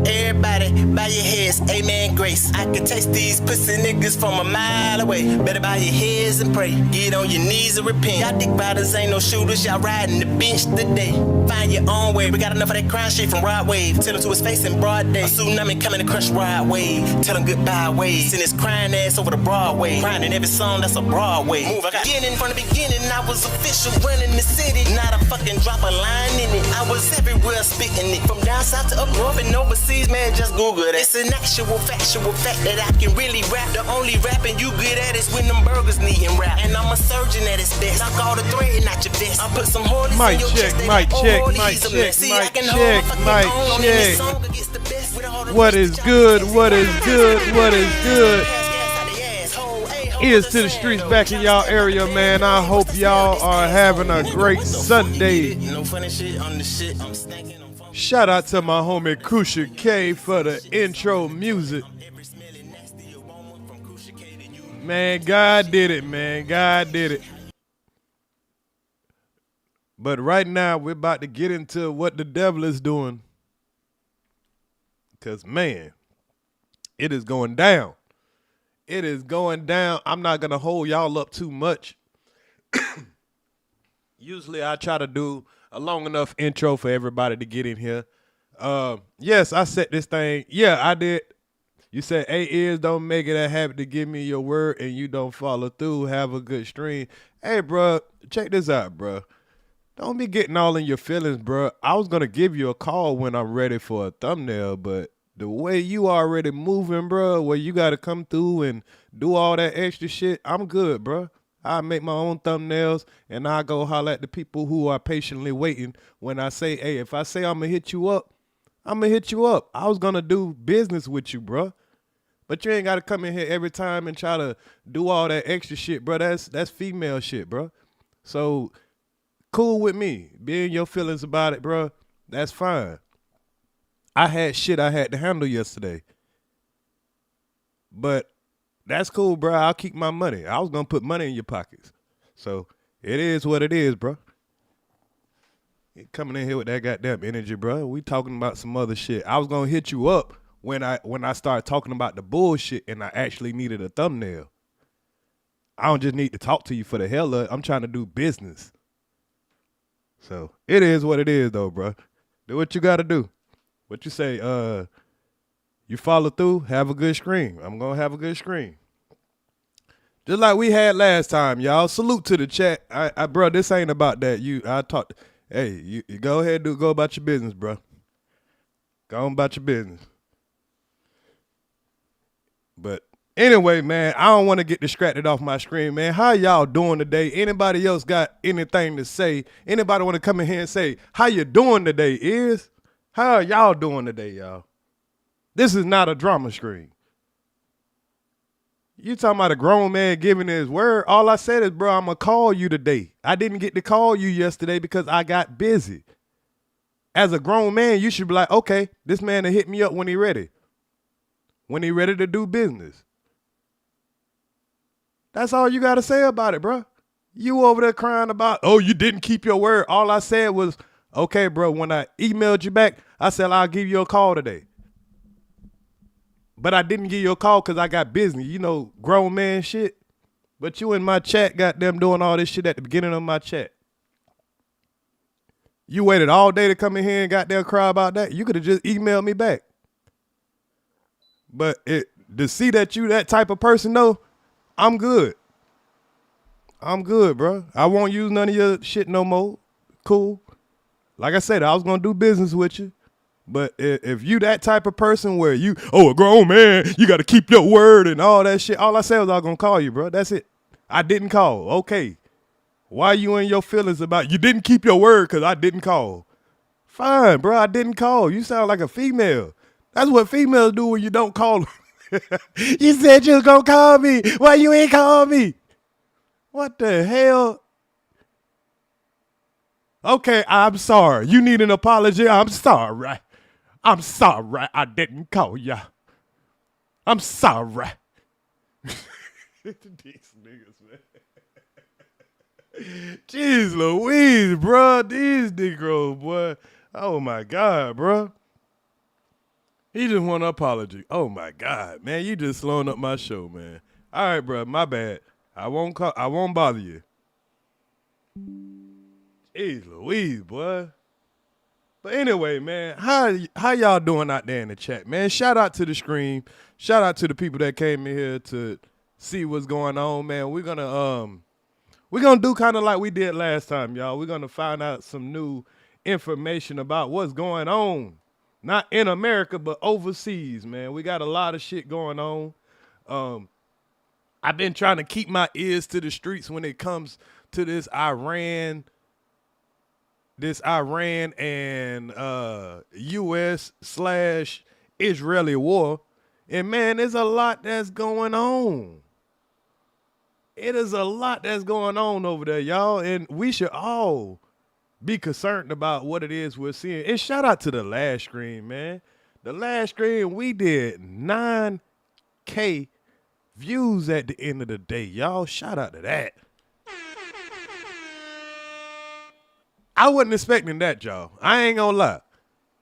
Everybody, bow your heads, amen, grace. I can taste these pussy niggas from a mile away. Better bow your heads and pray. Get on your knees and repent. Y'all dick riders ain't no shooters, y'all riding the bench today. Find your own way, we got enough of that crime shit from Rod Wave. Tell him to his face in broad day. A tsunami coming to crush Rod Wave. Tell him goodbye, Wave. Send his crying ass over the Broadway. Crying in every song, that's a Broadway. Move, I got beginning from the beginning, I was official running the city. Not a fucking drop a line in it. I was everywhere spitting it. From down south to up north and overseas, man, just Google that. It's an actual factual fact that I can really rap. The only rapping you good at is when them burgers needin' rap. And I'm a surgeon at its best. Knock all the thread out your vest. I put some holes in your chest. Mic check. What is good? Ears to the streets back in y'all area, man. I hope y'all are having a great Sunday. Shout out to my homie Kusha K for the intro music. Man, God did it, man. God did it. But right now, we're about to get into what the devil is doing. Because, man, it is going down. It is going down. I'm not going to hold y'all up too much. Usually, I try to do a long enough intro for everybody to get in here. Yes, I set this thing. Yeah, I did. You said, hey, Earz, don't make it a habit to give me your word and you don't follow through. Have a good stream. Hey, bro, check this out, bro. Don't be getting all in your feelings, bro. I was going to give you a call when I'm ready for a thumbnail, but the way you already moving, bro, where you got to come through and do all that extra shit, I'm good, bro. I make my own thumbnails, and I go holler at the people who are patiently waiting when I say, hey, if I say I'm going to hit you up, I'm going to hit you up. I was going to do business with you, bro. But you ain't got to come in here every time and try to do all that extra shit, bro. That's female shit, bro. So cool with me. Be in your feelings about it, bro. That's fine. I had shit I had to handle yesterday. But that's cool, bro. I'll keep my money. I was going to put money in your pockets. So it is what it is, bro. You coming in here with that goddamn energy, bro. We talking about some other shit. I was going to hit you up when I started talking about the bullshit and I actually needed a thumbnail. I don't just need to talk to you for the hell of it. I'm trying to do business. So it is what it is, though, bro. Do what you got to do. What you say, you follow through, have a good screen. I'm going to have a good screen. Just like we had last time, y'all. Salute to the chat. Bro, this ain't about that. You go ahead, go about your business, bro. Go on about your business. But anyway, man, I don't want to get distracted off my screen, man. How y'all doing today? Anybody else got anything to say? Anybody want to come in here and say, how you doing today, Earz? How are y'all doing today, y'all? This is not a drama screen. You talking about a grown man giving his word. All I said is, bro, I'm going to call you today. I didn't get to call you yesterday because I got busy. As a grown man, you should be like, okay, this man will hit me up when he ready. When he ready to do business. That's all you got to say about it, bro. You over there crying about, oh, you didn't keep your word. All I said was, okay, bro, when I emailed you back, I said, I'll give you a call today. But I didn't give you a call because I got business. You know, grown man shit. But you in my chat got them doing all this shit at the beginning of my chat. You waited all day to come in here and got there cry about that. You could have just emailed me back. But to see that you that type of person, though, I'm good. I'm good, bro. I won't use none of your shit no more. Cool. Like I said, I was going to do business with you. But if you that type of person where you, a grown man, you got to keep your word and all that shit. All I said was I was going to call you, bro. That's it. I didn't call. Okay. Why you in your feelings about you didn't keep your word because I didn't call? Fine, bro. I didn't call. You sound like a female. That's what females do when you don't call them. You said you was going to call me. Why you ain't call me? What the hell? Okay, I'm sorry. You need an apology? I'm sorry. I'm sorry I didn't call ya. I'm sorry. These niggas, man. Jeez Louise, bro. These Negroes, boy. Oh, my God, bro. He just want an apology. Oh my God, man, you just slowing up my show, man. All right, bro, my bad. I won't bother you. Jeez Louise, boy. But anyway, man, how y'all doing out there in the chat, man? Shout out to the stream. Shout out to the people that came in here to see what's going on, man. We're gonna do kind of like we did last time, y'all. We're gonna find out some new information about what's going on, not in America but overseas, man. We got a lot of shit going on. I've been trying to keep my ears to the streets when it comes to this Iran and U.S./Israeli war. And man, there's a lot that's going on. It is a lot that's going on over there, y'all. And we should all be concerned about what it is we're seeing. And shout out to the last screen, man. The last screen, we did 9K views at the end of the day, y'all. Shout out to that. I wasn't expecting that, y'all. I ain't gonna lie.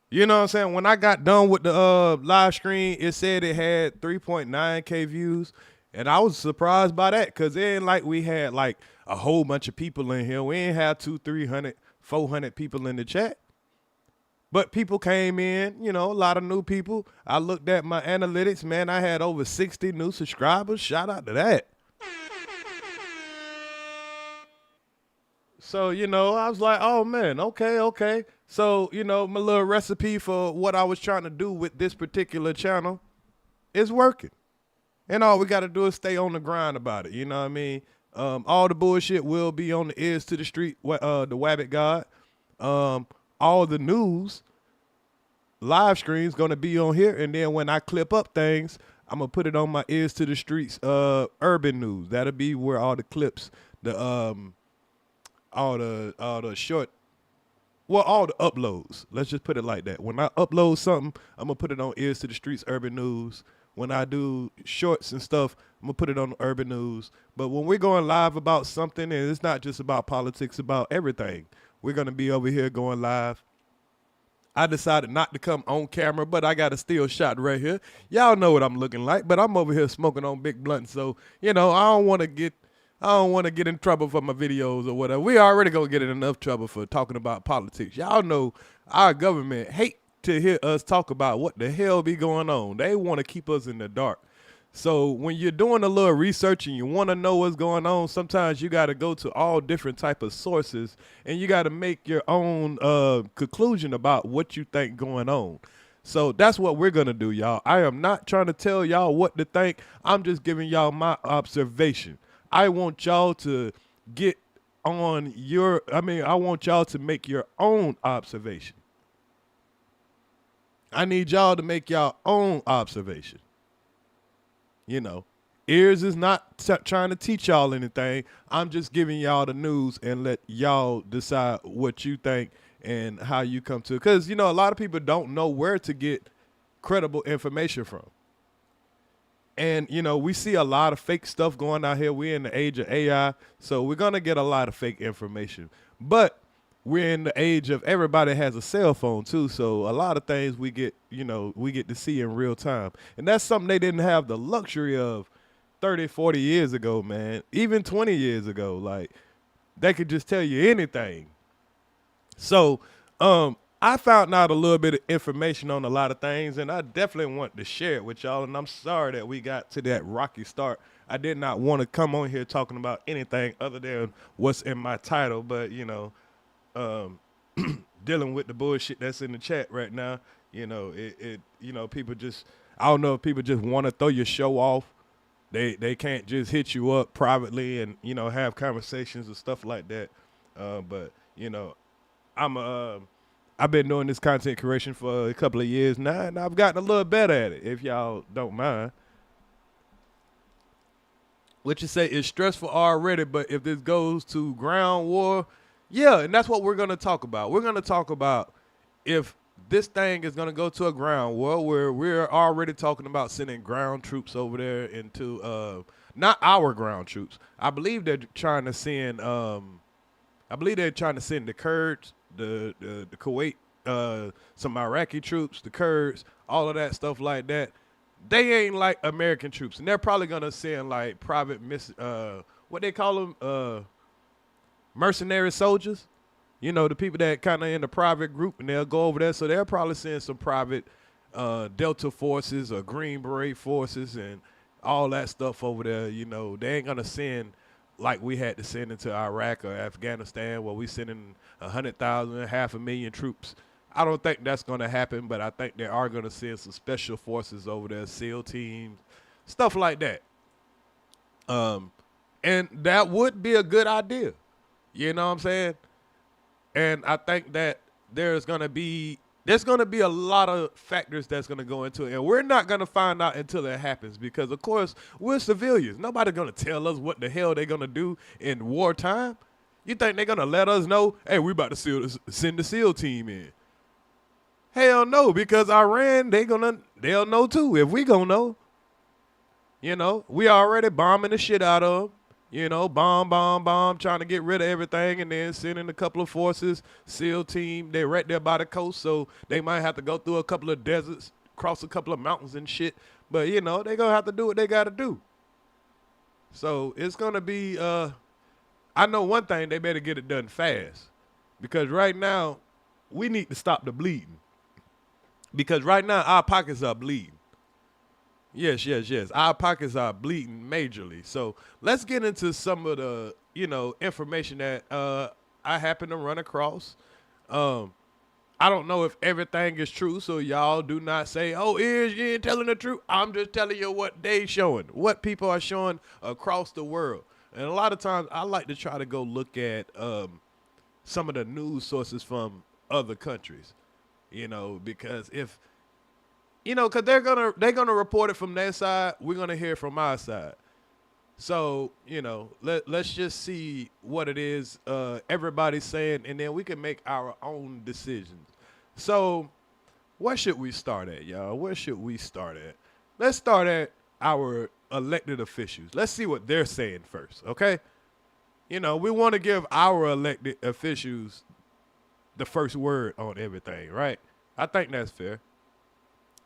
You know what I'm saying? When I got done with the live stream, it said it had 3.9K views. And I was surprised by that because it ain't like we had like a whole bunch of people in here. We ain't have 200, 300, 400 people in the chat. But people came in, you know, a lot of new people. I looked at my analytics, man. I had over 60 new subscribers. Shout out to that. So, you know, I was like, oh, man, okay. So, you know, my little recipe for what I was trying to do with this particular channel is working. And all we got to do is stay on the grind about it. You know what I mean? All the bullshit will be on the Ears to the Street, the Wabbit God. All the news, live streams going to be on here. And then when I clip up things, I'm going to put it on my Ears to the Streets urban news. That'll be where all the clips, all the uploads. Let's just put it like that. When I upload something, I'm going to put it on Ears to the Streets urban news. When I do shorts and stuff, I'm going to put it on urban news. But when we're going live about something, and it's not just about politics, about everything, we're going to be over here going live. I decided not to come on camera, but I got a still shot right here. Y'all know what I'm looking like, but I'm over here smoking on big blunt. So, you know, I don't want to get in trouble for my videos or whatever. We already going to get in enough trouble for talking about politics. Y'all know our government hate to hear us talk about what the hell be going on. They want to keep us in the dark. So when you're doing a little research and you want to know what's going on, sometimes you got to go to all different type of sources and you got to make your own conclusion about what you think going on. So that's what we're going to do, y'all. I am not trying to tell y'all what to think. I'm just giving y'all my observation. I want y'all to I want y'all to make your own observation. I need y'all to make y'all own observation. You know, Earz is not trying to teach y'all anything. I'm just giving y'all the news and let y'all decide what you think and how you come to it. Because, you know, a lot of people don't know where to get credible information from. And, you know, we see a lot of fake stuff going out here. We're in the age of AI, so we're going to get a lot of fake information. But we're in the age of everybody has a cell phone too, so a lot of things we get to see in real time. And that's something they didn't have the luxury of 30, 40 years ago, man. Even 20 years ago, like they could just tell you anything. So I found out a little bit of information on a lot of things, and I definitely want to share it with y'all, and I'm sorry that we got to that rocky start. I did not want to come on here talking about anything other than what's in my title, but, you know, dealing with the bullshit that's in the chat right now, you know, people just, I don't know if people just want to throw your show off. They can't just hit you up privately and, you know, have conversations and stuff like that. But, you know, I've been doing this content creation for a couple of years now, and I've gotten a little better at it, if y'all don't mind. What you say is stressful already, but if this goes to ground war, yeah, and that's what we're going to talk about. We're going to talk about if this thing is going to go to a ground war where we're already talking about sending ground troops over there into, not our ground troops. I believe they're trying to send, the Kurds, the Kuwait some Iraqi troops, the Kurds, all of that stuff like that. They ain't like American troops, and they're probably gonna send like private what they call them, mercenary soldiers. You know, the people that kind of in the private group, and they'll go over there. So they'll probably send some private Delta forces or Green Beret forces and all that stuff over there. You know, they ain't gonna send like we had to send into Iraq or Afghanistan, where we sending 100,000, 500,000 troops. I don't think that's gonna happen, but I think they are gonna send some special forces over there, SEAL teams, stuff like that. And that would be a good idea. You know what I'm saying? And I think that there's gonna be a lot of factors that's gonna go into it, and we're not gonna find out until it happens, because of course we're civilians. Nobody's gonna tell us what the hell they're gonna do in wartime. You think they're gonna let us know? Hey, we about to send the SEAL team in? Hell no, because Iran, they'll know too if we gonna know. You know, we already bombing the shit out of them. You know, bomb, trying to get rid of everything, and then sending a couple of forces, SEAL team. They're right there by the coast, so they might have to go through a couple of deserts, cross a couple of mountains and shit. But, you know, they're going to have to do what they got to do. So it's going to be, I know one thing, they better get it done fast. Because right now, we need to stop the bleeding. Because right now, our pockets are bleeding. Yes. Our pockets are bleeding majorly. So let's get into some of the, you know, information that I happen to run across. I don't know if everything is true, so y'all do not say, oh, Earz, you ain't telling the truth. I'm just telling you what they showing, what people are showing across the world. And a lot of times I like to try to go look at some of the news sources from other countries, you know, because if, you know, because they're gonna report it from their side. We're gonna hear from our side. So, you know, let's just see what it is everybody's saying, and then we can make our own decisions. So, where should we start at, y'all? Where should we start at? Let's start at our elected officials. Let's see what they're saying first, okay? You know, we want to give our elected officials the first word on everything, right? I think that's fair.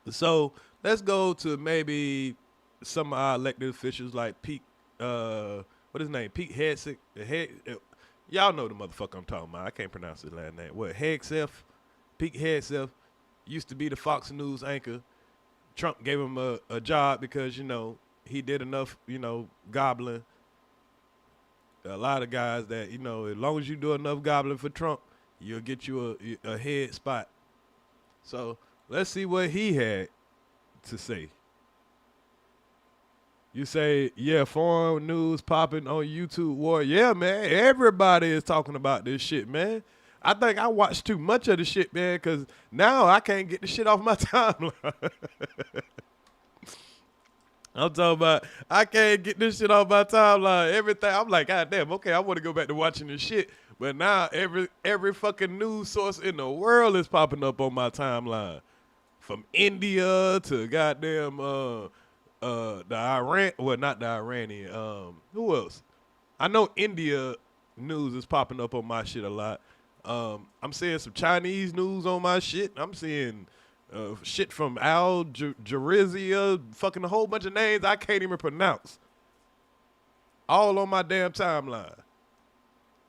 So let's go to maybe some of our elected officials like Pete, what his name? Pete Hegseth. Y'all know the motherfucker I'm talking about. I can't pronounce his last name. What, Hegseth? Pete Hegseth used to be the Fox News anchor. Trump gave him a job because, you know, he did enough, you know, gobbling. A lot of guys that, you know, as long as you do enough gobbling for Trump, you'll get you a head spot. So let's see what he had to say. You say, yeah, foreign news popping on YouTube war. Yeah, man, everybody is talking about this shit, man. I think I watched too much of the shit, man, because now I can't get the shit off my timeline. I'm talking about I can't get this shit off my timeline. Everything, I'm like, God damn, okay, I want to go back to watching this shit. But now every fucking news source in the world is popping up on my timeline. From India to goddamn the Iran, well, not the Iranian. Who else? I know India news is popping up on my shit a lot. I'm seeing some Chinese news on my shit. I'm seeing shit from Al Jazeera, fucking a whole bunch of names I can't even pronounce. All on my damn timeline.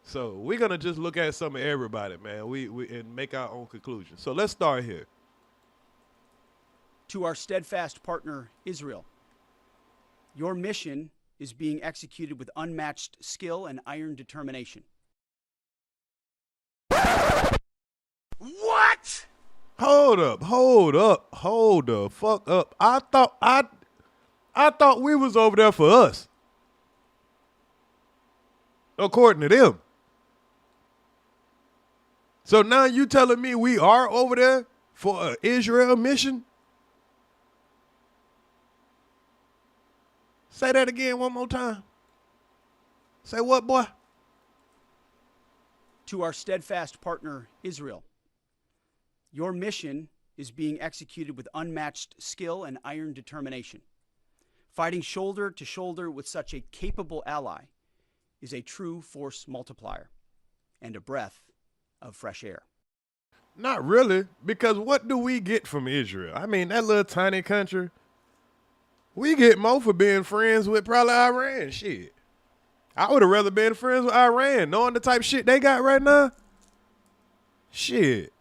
So we're gonna just look at some of everybody, man. We and make our own conclusions. So let's start here. To our steadfast partner, Israel, your mission is being executed with unmatched skill and iron determination. What? Hold the fuck up. I thought we was over there for us. According to them. So now you telling me we are over there for an Israel mission? Say that again one more time. Say what, boy? To our steadfast partner, Israel, your mission is being executed with unmatched skill and iron determination. Fighting shoulder to shoulder with such a capable ally is a true force multiplier and a breath of fresh air. Not really, because what do we get from Israel? I mean, that little tiny country, we get more for being friends with probably Iran. Shit. I would have rather been friends with Iran, knowing the type of shit they got right now. Shit.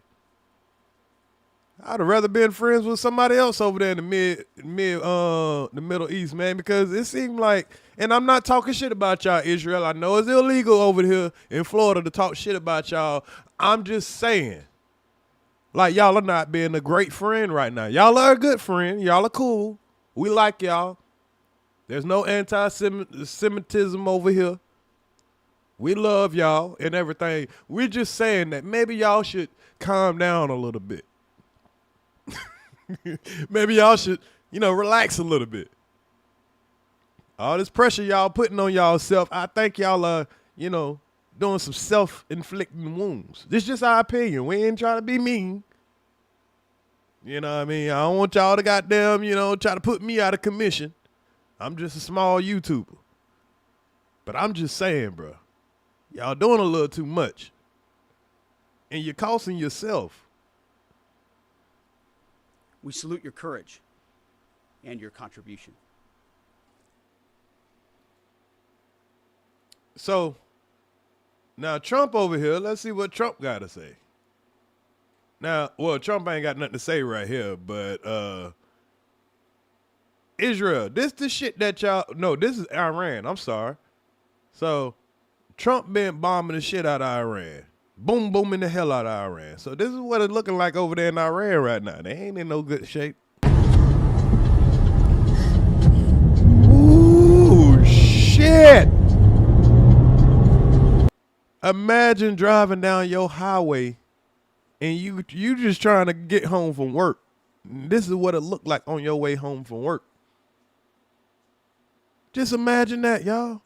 I'd have rather been friends with somebody else over there in the the Middle East, man, because it seemed like, and I'm not talking shit about y'all, Israel. I know it's illegal over here in Florida to talk shit about y'all. I'm just saying, like, y'all are not being a great friend right now. Y'all are a good friend. Y'all are cool. We like y'all. There's no anti-Semitism over here. We love y'all and everything. We're just saying that maybe y'all should calm down a little bit. Maybe y'all should, relax a little bit. All this pressure y'all putting on y'all self, I think y'all are, doing some self-inflicting wounds. This is just our opinion. We ain't trying to be mean. You know what I mean? I don't want y'all to goddamn, try to put me out of commission. I'm just a small YouTuber. But I'm just saying, bro, y'all doing a little too much. And you're costing yourself. We salute your courage and your contribution. So, now Trump over here, let's see what Trump got to say. Now, well, Trump ain't got nothing to say right here, but Israel, this the shit that y'all, no, this is Iran, I'm sorry. So, Trump been bombing the shit out of Iran. Booming the hell out of Iran. So this is what it's looking like over there in Iran right now. They ain't in no good shape. Ooh, shit. Imagine driving down your highway and you just trying to get home from work. This is what it looked like on your way home from work. Just imagine that, y'all.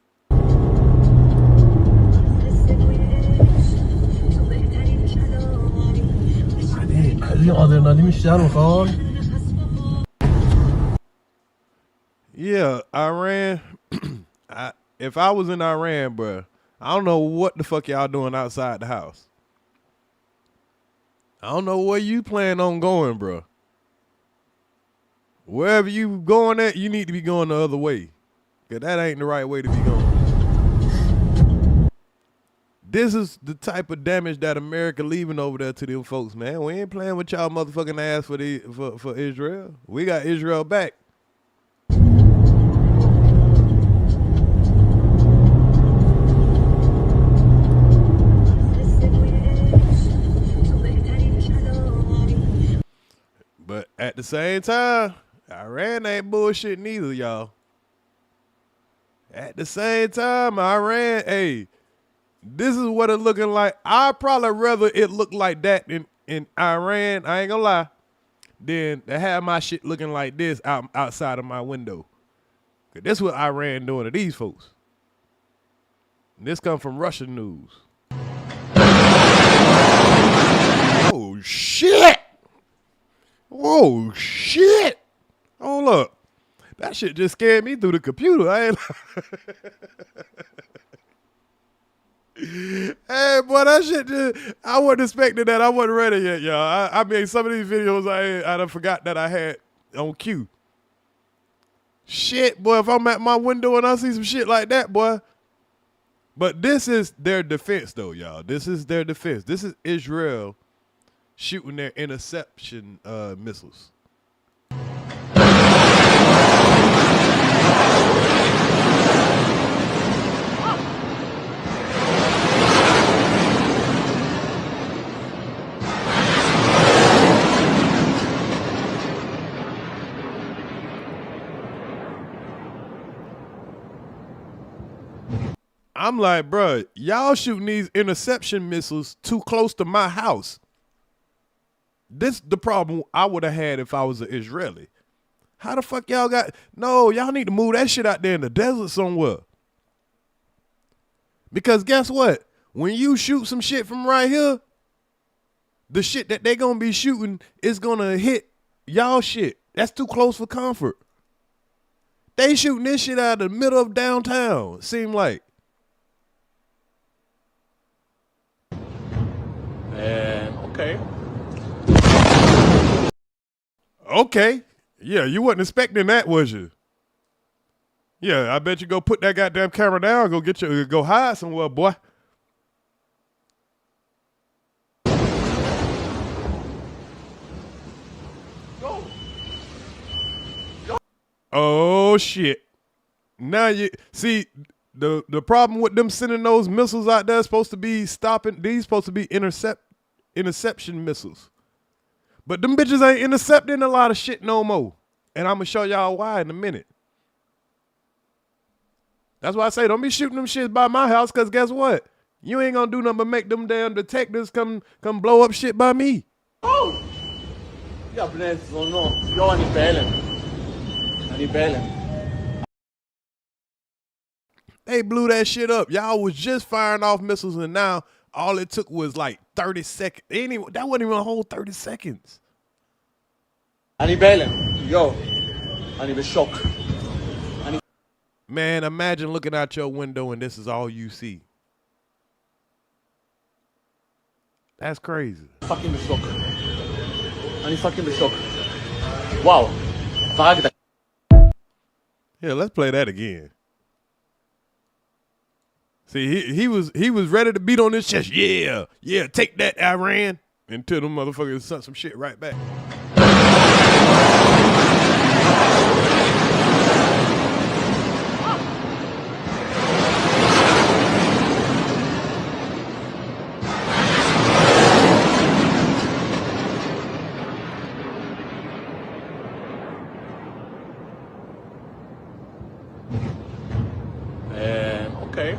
Yeah, Iran. If I was in Iran, bruh, I don't know what the fuck y'all doing outside the house. I don't know where you plan on going, bruh. Wherever you going at, you need to be going the other way. Because that ain't the right way to be going. This is the type of damage that America leaving over there to them folks, man. We ain't playing with y'all motherfucking ass for Israel. We got Israel back. But at the same time, Iran ain't bullshit neither, y'all. At the same time, Iran, hey, this is what it looking like. I'd probably rather it look like that in Iran, I ain't gonna lie, than to have my shit looking like this outside of my window. Cause this is what Iran doing to these folks. And this come from Russian news. Oh, shit. Oh, shit. Hold up. That shit just scared me through the computer. I ain't Hey, boy, that shit just, I wasn't expecting that. I wasn't ready yet, y'all. I mean, some of these videos I done forgot that I had on cue. Shit, boy, if I'm at my window and I see some shit like that, boy. But this is their defense, though, y'all. This is their defense. This is Israel shooting their interception missiles. I'm like, bruh, y'all shooting these interception missiles too close to my house. This the problem I would have had if I was an Israeli. How the fuck y'all got? No, y'all need to move that shit out there in the desert somewhere. Because guess what? When you shoot some shit from right here, the shit that they gonna be shooting is gonna hit y'all shit. That's too close for comfort. They shooting this shit out of the middle of downtown, seem like. Okay. Okay. Yeah, you wasn't expecting that, was you? Yeah, I bet you go put that goddamn camera down, go hide somewhere, boy. Oh shit. Now you see the problem with them sending those missiles out there is supposed to be stopping. These supposed to be interception missiles. But them bitches ain't intercepting a lot of shit no more. And I'm gonna show y'all why in a minute. That's why I say don't be shooting them shits by my house, cause guess what? You ain't gonna do nothing but make them damn detectives come blow up shit by me. Oh! Ja, bless, so no. Jag är i bällen. They blew that shit up. Y'all was just firing off missiles, and now all it took was like 30 seconds. Anyway, that wasn't even a whole 30 seconds. Han är i bällen. Jo. Han är i chock. Man, imagine looking out your window and this is all you see. That's crazy. Fucking chock. Han är fucking chock. Wow. Frag dig. Yeah, let's play that again. See, he was ready to beat on his chest. Yeah, take that, Iran. Until them motherfuckers sent some shit right back. Okay.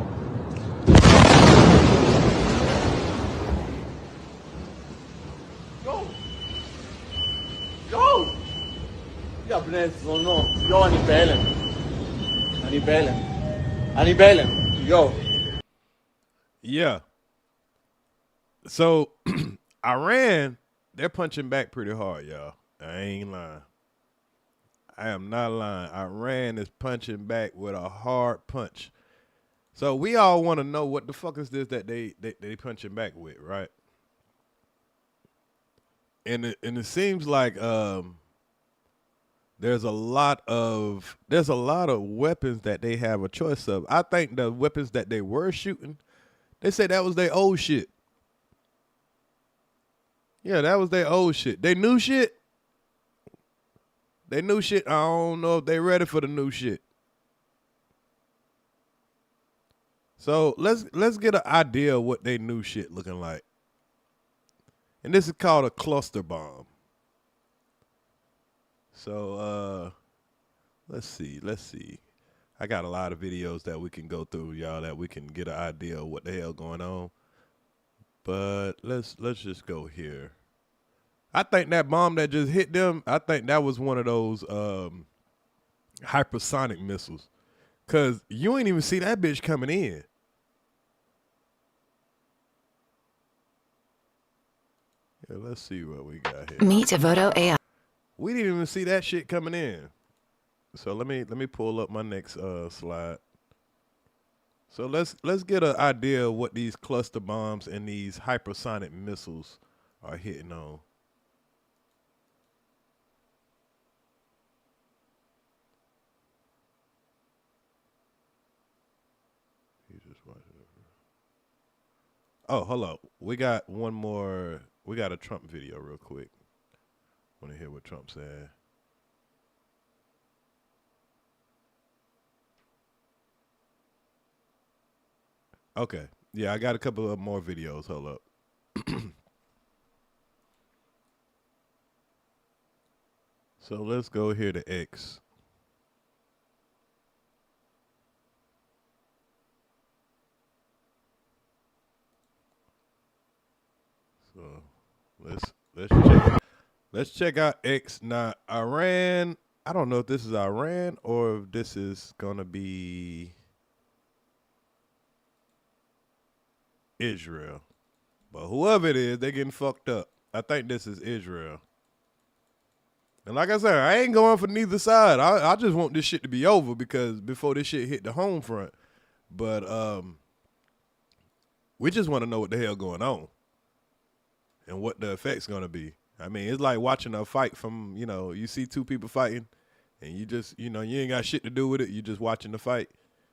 Go! Ja, bless, so no. Jag är i bällen. Han är i bällen. Yo. Yeah. So, Iran, they're punching back pretty hard, y'all. I ain't lying. I am not lying. Iran is punching back with a hard punch. So we all want to know what the fuck is this that they punching back with, right? And it seems like there's a lot of weapons that they have a choice of. I think the weapons that they were shooting, they said that was their old shit. Yeah, that was their old shit. They new shit. I don't know if they ready for the new shit. So let's get an idea of what they new shit looking like. And this is called a cluster bomb. So let's see. I got a lot of videos that we can go through, y'all, that we can get an idea of what the hell going on. But let's just go here. I think that bomb that just hit them, I think that was one of those hypersonic missiles. Cause you ain't even see that bitch coming in. Yeah, let's see what we got here. Meet Avoto AI. We didn't even see that shit coming in. So let me pull up my next slide. So let's get an idea of what these cluster bombs and these hypersonic missiles are hitting on. Oh, hold up. We got one more. We got a Trump video real quick. Want to hear what Trump said. Okay. Yeah, I got a couple of more videos. Hold up. So let's go here to X. So let's check out X. Now Iran, I don't know if this is Iran or if this is gonna be Israel. But whoever it is, they're getting fucked up. I think this is Israel. And like I said, I ain't going for neither side. I just want this shit to be over because before this shit hit the home front. But we just want to know what the hell going on and what the effect's going to be. I mean, it's like watching a fight from, you see two people fighting and you just, you ain't got shit to do with it. You just watching the fight.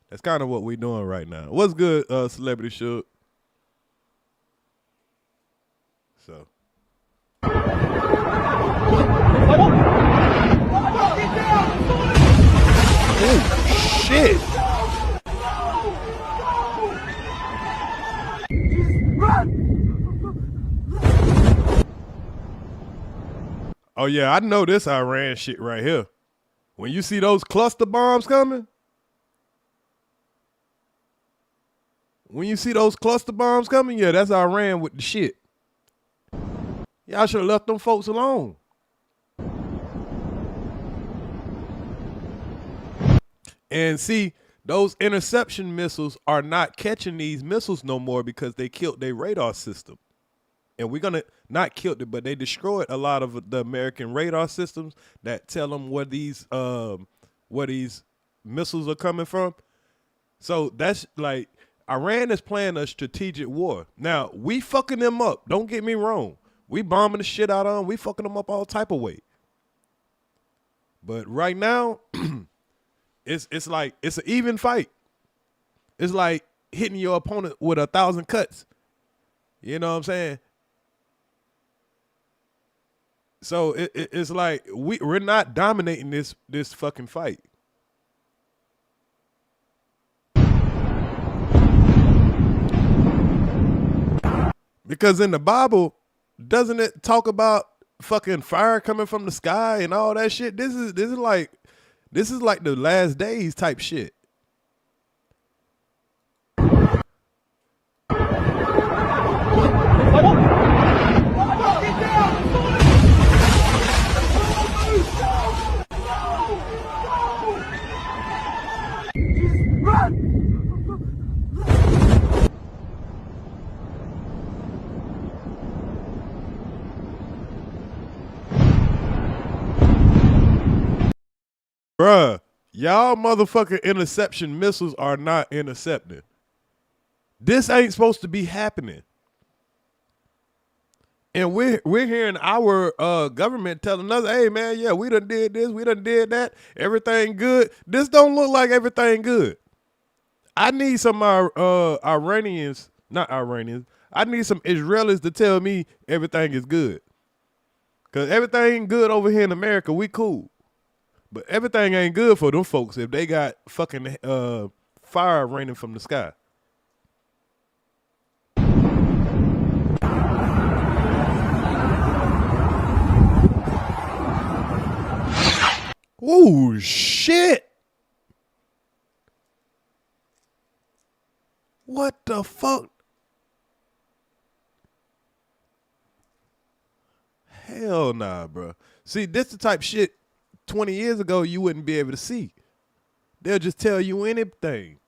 That's kind of what we doing right now. What's good, Celebrity Shook? So. Oh, shit. Oh, yeah, I know this Iran shit right here. When you see those cluster bombs coming, yeah, that's Iran with the shit. Y'all should have left them folks alone. And see, those interception missiles are not catching these missiles no more because they killed their radar system. And we're going to not killed it, but they destroyed a lot of the American radar systems that tell them where these missiles are coming from. So that's like Iran is playing a strategic war. Now, we fucking them up. Don't get me wrong. We bombing the shit out of them. We fucking them up all type of way. But right now, it's like it's an even fight. It's like hitting your opponent with 1,000 cuts. You know what I'm saying? So it's like we're not dominating this fucking fight. Because in the Bible, doesn't it talk about fucking fire coming from the sky and all that shit? This is like the last days type shit. Bruh, y'all motherfucking interception missiles are not intercepting. This ain't supposed to be happening. And we're hearing our government telling us, hey man, yeah, we done did this, we done did that, everything good. This don't look like everything good. I need some Iranians, not Iranians, I need some Israelis to tell me everything is good. Cause everything good over here in America, we cool. But everything ain't good for them folks if they got fucking fire raining from the sky. Ooh, shit. What the fuck? Hell nah, bro. See, this the type shit 20 years ago you wouldn't be able to see. They'll just tell you anything.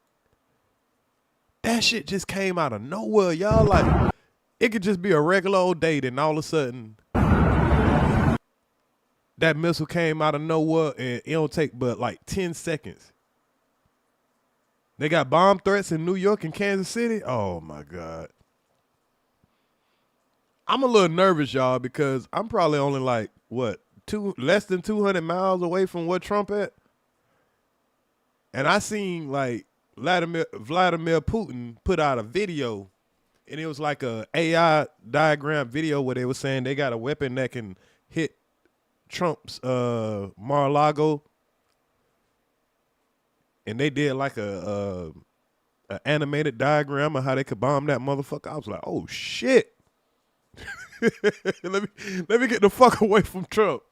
That shit just came out of nowhere, y'all. Like, it could just be a regular old day, then all of a sudden that missile came out of nowhere and it don't take but like 10 seconds. They got bomb threats in New York and Kansas City. Oh my God. I'm a little nervous, y'all, because I'm probably only like, less than 200 miles away from where Trump at. And I seen like Vladimir Putin put out a video, and it was like a AI diagram video where they were saying they got a weapon that can hit Trump's Mar-a-Lago. And they did like a animated diagram of how they could bomb that motherfucker. I was like, oh shit. let me get the fuck away from Trump.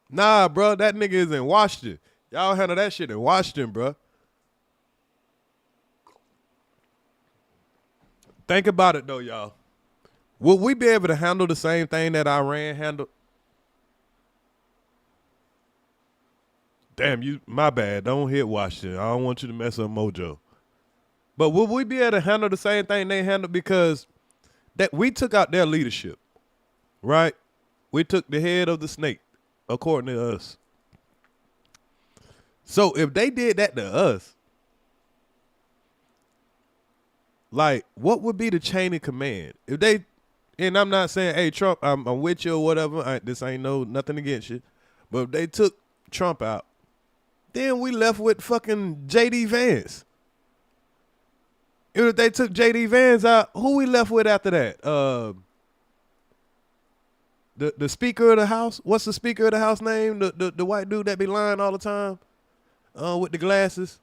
Nah, bro, that nigga is in Washington. Y'all handle that shit in Washington, bro. Think about it though, y'all. Will we be able to handle the same thing that Iran handled? Damn, my bad. Don't hit Washington. I don't want you to mess up Mojo. But will we be able to handle the same thing they handled? Because that we took out their leadership, right? We took the head of the snake, according to us. So if they did that to us, like, what would be the chain of command? If And I'm not saying, hey, Trump, I'm with you or whatever. This ain't nothing against you. But if they took Trump out, then we left with fucking J.D. Vance. And if they took J.D. Vance out, who we left with after that? The Speaker of the House? What's the Speaker of the House name? The white dude that be lying all the time with the glasses?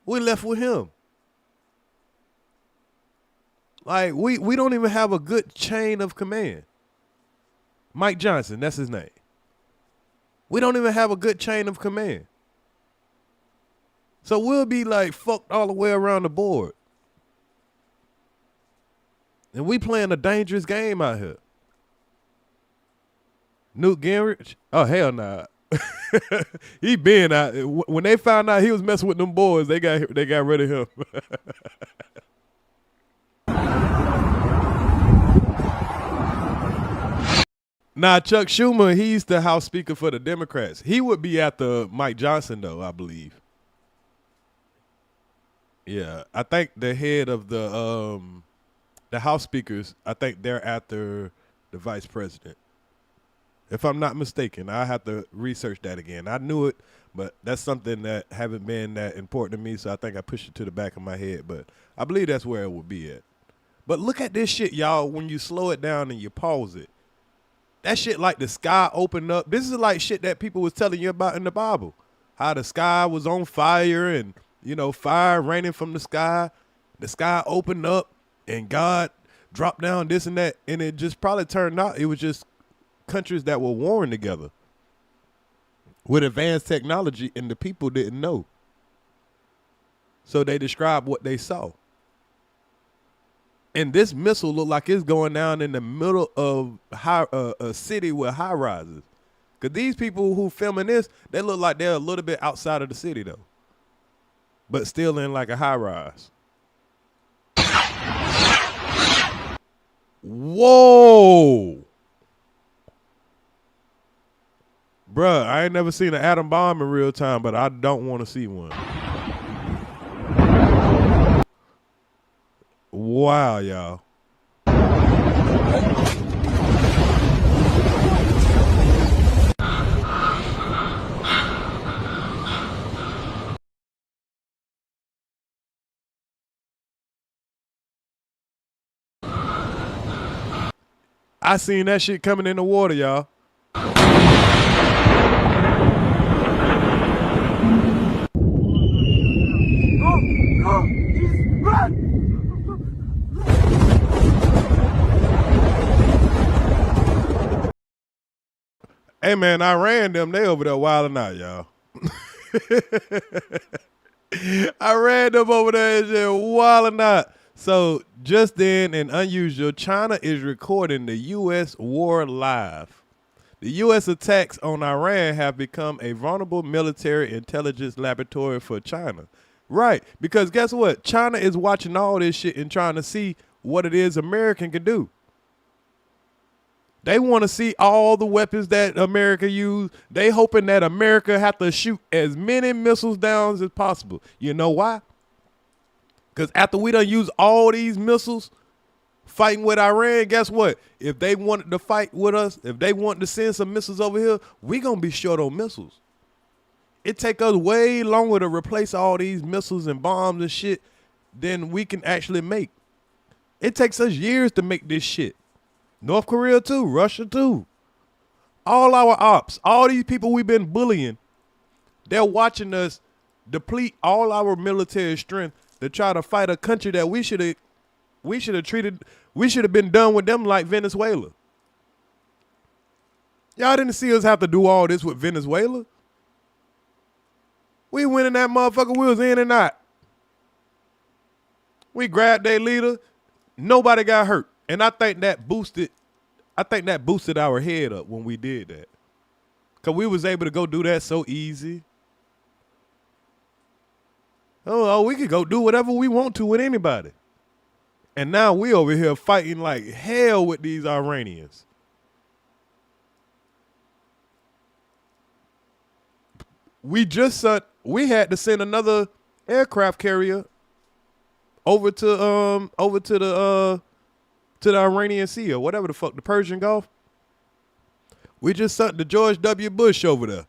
We left with him. Like, we don't even have a good chain of command. Mike Johnson, that's his name. We don't even have a good chain of command. So we'll be like fucked all the way around the board. And we playing a dangerous game out here. Newt Gingrich? Oh, hell nah. He been out. When they found out he was messing with them boys, they got rid of him. Nah, Chuck Schumer, he's the House Speaker for the Democrats. He would be after Mike Johnson, though, I believe. Yeah, I think the head of the House Speakers, I think they're after the Vice President. If I'm not mistaken, I have to research that again. I knew it, but that's something that haven't been that important to me, so I think I pushed it to the back of my head. But I believe that's where it would be at. But look at this shit, y'all, when you slow it down and you pause it. That shit like the sky opened up. This is like shit that people was telling you about in the Bible. How the sky was on fire and, you know, fire raining from the sky. The sky opened up and God dropped down this and that. And it just probably turned out it was just countries that were warring together with advanced technology and the people didn't know. So they described what they saw. And this missile looked like it's going down in the middle of a city with high rises. Because these people who filming this, they look like they're a little bit outside of the city, though. But still in like a high rise. Whoa. Bruh, I ain't never seen an atom bomb in real time, but I don't want to see one. Wow, y'all. I seen that shit coming in the water, y'all. Go! Jesus, run! Hey, man, Iran them, they over there wilding out, y'all. Iran them over there and just wilding out. So just then, and unusual, China is recording the U.S. war live. The U.S. attacks on Iran have become a vulnerable military intelligence laboratory for China. Right, because guess what? China is watching all this shit and trying to see what it is America can do. They want to see all the weapons that America use. They hoping that America have to shoot as many missiles down as possible. You know why? Because after we done use all these missiles fighting with Iran, guess what? If they wanted to fight with us, if they wanted to send some missiles over here, we going to be short on missiles. It take us way longer to replace all these missiles and bombs and shit than we can actually make. It takes us years to make this shit. North Korea too, Russia too. All our ops, all these people we've been bullying, they're watching us deplete all our military strength to try to fight a country that we should have been done with them like Venezuela. Y'all didn't see us have to do all this with Venezuela. We went in that motherfucker, we was in and out. We grabbed their leader, nobody got hurt. And I think that boosted our head up when we did that. Cause we was able to go do that so easy. Oh, we could go do whatever we want to with anybody. And now we over here fighting like hell with these Iranians. We had to send another aircraft carrier over to to the Iranian Sea or whatever the fuck, the Persian Gulf. We just sent the George W. Bush over there.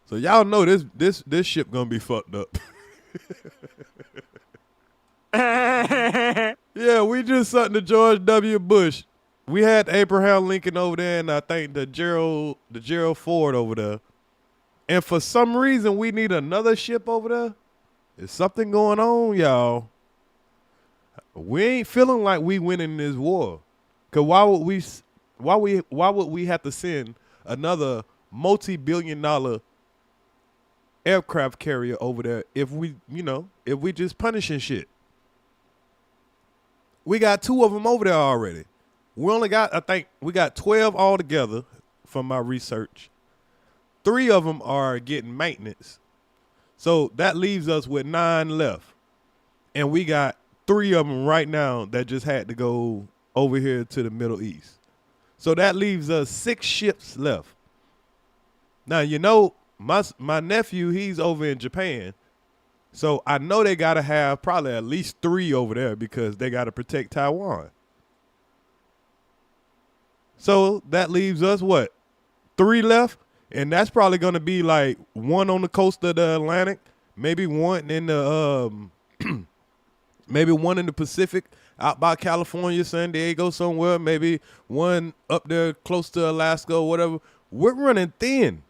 So y'all know this ship gonna be fucked up. Yeah, we just sent the George W. Bush. We had Abraham Lincoln over there, and I think the Gerald Ford over there. And for some reason, we need another ship over there. There's something going on, y'all. We ain't feeling like we winning this war. Cause why would we have to send another multi-billion-dollar aircraft carrier over there if we just punishing shit? We got 2 of them over there already. We only got, I think, we got 12 altogether from my research. 3 of them are getting maintenance. So that leaves us with 9 left. And we got 3 of them right now that just had to go over here to the Middle East. So that leaves us 6 ships left. Now, you know, my nephew, he's over in Japan. So I know they got to have probably at least 3 over there because they got to protect Taiwan. So that leaves us, what, 3 left? And that's probably going to be like 1 on the coast of the Atlantic, maybe 1 in the maybe 1 in the Pacific out by California, San Diego somewhere, maybe 1 up there close to Alaska or whatever. We're running thin.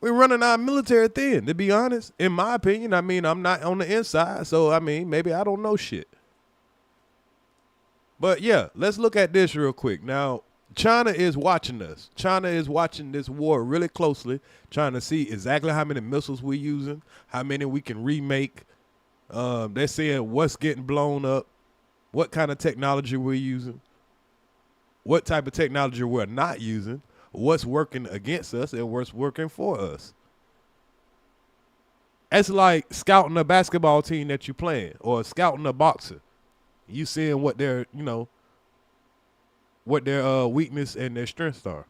We're running our military thin, to be honest. In my opinion, I mean, I'm not on the inside, so I mean, maybe I don't know shit. But yeah, let's look at this real quick. Now, China is watching us. China is watching this war really closely, trying to see exactly how many missiles we're using, how many we can remake. They're seeing what's getting blown up, what kind of technology we're using, what type of technology we're not using, what's working against us and what's working for us. It's like scouting a basketball team that you're playing or scouting a boxer. You seeing what their, what their weakness and their strengths are.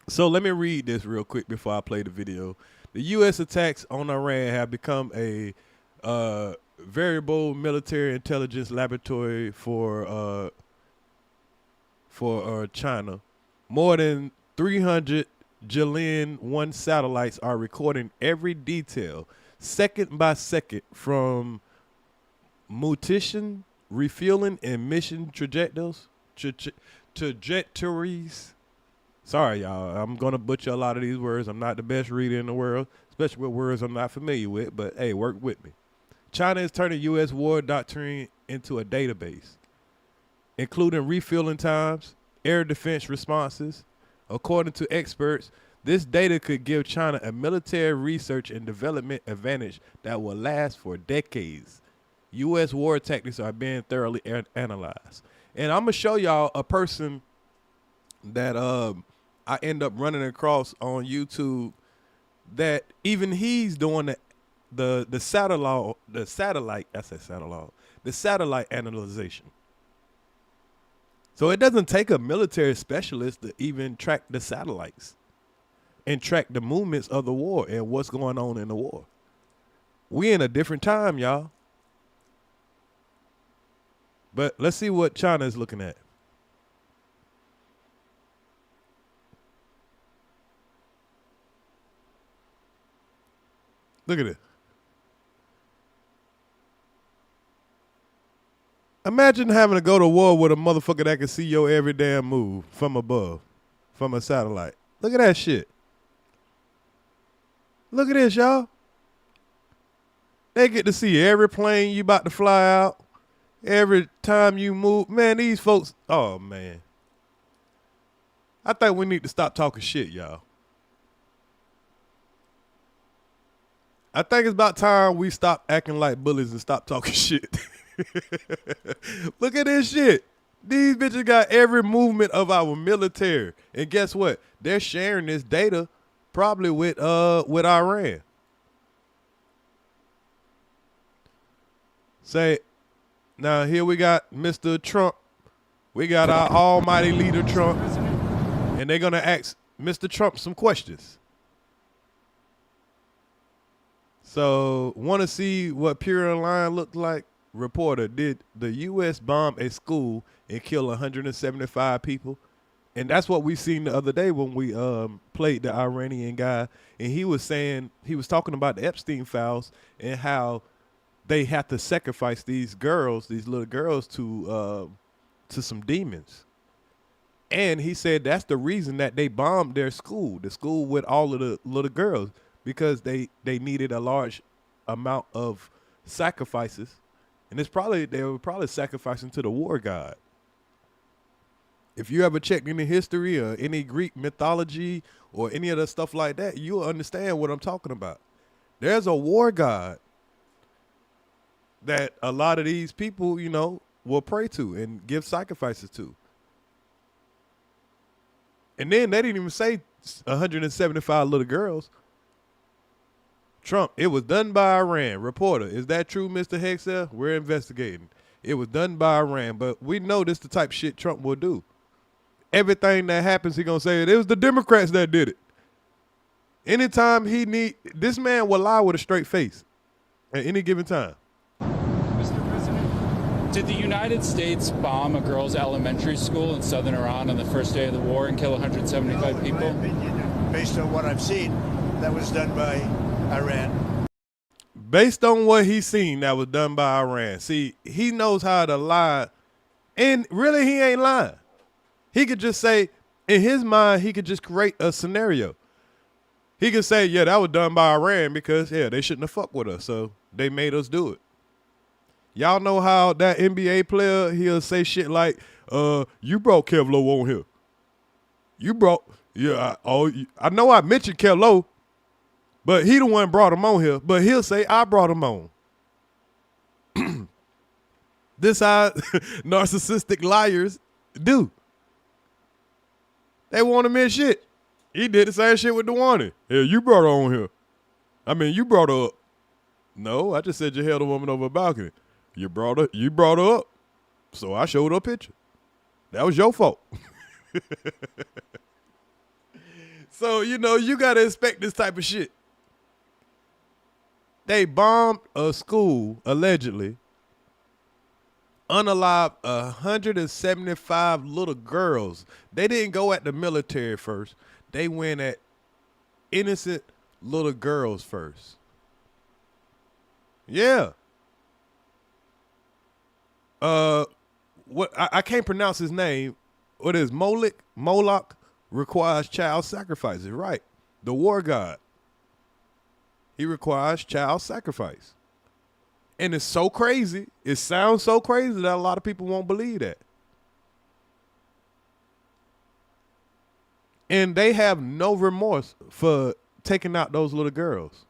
So let me read this real quick before I play the video. The U.S. attacks on Iran have become a variable military intelligence laboratory for China. More than 300 Jilin-1 satellites are recording every detail, second by second, from mutation, refueling, and mission trajectories. Sorry, y'all. I'm going to butcher a lot of these words. I'm not the best reader in the world, especially with words I'm not familiar with, but hey, work with me. China is turning U.S. war doctrine into a database, including refueling times, air defense responses. According to experts, this data could give China a military research and development advantage that will last for decades. U.S. war tactics are being thoroughly analyzed. And I'm going to show y'all a person that I end up running across on YouTube that even he's doing the satellite analyzation. So it doesn't take a military specialist to even track the satellites and track the movements of the war and what's going on in the war. We in a different time, y'all. But let's see what China is looking at. Look at it. Imagine having to go to war with a motherfucker that can see your every damn move from above, from a satellite. Look at that shit. Look at this, y'all. They get to see every plane you about to fly out, every time you move. Man, these folks, oh, man. I think we need to stop talking shit, y'all. I think it's about time we stop acting like bullies and stop talking shit. Look at this shit. These bitches got every movement of our military. And guess what? They're sharing this data probably with Iran. Say, now here we got Mr. Trump. We got our almighty leader Trump. And they're going to ask Mr. Trump some questions. So, want to see what Pure Line looked like reporter, did the U.S. bomb a school and kill 175 people? And that's what we seen the other day when we played the Iranian guy, and he was talking about the Epstein files and how they have to sacrifice these little girls to some demons. And he said that's the reason that they bombed their school, the school with all of the little girls, because they needed a large amount of sacrifices. And they were probably sacrificing to the war god. If you ever checked any history or any Greek mythology or any of the stuff like that, you'll understand what I'm talking about. There's a war god that a lot of these people, you know, will pray to and give sacrifices to. And then they didn't even say 175 little girls. Trump, it was done by Iran. Reporter, is that true, Mr. Hexel? We're investigating. It was done by Iran, but we know this the type of shit Trump will do. Everything that happens, he gonna say it was the Democrats that did it. Anytime this man will lie with a straight face at any given time. Mr. President, did the United States bomb a girls' elementary school in southern Iran on the first day of the war and kill 175 people? Based on what I've seen, that was done by Iran. Based on what he's seen, that was done by Iran. See, he knows how to lie, and really he ain't lying. He could just say, in his mind, he could just create a scenario. He could say, yeah, that was done by Iran because, yeah, they shouldn't have fucked with us, so they made us do it. Y'all know how that NBA player, he'll say shit like, you brought Kev Lowe on here. You brought, yeah, I know I mentioned Kev Lowe, but he the one brought him on here, but he'll say, I brought him on. This how narcissistic liars do. They want him in shit. He did the same shit with the warning. Yeah, you brought her on here. I mean, you brought her up. No, I just said you held a woman over a balcony. You brought her up. So I showed her a picture. That was your fault. So, you know, you got to expect this type of shit. They bombed a school, allegedly, unalived 175 little girls. They didn't go at the military first. They went at innocent little girls first. Yeah. What I can't pronounce his name. What is Moloch requires child sacrifices, right? The war god. He requires child sacrifice. And it's so crazy. It sounds so crazy that a lot of people won't believe that. And they have no remorse for taking out those little girls.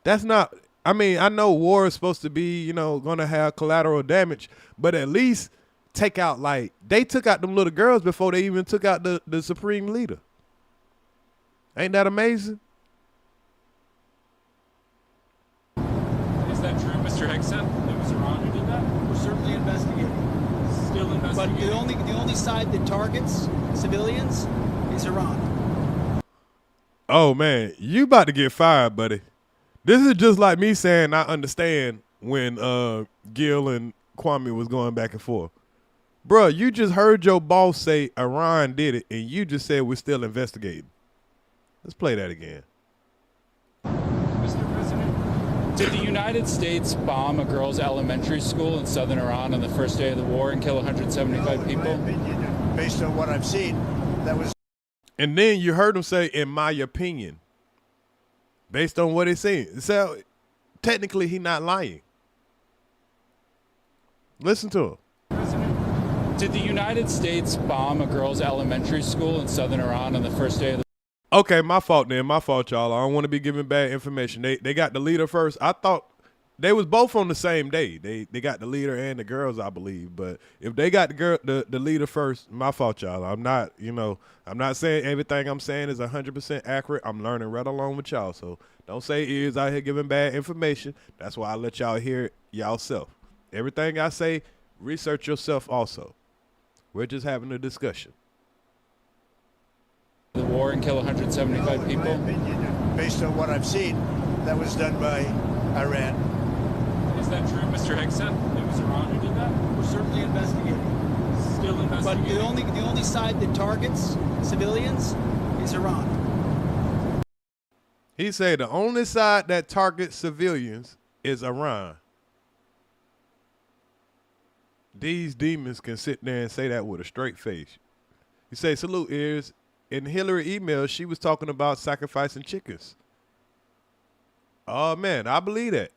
That's not, I mean, I know war is supposed to be, you know, going to have collateral damage, but at least take out, like, they took out them little girls before they even took out the supreme leader. Ain't that amazing? Is that true, Mr. Hexel? It was Iran who did that? We're certainly investigating. Still But investigating. the only side that targets civilians is Iran. Oh, man, you about to get fired, buddy. This is just like me saying I understand when Gil and Kwame was going back and forth. Bruh, you just heard your boss say Iran did it, and you just said we're still investigating. Let's play that again. Mr. President, did the United States bomb a girls' elementary school in southern Iran on the first day of the war and kill 175 people? Based on what I've seen, that was. And then you heard him say, in my opinion, based on what he's saying. So technically, he's not lying. Listen to him. President, did the United States bomb a girls' elementary school in southern Iran on the first day of the Okay, my fault then. My fault, y'all. I don't want to be giving bad information. They got the leader first. I thought they was both on the same day. They got the leader and the girls, I believe. But if they got the leader first, my fault, y'all. I'm not, you know, I'm not saying everything I'm saying is 100% accurate. I'm learning right along with y'all. So don't say Earz out here giving bad information. That's why I let y'all hear it y'allself. Everything I say, research yourself also. We're just having a discussion. war and kill 175 people? Based on what I've seen, that was done by Iran. Is that true, Mr. Hickson? It was Iran who did that? We're certainly investigating. Still But investigating. the only side that targets civilians is Iran. He said the only side that targets civilians is Iran. These demons can sit there and say that with a straight face. He said, salute, Earz. In Hillary email, she was talking about sacrificing chickens. Oh, man, I believe that.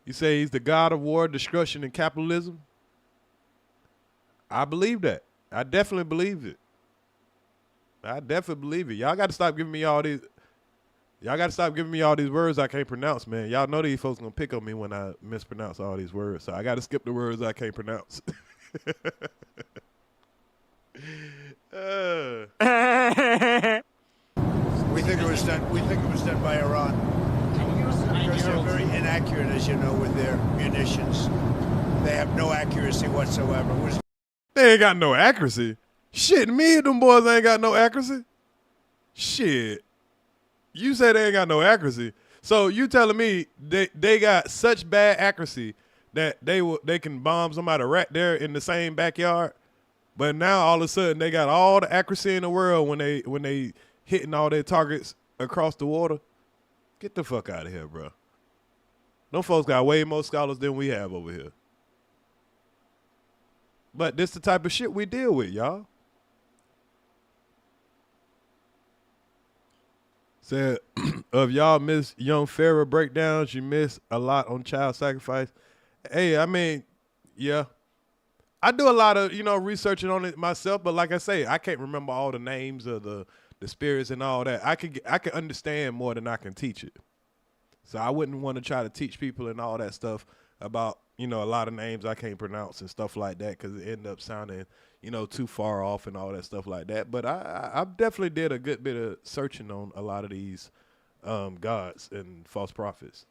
You say he's the god of war, destruction, and capitalism? I believe that. I definitely believe it. I definitely believe it. Y'all got to stop giving me all these. Y'all got to stop giving me all these words I can't pronounce, man. Y'all know these folks gonna pick on me when I mispronounce all these words, so I got to skip the words I can't pronounce. We think it was done. We think it was done by Iran because they're very inaccurate, as you know, with their munitions. They have no accuracy whatsoever. It was They ain't got no accuracy. Shit, me and them boys ain't got no accuracy. Shit. You say they ain't got no accuracy. So you telling me they got such bad accuracy that they can bomb somebody right there in the same backyard, but now all of a sudden they got all the accuracy in the world when they hitting all their targets across the water? Get the fuck out of here, bro. Them folks got way more scholars than we have over here. But this the type of shit we deal with, y'all. Said, if y'all miss young Farrah breakdowns, you miss a lot on child sacrifice. Hey, I mean, yeah. I do a lot of, researching on it myself, but like I say, I can't remember all the names of the spirits and all that. I can understand more than I can teach it. So I wouldn't want to try to teach people and all that stuff about, a lot of names I can't pronounce and stuff like that because it end up sounding, too far off and all that stuff like that. But I definitely did a good bit of searching on a lot of these gods and false prophets.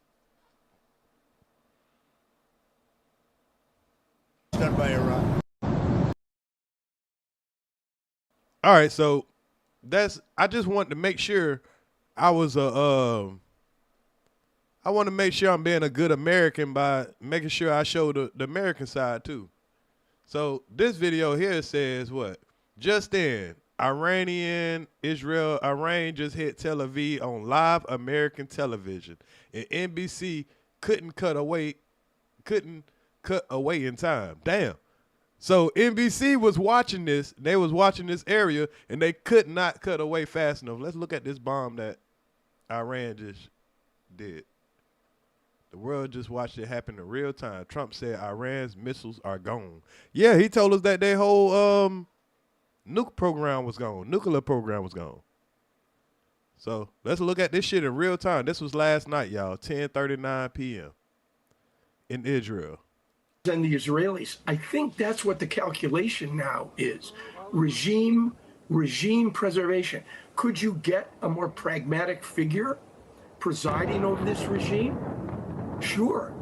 done by Iran. All right, so I just wanted to make sure I was I want to make sure I'm being a good American by making sure I show the American side too. So this video here says what? Just in, Iran just hit Tel Aviv on live American television, and NBC couldn't cut away in time. Damn. So NBC was watching this. They was watching this area, and they could not cut away fast enough. Let's look at this bomb that Iran just did. The world just watched it happen in real time. Trump said Iran's missiles are gone. Yeah, he told us that their whole nuke program was gone. Nuclear program was gone. So let's look at this shit in real time. This was last night, y'all, 10:39 p.m. in Israel. And the Israelis, I think that's what the calculation now is. Regime preservation. Could you get a more pragmatic figure presiding over this regime? Sure.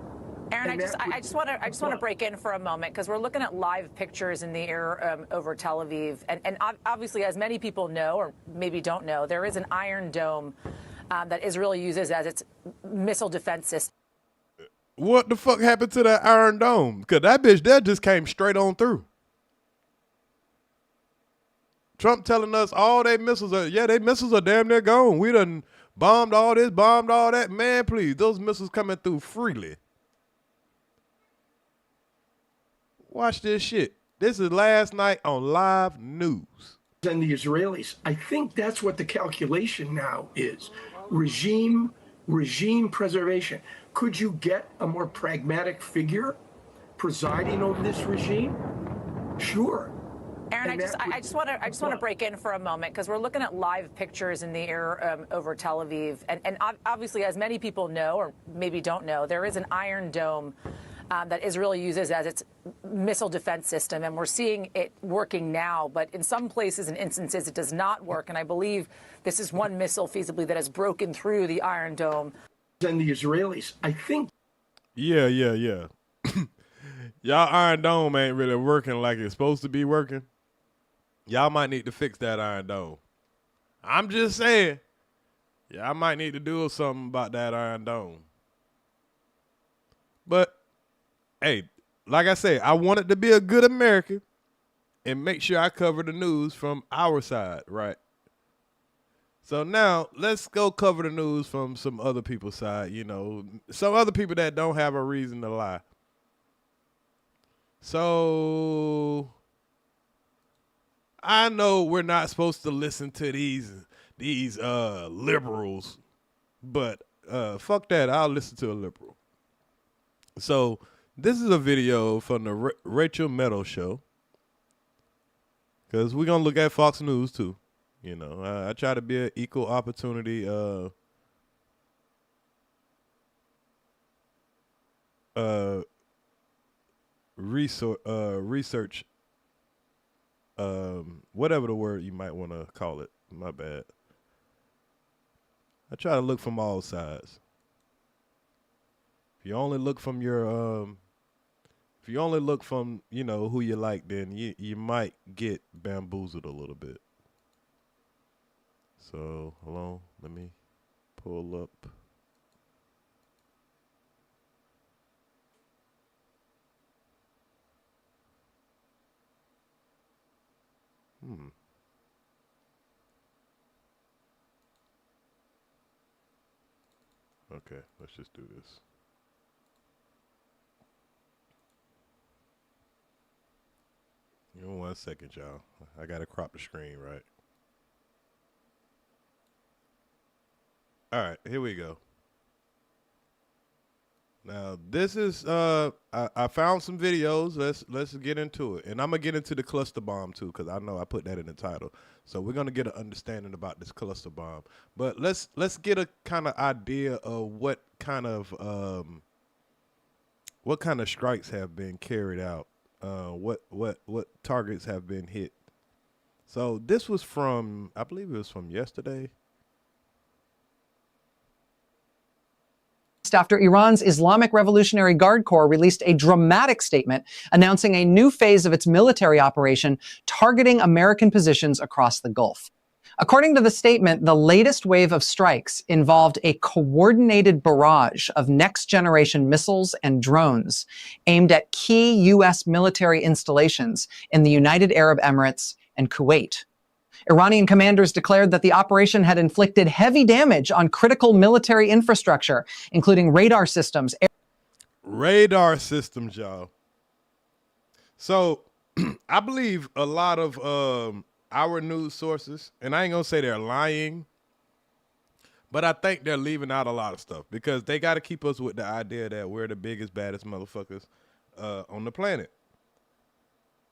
Aaron, I just want to break in for a moment because we're looking at live pictures in the air over Tel Aviv, and obviously, as many people know or maybe don't know, there is an Iron Dome that Israel uses as its missile defense system. What the fuck happened to that Iron Dome? Because that bitch there just came straight on through. Trump telling us all their missiles are, they missiles are damn near gone. We done bombed all this, bombed all that. Man, please, those missiles coming through freely. Watch this shit. This is last night on live news. And the Israelis, I think that's what the calculation now is. Regime preservation. Could you get a more pragmatic figure presiding over this regime? Sure. Aaron, I just want to break in for a moment because we're looking at live pictures in the air over Tel Aviv, and obviously, as many people know or maybe don't know, there is an Iron Dome that Israel uses as its missile defense system, and we're seeing it working now. But in some places and instances, it does not work, and I believe this is one missile feasibly that has broken through the Iron Dome. And the Israelis, I think. Yeah. Y'all Iron Dome ain't really working like it's supposed to be working. Y'all might need to fix that Iron Dome. I'm just saying. Yeah, I might need to do something about that Iron Dome. But, hey, like I say, I wanted to be a good American and make sure I cover the news from our side, right? So now let's go cover the news from some other people's side, you know, some other people that don't have a reason to lie. So I know we're not supposed to listen to these liberals, but fuck that. I'll listen to a liberal. So this is a video from the Rachel Maddow show, because we're going to look at Fox News too. You know, I try to be an equal opportunity research, whatever the word you might want to call it. My bad. I try to look from all sides. If you only look from your if you only look from, you know, who you like, then you might get bamboozled a little bit. So, hold on, let me pull up. Okay, let's just do this. Give me 1 second, y'all. I gotta crop the screen, right? All right, here we go. Now this is I found some videos. Let's get into it, and I'm gonna get into the cluster bomb too, because I know I put that in the title. So we're gonna get an understanding about this cluster bomb. But let's get a kind of idea of what kind of strikes have been carried out. What targets have been hit. So this was from, I believe it was from yesterday. After Iran's Islamic Revolutionary Guard Corps released a dramatic statement announcing a new phase of its military operation targeting American positions across the Gulf. According to the statement, the latest wave of strikes involved a coordinated barrage of next-generation missiles and drones aimed at key U.S. military installations in the United Arab Emirates and Kuwait. Iranian commanders declared that the operation had inflicted heavy damage on critical military infrastructure, including radar systems. Radar systems, y'all. So I believe a lot of our news sources, and I ain't gonna say they're lying, but I think they're leaving out a lot of stuff because they got to keep us with the idea that we're the biggest, baddest motherfuckers on the planet.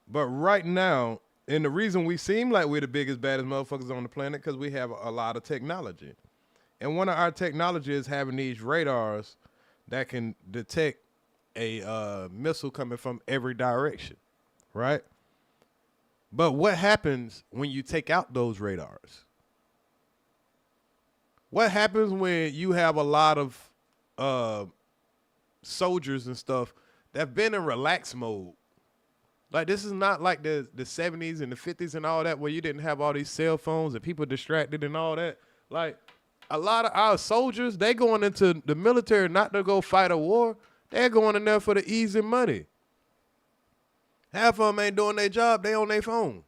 But right now, and the reason we seem like we're the biggest, baddest motherfuckers on the planet because we have a lot of technology. And one of our technology is having these radars that can detect a missile coming from every direction, right? But what happens when you take out those radars? What happens when you have a lot of soldiers and stuff that have been in relax mode? Like, this is not like the 70s and the 50s and all that, where you didn't have all these cell phones and people distracted and all that. Like, a lot of our soldiers, they going into the military not to go fight a war. They're going in there for the easy money. Half of them ain't doing their job. They on their phone.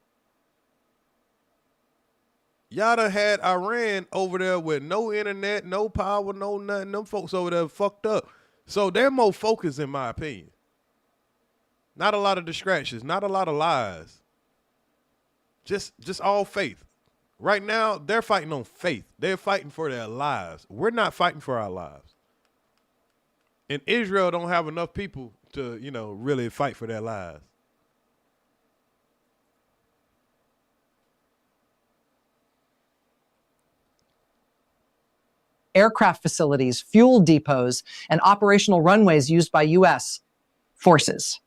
Y'all done had Iran over there with no internet, no power, no nothing. Them folks over there fucked up. So they're more focused, in my opinion. Not a lot of distractions, not a lot of lies. Just all faith. Right now, they're fighting on faith. They're fighting for their lives. We're not fighting for our lives. And Israel don't have enough people to, you know, really fight for their lives. Aircraft facilities, fuel depots, and operational runways used by U.S. forces.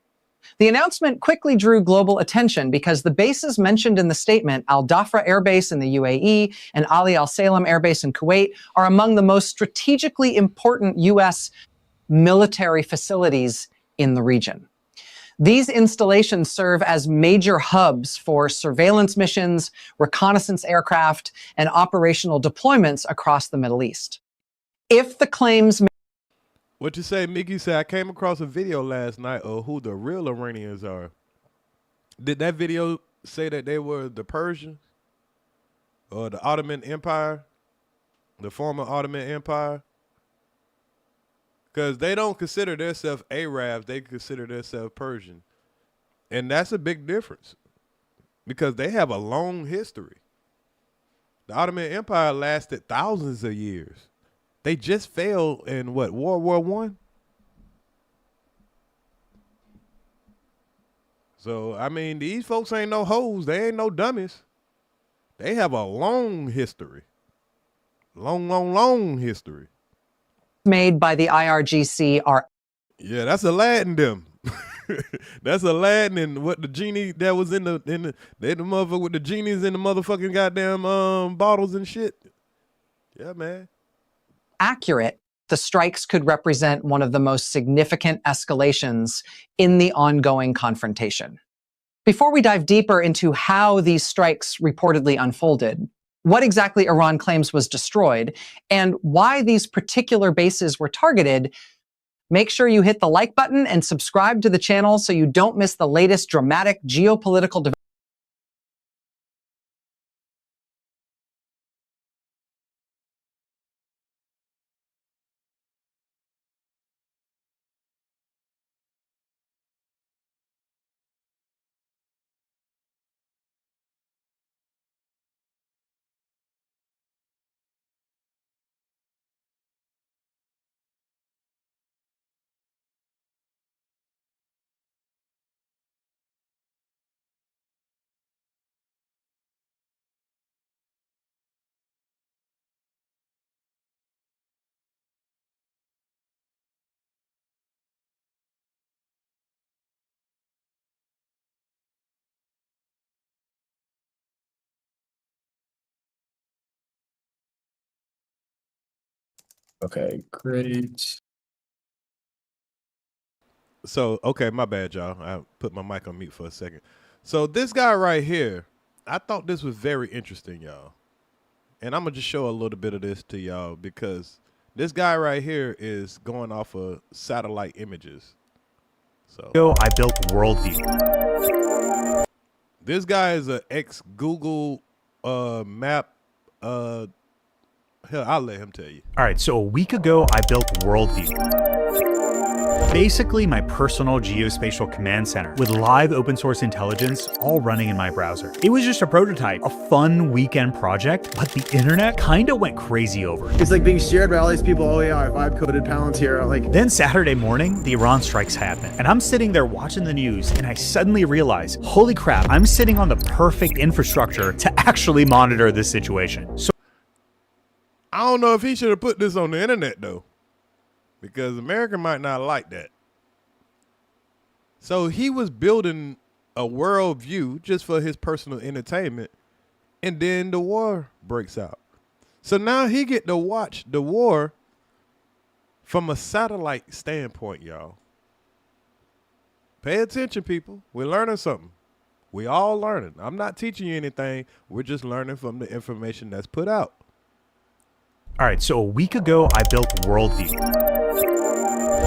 The announcement quickly drew global attention because the bases mentioned in the statement, Al Dhafra Air Base in the UAE and Ali Al Salem Air Base in Kuwait, are among the most strategically important U.S. military facilities in the region. These installations serve as major hubs for surveillance missions, reconnaissance aircraft, and operational deployments across the Middle East. If the claims... What you say, Mickey? Said, I came across a video last night of who the real Iranians are. Did that video say that they were the Persians or the Ottoman Empire, the former Ottoman Empire? Because they don't consider themselves Arabs, they consider themselves Persian. And that's a big difference because they have a long history. The Ottoman Empire lasted thousands of years. They just fell in what, World War I? So, I mean, these folks ain't no hoes. They ain't no dummies. They have a long history. Long history. Made by the IRGC are... Yeah, that's Aladdin them. That's Aladdin and what the genie that was in the motherfucker with the genies in the motherfucking goddamn bottles and shit. Yeah, man. Accurate, the strikes could represent one of the most significant escalations in the ongoing confrontation. Before we dive deeper into how these strikes reportedly unfolded, what exactly Iran claims was destroyed, and why these particular bases were targeted, make sure you hit the like button and subscribe to the channel so you don't miss the latest dramatic geopolitical developments. Okay, great. So, okay, my bad, y'all. I put my mic on mute for a second. So this guy right here, I thought this was very interesting, y'all. And I'm going to just show a little bit of this to y'all because this guy right here is going off of satellite images. So I built Worldview. This guy is an ex-Google map. Hell, I'll let him tell you. All right, so a week ago, I built Worldview. Basically my personal geospatial command center with live open source intelligence all running in my browser. It was just a prototype, a fun weekend project, but the internet kind of went crazy over it. It's like being shared by all these people. Oh yeah, I vibe coded Palantir. Like then Saturday morning, the Iran strikes happen, and I'm sitting there watching the news, and I suddenly realize, holy crap, I'm sitting on the perfect infrastructure to actually monitor this situation. So I don't know if he should have put this on the internet though, because America might not like that. So he was building a world view just for his personal entertainment, and then the war breaks out. So now he get to watch the war from a satellite standpoint, y'all. Pay attention, people. We're learning something. We all learning. I'm not teaching you anything. We're just learning from the information that's put out. All right, so a week ago, I built Worldview.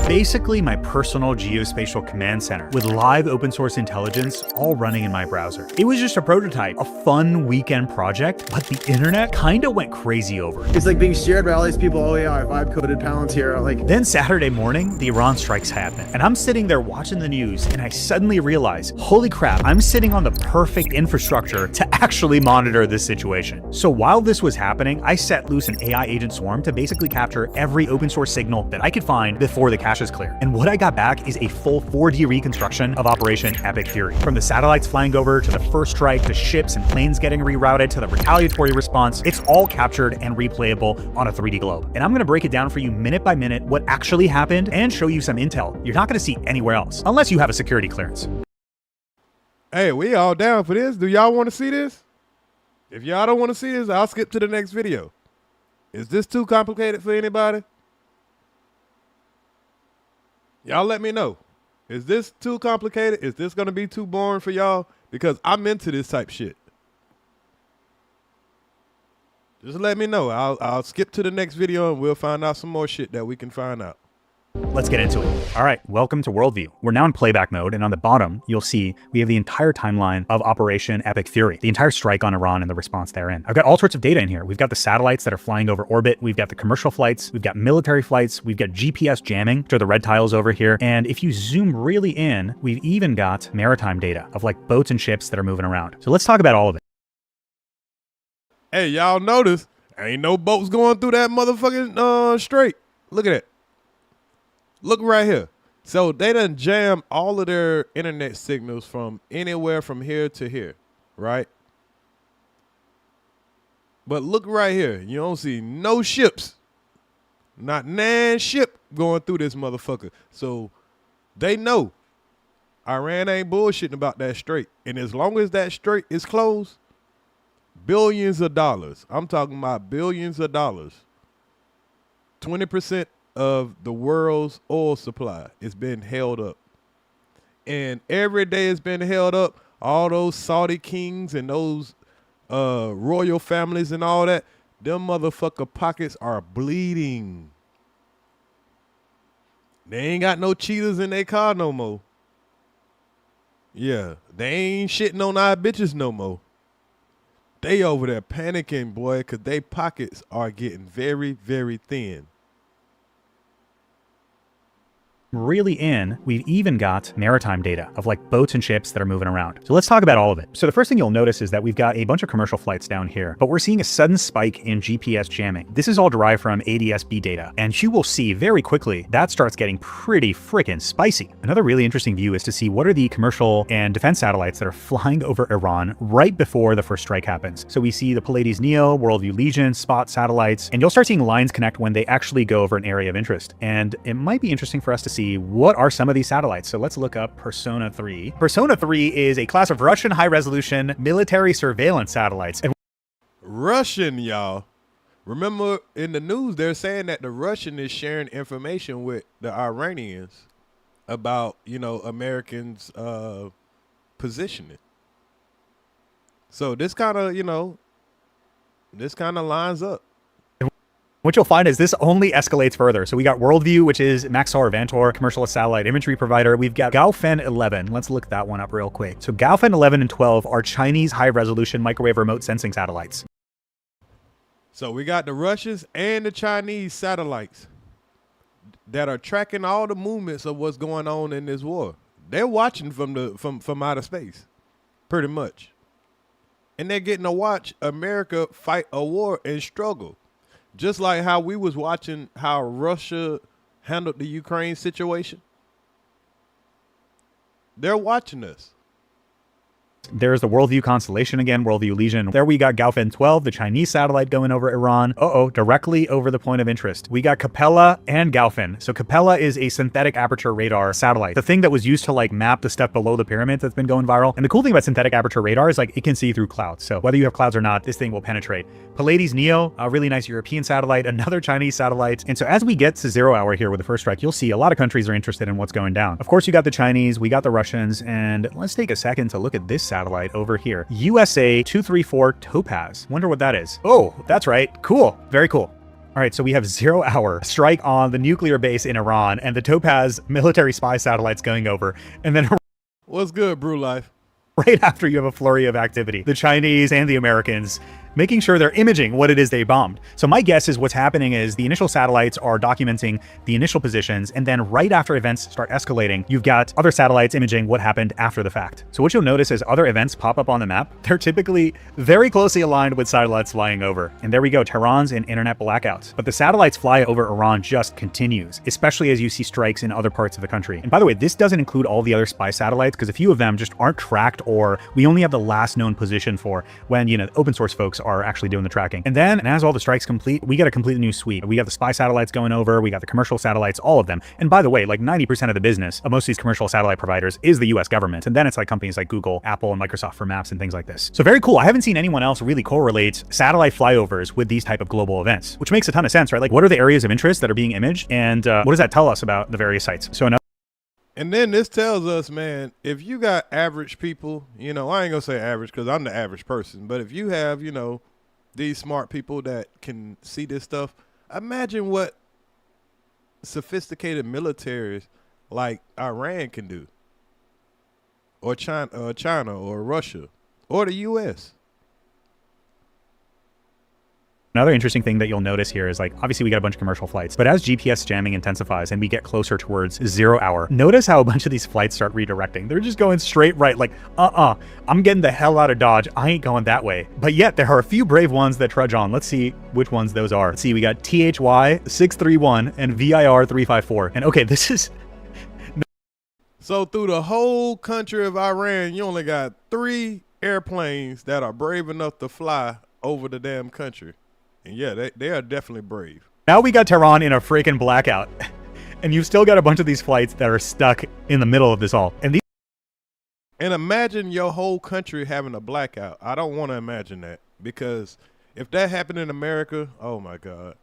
Basically my personal geospatial command center with live open source intelligence all running in my browser. It was just a prototype, a fun weekend project, but the internet kind of went crazy over it. It's like being shared by all these people. Oh yeah, I vibe coded Palantir. Like then Saturday morning, the Iran strikes happen, and I'm sitting there watching the news, and I suddenly realize, holy crap, I'm sitting on the perfect infrastructure to actually monitor this situation. So while this was happening, I set loose an AI agent swarm to basically capture every open source signal that I could find before the cache is clear. And what I got back is a full 4D reconstruction of Operation Epic Fury. From the satellites flying over, to the first strike, to ships and planes getting rerouted, to the retaliatory response, it's all captured and replayable on a 3D globe. And I'm gonna break it down for you minute by minute what actually happened and show you some intel you're not gonna see anywhere else, unless you have a security clearance. Hey, we all down for this. Do y'all want to see this? If y'all don't want to see this, I'll skip to the next video. Is this too complicated for anybody? Y'all let me know. Is this too complicated? Is this going to be too boring for y'all? Because I'm into this type shit. Just let me know. I'll skip to the next video and we'll find out some more shit that we can find out. Let's get into it. All right, welcome to Worldview. We're now in playback mode, and on the bottom, you'll see we have the entire timeline of Operation Epic Fury, the entire strike on Iran and the response therein. I've got all sorts of data in here. We've got the satellites that are flying over orbit. We've got the commercial flights. We've got military flights. We've got GPS jamming, which are the red tiles over here. And if you zoom really in, we've even got maritime data of like boats and ships that are moving around. So let's talk about all of it. Hey, y'all notice ain't no boats going through that motherfucking strait. Look at it. Look right here. So they done jam all of their internet signals from anywhere from here to here, right? But look right here. You don't see no ships. Not nan ship going through this motherfucker. So they know Iran ain't bullshitting about that strait. And as long as that strait is closed, billions of dollars. I'm talking about billions of dollars. 20% of the world's oil supply is being held up. And every day it's been held up. All those Saudi kings and those royal families and all that, them motherfucker pockets are bleeding. They ain't got no cheaters in their car no more. Yeah, they ain't shitting on our bitches no more. They over there panicking, boy, because they pockets are getting very, very thin. Really in, we've even got maritime data of like boats and ships that are moving around. So let's talk about all of it. So the first thing you'll notice is that we've got a bunch of commercial flights down here, but we're seeing a sudden spike in GPS jamming. This is all derived from ADS-B data, and you will see very quickly that starts getting pretty freaking spicy. Another really interesting view is to see what are the commercial and defense satellites that are flying over Iran right before the first strike happens. So we see the Pleiades Neo, Worldview Legion, Spot satellites, and you'll start seeing lines connect when they actually go over an area of interest. And it might be interesting for us to see what are some of these satellites. So let's look up Persona 3. Persona 3 is a class of Russian high-resolution military surveillance satellites. And Russian, y'all. Remember in the news, they're saying that the Russian is sharing information with the Iranians about, you know, Americans' positioning. So this kind of, you know, this kind of lines up. what you'll find is this only escalates further. So we got Worldview, which is Maxar Vantor, commercial satellite imagery provider. We've got Gaofen 11. Let's look that one up real quick. So Gaofen 11 and 12 are Chinese high-resolution microwave remote sensing satellites. So we got the Russians and the Chinese satellites that are tracking all the movements of what's going on in this war. They're watching from outer space, pretty much. And they're getting to watch America fight a war and struggle. Just like how we was watching how Russia handled the Ukraine situation. They're watching us. There's the Worldview constellation again, Worldview Legion. There we got Gaofen 12, the Chinese satellite going over Iran. Directly over the point of interest. We got Capella and Gaofen. So Capella is a synthetic aperture radar satellite. The thing that was used to like map the stuff below the pyramids that's been going viral. And the cool thing about synthetic aperture radar is like it can see through clouds. So whether you have clouds or not, this thing will penetrate. Pleiades Neo, a really nice European satellite, another Chinese satellite. And so as we get to 0 hour here with the first strike, you'll see a lot of countries are interested in what's going down. Of course, you got the Chinese, we got the Russians, and let's take a second to look at this satellite over here. USA 234 Topaz. Wonder what that is. Oh, that's right. Cool. Very cool. All right, so we have 0 hour strike on the nuclear base in Iran and the Topaz military spy satellites going over. And then what's good, Brew Life? Right after you have a flurry of activity, the Chinese and the Americans making sure they're imaging what it is they bombed. So my guess is what's happening is the initial satellites are documenting the initial positions, and then right after events start escalating, you've got other satellites imaging what happened after the fact. So what you'll notice is other events pop up on the map. They're typically very closely aligned with satellites flying over. And there we go, Tehran's in internet blackouts. But the satellites fly over Iran just continues, especially as you see strikes in other parts of the country. And by the way, this doesn't include all the other spy satellites because a few of them just aren't tracked, or we only have the last known position for when, you know, open source folks are actually doing the tracking. And then, and as all the strikes complete, we got a completely new suite. We got the spy satellites going over, we got the commercial satellites, all of them. And by the way, like 90% of the business of most of these commercial satellite providers is the US government. And then it's like companies like Google, Apple, and Microsoft for maps and things like this. So very cool. I haven't seen anyone else really correlate satellite flyovers with these type of global events, which makes a ton of sense, right? Like what are the areas of interest that are being imaged? And what does that tell us about the various sites? So And then this tells us, man, if you got average people, you know, I ain't gonna say average because I'm the average person, but if you have, you know, these smart people that can see this stuff, imagine what sophisticated militaries like Iran can do, or China, or Russia, or the U.S. Another interesting thing that you'll notice here is, like, obviously we got a bunch of commercial flights, but as GPS jamming intensifies and we get closer towards 0 hour, notice how a bunch of these flights start redirecting. They're just going straight right, like, I'm getting the hell out of Dodge. I ain't going that way. But yet there are a few brave ones that trudge on. Let's see which ones those are. Let's see, we got THY 631 and VIR 354. And okay, this is... So through the whole country of Iran, you only got 3 airplanes that are brave enough to fly over the damn country. And yeah, they are definitely brave. Now we got Tehran in a freaking blackout. And you've still got a bunch of these flights that are stuck in the middle of this all. And imagine your whole country having a blackout. I don't want to imagine that, because if that happened in America, oh my God.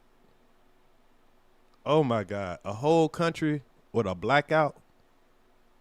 Oh my God. A whole country with a blackout.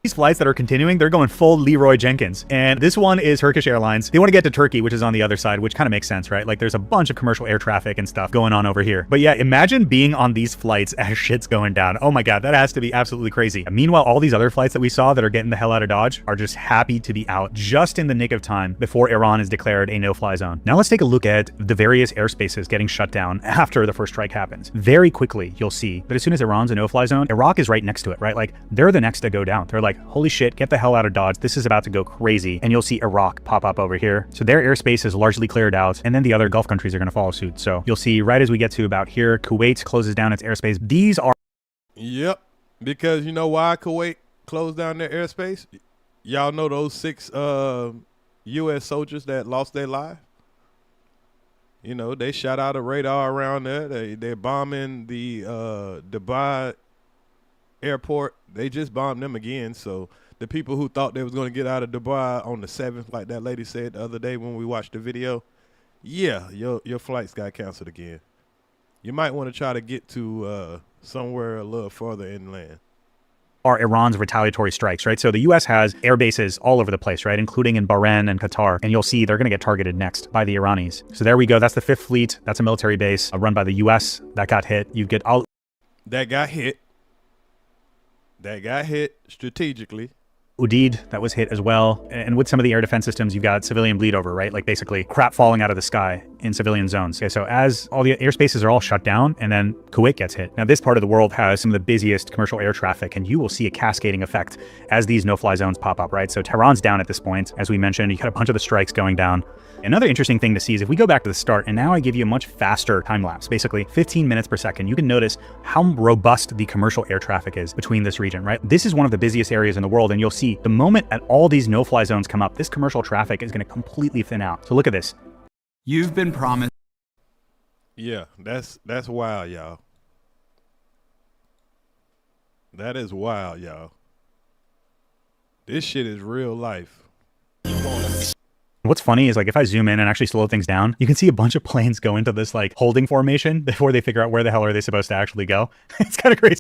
These flights that are continuing, they're going full Leroy Jenkins. And this one is Turkish Airlines. They want to get to Turkey, which is on the other side, which kind of makes sense, right? Like, there's a bunch of commercial air traffic and stuff going on over here. But yeah, imagine being on these flights as shit's going down. Oh my God, that has to be absolutely crazy. Meanwhile, all these other flights that we saw that are getting the hell out of Dodge are just happy to be out just in the nick of time before Iran is declared a no-fly zone. Now let's take a look at the various airspaces getting shut down after the first strike happens. Very quickly, you'll see that as soon as Iran's a no-fly zone, Iraq is right next to it, right? Like, they're the next to go down. They're like, holy shit, get the hell out of Dodge. This is about to go crazy. And you'll see Iraq pop up over here. So their airspace is largely cleared out, and then the other Gulf countries are going to follow suit. So you'll see right as we get to about here, Kuwait closes down its airspace. These are... Yep. Because you know why Kuwait closed down their airspace? Y'all know those 6 U.S. soldiers that lost their life? You know, they shot out a radar around there. They're bombing the Dubai airport. They just bombed them again. So the people who thought they was going to get out of Dubai on the 7th, like that lady said the other day when we watched the video, yeah, your flights got canceled again. You might want to try to get to somewhere a little further inland. Are Iran's retaliatory strikes, right? So the U.S. has air bases all over the place, right? Including in Bahrain and Qatar. And you'll see they're going to get targeted next by the Iranis. So there we go. That's the 5th Fleet. That's a military base run by the U.S. that got hit. You get all... That got hit strategically. Udeid, that was hit as well. And with some of the air defense systems, you've got civilian bleed over, right? Like basically crap falling out of the sky in civilian zones. Okay, so as all the airspaces are all shut down, and then Kuwait gets hit. Now this part of the world has some of the busiest commercial air traffic, and you will see a cascading effect as these no-fly zones pop up, right? So Tehran's down at this point. As we mentioned, you got a bunch of the strikes going down. Another interesting thing to see is if we go back to the start, and now I give you a much faster time lapse, basically 15 minutes per second, you can notice how robust the commercial air traffic is between this region, right? This is one of the busiest areas in the world, and you'll see the moment that all these no-fly zones come up, this commercial traffic is going to completely thin out. So look at this. You've been promised. Yeah, that's wild, y'all. That is wild, y'all. This shit is real life. What's funny is, like, if I zoom in and actually slow things down, you can see a bunch of planes go into this like holding formation before they figure out where the hell are they supposed to actually go. It's kind of crazy.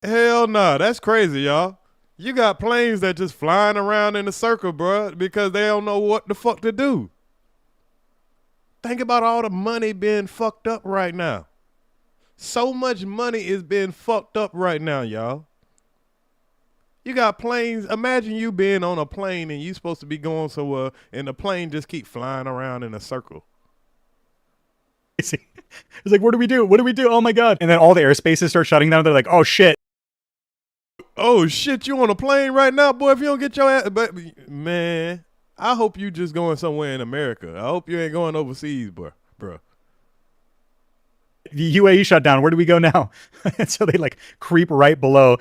Hell no, that's crazy, y'all. You got planes that just flying around in a circle, bro, because they don't know what the fuck to do. Think about all the money being fucked up right now. So much money is being fucked up right now, y'all. You got planes. Imagine you being on a plane and you supposed to be going somewhere, and the plane just keep flying around in a circle. It's like, what do we do? What do we do? Oh my God. And then all the airspaces start shutting down. They're like, oh shit. Oh shit, you on a plane right now, boy? If you don't get your ass, but man, I hope you just going somewhere in America. I hope you ain't going overseas, bro. The UAE shut down. Where do we go now? And so they like creep right below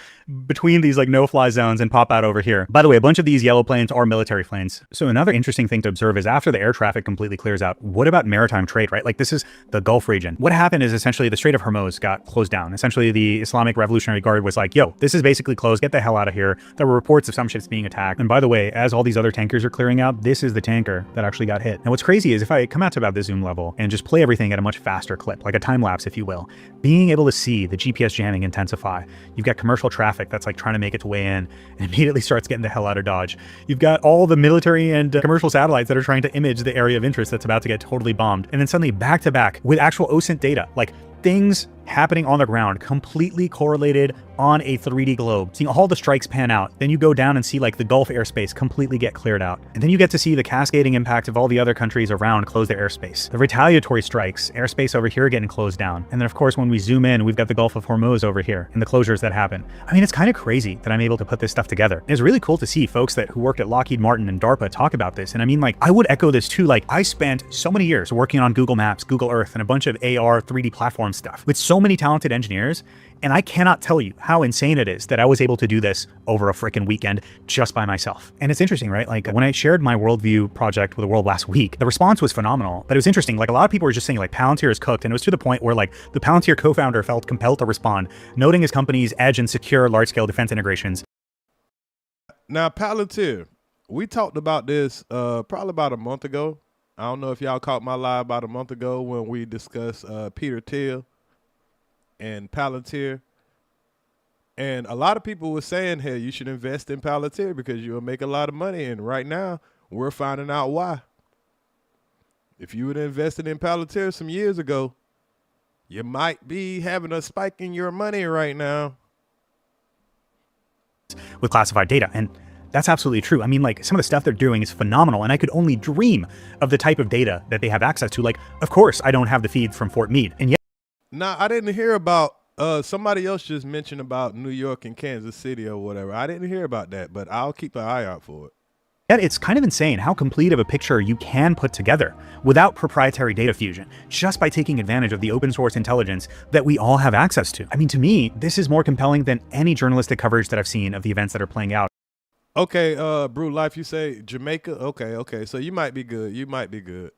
between these like no-fly zones and pop out over here. By the way, a bunch of these yellow planes are military planes. So another interesting thing to observe is after the air traffic completely clears out, what about maritime trade, right? Like this is the Gulf region. What happened is essentially the Strait of Hormuz got closed down. Essentially the Islamic Revolutionary Guard was like, yo, this is basically closed. Get the hell out of here. There were reports of some ships being attacked. And by the way, as all these other tankers are clearing out, this is the tanker that actually got hit. Now what's crazy is if I come out to about this zoom level and just play everything at a much faster clip, like a time lapse collapse, if you will, being able to see the GPS jamming intensify. You've got commercial traffic that's like trying to make its way in and immediately starts getting the hell out of Dodge. You've got all the military and commercial satellites that are trying to image the area of interest that's about to get totally bombed. And then suddenly back to back with actual OSINT data, like things happening on the ground, completely correlated on a 3D globe, seeing all the strikes pan out. Then you go down and see like the Gulf airspace completely get cleared out. And then you get to see the cascading impact of all the other countries around close their airspace. The retaliatory strikes, airspace over here getting closed down. And then of course, when we zoom in, we've got the Gulf of Hormuz over here and the closures that happen. I mean, it's kind of crazy that I'm able to put this stuff together. It's really cool to see folks who worked at Lockheed Martin and DARPA talk about this. And I mean, like, I would echo this too. Like, I spent so many years working on Google Maps, Google Earth, and a bunch of AR 3D platform stuff with so many talented engineers. And I cannot tell you how insane it is that I was able to do this over a freaking weekend just by myself. And it's interesting, right? Like when I shared my worldview project with the world last week, the response was phenomenal. But it was interesting. Like a lot of people were just saying like Palantir is cooked. And it was to the point where like the Palantir co-founder felt compelled to respond, noting his company's edge and secure large-scale defense integrations. Now, Palantir, we talked about this probably about a month ago. I don't know if y'all caught my live about a month ago when we discussed Peter Thiel and Palantir. And a lot of people were saying, hey, you should invest in Palantir because you'll make a lot of money. And right now, we're finding out why. If you would have invested in Palantir some years ago, you might be having a spike in your money right now. With classified data. And that's absolutely true. I mean, like some of the stuff they're doing is phenomenal. And I could only dream of the type of data that they have access to. Like, of course, I don't have the feed from Fort Meade. And yet, nah, I didn't hear about, somebody else just mentioned about New York and Kansas City or whatever. I didn't hear about that, but I'll keep an eye out for it. Yet it's kind of insane how complete of a picture you can put together without proprietary data fusion, just by taking advantage of the open source intelligence that we all have access to. I mean, to me, this is more compelling than any journalistic coverage that I've seen of the events that are playing out. Okay, Brew Life, you say Jamaica? Okay, so you might be good. You might be good.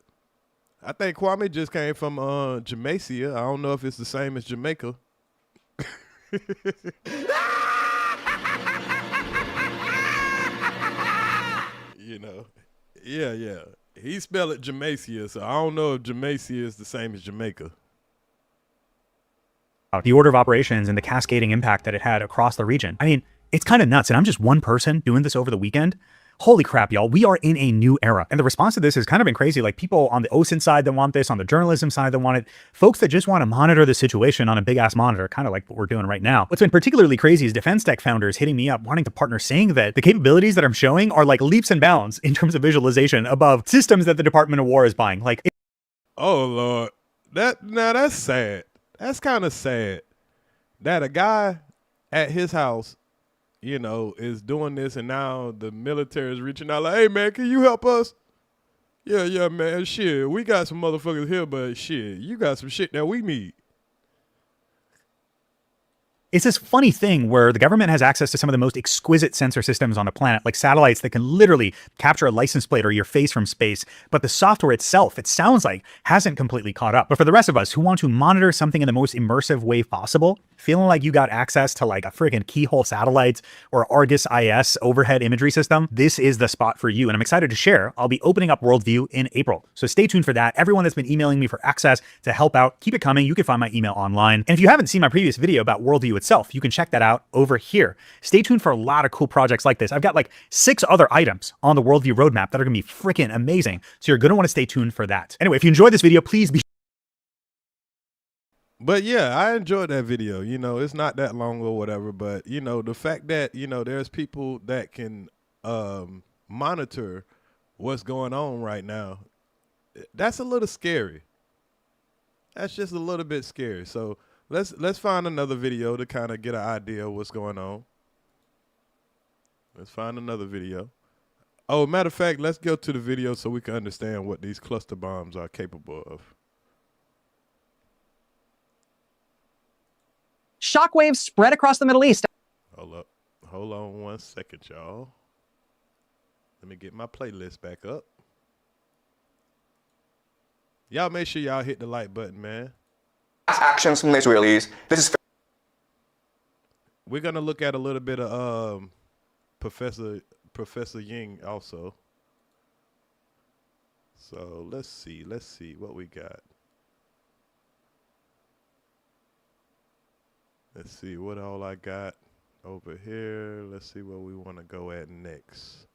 I think Kwame just came from Jamaica. I don't know if it's the same as Jamaica. You know, yeah. He spelled it Jamaica, so I don't know if Jamaica is the same as Jamaica. The order of operations and the cascading impact that it had across the region. I mean, it's kind of nuts. And I'm just one person doing this over the weekend. Holy crap, y'all. We are in a new era. And the response to this has kind of been crazy. Like people on the OSINT side that want this, on the journalism side that want it, folks that just want to monitor the situation on a big ass monitor, kind of like what we're doing right now. What's been particularly crazy is defense tech founders hitting me up, wanting to partner, saying that the capabilities that I'm showing are like leaps and bounds in terms of visualization above systems that the Department of War is buying. Like, oh Lord, that's sad. That's kind of sad that a guy at his house, you know, is doing this, and now the military is reaching out like, hey, man, can you help us? Yeah, man, shit, we got some motherfuckers here, but shit, you got some shit that we need. It's this funny thing where the government has access to some of the most exquisite sensor systems on the planet, like satellites that can literally capture a license plate or your face from space. But the software itself, it sounds like, hasn't completely caught up. But for the rest of us who want to monitor something in the most immersive way possible, feeling like you got access to like a freaking keyhole satellite or Argus IS overhead imagery system, this is the spot for you. And I'm excited to share. I'll be opening up Worldview in April. So stay tuned for that. Everyone that's been emailing me for access to help out, keep it coming. You can find my email online. And if you haven't seen my previous video about Worldview itself, you can check that out over here. Stay tuned for a lot of cool projects like this. I've got like 6 other items on the Worldview roadmap that are gonna be freaking amazing. So you're gonna wanna stay tuned for that. Anyway, if you enjoyed this video, please be. But yeah, I enjoyed that video. You know, it's not that long or whatever, but you know, the fact that, you know, there's people that can monitor what's going on right now, that's a little scary. That's just a little bit scary. So let's find another video to kind of get an idea of what's going on. Let's find another video. Oh, matter of fact, let's go to the video so we can understand what these cluster bombs are capable of. Shockwaves spread across the Middle East. Hold up. Hold on 1 second, y'all. Let me get my playlist back up. Y'all make sure y'all hit the like button, man. Actions from the Israelis. This is. We're gonna look at a little bit of Professor Ying also. So let's see what we got. Let's see what all I got over here. Let's see where we want to go at next.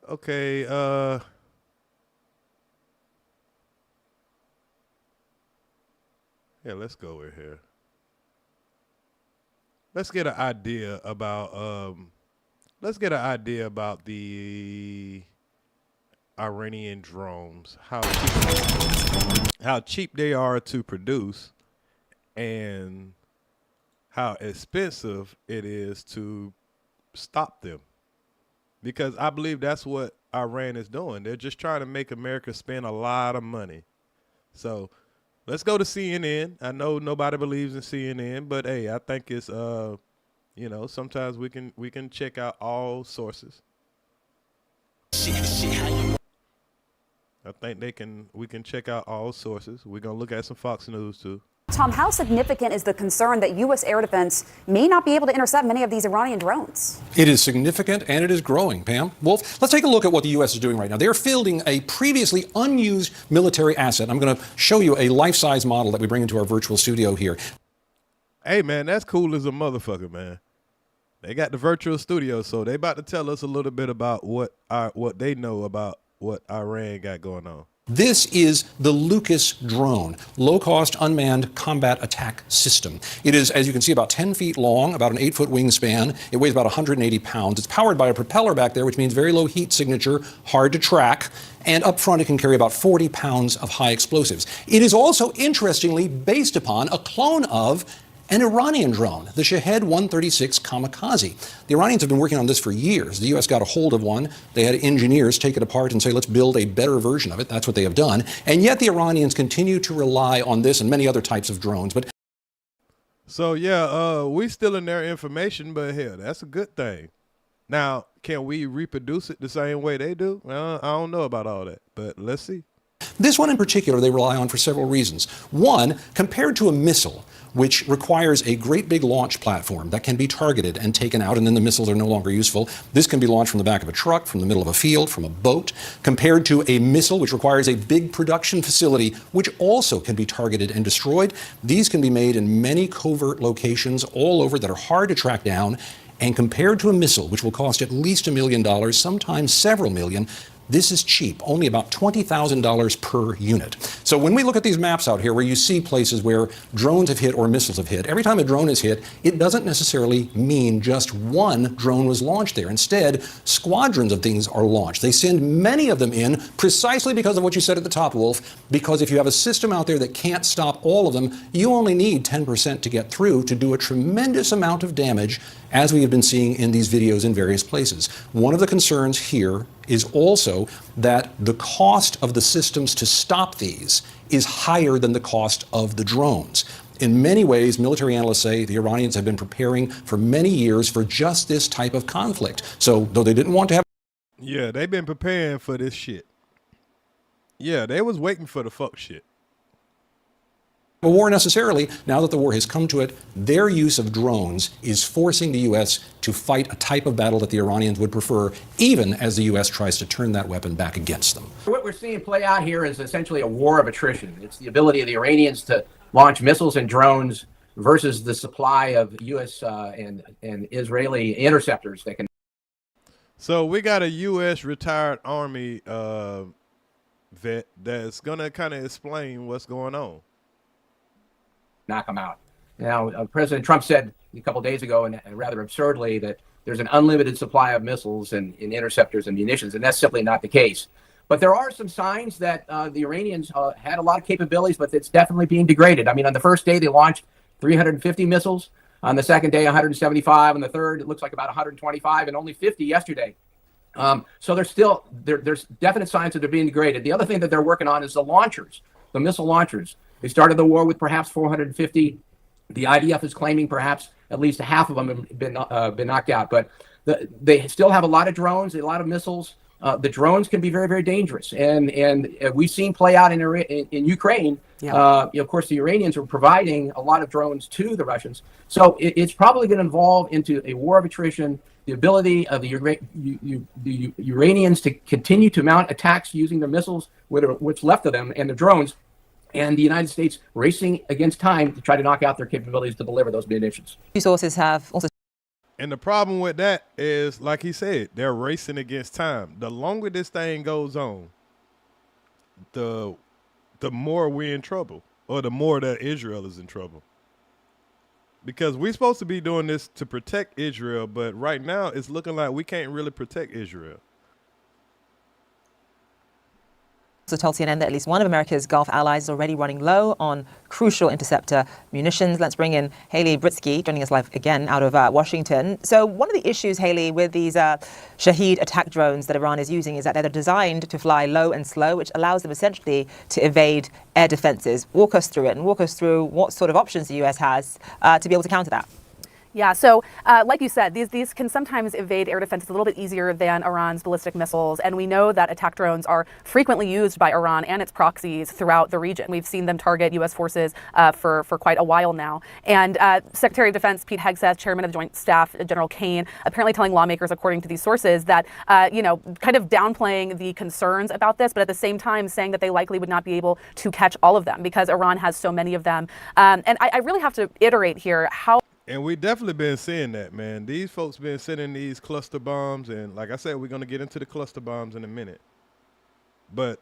Okay, yeah, let's go over here. Let's get an idea about the Iranian drones, how cheap they are to produce, and how expensive it is to stop them. Because I believe that's what Iran is doing. They're just trying to make America spend a lot of money. So let's go to CNN. I know nobody believes in CNN, but hey, I think it's you know, sometimes we can check out all sources. I think we can check out all sources. We're gonna look at some Fox News too. Tom, how significant is the concern that U.S. air defense may not be able to intercept many of these Iranian drones? It is significant, and it is growing, Pam. Wolf, let's take a look at what the U.S. is doing right now. They're fielding a previously unused military asset. I'm going to show you a life-size model that we bring into our virtual studio here. Hey, man, that's cool as a motherfucker, man. They got the virtual studio, so they about to tell us a little bit about what they know about what Iran got going on. This is the Nukes drone, low-cost unmanned combat attack system. It is, as you can see, about 10 feet long, about an 8-foot wingspan. It weighs about 180 pounds. It's powered by a propeller back there, which means very low heat signature, hard to track. And up front, it can carry about 40 pounds of high explosives. It is also, interestingly, based upon a clone of an Iranian drone, the Shahed 136 Kamikaze. The Iranians have been working on this for years. The U.S. got a hold of one. They had engineers take it apart and say, let's build a better version of it. That's what they have done. And yet the Iranians continue to rely on this and many other types of drones. But so, yeah, we stealing their information, but hell, that's a good thing. Now, can we reproduce it the same way they do? Well, I don't know about all that, but let's see. This one in particular they rely on for several reasons. One, compared to a missile, which requires a great big launch platform that can be targeted and taken out, and then the missiles are no longer useful. This can be launched from the back of a truck, from the middle of a field, from a boat, compared to a missile, which requires a big production facility, which also can be targeted and destroyed. These can be made in many covert locations all over that are hard to track down. And compared to a missile, which will cost at least $1 million, sometimes several million, this is cheap, only about $20,000 per unit. So when we look at these maps out here where you see places where drones have hit or missiles have hit, every time a drone is hit, it doesn't necessarily mean just one drone was launched there. Instead, squadrons of things are launched. They send many of them in precisely because of what you said at the top, Wolf, because if you have a system out there that can't stop all of them, you only need 10% to get through to do a tremendous amount of damage, as we have been seeing in these videos in various places. One of the concerns here is also that the cost of the systems to stop these is higher than the cost of the drones. In many ways, military analysts say the Iranians have been preparing for many years for just this type of conflict. So, though they didn't want to have... Yeah, they've been preparing for this shit. Yeah, they was waiting for the fuck shit. A war necessarily, now that the war has come to it, their use of drones is forcing the U.S. to fight a type of battle that the Iranians would prefer, even as the U.S. tries to turn that weapon back against them. What we're seeing play out here is essentially a war of attrition. It's the ability of the Iranians to launch missiles and drones versus the supply of U.S. and Israeli interceptors that can. So we got a U.S. retired Army vet that's going to kind of explain what's going on. Knock them out. Now, President Trump said a couple days ago, and rather absurdly, that there's an unlimited supply of missiles and interceptors and munitions, and that's simply not the case. But there are some signs that the Iranians had a lot of capabilities, but it's definitely being degraded. I mean, on the first day, they launched 350 missiles. On the second day, 175. On the third, it looks like about 125, and only 50 yesterday. So there's definite signs that they're being degraded. The other thing that they're working on is the launchers, the missile launchers. They started the war with perhaps 450. The IDF is claiming perhaps at least half of them have been knocked out. But they still have a lot of drones, a lot of missiles. the drones can be very, very dangerous. And we've seen play out in Ukraine. Of course, the Iranians were providing a lot of drones to the Russians. So it's probably going to evolve into a war of attrition. The ability of the Iranians to continue to mount attacks using their missiles, what's left of them, and the drones, and the United States racing against time to try to knock out their capabilities to deliver those munitions. Two sources have also. And the problem with that is, like he said, they're racing against time. The longer this thing goes on, the more we're in trouble, or the more that Israel is in trouble. Because we're supposed to be doing this to protect Israel, but right now it's looking like we can't really protect Israel. Also told CNN that at least one of America's Gulf allies is already running low on crucial interceptor munitions. Let's bring in Haley Britsky, joining us live again out of Washington. So one of the issues, Haley, with these Shahed attack drones that Iran is using is that they're designed to fly low and slow, which allows them essentially to evade air defenses. Walk us through it and walk us through what sort of options the U.S. has to be able to counter that. Yeah, so like you said, these can sometimes evade air defenses a little bit easier than Iran's ballistic missiles. And we know that attack drones are frequently used by Iran and its proxies throughout the region. We've seen them target U.S. forces for quite a while now. And Secretary of Defense Pete Hegseth, Chairman of the Joint Staff General Kane, apparently telling lawmakers, according to these sources, that, kind of downplaying the concerns about this, but at the same time saying that they likely would not be able to catch all of them because Iran has so many of them. And I really have to iterate here how. And we definitely been seeing that, man. These folks been sending these cluster bombs, and like I said, we're going to get into the cluster bombs in a minute. But,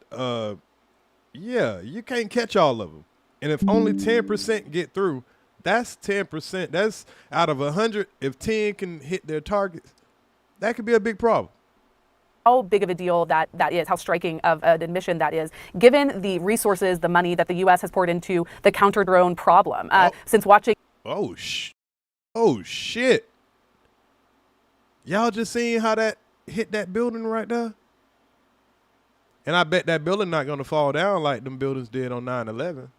yeah, you can't catch all of them. And if only 10% get through, that's 10%. That's out of 100. If 10 can hit their targets, that could be a big problem. How big of a deal that is, how striking of an admission that is, given the resources, the money that the U.S. has poured into the counter-drone problem. Since watching... Oh, shit. Y'all just seen how that hit that building right there? And I bet that building not going to fall down like them buildings did on 9/11.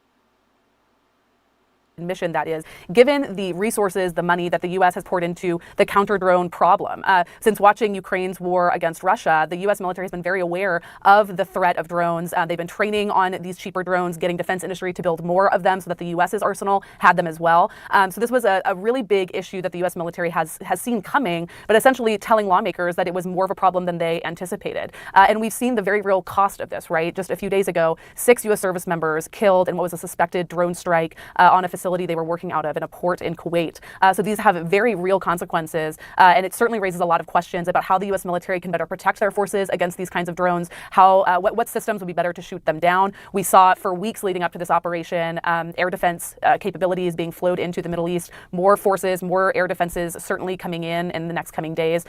Mission that is, given the resources, the money that the U.S. has poured into the counter-drone problem. Since watching Ukraine's war against Russia, the U.S. military has been very aware of the threat of drones. They've been training on these cheaper drones, getting defense industry to build more of them so that the U.S.'s arsenal had them as well. So this was a really big issue that the U.S. military has seen coming, but essentially telling lawmakers that it was more of a problem than they anticipated. And we've seen the very real cost of this, right? Just a few days ago, 6 U.S. service members killed in what was a suspected drone strike on a facility they were working out of in a port in Kuwait. So these have very real consequences, and it certainly raises a lot of questions about how the U.S. military can better protect their forces against these kinds of drones, how what systems would be better to shoot them down. We saw for weeks leading up to this operation, air defense capabilities being flowed into the Middle East, more forces, more air defenses certainly coming in the next coming days.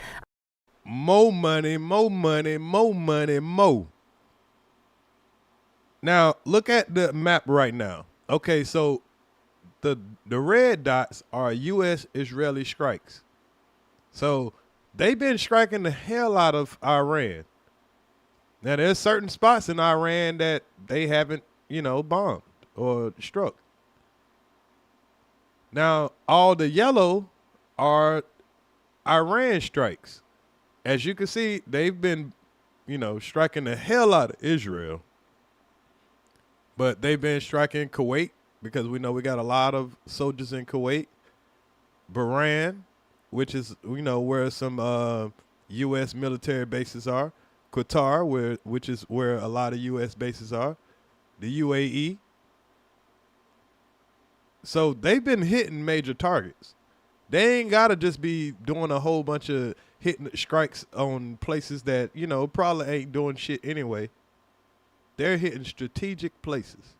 More money, more money, more money, more. Now, look at the map right now. Okay, so the red dots are U.S.-Israeli strikes. So they've been striking the hell out of Iran. Now, there's certain spots in Iran that they haven't, bombed or struck. Now, all the yellow are Iran strikes. As you can see, they've been, striking the hell out of Israel. But they've been striking Kuwait, because we know we got a lot of soldiers in Kuwait. Bahrain, which is, where some U.S. military bases are. Qatar, which is where a lot of U.S. bases are. The UAE. So they've been hitting major targets. They ain't got to just be doing a whole bunch of hitting strikes on places that, probably ain't doing shit anyway. They're hitting strategic places.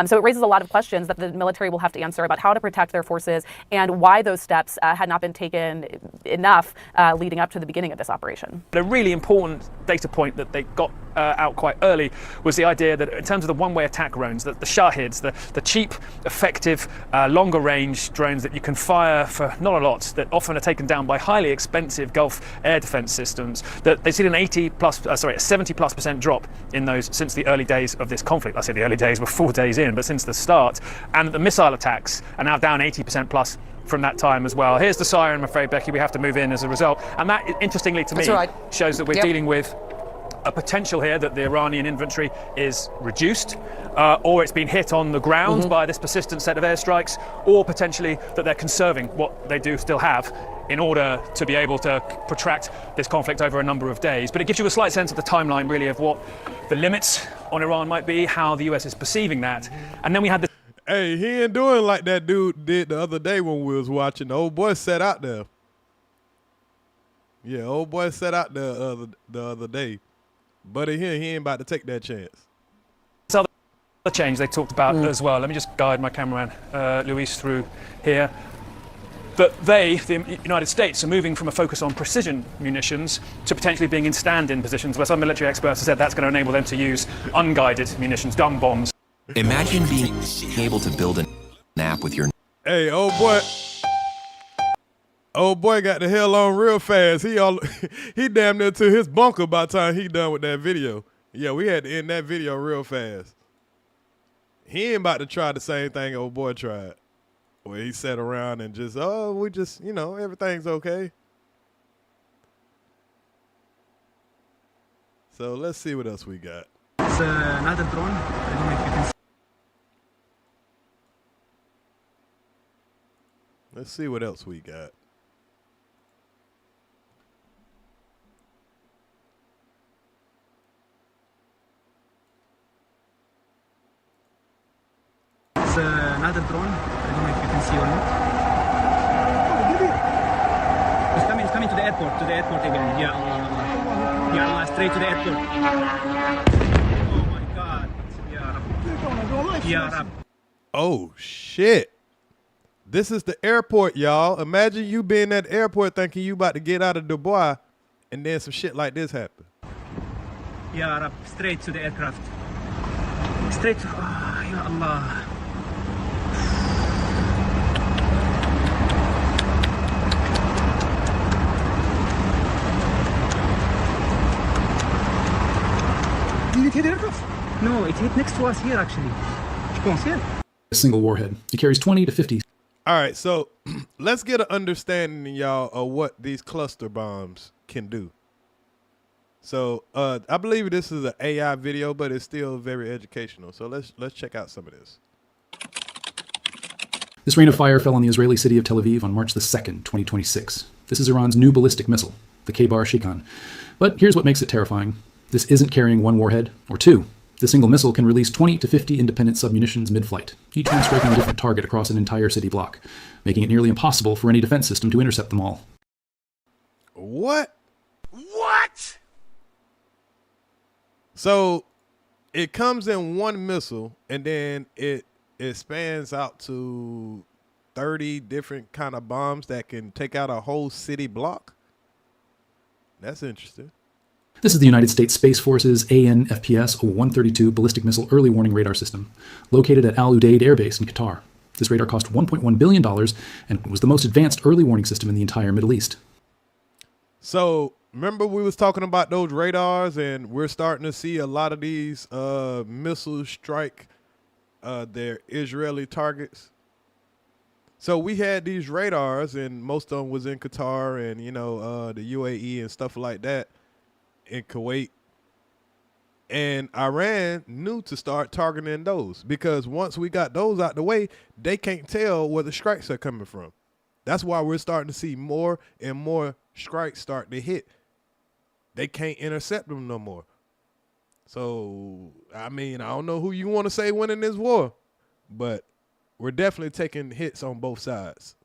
So it raises a lot of questions that the military will have to answer about how to protect their forces and why those steps had not been taken enough leading up to the beginning of this operation. A really important data point that they got out quite early was the idea that in terms of the one-way attack drones, that the Shahed, the cheap, effective, longer range drones that you can fire for not a lot, that often are taken down by highly expensive Gulf air defense systems, that they've seen a 70+% drop in those since the early days of this conflict. I say the early days were 4 days in, but since the start, and the missile attacks are now down 80% plus from that time as well. Here's the siren, I'm afraid, Becky, we have to move in as a result. And that, interestingly to me, shows that we're dealing with a potential here that the Iranian infantry is reduced, or it's been hit on the ground by this persistent set of airstrikes, or potentially that they're conserving what they do still have in order to be able to protract this conflict over a number of days. But it gives you a slight sense of the timeline, really, of what the limits on Iran might be, how the US is perceiving that. And then we had this. Hey, he ain't doing like that dude did the other day when we was watching. The old boy sat out there. Yeah, old boy sat out the other day. Buddy here, he ain't about to take that chance. This other change they talked about as well. Let me just guide my cameraman, Luis, through here. That the United States, are moving from a focus on precision munitions to potentially being in stand-in positions, where some military experts have said that's going to enable them to use unguided munitions, dumb bombs. Imagine being able to build an app with your... Hey, old boy got the hell on real fast. He damn near to his bunker by the time he done with that video. Yeah, we had to end that video real fast. He ain't about to try the same thing old boy tried, where he sat around and just, we just, everything's okay. So let's see what else we got. It's another drone. I don't know if you can see. Let's see what else we got. It's another drone. I don't know if you can see or not. It's coming to the airport again. Yeah, straight to the airport. Oh my God. Yeah. Oh shit. This is the airport, y'all. Imagine you being at the airport thinking you about to get out of Dubai and then some shit like this happen. Yeah, straight to the aircraft. Straight to, Ya Allah. Did it hit the aircraft? No, it hit next to us here, actually. Come on, see it? A single warhead. It carries 20 to 50. All right, so let's get an understanding, y'all, of what these cluster bombs can do. So I believe this is an AI video, but it's still very educational. So let's check out some of this. This rain of fire fell on the Israeli city of Tel Aviv on March the 2nd, 2026. This is Iran's new ballistic missile, the K-Bar Shikan. But here's what makes it terrifying. This isn't carrying one warhead or two. The single missile can release 20 to 50 independent submunitions mid-flight, each one striking a different target across an entire city block, making it nearly impossible for any defense system to intercept them all. What? So it comes in one missile, and then it spans out to 30 different kind of bombs that can take out a whole city block? That's interesting. This is the United States Space Force's AN/FPS-132 ballistic missile early warning radar system, located at Al Udeid Air Base in Qatar. This radar cost $1.1 billion and was the most advanced early warning system in the entire Middle East. So remember we was talking about those radars, and we're starting to see a lot of these missiles strike their Israeli targets. So we had these radars, and most of them was in Qatar and, the UAE and stuff like that, in Kuwait. And Iran knew to start targeting those, because once we got those out the way, they can't tell where the strikes are coming from. That's why we're starting to see more and more strikes start to hit. They can't intercept them no more. So, I don't know who you want to say winning this war, but we're definitely taking hits on both sides.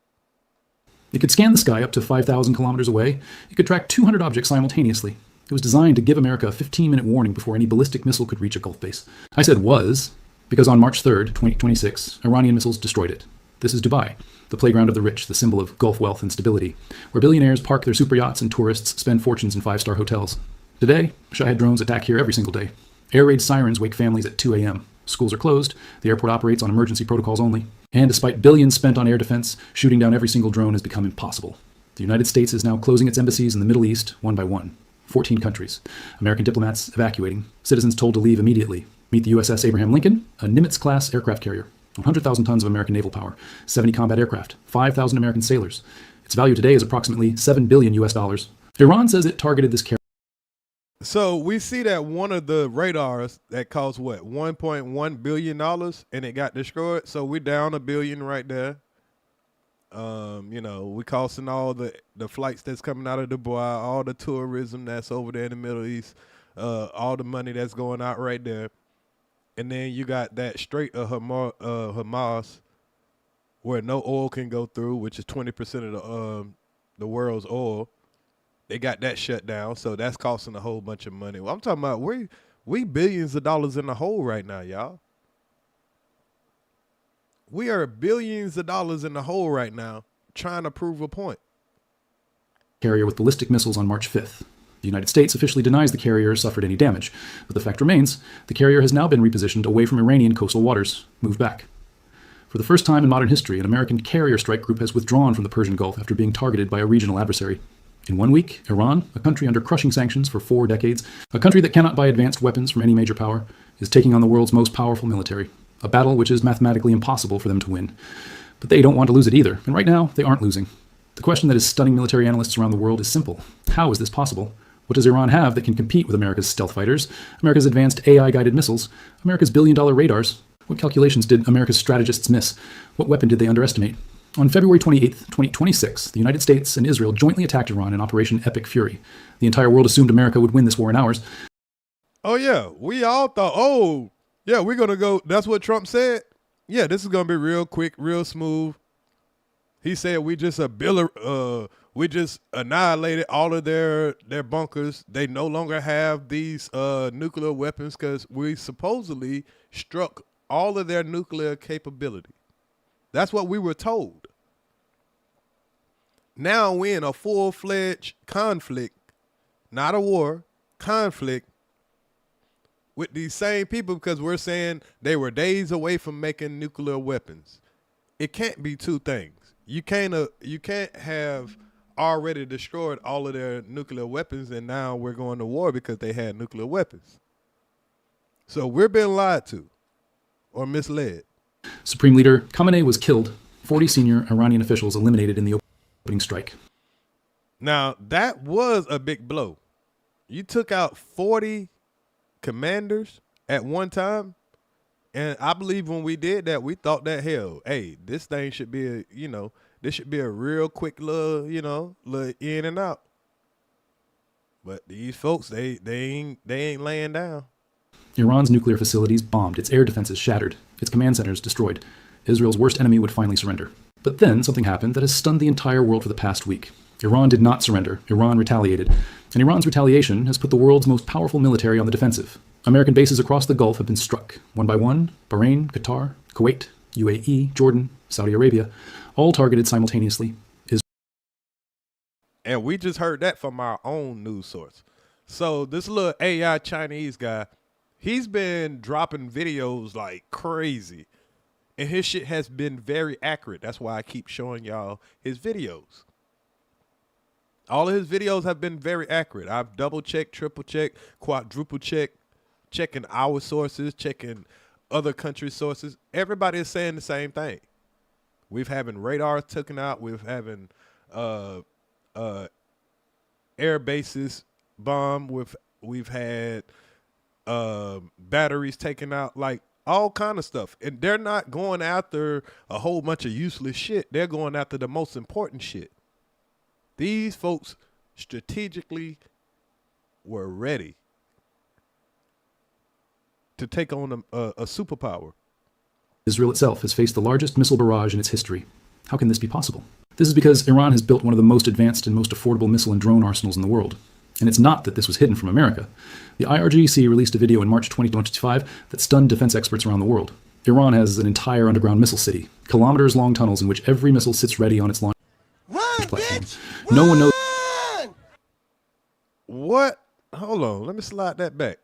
It could scan the sky up to 5,000 kilometers away. It could track 200 objects simultaneously. It was designed to give America a 15-minute warning before any ballistic missile could reach a Gulf base. I said was, because on March 3rd, 2026, Iranian missiles destroyed it. This is Dubai, the playground of the rich, the symbol of Gulf wealth and stability, where billionaires park their super yachts and tourists spend fortunes in five-star hotels. Today, Shahed drones attack here every single day. Air raid sirens wake families at 2 a.m. Schools are closed, the airport operates on emergency protocols only, and despite billions spent on air defense, shooting down every single drone has become impossible. The United States is now closing its embassies in the Middle East one by one. 14 countries. American diplomats evacuating. Citizens told to leave immediately. Meet the USS Abraham Lincoln, a Nimitz-class aircraft carrier. 100,000 tons of American naval power. 70 combat aircraft. 5,000 American sailors. Its value today is approximately $7 billion US. Iran says it targeted this carrier So we see that one of the radars that cost what, $1.1 billion, and it got destroyed. So we're down $1 billion right there. You know, we costing all the flights that's coming out of Dubai, all the tourism that's over there in the Middle East, all the money that's going out right there. And then you got that Strait of Hamas, where no oil can go through, which is 20% of the world's oil. They got that shut down, so that's costing a whole bunch of money. Well, I'm talking about we billions of dollars in the hole right now, y'all. We are billions of dollars in the hole right now trying to prove a point. Carrier with ballistic missiles on March 5th. The United States officially denies the carrier suffered any damage, but the fact remains, the carrier has now been repositioned away from Iranian coastal waters, moved back. For the first time in modern history, an American carrier strike group has withdrawn from the Persian Gulf after being targeted by a regional adversary. In 1 week, Iran, a country under crushing sanctions for 4 decades, a country that cannot buy advanced weapons from any major power, is taking on the world's most powerful military, a battle which is mathematically impossible for them to win. But they don't want to lose it either, and right now, they aren't losing. The question that is stunning military analysts around the world is simple. How is this possible? What does Iran have that can compete with America's stealth fighters, America's advanced AI-guided missiles, America's billion-dollar radars? What calculations did America's strategists miss? What weapon did they underestimate? On February 28, 2026, the United States and Israel jointly attacked Iran in Operation Epic Fury. The entire world assumed America would win this war in hours. Oh, yeah. We all thought, oh, yeah, we're going to go. That's what Trump said. Yeah, this is going to be real quick, real smooth. He said we just annihilated all of their bunkers. They no longer have these nuclear weapons because we supposedly struck all of their nuclear capability. That's what we were told. Now we're in a full-fledged conflict, not a war, conflict with these same people because we're saying they were days away from making nuclear weapons. It can't be two things. You can't have already destroyed all of their nuclear weapons and now we're going to war because they had nuclear weapons. So we're being lied to or misled. Supreme Leader Khamenei was killed. 40 senior Iranian officials eliminated in the opening strike. Now, that was a big blow. You took out 40 commanders at one time. And I believe when we did that, we thought that, hell, hey, this thing should be this should be a real quick little in and out. But these folks, they ain't laying down. Iran's nuclear facilities bombed, its air defenses shattered, its command centers destroyed. Israel's worst enemy would finally surrender. But then something happened that has stunned the entire world for the past week. Iran did not surrender. Iran retaliated. And Iran's retaliation has put the world's most powerful military on the defensive. American bases across the Gulf have been struck, one by one. Bahrain, Qatar, Kuwait, UAE, Jordan, Saudi Arabia, all targeted simultaneously. And we just heard that from our own news source. So this little AI Chinese guy, he's been dropping videos like crazy. And his shit has been very accurate. That's why I keep showing y'all his videos. All of his videos have been very accurate. I've double-checked, triple-checked, quadruple-checked, checking our sources, checking other countries' sources. Everybody is saying the same thing. We've having radars taken out. We've having air bases bombed. We've had batteries taken out, like all kind of stuff. And they're not going after a whole bunch of useless shit. They're going after the most important shit. These folks strategically were ready to take on a superpower. Israel itself has faced the largest missile barrage in its history. How can this be possible? This is because Iran has built one of the most advanced and most affordable missile and drone arsenals in the world. And it's not that this was hidden from America. The IRGC released a video in March 2025 that stunned defense experts around the world. Iran has an entire underground missile city, kilometers-long tunnels in which every missile sits ready on its launch platform. No one knows. What? Hold on. Let me slide that back.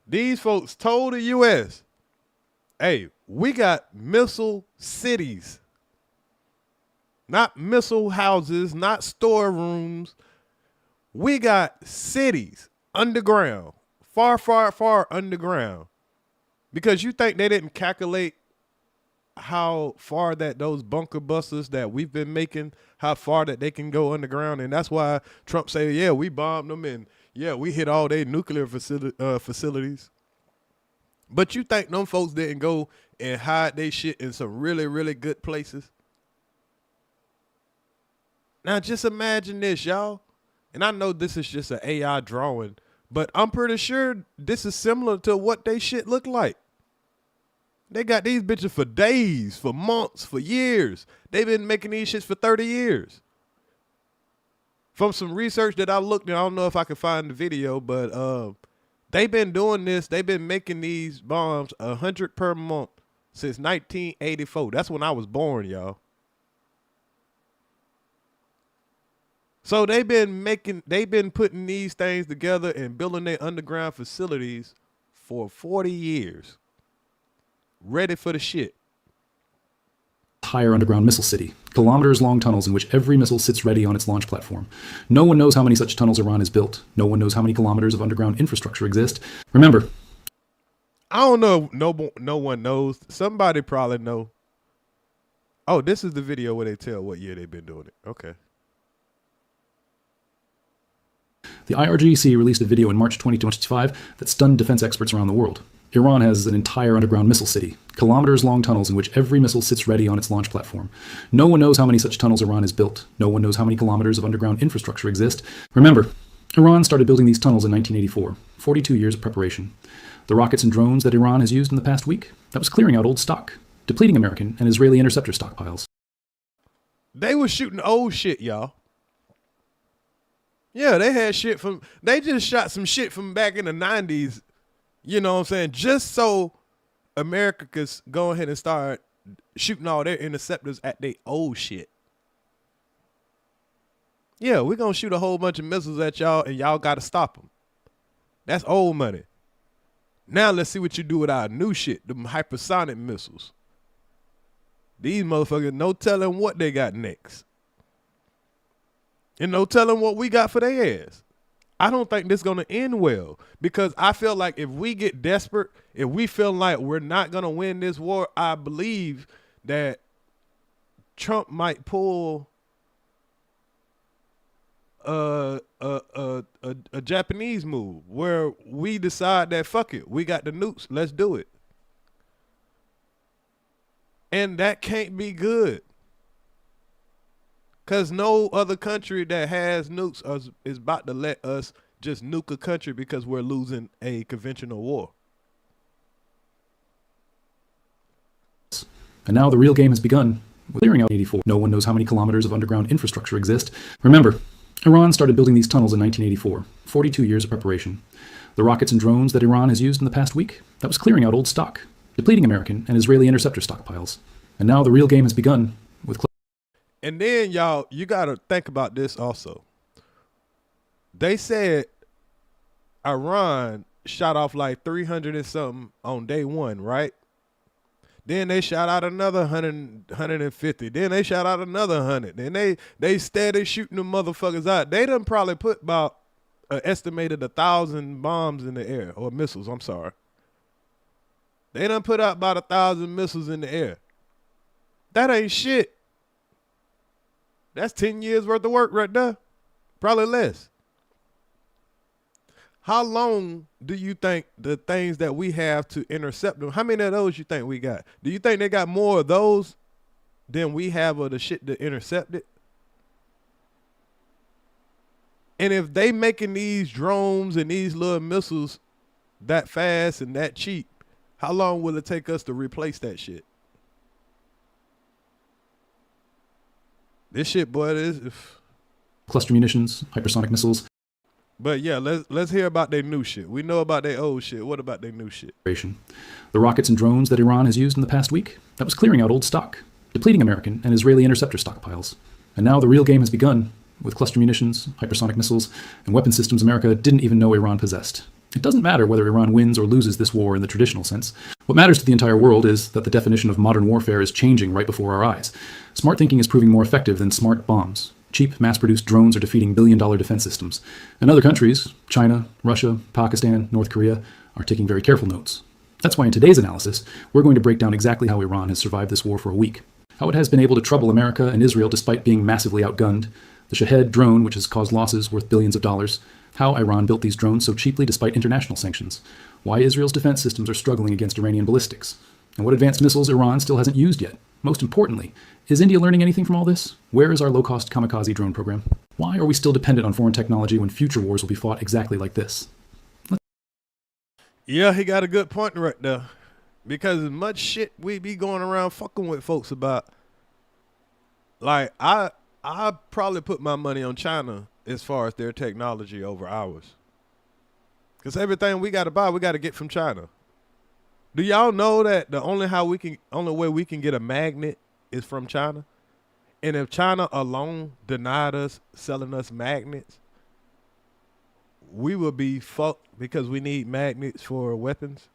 These folks told the U.S., hey, we got missile cities. Not missile houses, not storerooms. We got cities underground, far, far, far underground. Because you think they didn't calculate how far that those bunker busters that we've been making, how far that they can go underground. And that's why Trump said, yeah, we bombed them and, Yeah, we hit all their nuclear facilities. But you think them folks didn't go and hide their shit in some really, really good places? Now just imagine this, y'all. And I know this is just an AI drawing, but I'm pretty sure this is similar to what they shit look like. They got these bitches for days, for months, for years. They've been making these shits for 30 years. From some research that I looked at, I don't know if I can find the video, but they've been doing this. They've been making these bombs 100 per month since 1984. That's when I was born, y'all. So they've been putting these things together and building their underground facilities for 40 years. Ready for the shit. Entire underground missile city, kilometers-long tunnels in which every missile sits ready on its launch platform. No one knows how many such tunnels Iran has built. No one knows how many kilometers of underground infrastructure exist. Remember, I don't know. No one knows. Somebody probably know. Oh, this is the video where they tell what year they've been doing it. Okay. the IRGC released a video in March 2025 that stunned defense experts around the world. Iran has an entire underground missile city, kilometers-long tunnels in which every missile sits ready on its launch platform. No one knows how many such tunnels Iran has built. No one knows how many kilometers of underground infrastructure exist. Remember, Iran started building these tunnels in 1984, 42 years of preparation. The rockets and drones that Iran has used in the past week, that was clearing out old stock, depleting American and Israeli interceptor stockpiles. They was shooting old shit, y'all. Yeah, they had shit from, they just shot some shit from back in the 90s, you know what I'm saying, just so America could go ahead and start shooting all their interceptors at their old shit. Yeah, we're going to shoot a whole bunch of missiles at y'all, and y'all got to stop them. That's old money. Now let's see what you do with our new shit, them hypersonic missiles. These motherfuckers, no telling what they got next. And no telling what we got for their ass. I don't think this is going to end well, because I feel like if we get desperate, if we feel like we're not going to win this war, I believe that Trump might pull a Japanese move where we decide that fuck it, we got the nukes, let's do it. And that can't be good, because no other country that has nukes is about to let us just nuke a country because we're losing a conventional war. And now the real game has begun with clearing out 84. No one knows how many kilometers of underground infrastructure exist. Remember, Iran started building these tunnels in 1984, 42 years of preparation. The rockets and drones that Iran has used in the past week, that was clearing out old stock, depleting American and Israeli interceptor stockpiles. And now the real game has begun with... And then, y'all, you got to think about this also. They said Iran shot off like 300 and something on day one, right? Then they shot out another 150. Then they shot out another 100. Then they steady shooting the motherfuckers out. They done probably put about estimated 1,000 bombs in the air, or missiles, I'm sorry. They done put out about 1,000 missiles in the air. That ain't shit. That's 10 years worth of work right there. Probably less. How long do you think the things that we have to intercept them, how many of those you think we got? Do you think they got more of those than we have of the shit to intercept it? And if they making these drones and these little missiles that fast and that cheap, how long will it take us to replace that shit? This shit, boy, is cluster munitions, hypersonic missiles. But yeah, let's hear about their new shit. We know about their old shit. What about their new shit? The rockets and drones that Iran has used in the past week, that was clearing out old stock, depleting American and Israeli interceptor stockpiles. And now the real game has begun with cluster munitions, hypersonic missiles, and weapon systems America didn't even know Iran possessed. It doesn't matter whether Iran wins or loses this war in the traditional sense. What matters to the entire world is that the definition of modern warfare is changing right before our eyes. Smart thinking is proving more effective than smart bombs. Cheap, mass-produced drones are defeating billion-dollar defense systems. And other countries, China, Russia, Pakistan, North Korea, are taking very careful notes. That's why in today's analysis, we're going to break down exactly how Iran has survived this war for a week, how it has been able to trouble America and Israel despite being massively outgunned, the Shahed drone, which has caused losses worth billions of dollars, how Iran built these drones so cheaply despite international sanctions, why Israel's defense systems are struggling against Iranian ballistics, and what advanced missiles Iran still hasn't used yet. Most importantly, is India learning anything from all this? Where is our low-cost kamikaze drone program? Why are we still dependent on foreign technology when future wars will be fought exactly like this? Yeah, he got a good point right there. Because as much shit we be going around fucking with folks about, like, I probably put my money on China as far as their technology over ours. Because everything we got to buy, we got to get from China. Do y'all know that the only way we can get a magnet is from China? And if China alone denied us selling us magnets, we would be fucked because we need magnets for weapons.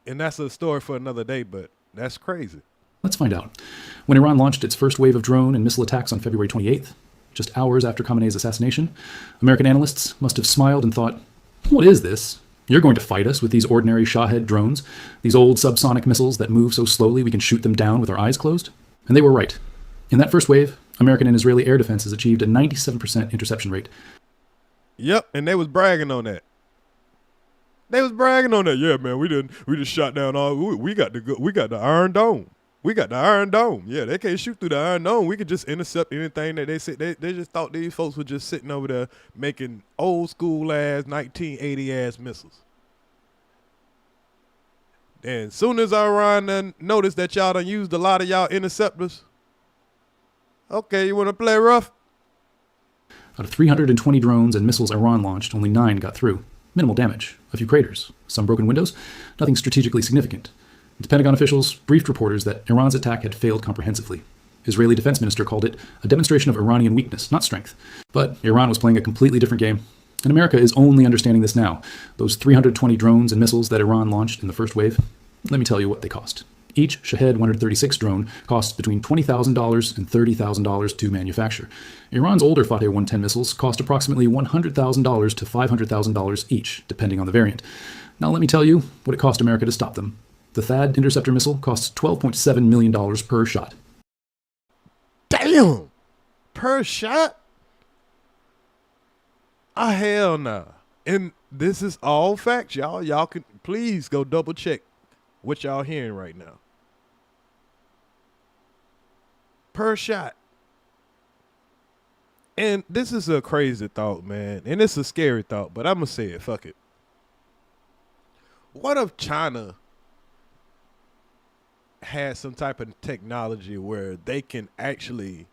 And that's a story for another day, but that's crazy. Let's find out. When Iran launched its first wave of drone and missile attacks on February 28th, just hours after Khamenei's assassination, American analysts must have smiled and thought, what is this? You're going to fight us with these ordinary Shahed drones, these old subsonic missiles that move so slowly we can shoot them down with our eyes closed? And they were right. In that first wave, American and Israeli air defenses achieved a 97% interception rate. Yep, and they was bragging on that. Yeah, man, we just shot down all. We got the Iron Dome. We got the Iron Dome. Yeah, they can't shoot through the Iron Dome. We could just intercept anything that they said. They just thought these folks were just sitting over there making old school ass 1980 ass missiles. And as soon as Iran done noticed that y'all done used a lot of y'all interceptors, okay, you want to play rough? Out of 320 drones and missiles Iran launched, only 9 got through. Minimal damage, a few craters, some broken windows, nothing strategically significant. The Pentagon officials briefed reporters that Iran's attack had failed comprehensively. Israeli defense minister called it a demonstration of Iranian weakness, not strength. But Iran was playing a completely different game. And America is only understanding this now. Those 320 drones and missiles that Iran launched in the first wave, let me tell you what they cost. Each Shahed 136 drone costs between $20,000 and $30,000 to manufacture. Iran's older Fateh 110 missiles cost approximately $100,000 to $500,000 each, depending on the variant. Now let me tell you what it cost America to stop them. The THAAD Interceptor missile costs $12.7 million per shot. Damn! Per shot? Hell nah. And this is all facts, y'all. Y'all can please go double check what y'all hearing right now. Per shot. And this is a crazy thought, man. And it's a scary thought, but I'm going to say it. Fuck it. What if China had some type of technology where they can actually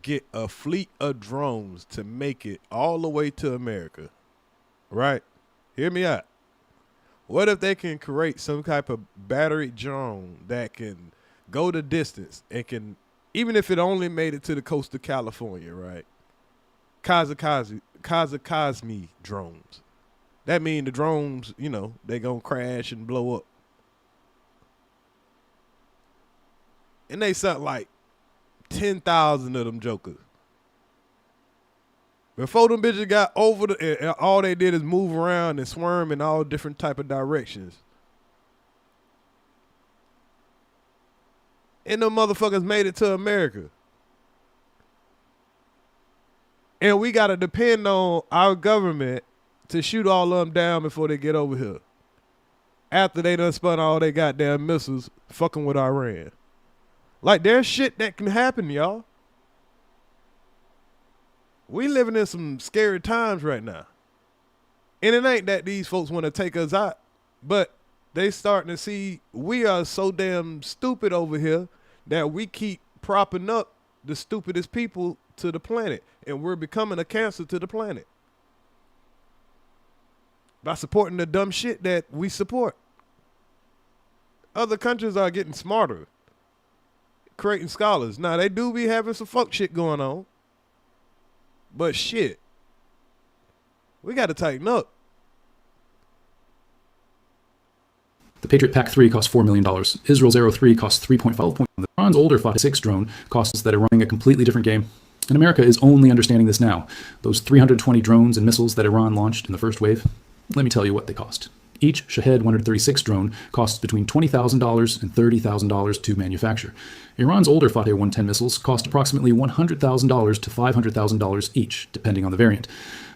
get a fleet of drones to make it all the way to America? Right? Hear me out. What if they can create some type of battery drone that can go the distance and can, even if it only made it to the coast of California, right? Kamikaze drones. That mean the drones, you know, they gonna crash and blow up. And they sent like 10,000 of them jokers. Before them bitches got over all they did is move around and swarm in all different type of directions. And them motherfuckers made it to America. And we got to depend on our government to shoot all of them down before they get over here. After they done spun all they goddamn missiles fucking with Iran. Like, there's shit that can happen, y'all. We living in some scary times right now. And it ain't that these folks want to take us out, but they starting to see we are so damn stupid over here that we keep propping up the stupidest people to the planet, and we're becoming a cancer to the planet by supporting the dumb shit that we support. Other countries are getting smarter, creating scholars. Now, they do be having some fuck shit going on, but shit, we got to tighten up. The Patriot PAC-3 costs $4 million. Israel's Arrow 3 costs $3.5 million. Iran's older Fateh 6 drone costs that are running a completely different game. And America is only understanding this now. Those 320 drones and missiles that Iran launched in the first wave, let me tell you what they cost. Each Shahed 136 drone costs between $20,000 and $30,000 to manufacture. Iran's older Fateh 110 missiles cost approximately $100,000 to $500,000 each, depending on the variant.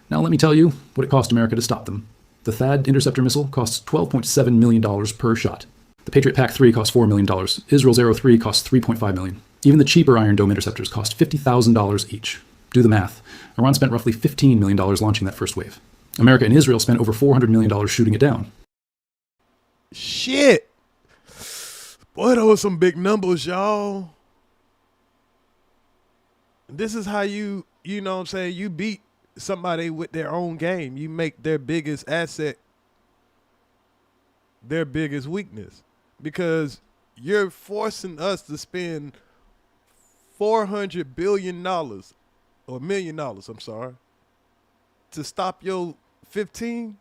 Now let me tell you what it cost America to stop them. The THAAD interceptor missile costs $12.7 million per shot. The Patriot PAC-3 costs $4 million. Israel's Arrow 3 costs $3.5 million. Even the cheaper Iron Dome interceptors cost $50,000 each. Do the math. Iran spent roughly $15 million launching that first wave. America and Israel spent over $400 million shooting it down. Shit. Boy, those some big numbers, y'all. This is how you know what I'm saying, you beat somebody with their own game. You make their biggest asset their biggest weakness. Because you're forcing us to spend $400 billion, or $1 million, I'm sorry, to stop your 15?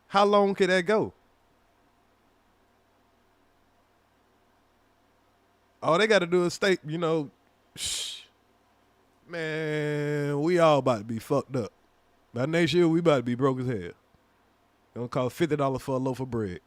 How long could that go? All they got to do is state, man, we all about to be fucked up. By next year, we about to be broke as hell. Gonna cost $50 for a loaf of bread.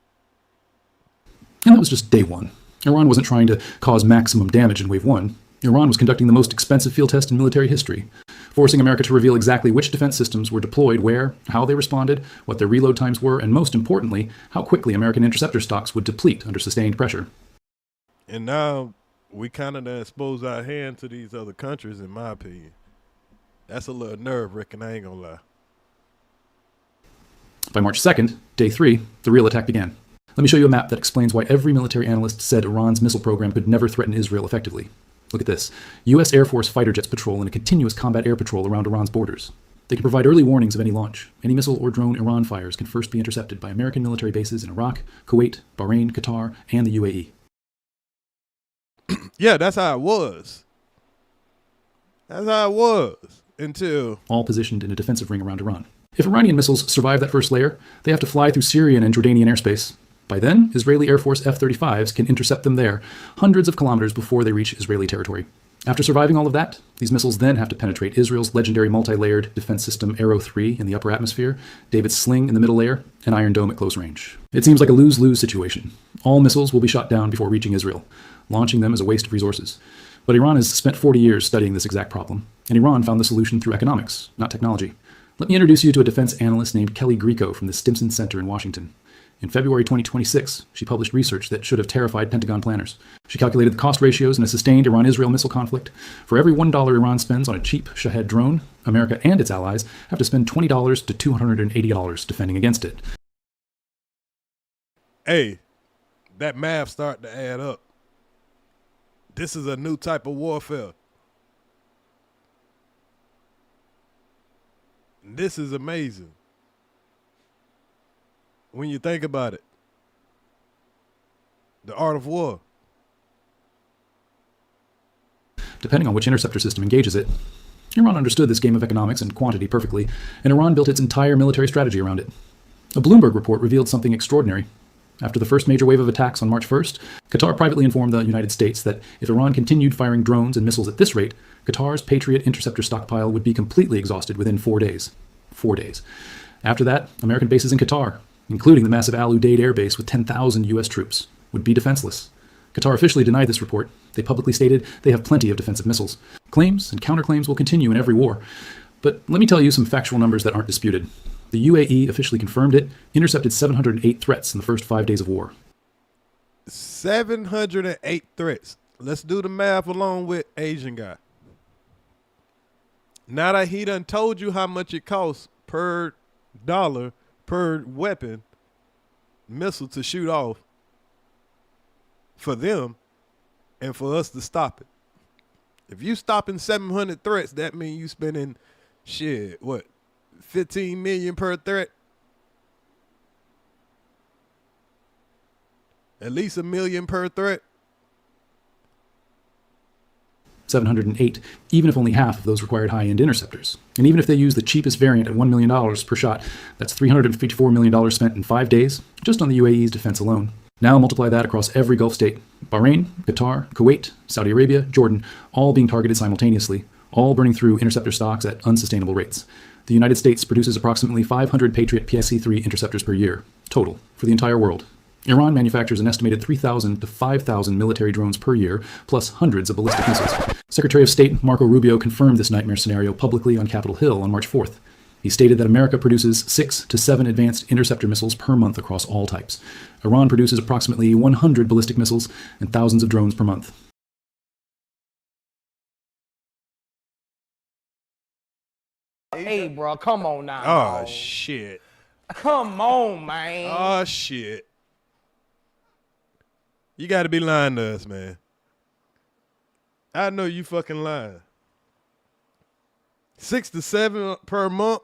And that was just day one. Iran wasn't trying to cause maximum damage in Wave 1. Iran was conducting the most expensive field test in military history, forcing America to reveal exactly which defense systems were deployed where, how they responded, what their reload times were, and most importantly, how quickly American interceptor stocks would deplete under sustained pressure. And now we kind of expose our hand to these other countries, in my opinion. That's a little nerve-wracking, I ain't gonna lie. By March 2nd, day 3, the real attack began. Let me show you a map that explains why every military analyst said Iran's missile program could never threaten Israel effectively. Look at this. U.S. Air Force fighter jets patrol in a continuous combat air patrol around Iran's borders. They can provide early warnings of any launch. Any missile or drone Iran fires can first be intercepted by American military bases in Iraq, Kuwait, Bahrain, Qatar, and the UAE. Yeah, that's how it was. That's how it was until... all positioned in a defensive ring around Iran. If Iranian missiles survive that first layer, they have to fly through Syrian and Jordanian airspace. By then, Israeli Air Force F-35s can intercept them there, hundreds of kilometers before they reach Israeli territory. After surviving all of that, these missiles then have to penetrate Israel's legendary multi-layered defense system Arrow 3 in the upper atmosphere, David's Sling in the middle layer, and Iron Dome at close range. It seems like a lose-lose situation. All missiles will be shot down before reaching Israel. Launching them is a waste of resources. But Iran has spent 40 years studying this exact problem, and Iran found the solution through economics, not technology. Let me introduce you to a defense analyst named Kelly Grieco from the Stimson Center in Washington. In February 2026, she published research that should have terrified Pentagon planners. She calculated the cost ratios in a sustained Iran-Israel missile conflict. For every $1 Iran spends on a cheap Shahed drone, America and its allies have to spend $20 to $280 defending against it. Hey, that math starting to add up. This is a new type of warfare. This is amazing. When you think about it, the art of war. Depending on which interceptor system engages it, Iran understood this game of economics and quantity perfectly, and Iran built its entire military strategy around it. A Bloomberg report revealed something extraordinary. After the first major wave of attacks on March 1st, Qatar privately informed the United States that if Iran continued firing drones and missiles at this rate, Qatar's Patriot interceptor stockpile would be completely exhausted within 4 days. 4 days. After that, American bases in Qatar, including the massive Al Udeid air base with 10,000 U.S. troops, would be defenseless. Qatar officially denied this report. They publicly stated they have plenty of defensive missiles. Claims and counterclaims will continue in every war. But let me tell you some factual numbers that aren't disputed. The UAE officially confirmed it, intercepted 708 threats in the first 5 days of war. 708 threats. Let's do the math along with Asian guy. Now that he done told you how much it costs per dollar, per weapon, missile to shoot off for them and for us to stop it. If you stopping 700 threats, that means you spending, shit, what, 15 million per threat? At least $1 million per threat. 708, even if only half of those required high-end interceptors. And even if they use the cheapest variant at $1 million per shot, that's $354 million spent in 5 days, just on the UAE's defense alone. Now multiply that across every Gulf state. Bahrain, Qatar, Kuwait, Saudi Arabia, Jordan, all being targeted simultaneously, all burning through interceptor stocks at unsustainable rates. The United States produces approximately 500 Patriot PSC-3 interceptors per year, total, for the entire world. Iran manufactures an estimated 3,000 to 5,000 military drones per year, plus hundreds of ballistic missiles. Secretary of State Marco Rubio confirmed this nightmare scenario publicly on Capitol Hill on March 4th. He stated that America produces 6 to 7 advanced interceptor missiles per month across all types. Iran produces approximately 100 ballistic missiles and thousands of drones per month. Hey, bro, come on now. Oh, dog. shit. Come on, man. Oh, shit. You got to be lying to us, man. I know you fucking lying. 6 to 7 per month?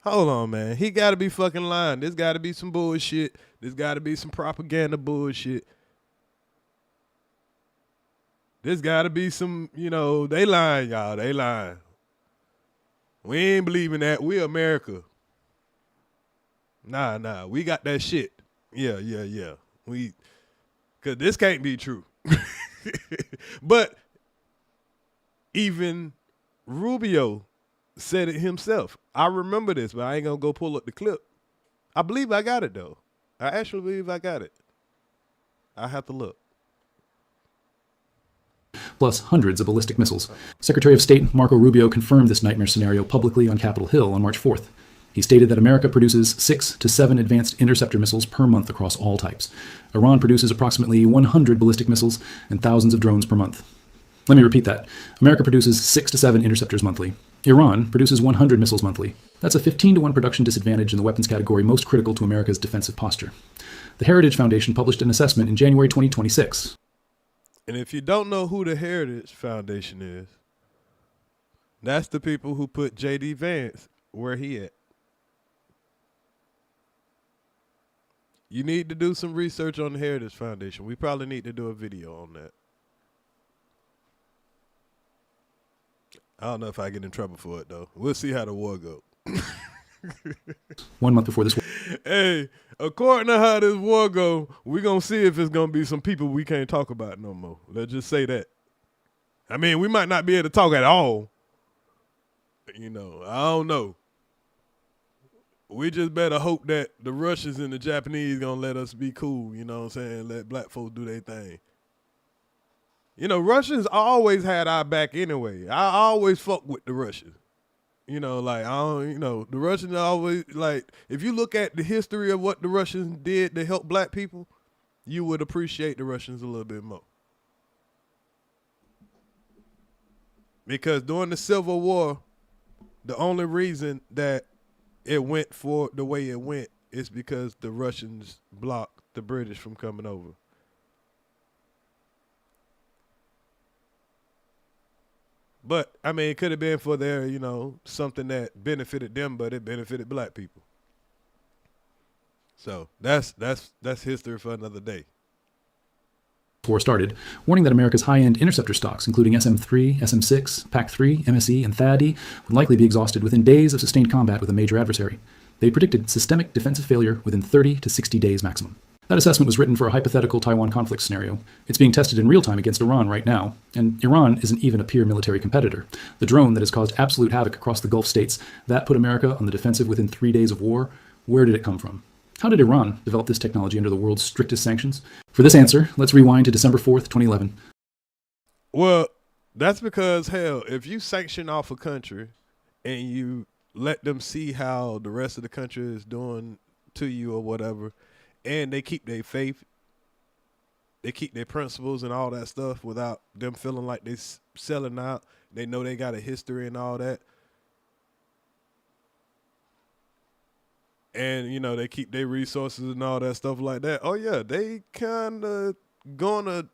Hold on, man. He got to be fucking lying. This got to be some bullshit. This got to be some propaganda bullshit. This got to be some, they lying, y'all. They lying. We ain't believing that. We America. Nah. We got that shit. Yeah. Because this can't be true. But even Rubio said it himself. I remember this, but I ain't going to go pull up the clip. I believe I got it, though. I actually believe I got it. I have to look. Plus hundreds of ballistic missiles. Secretary of State Marco Rubio confirmed this nightmare scenario publicly on Capitol Hill on March 4th. He stated that America produces 6 to 7 advanced interceptor missiles per month across all types. Iran produces approximately 100 ballistic missiles and thousands of drones per month. Let me repeat that. America produces 6 to 7 interceptors monthly. Iran produces 100 missiles monthly. That's a 15-to-1 production disadvantage in the weapons category most critical to America's defensive posture. The Heritage Foundation published an assessment in January 2026. And if you don't know who the Heritage Foundation is, that's the people who put J.D. Vance where he at. You need to do some research on the Heritage Foundation. We probably need to do a video on that. I don't know if I get in trouble for it, though. We'll see how the war goes. 1 month before this war. Hey, according to how this war go, we're going to see if it's going to be some people we can't talk about no more. Let's just say that. I mean, we might not be able to talk at all. I don't know. We just better hope that the Russians and the Japanese going to let us be cool, you know what I'm saying? Let black folks do their thing. Russians always had our back anyway. I always fuck with the Russians. The Russians always, if you look at the history of what the Russians did to help black people, you would appreciate the Russians a little bit more. Because during the Civil War, the only reason that it went for the way it went is because the Russians blocked the British from coming over. But, I mean, it could have been for their, something that benefited them, but it benefited black people. So that's history for another day. War started, warning that America's high-end interceptor stocks, including SM-3, SM-6, PAC-3, MSE, and THAAD, would likely be exhausted within days of sustained combat with a major adversary. They predicted systemic defensive failure within 30 to 60 days maximum. That assessment was written for a hypothetical Taiwan conflict scenario. It's being tested in real time against Iran right now, and Iran isn't even a peer military competitor. The drone that has caused absolute havoc across the Gulf states, that put America on the defensive within 3 days of war. Where did it come from? How did Iran develop this technology under the world's strictest sanctions? For this answer, let's rewind to December 4th, 2011. Well, that's because, hell, if you sanction off a country and you let them see how the rest of the country is doing to you or whatever, and they keep their faith, they keep their principles and all that stuff without them feeling like they selling out, they know they got a history and all that, and, they keep their resources and all that stuff like that, oh, yeah, they kind of gonna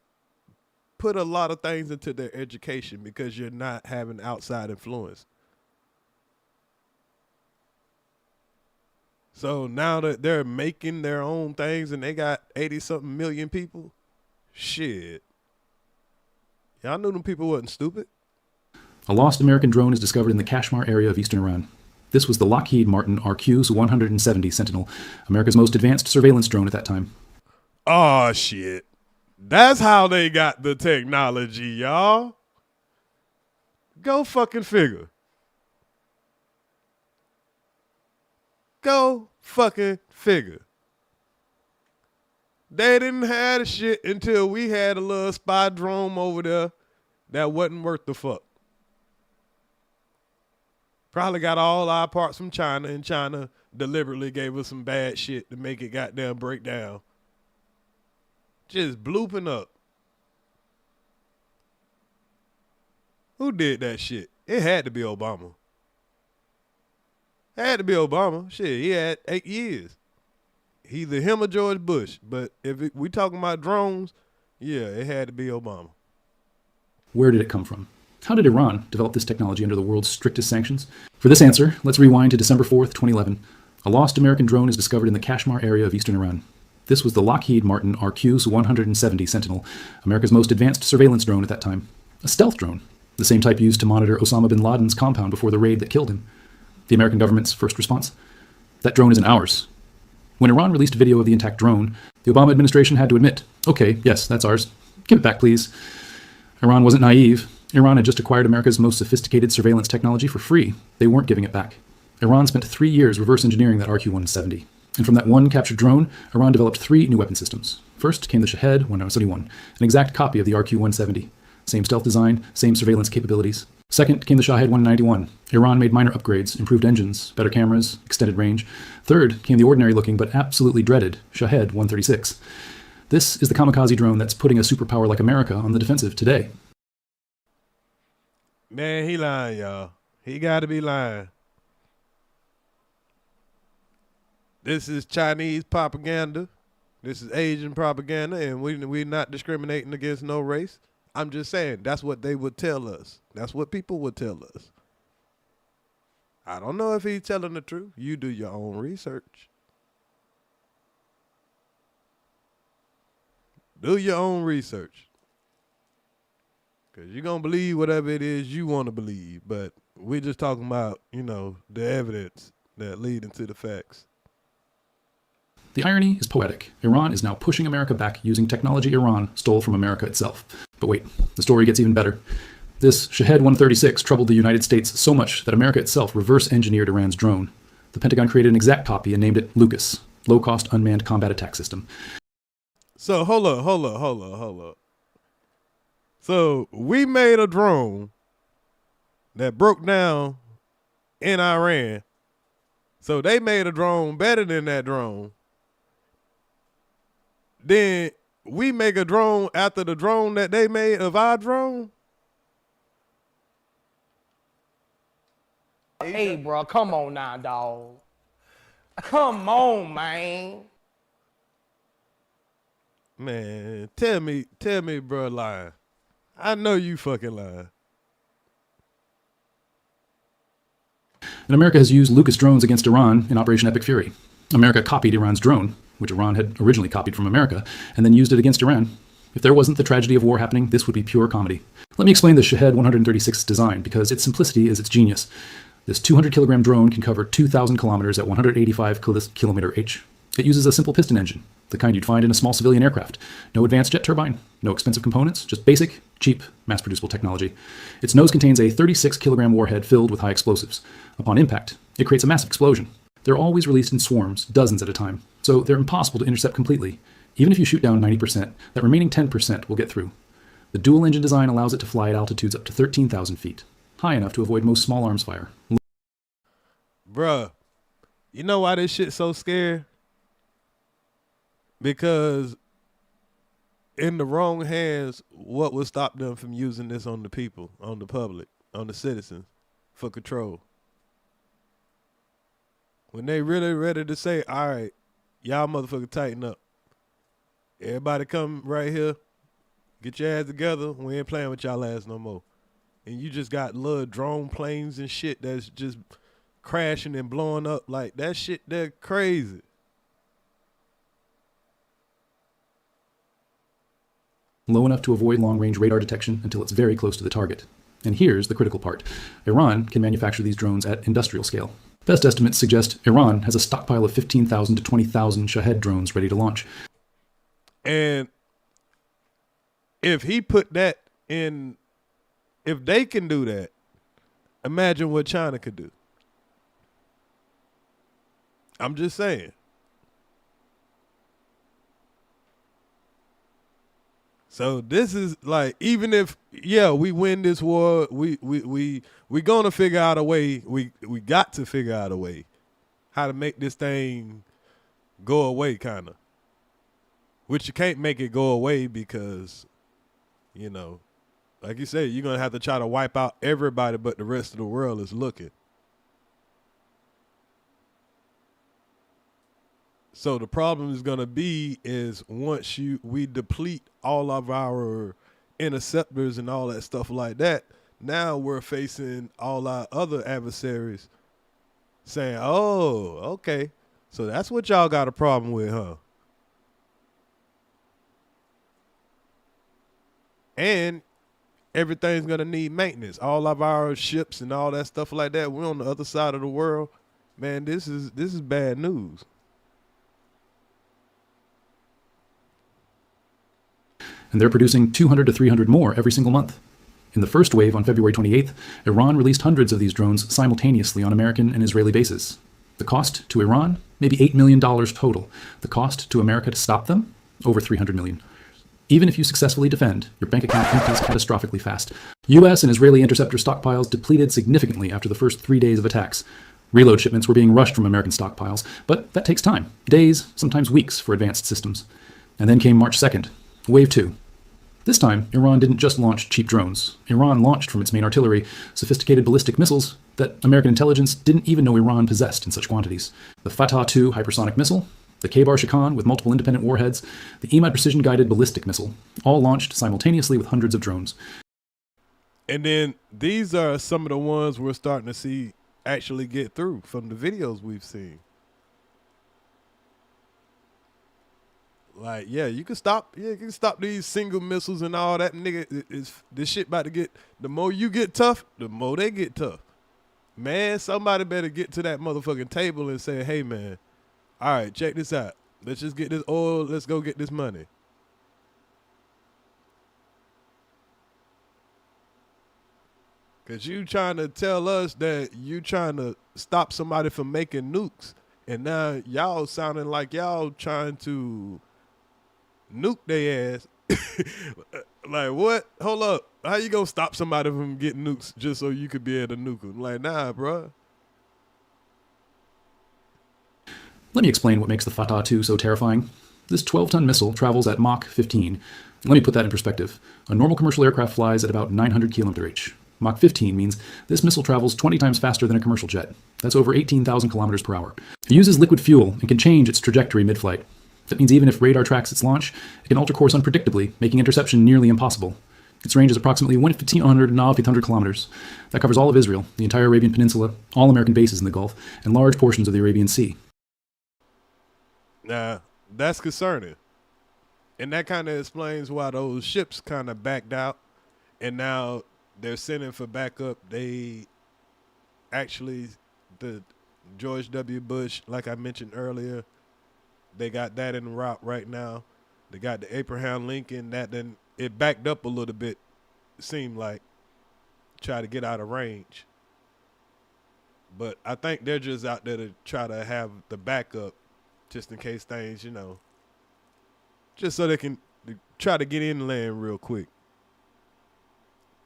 put a lot of things into their education because you're not having outside influence. So now that they're making their own things and they got 80-something million people, shit. Y'all knew them people wasn't stupid. A lost American drone is discovered in the Kashmir area of eastern Iran. This was the Lockheed Martin RQ-170 Sentinel, America's most advanced surveillance drone at that time. Oh, shit. That's how they got the technology, y'all. Go fucking figure. Go fucking figure. They didn't have the shit until we had a little spy drone over there that wasn't worth the fuck. Probably got all our parts from China, and China deliberately gave us some bad shit to make it goddamn break down. Just blooping up. Who did that shit? It had to be Obama. Had to be Obama. Shit, he had 8 years. Either him or George Bush. But if we talking about drones, yeah, it had to be Obama. Where did it come from? How did Iran develop this technology under the world's strictest sanctions? For this answer, let's rewind to December 4th, 2011. A lost American drone is discovered in the Kashmir area of eastern Iran. This was the Lockheed Martin RQ-170 Sentinel, America's most advanced surveillance drone at that time. A stealth drone, the same type used to monitor Osama bin Laden's compound before the raid that killed him. The American government's first response? That drone isn't ours. When Iran released video of the intact drone, the Obama administration had to admit, okay, yes, that's ours. Give it back, please. Iran wasn't naive. Iran had just acquired America's most sophisticated surveillance technology for free. They weren't giving it back. Iran spent 3 years reverse engineering that RQ-170. And from that one captured drone, Iran developed 3 new weapon systems. First came the Shahed 171, an exact copy of the RQ-170. Same stealth design, same surveillance capabilities. Second came the Shahed 191. Iran made minor upgrades, improved engines, better cameras, extended range. Third came the ordinary-looking but absolutely dreaded Shahed 136. This is the kamikaze drone that's putting a superpower like America on the defensive today. Man, he lying, y'all. He got to be lying. This is Chinese propaganda. This is Asian propaganda, and we're not discriminating against no race. I'm just saying, that's what they would tell us. That's what people would tell us. I don't know if he's telling the truth. You do your own research. Do your own research. Because you're going to believe whatever it is you want to believe. But we're just talking about, the evidence that lead into the facts. The irony is poetic. Iran is now pushing America back using technology Iran stole from America itself. But wait, the story gets even better. This Shahed 136 troubled the United States so much that America itself reverse-engineered Iran's drone. The Pentagon created an exact copy and named it Lucas, Low-Cost Unmanned Combat Attack System. So hold up. So we made a drone that broke down in Iran. So they made a drone better than that drone. Then we make a drone after the drone that they made of our drone. Hey, bro, come on now, dog. Come on, man. Man, tell me, bro, lying. I know you fucking lying. And America has used Lucas drones against Iran in Operation Epic Fury. America copied Iran's drone, which Iran had originally copied from America, and then used it against Iran. If there wasn't the tragedy of war happening, this would be pure comedy. Let me explain the Shahed 136's design, because its simplicity is its genius. This 200-kilogram drone can cover 2,000 kilometers at 185 kilometer H. It uses a simple piston engine, the kind you'd find in a small civilian aircraft. No advanced jet turbine, no expensive components, just basic, cheap, mass-producible technology. Its nose contains a 36-kilogram warhead filled with high explosives. Upon impact, it creates a massive explosion. They're always released in swarms, dozens at a time, so they're impossible to intercept completely. Even if you shoot down 90%, that remaining 10% will get through. The dual-engine design allows it to fly at altitudes up to 13,000 feet, high enough to avoid most small arms fire. Bruh, you know why this shit's so scary? Because in the wrong hands, what would stop them from using this on the people, on the public, on the citizens, for control? When they really ready to say, all right, y'all motherfucker tighten up. Everybody come right here, get your ass together, we ain't playing with y'all ass no more. And you just got little drone planes and shit that's just crashing and blowing up like that shit, they're crazy. Low enough to avoid long-range radar detection until it's very close to the target. And here's the critical part. Iran can manufacture these drones at industrial scale. Best estimates suggest Iran has a stockpile of 15,000 to 20,000 Shahed drones ready to launch. And if he put that in, if they can do that, imagine what China could do. I'm just saying. So this is like, even if we win this war, we gonna figure out a way. We got to figure out a way how to make this thing go away, kind of. Which you can't make it go away because, like you said, you're gonna have to try to wipe out everybody, but the rest of the world is looking. So the problem is going to be is once we deplete all of our interceptors and all that stuff like that, now we're facing all our other adversaries saying, oh, okay, so that's what y'all got a problem with, huh? And everything's going to need maintenance. All of our ships and all that stuff like that, we're on the other side of the world. Man, this is bad news. And they're producing 200 to 300 more every single month. In the first wave on February 28th, Iran released hundreds of these drones simultaneously on American and Israeli bases. The cost to Iran, maybe $8 million total. The cost to America to stop them, over $300 million. Even if you successfully defend, your bank account empties catastrophically fast. U.S. and Israeli interceptor stockpiles depleted significantly after the first 3 days of attacks. Reload shipments were being rushed from American stockpiles, but that takes time. Days, sometimes weeks for advanced systems. And then came March 2nd. Wave 2. This time, Iran didn't just launch cheap drones. Iran launched from its main artillery sophisticated ballistic missiles that American intelligence didn't even know Iran possessed in such quantities. The Fatah-2 hypersonic missile, the K-Bar-Shikan with multiple independent warheads, the EMAD precision-guided ballistic missile, all launched simultaneously with hundreds of drones. And then these are some of the ones we're starting to see actually get through from the videos we've seen. Like, you can stop these single missiles and all that, nigga. This shit about to get, the more you get tough, the more they get tough. Man, somebody better get to that motherfucking table and say, hey, man, all right, check this out. Let's just get this oil. Let's go get this money. Because you trying to tell us that you trying to stop somebody from making nukes, and now y'all sounding like y'all trying to nuke their ass. Like, what? Hold up. How you gonna stop somebody from getting nukes just so you could be able to nuke them? Like, nah, bro. Let me explain what makes the Fatah-2 so terrifying. This 12-ton missile travels at Mach 15. Let me put that in perspective. A normal commercial aircraft flies at about 900 km/h. Mach 15 means this missile travels 20 times faster than a commercial jet. That's over 18,000 kilometers per hour. It uses liquid fuel and can change its trajectory mid-flight. That means even if radar tracks its launch, it can alter course unpredictably, making interception nearly impossible. Its range is approximately 1,500 kilometers. That covers all of Israel, the entire Arabian Peninsula, all American bases in the Gulf, and large portions of the Arabian Sea. Nah, that's concerning. And that kind of explains why those ships kind of backed out, and now they're sending for backup. They actually, the George W. Bush, like I mentioned earlier, they got that en route right now. They got the Abraham Lincoln, that then it backed up a little bit, it seemed like, try to get out of range. But I think they're just out there to try to have the backup just in case things, just so they can try to get inland real quick.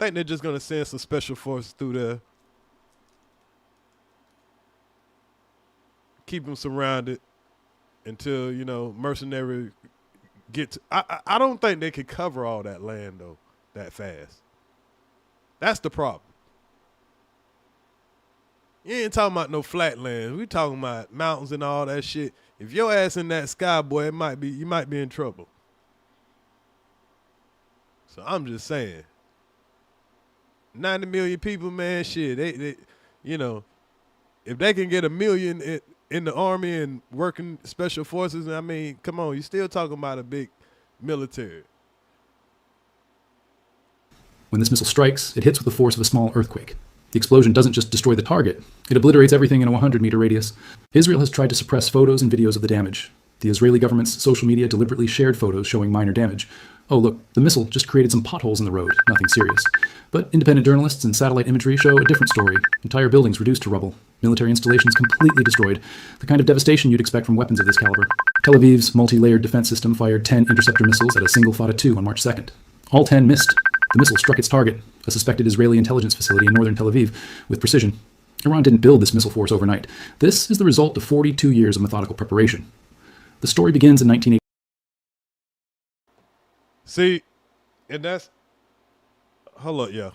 I think they're just going to send some special forces through there. Keep them surrounded until, mercenary get to, I don't think they could cover all that land, though, that fast. That's the problem. You ain't talking about no flatlands. We talking about mountains and all that shit. If your ass in that sky, boy, you might be in trouble. So I'm just saying. 90 million people, man, shit. They if they can get 1 million in the army and working special forces, I mean, come on, you still talking about a big military. When this missile strikes, it hits with the force of a small earthquake. The explosion doesn't just destroy the target, it obliterates everything in a 100-meter radius. Israel has tried to suppress photos and videos of the damage. The Israeli government's social media deliberately shared photos showing minor damage. Oh, look, the missile just created some potholes in the road, nothing serious. But independent journalists and satellite imagery show a different story. Entire buildings reduced to rubble, military installations completely destroyed, the kind of devastation you'd expect from weapons of this caliber. Tel Aviv's multi-layered defense system fired 10 interceptor missiles at a single Fata 2 on March 2nd. All 10 missed. The missile struck its target, a suspected Israeli intelligence facility in northern Tel Aviv, with precision. Iran didn't build this missile force overnight. This is the result of 42 years of methodical preparation. The story begins in 1980. See, and that's... Hold up, yo.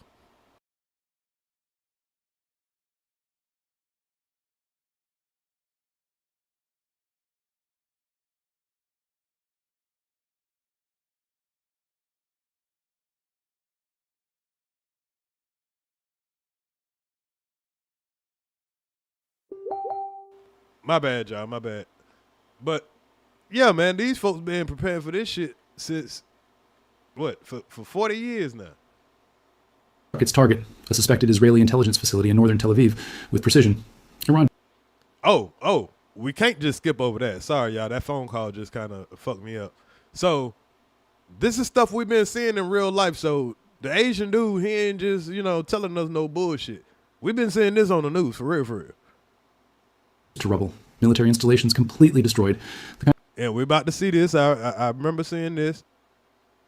My bad, y'all. My bad. But, yeah, man, these folks been preparing for this shit since, what, for 40 years now. Its target, a suspected Israeli intelligence facility in northern Tel Aviv, with precision. Iran. Oh, we can't just skip over that. Sorry, y'all. That phone call just kind of fucked me up. So, this is stuff we've been seeing in real life. So, the Asian dude, he ain't just, telling us no bullshit. We've been seeing this on the news, for real, for real. To rubble. Military installations completely destroyed. And we're about to see this. I remember seeing this.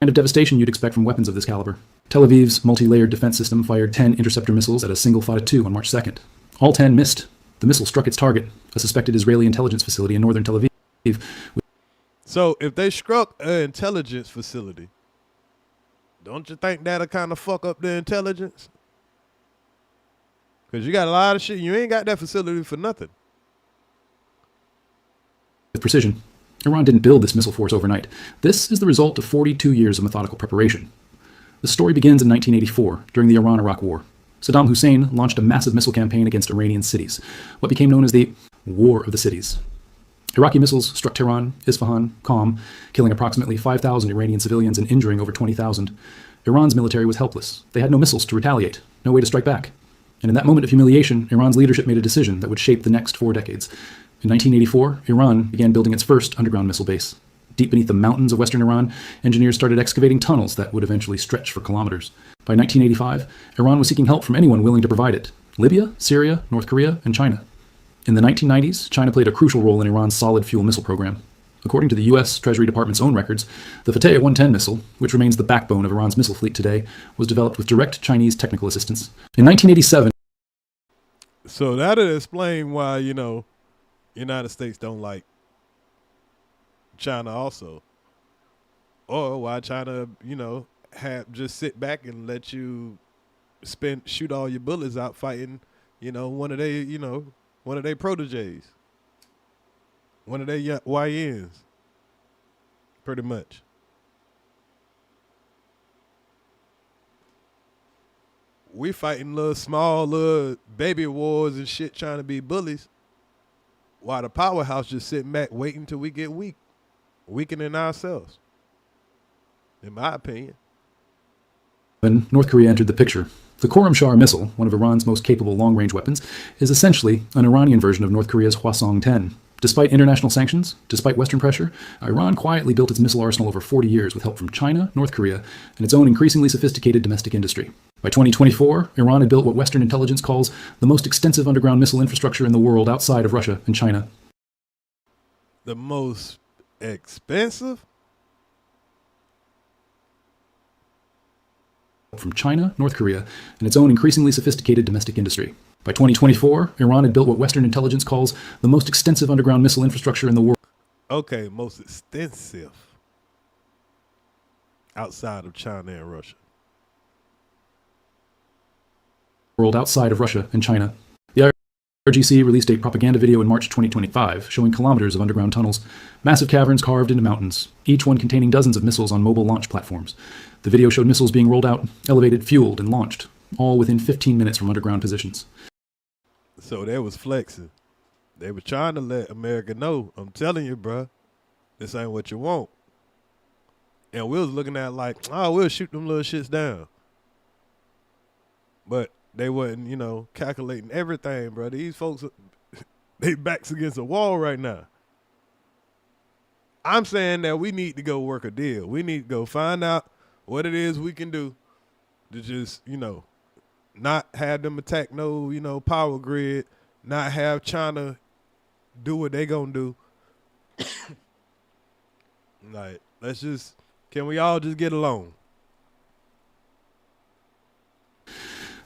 Kind of devastation you'd expect from weapons of this caliber. Tel Aviv's multi-layered defense system fired 10 interceptor missiles at a single Fata 2 on March 2nd. All 10 missed. The missile struck its target, a suspected Israeli intelligence facility in northern Tel Aviv. So if they struck an intelligence facility, don't you think that'll kind of fuck up the intelligence? Because you got a lot of shit. You ain't got that facility for nothing. With precision. Iran didn't build this missile force overnight. This is the result of 42 years of methodical preparation. The story begins in 1984, during the Iran-Iraq War. Saddam Hussein launched a massive missile campaign against Iranian cities, what became known as the War of the Cities. Iraqi missiles struck Tehran, Isfahan, Qom, killing approximately 5,000 Iranian civilians and injuring over 20,000. Iran's military was helpless. They had no missiles to retaliate, no way to strike back. And in that moment of humiliation, Iran's leadership made a decision that would shape the next 4 decades. In 1984, Iran began building its first underground missile base. Deep beneath the mountains of western Iran, engineers started excavating tunnels that would eventually stretch for kilometers. By 1985, Iran was seeking help from anyone willing to provide it: Libya, Syria, North Korea, and China. In the 1990s, China played a crucial role in Iran's solid fuel missile program. According to the U.S. Treasury Department's own records, the Fateh 110 missile, which remains the backbone of Iran's missile fleet today, was developed with direct Chinese technical assistance. In 1987... So that'll explain why, United States don't like China also. Or why China, have just sit back and let you shoot all your bullets out fighting, one of their proteges. One of their YNs. Pretty much. We fighting little baby wars and shit trying to be bullies. While the powerhouse just sitting back waiting till we get weak. Weakening ourselves. In my opinion. When North Korea entered the picture, the Khorramshahr missile, one of Iran's most capable long-range weapons, is essentially an Iranian version of North Korea's Hwasong-10. Despite international sanctions, despite Western pressure, Iran quietly built its missile arsenal over 40 years with help from China, North Korea, and its own increasingly sophisticated domestic industry. By 2024, Iran had built what Western intelligence calls the most extensive underground missile infrastructure in the world outside of Russia and China. The most expensive? From China, North Korea, and its own increasingly sophisticated domestic industry. By 2024, Iran had built what Western intelligence calls the most extensive underground missile infrastructure in the world. Okay, most extensive. Outside of China and Russia. World outside of Russia and China. The IRGC released a propaganda video in March 2025 showing kilometers of underground tunnels, massive caverns carved into mountains, each one containing dozens of missiles on mobile launch platforms. The video showed missiles being rolled out, elevated, fueled, and launched, all within 15 minutes from underground positions. So they was flexing. They were trying to let America know, I'm telling you, bruh, this ain't what you want. And we was looking at like, oh, we'll shoot them little shits down. But they wasn't, calculating everything, bro. These folks, they backs against a wall right now. I'm saying that we need to go work a deal. We need to go find out what it is we can do to just, not have them attack no, power grid, not have China do what they gonna do. Like, can we all just get along?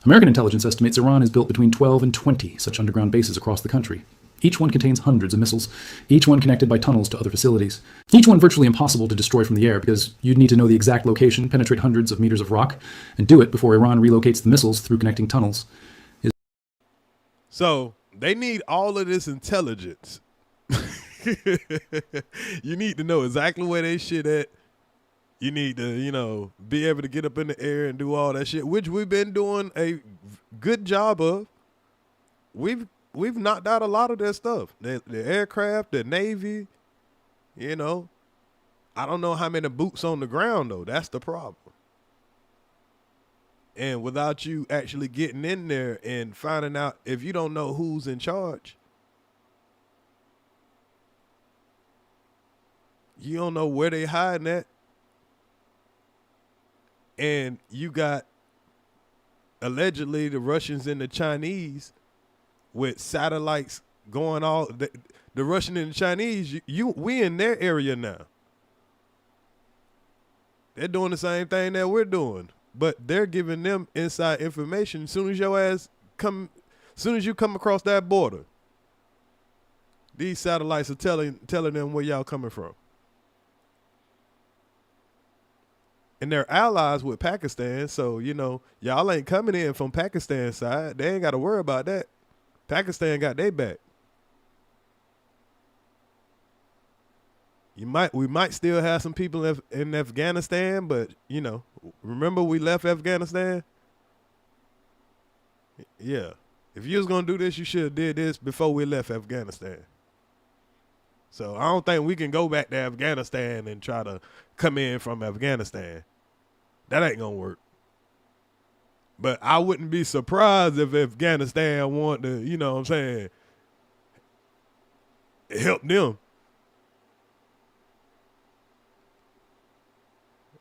American intelligence estimates Iran has built between 12 and 20 such underground bases across the country. Each one contains hundreds of missiles, each one connected by tunnels to other facilities. Each one virtually impossible to destroy from the air because you'd need to know the exact location, penetrate hundreds of meters of rock, and do it before Iran relocates the missiles through connecting tunnels. So they need all of this intelligence. You need to know exactly where they shit at. You need to, be able to get up in the air and do all that shit, which we've been doing a good job of. We've knocked out a lot of their stuff. The aircraft, the Navy, I don't know how many boots on the ground, though. That's the problem. And without you actually getting in there and finding out, if you don't know who's in charge, you don't know where they hiding at. And you got, allegedly, the Russians and the Chinese with satellites going all the Russian and the Chinese, we in their area now. They're doing the same thing that we're doing, but they're giving them inside information as soon as you come across that border. These satellites are telling them where y'all coming from. And they're allies with Pakistan, so y'all ain't coming in from Pakistan's side. They ain't got to worry about that. Pakistan got their back. We might still have some people in Afghanistan, but remember we left Afghanistan? Yeah. If you was gonna do this, you should have did this before we left Afghanistan. So I don't think we can go back to Afghanistan and try to come in from Afghanistan. That ain't gonna work. But I wouldn't be surprised if Afghanistan wanted to, help them.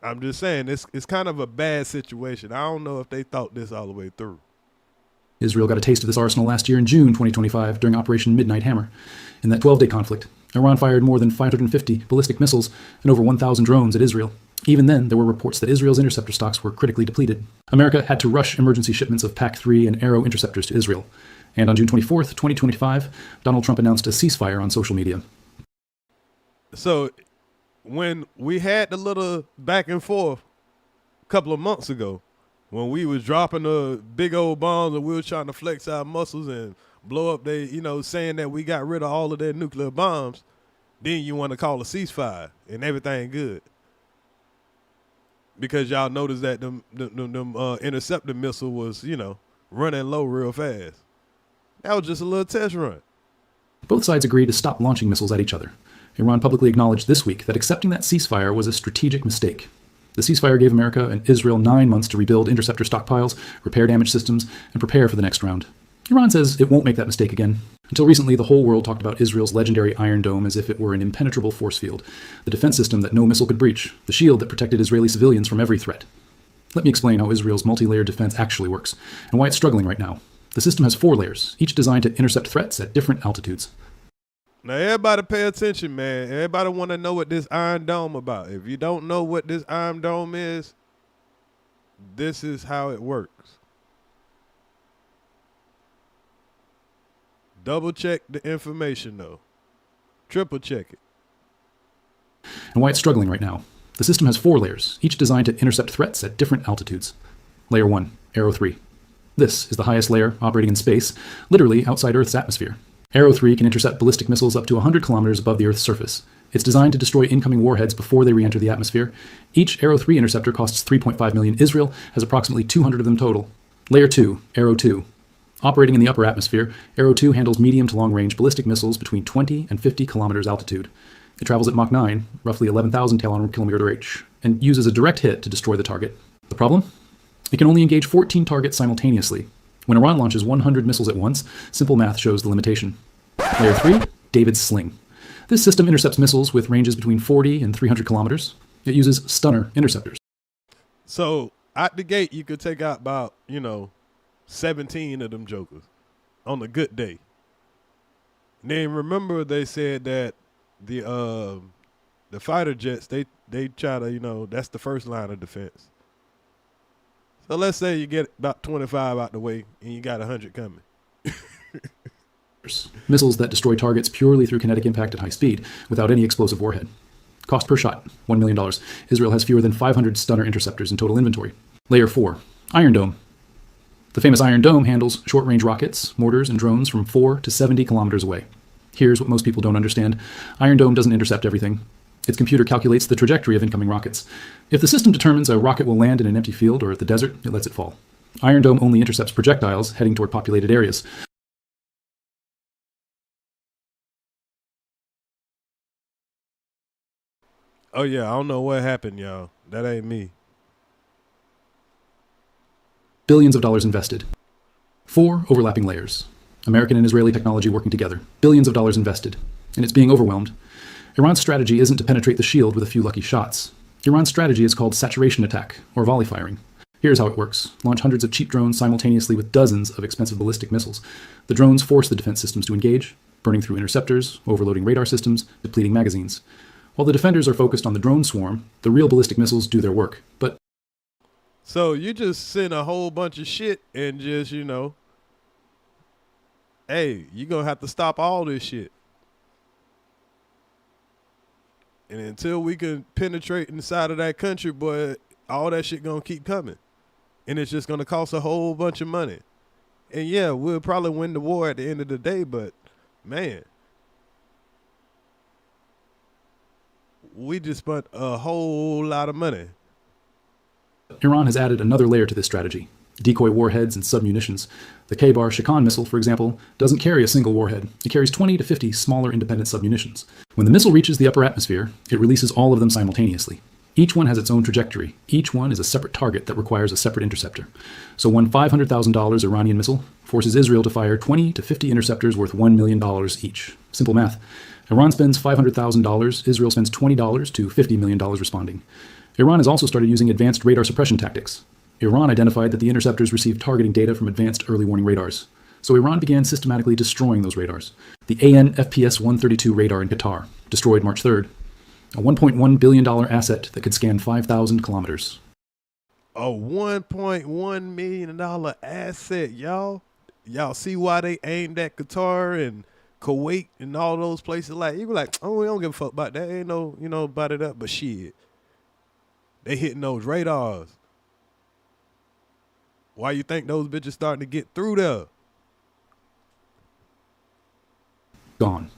I'm just saying, it's kind of a bad situation. I don't know if they thought this all the way through. Israel got a taste of this arsenal last year in June 2025 during Operation Midnight Hammer. In that 12-day conflict, Iran fired more than 550 ballistic missiles and over 1,000 drones at Israel. Even then, there were reports that Israel's interceptor stocks were critically depleted. America had to rush emergency shipments of PAC-3 and Arrow interceptors to Israel. And on June 24th, 2025, Donald Trump announced a ceasefire on social media. So when we had the little back and forth a couple of months ago, when we was dropping the big old bombs and we were trying to flex our muscles and blow up saying that we got rid of all of their nuclear bombs, then you want to call a ceasefire and everything good. Because y'all noticed that them interceptor missile was, running low real fast. That was just a little test run. Both sides agreed to stop launching missiles at each other. Iran publicly acknowledged this week that accepting that ceasefire was a strategic mistake. The ceasefire gave America and Israel 9 months to rebuild interceptor stockpiles, repair damaged systems, and prepare for the next round. Iran says it won't make that mistake again. Until recently, the whole world talked about Israel's legendary Iron Dome as if it were an impenetrable force field, the defense system that no missile could breach, the shield that protected Israeli civilians from every threat. Let me explain how Israel's multi-layered defense actually works, and why it's struggling right now. The system has 4 layers, each designed to intercept threats at different altitudes. Now, everybody pay attention, man. Everybody want to know what this Iron Dome about. If you don't know what this Iron Dome is, this is how it works. Double check the information, though. Triple check it. And why it's struggling right now. The system has 4 layers, each designed to intercept threats at different altitudes. Layer 1, Arrow 3. This is the highest layer operating in space, literally outside Earth's atmosphere. Arrow 3 can intercept ballistic missiles up to 100 kilometers above the Earth's surface. It's designed to destroy incoming warheads before they re-enter the atmosphere. Each Arrow 3 interceptor costs $3.5 million. Israel has approximately 200 of them total. Layer 2, Arrow 2. Operating in the upper atmosphere, Arrow 2 handles medium to long-range ballistic missiles between 20 and 50 kilometers altitude. It travels at Mach 9, roughly 11,000 kilometer range, and uses a direct hit to destroy the target. The problem? It can only engage 14 targets simultaneously. When Iran launches 100 missiles at once, simple math shows the limitation. Layer 3, David's Sling. This system intercepts missiles with ranges between 40 and 300 kilometers. It uses stunner interceptors. So out the gate, you could take out about, 17 of them jokers on a good day. And then remember they said that the fighter jets, they try to, that's the first line of defense. So let's say you get about 25 out the way and you got 100 coming. Missiles that destroy targets purely through kinetic impact at high speed without any explosive warhead. Cost per shot, $1 million. Israel has fewer than 500 stunner interceptors in total inventory. Layer 4, Iron Dome. The famous Iron Dome handles short-range rockets, mortars, and drones from 4 to 70 kilometers away. Here's what most people don't understand. Iron Dome doesn't intercept everything. Its computer calculates the trajectory of incoming rockets. If the system determines a rocket will land in an empty field or at the desert, it lets it fall. Iron Dome only intercepts projectiles heading toward populated areas. Oh, yeah, I don't know what happened, y'all. That ain't me. Billions of dollars invested. 4 overlapping layers. American and Israeli technology working together. Billions of dollars invested. And it's being overwhelmed. Iran's strategy isn't to penetrate the shield with a few lucky shots. Iran's strategy is called saturation attack, or volley firing. Here's how it works. Launch hundreds of cheap drones simultaneously with dozens of expensive ballistic missiles. The drones force the defense systems to engage, burning through interceptors, overloading radar systems, depleting magazines. While the defenders are focused on the drone swarm, the real ballistic missiles do their work. But so you just send a whole bunch of shit and just, hey, you're going to have to stop all this shit. And until we can penetrate inside of that country, boy, all that shit going to keep coming. And it's just going to cost a whole bunch of money. And yeah, we'll probably win the war at the end of the day, but man, we just spent a whole lot of money. Iran has added another layer to this strategy. Decoy warheads and submunitions. The K-Bar Shakan missile, for example, doesn't carry a single warhead. It carries 20 to 50 smaller independent submunitions. When the missile reaches the upper atmosphere, it releases all of them simultaneously. Each one has its own trajectory. Each one is a separate target that requires a separate interceptor. So one $500,000 Iranian missile forces Israel to fire 20 to 50 interceptors worth $1 million each. Simple math. Iran spends $500,000, Israel spends $20 to $50 million responding. Iran has also started using advanced radar suppression tactics. Iran identified that the interceptors received targeting data from advanced early warning radars. So Iran began systematically destroying those radars. The AN FPS-132 radar in Qatar, destroyed March 3rd. A $1.1 billion asset that could scan 5,000 kilometers. A $1.1 million asset, y'all. Y'all see why they aimed at Qatar and Kuwait and all those places? Like, you be like, oh, we don't give a fuck about that. Ain't no, about it up. But shit, they hitting those radars. Why you think those bitches starting to get through there? Gone.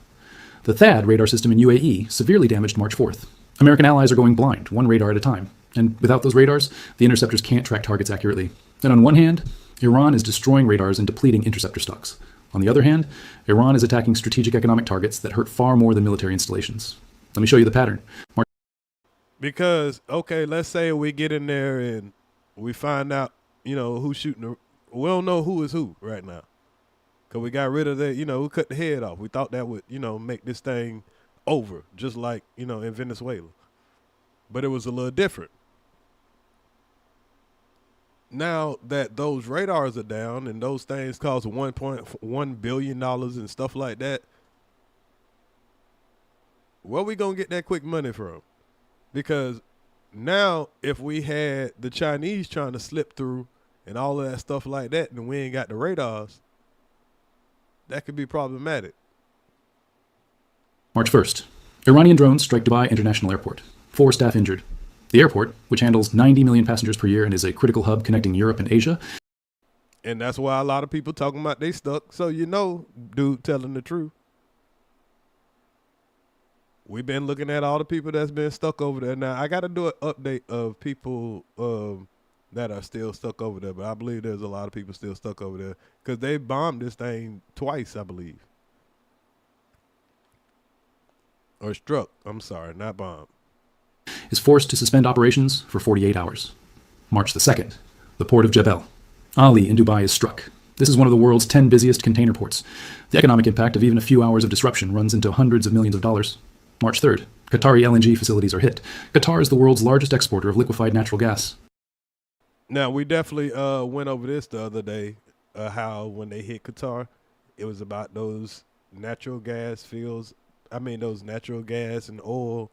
The THAAD radar system in UAE severely damaged March 4th. American allies are going blind, one radar at a time. And without those radars, the interceptors can't track targets accurately. And on one hand, Iran is destroying radars and depleting interceptor stocks. On the other hand, Iran is attacking strategic economic targets that hurt far more than military installations. Let me show you the pattern. Because, okay, let's say we get in there and we find out, who's shooting. We don't know who is who right now. Because we got rid of that, we cut the head off. We thought that would, make this thing over, just like, in Venezuela. But it was a little different. Now that those radars are down and those things cost $1.1 billion and stuff like that, where we going to get that quick money from? Because now if we had the Chinese trying to slip through and all of that stuff like that, and we ain't got the radars, that could be problematic. March 1st. Iranian drones strike Dubai International Airport. 4 staff injured. The airport, which handles 90 million passengers per year and is a critical hub connecting Europe and Asia. And that's why a lot of people talking about they stuck. So dude telling the truth. We've been looking at all the people that's been stuck over there. Now, I got to do an update of people that are still stuck over there, but I believe there's a lot of people still stuck over there because they bombed this thing twice, I believe. Or struck. I'm sorry, not bombed. Is forced to suspend operations for 48 hours. March the 2nd. The port of Jebel Ali in Dubai is struck. This is one of the world's 10 busiest container ports. The economic impact of even a few hours of disruption runs into hundreds of millions of dollars. March 3rd, Qatari LNG facilities are hit. Qatar is the world's largest exporter of liquefied natural gas. Now, we definitely went over this the other day, how when they hit Qatar, it was about those natural gas fields. I mean, those natural gas and oil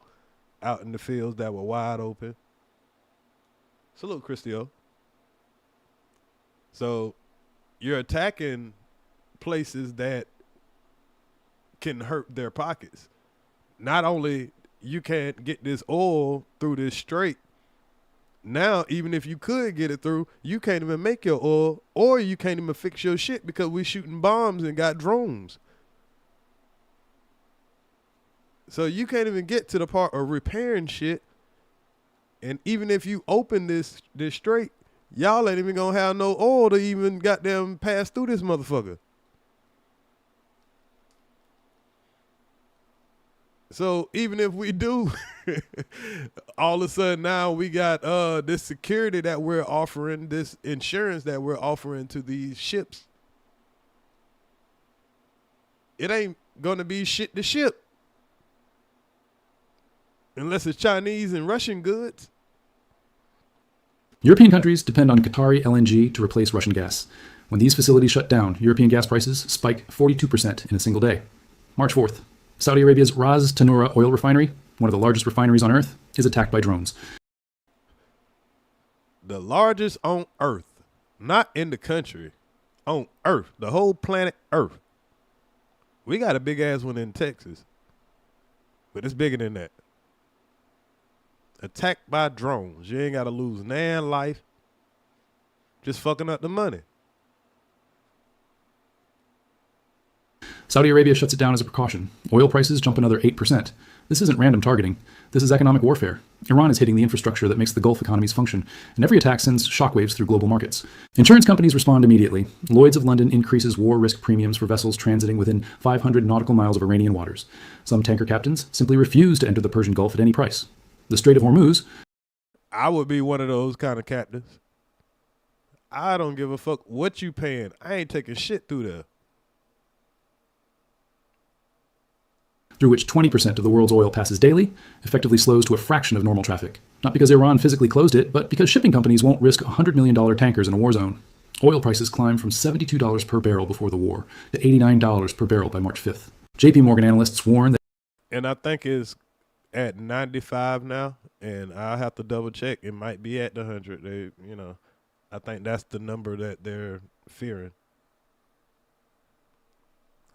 out in the fields that were wide open. Salute, Christio. So you're attacking places that can hurt their pockets. Not only you can't get this oil through this strait, now even if you could get it through, you can't even make your oil, or you can't even fix your shit because we're shooting bombs and got drones. So you can't even get to the part of repairing shit. And even if you open this strait, y'all ain't even gonna have no oil to even goddamn pass through this motherfucker. So even if we do, all of a sudden now we got this security that we're offering, this insurance that we're offering to these ships. It ain't gonna be shit to ship. Unless it's Chinese and Russian goods. European countries depend on Qatari LNG to replace Russian gas. When these facilities shut down, European gas prices spike 42% in a single day. March 4th, Saudi Arabia's Ras Tanura oil refinery, one of the largest refineries on Earth, is attacked by drones. The largest on Earth, not in the country, on Earth, the whole planet Earth. We got a big ass one in Texas, but it's bigger than that. Attacked by drones. You ain't got to lose nan life. Just fucking up the money. Saudi Arabia shuts it down as a precaution. Oil prices jump another 8%. This isn't random targeting. This is economic warfare. Iran is hitting the infrastructure that makes the Gulf economies function, and every attack sends shockwaves through global markets. Insurance companies respond immediately. Lloyd's of London increases war risk premiums for vessels transiting within 500 nautical miles of Iranian waters. Some tanker captains simply refuse to enter the Persian Gulf at any price. The Strait of Hormuz. I would be one of those kind of captains. I don't give a fuck what you paying. I ain't taking shit through there. Through which 20% of the world's oil passes daily, effectively slows to a fraction of normal traffic. Not because Iran physically closed it, but because shipping companies won't risk $100 million tankers in a war zone. Oil prices climbed from $72 per barrel before the war to $89 per barrel by March 5th. JP Morgan analysts warn that... And I think it's at 95 now, and I'll have to double check. It might be at the 100. I think that's the number that they're fearing.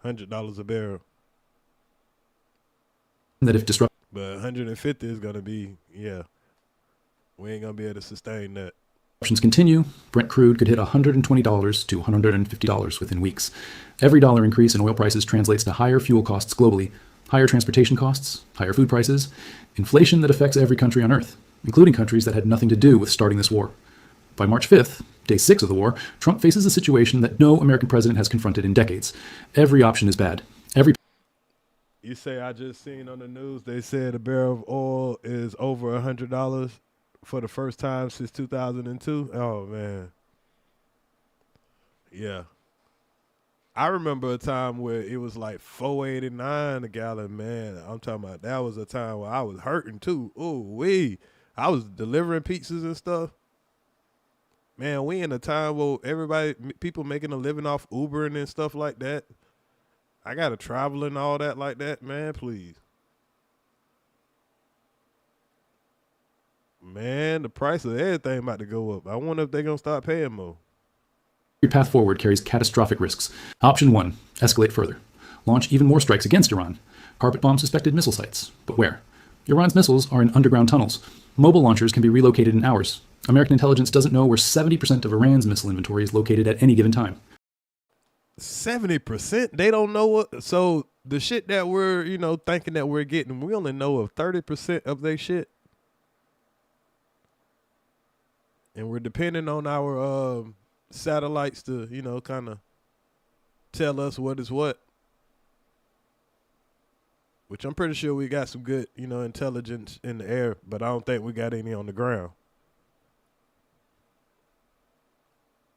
$100 a barrel. That if disrupt... But 150 is going to be, we ain't going to be able to sustain that. Disruptions continue. Brent crude could hit $120 to $150 within weeks. Every dollar increase in oil prices translates to higher fuel costs globally, higher transportation costs, higher food prices, inflation that affects every country on Earth, including countries that had nothing to do with starting this war. By March 5th, day 6 of the war, Trump faces a situation that no American president has confronted in decades. Every option is bad. You say I just seen on the news they said a barrel of oil is over $100 for the first time since 2002. Oh, man. Yeah. I remember a time where it was like $4.89 a gallon, man. I'm talking about that was a time where I was hurting too. Ooh, I was delivering pizzas and stuff. Man, we in a time where people making a living off Ubering and stuff like that. I got to travel and all that like that, man, please. Man, the price of everything about to go up. I wonder if they're going to start paying more. Every path forward carries catastrophic risks. Option 1, escalate further. Launch even more strikes against Iran. Carpet bomb suspected missile sites. But where? Iran's missiles are in underground tunnels. Mobile launchers can be relocated in hours. American intelligence doesn't know where 70% of Iran's missile inventory is located at any given time. 70%? They don't know what. So the shit that we're, thinking that we're getting, we only know of 30% of their shit. And we're depending on our satellites to, kind of tell us what is what. Which I'm pretty sure we got some good, intelligence in the air, but I don't think we got any on the ground.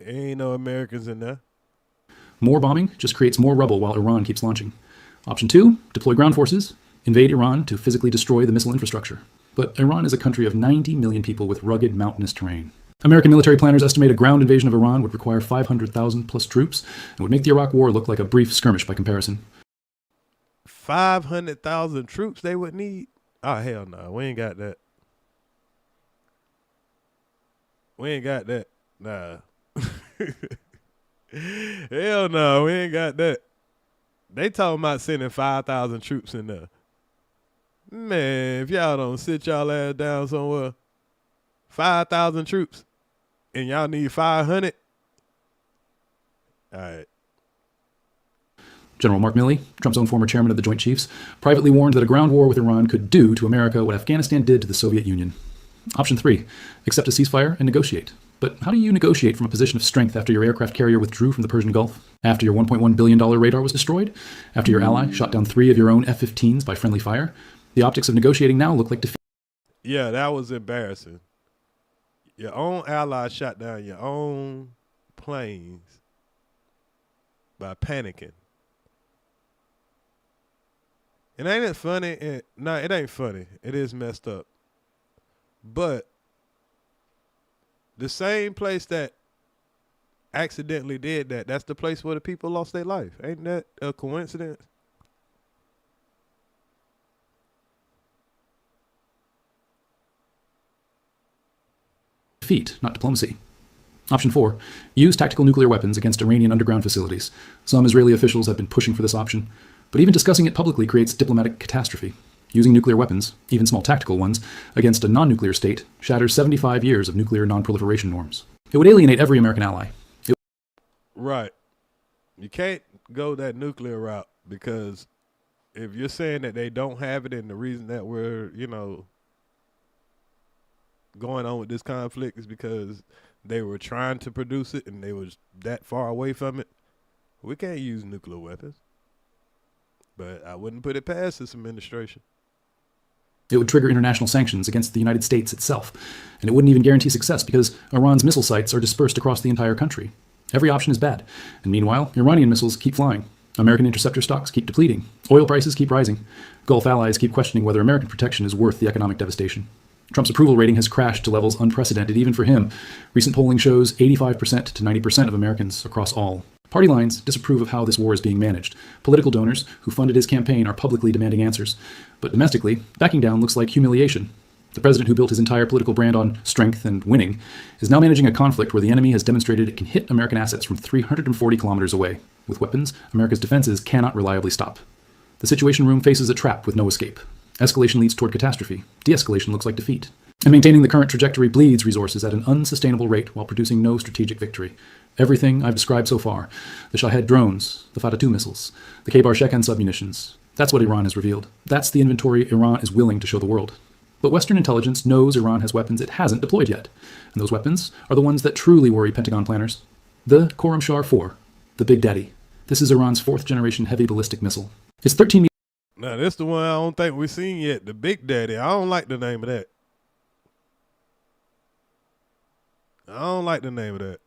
Ain't no Americans in there. More bombing just creates more rubble while Iran keeps launching. Option 2, deploy ground forces, invade Iran to physically destroy the missile infrastructure. But Iran is a country of 90 million people with rugged mountainous terrain. American military planners estimate a ground invasion of Iran would require 500,000 plus troops and would make the Iraq War look like a brief skirmish by comparison. 500,000 troops they would need? Oh, hell no. We ain't got that. We ain't got that. Nah. Hell no, we ain't got that. They talking about sending 5,000 troops in there. Man, if y'all don't sit y'all ass down somewhere, 5,000 troops, and y'all need 500. All right. General Mark Milley, Trump's own former chairman of the Joint Chiefs, privately warned that a ground war with Iran could do to America what Afghanistan did to the Soviet Union. Option 3, accept a ceasefire and negotiate. But how do you negotiate from a position of strength after your aircraft carrier withdrew from the Persian Gulf? After your $1.1 billion radar was destroyed? After your ally shot down 3 of your own F-15s by friendly fire? The optics of negotiating now look like defeat. Yeah, that was embarrassing. Your own ally shot down your own planes by panicking. And ain't it funny? No, it ain't funny. It is messed up. But the same place that accidentally did that, that's the place where the people lost their life. Ain't that a coincidence? Defeat, not diplomacy. Option 4, use tactical nuclear weapons against Iranian underground facilities. Some Israeli officials have been pushing for this option, but even discussing it publicly creates diplomatic catastrophe. Using nuclear weapons, even small tactical ones, against a non-nuclear state shatters 75 years of nuclear non-proliferation norms. It would alienate every American ally. Right. You can't go that nuclear route, because if you're saying that they don't have it and the reason that we're, going on with this conflict is because they were trying to produce it and they was that far away from it, we can't use nuclear weapons. But I wouldn't put it past this administration. It would trigger international sanctions against the United States itself, and it wouldn't even guarantee success because Iran's missile sites are dispersed across the entire country. Every option is bad, and meanwhile, Iranian missiles keep flying. American interceptor stocks keep depleting. Oil prices keep rising. Gulf allies keep questioning whether American protection is worth the economic devastation. Trump's approval rating has crashed to levels unprecedented even for him. Recent polling shows 85% to 90% of Americans across all party lines disapprove of how this war is being managed. Political donors who funded his campaign are publicly demanding answers. But domestically, backing down looks like humiliation. The president who built his entire political brand on strength and winning is now managing a conflict where the enemy has demonstrated it can hit American assets from 340 kilometers away. With weapons, America's defenses cannot reliably stop. The Situation Room faces a trap with no escape. Escalation leads toward catastrophe. De-escalation looks like defeat. And maintaining the current trajectory bleeds resources at an unsustainable rate while producing no strategic victory. Everything I've described so far, the Shahed drones, the Fatah 2 missiles, the K-Bar-Shekhan submunitions, that's what Iran has revealed. That's the inventory Iran is willing to show the world. But Western intelligence knows Iran has weapons it hasn't deployed yet. And those weapons are the ones that truly worry Pentagon planners. The Khorramshahr-4, the Big Daddy. This is Iran's 4th-generation heavy ballistic missile. It's 13 meters. Now, this the one I don't think we've seen yet, the Big Daddy. I don't like the name of that. I don't like the name of that.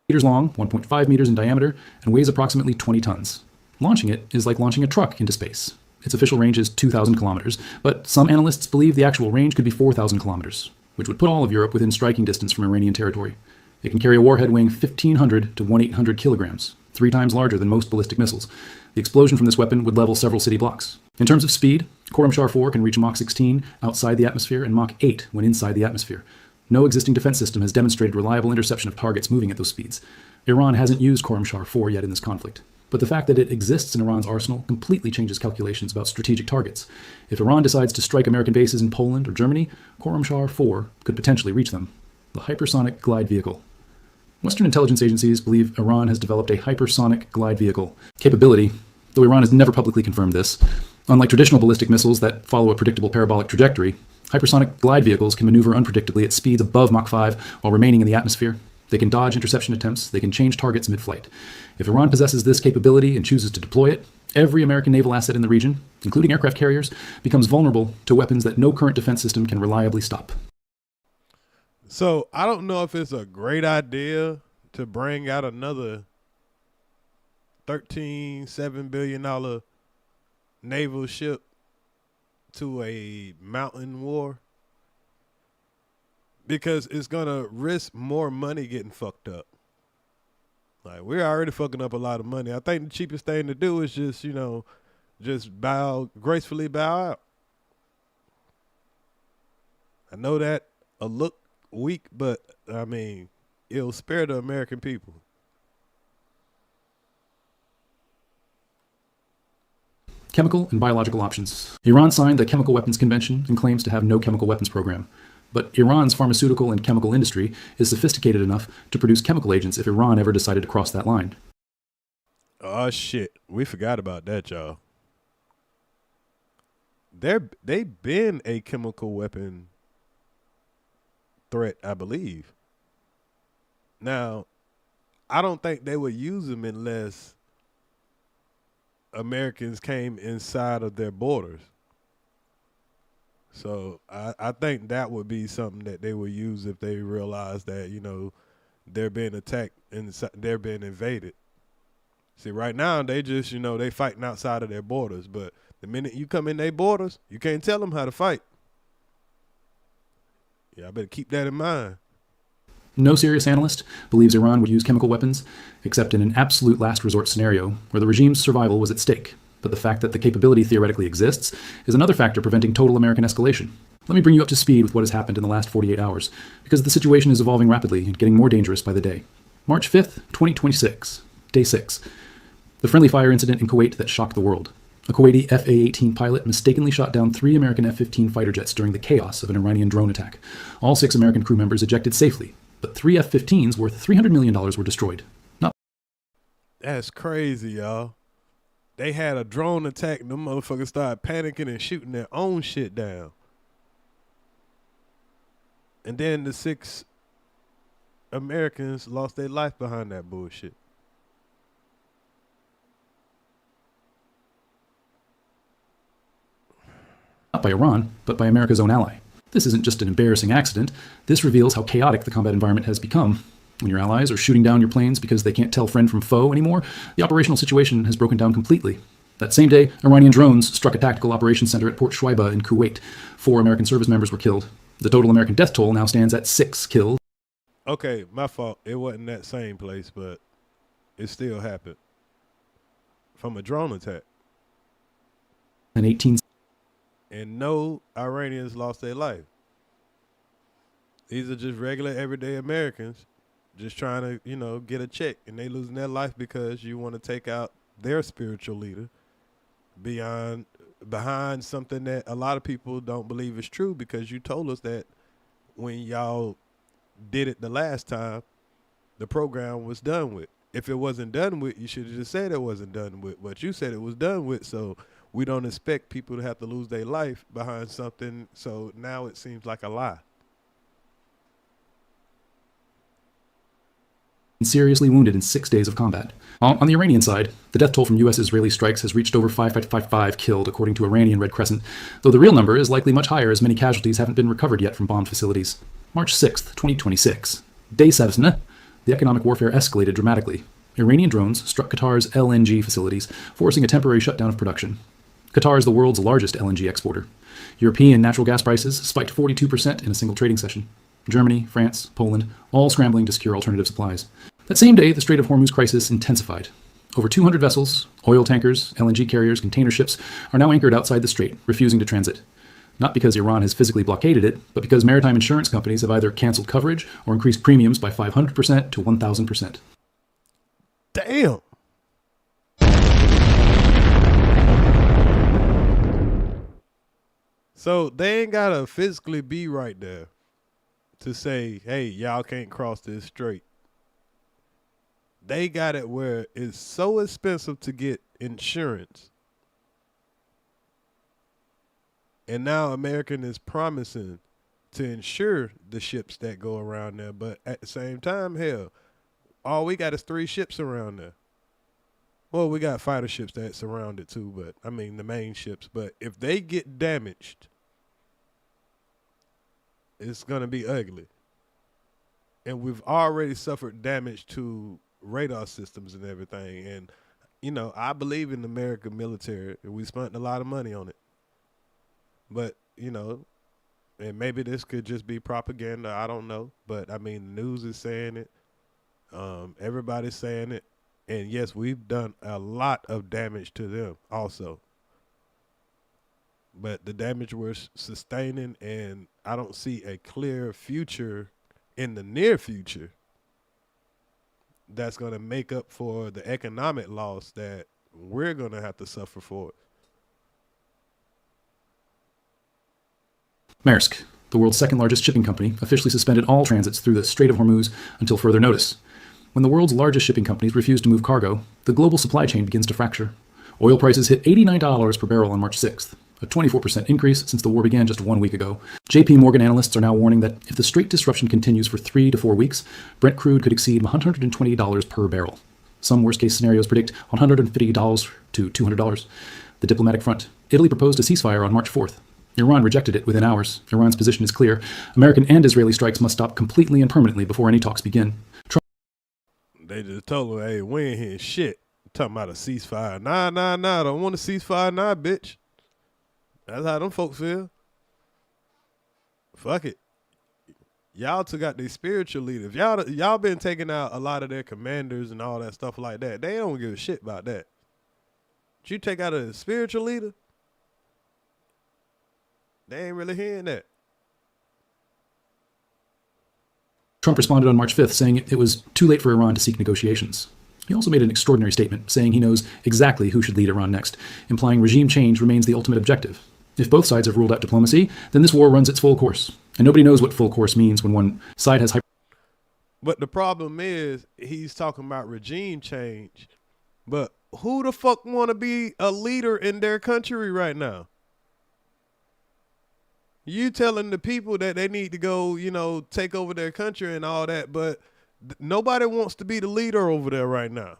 Meters long, 1.5 meters in diameter, and weighs approximately 20 tons. Launching it is like launching a truck into space. Its official range is 2,000 kilometers, but some analysts believe the actual range could be 4,000 kilometers, which would put all of Europe within striking distance from Iranian territory. It can carry a warhead weighing 1,500 to 1,800 kilograms, 3 times larger than most ballistic missiles. The explosion from this weapon would level several city blocks. In terms of speed, Khorramshahr-4 can reach Mach 16 outside the atmosphere and Mach 8 when inside the atmosphere. No existing defense system has demonstrated reliable interception of targets moving at those speeds. Iran hasn't used Khorramshahr-4 yet in this conflict. But the fact that it exists in Iran's arsenal completely changes calculations about strategic targets. If Iran decides to strike American bases in Poland or Germany, Khorramshahr-4 could potentially reach them. The hypersonic glide vehicle. Western intelligence agencies believe Iran has developed a hypersonic glide vehicle capability, though Iran has never publicly confirmed this. Unlike traditional ballistic missiles that follow a predictable parabolic trajectory, hypersonic glide vehicles can maneuver unpredictably at speeds above Mach 5 while remaining in the atmosphere. They can dodge interception attempts. They can change targets mid-flight. If Iran possesses this capability and chooses to deploy it, every American naval asset in the region, including aircraft carriers, becomes vulnerable to weapons that no current defense system can reliably stop. So I don't know if it's a great idea to bring out another $7 billion naval ship to a mountain war? Because it's going to risk more money getting fucked up. Like, we're already fucking up a lot of money. I think the cheapest thing to do is just, just gracefully bow out. I know that a look weak, but I mean, it'll spare the American people. Chemical and biological options. Iran signed the Chemical Weapons Convention and claims to have no chemical weapons program. But Iran's pharmaceutical and chemical industry is sophisticated enough to produce chemical agents if Iran ever decided to cross that line. Oh, shit. We forgot about that, y'all. They've been a chemical weapon threat, I believe. Now, I don't think they would use them unless Americans came inside of their borders. So I think that would be something that they would use if they realize that, they're being attacked and they're being invaded. See, right now, they just, they fighting outside of their borders. But the minute you come in their borders, you can't tell them how to fight. Yeah, I better keep that in mind. No serious analyst believes Iran would use chemical weapons, except in an absolute last resort scenario where the regime's survival was at stake. But the fact that the capability theoretically exists is another factor preventing total American escalation. Let me bring you up to speed with what has happened in the last 48 hours, because the situation is evolving rapidly and getting more dangerous by the day. March 5th, 2026, day 6. The friendly fire incident in Kuwait that shocked the world. A Kuwaiti FA-18 pilot mistakenly shot down 3 American F-15 fighter jets during the chaos of an Iranian drone attack. All 6 American crew members ejected safely, but 3 F-15s worth $300 million were destroyed. That's crazy, y'all. They had a drone attack and them motherfuckers started panicking and shooting their own shit down. And then the 6 Americans lost their life behind that bullshit. Not by Iran, but by America's own ally. This isn't just an embarrassing accident. This reveals how chaotic the combat environment has become. When your allies are shooting down your planes because they can't tell friend from foe anymore, the operational situation has broken down completely. That same day, Iranian drones struck a tactical operations center at Port Shuaiba in Kuwait. 4 American service members were killed. The total American death toll now stands at 6 killed. Okay, my fault. It wasn't that same place, but it still happened. From a drone attack. And 18. And no Iranians lost their life. These are just regular everyday Americans just trying to, get a check, and they losing their life because you want to take out their spiritual leader behind something that a lot of people don't believe is true, because you told us that when y'all did it the last time, the program was done with. If it wasn't done with, you should have just said it wasn't done with, but you said it was done with, so we don't expect people to have to lose their life behind something, so now it seems like a lie. Seriously wounded in 6 days of combat. On the Iranian side, the death toll from U.S.-Israeli strikes has reached over 555 killed, according to Iranian Red Crescent, though the real number is likely much higher, as many casualties haven't been recovered yet from bombed facilities. March 6th, 2026. Day 7. The economic warfare escalated dramatically. Iranian drones struck Qatar's LNG facilities, forcing a temporary shutdown of production. Qatar is the world's largest LNG exporter. European natural gas prices spiked 42% in a single trading session. Germany, France, Poland, all scrambling to secure alternative supplies. That same day, the Strait of Hormuz crisis intensified. Over 200 vessels, oil tankers, LNG carriers, container ships are now anchored outside the strait, refusing to transit. Not because Iran has physically blockaded it, but because maritime insurance companies have either canceled coverage or increased premiums by 500% to 1,000%. Damn. So they ain't gotta physically be right there to say, hey, y'all can't cross this strait. They got it where it's so expensive to get insurance. And now American is promising to insure the ships that go around there. But at the same time, hell, all we got is 3 ships around there. Well, we got fighter ships that surround it too, but I mean the main ships. But if they get damaged, it's going to be ugly. And we've already suffered damage to radar systems and everything. And, you know, I believe in the American military. We spent a lot of money on it. But, you know, and maybe this could just be propaganda. I don't know. But, I mean, the news is saying it. Everybody's saying it. And, yes, we've done a lot of damage to them also. But the damage we're sustaining, and I don't see a clear future in the near future that's going to make up for the economic loss that we're going to have to suffer for. Maersk, the world's second largest shipping company, officially suspended all transits through the Strait of Hormuz until further notice. When the world's largest shipping companies refuse to move cargo, the global supply chain begins to fracture. Oil prices hit $89 per barrel on March 6th, a 24% increase since the war began just 1 week ago. JP Morgan analysts are now warning that if the Strait disruption continues for 3 to 4 weeks, Brent crude could exceed $120 per barrel. Some worst-case scenarios predict $150 to $200. The diplomatic front. Italy proposed a ceasefire on March 4th. Iran rejected it within hours. Iran's position is clear. American and Israeli strikes must stop completely and permanently before any talks begin. They just told them, hey, we ain't hearing shit. Talking about a ceasefire. Nah. Don't want a ceasefire, nah, bitch. That's how them folks feel. Fuck it. Y'all took out their spiritual leaders. Y'all been taking out a lot of their commanders and all that stuff like that. They don't give a shit about that. Did you take out a spiritual leader? They ain't really hearing that. Trump responded on March 5th, saying it was too late for Iran to seek negotiations. He also made an extraordinary statement, saying he knows exactly who should lead Iran next, implying regime change remains the ultimate objective. If both sides have ruled out diplomacy, then this war runs its full course. And nobody knows what full course means when one side has But the problem is, he's talking about regime change. But who the fuck want to be a leader in their country right now? You telling the people that they need to go, you know, take over their country and all that, but nobody wants to be the leader over there right now.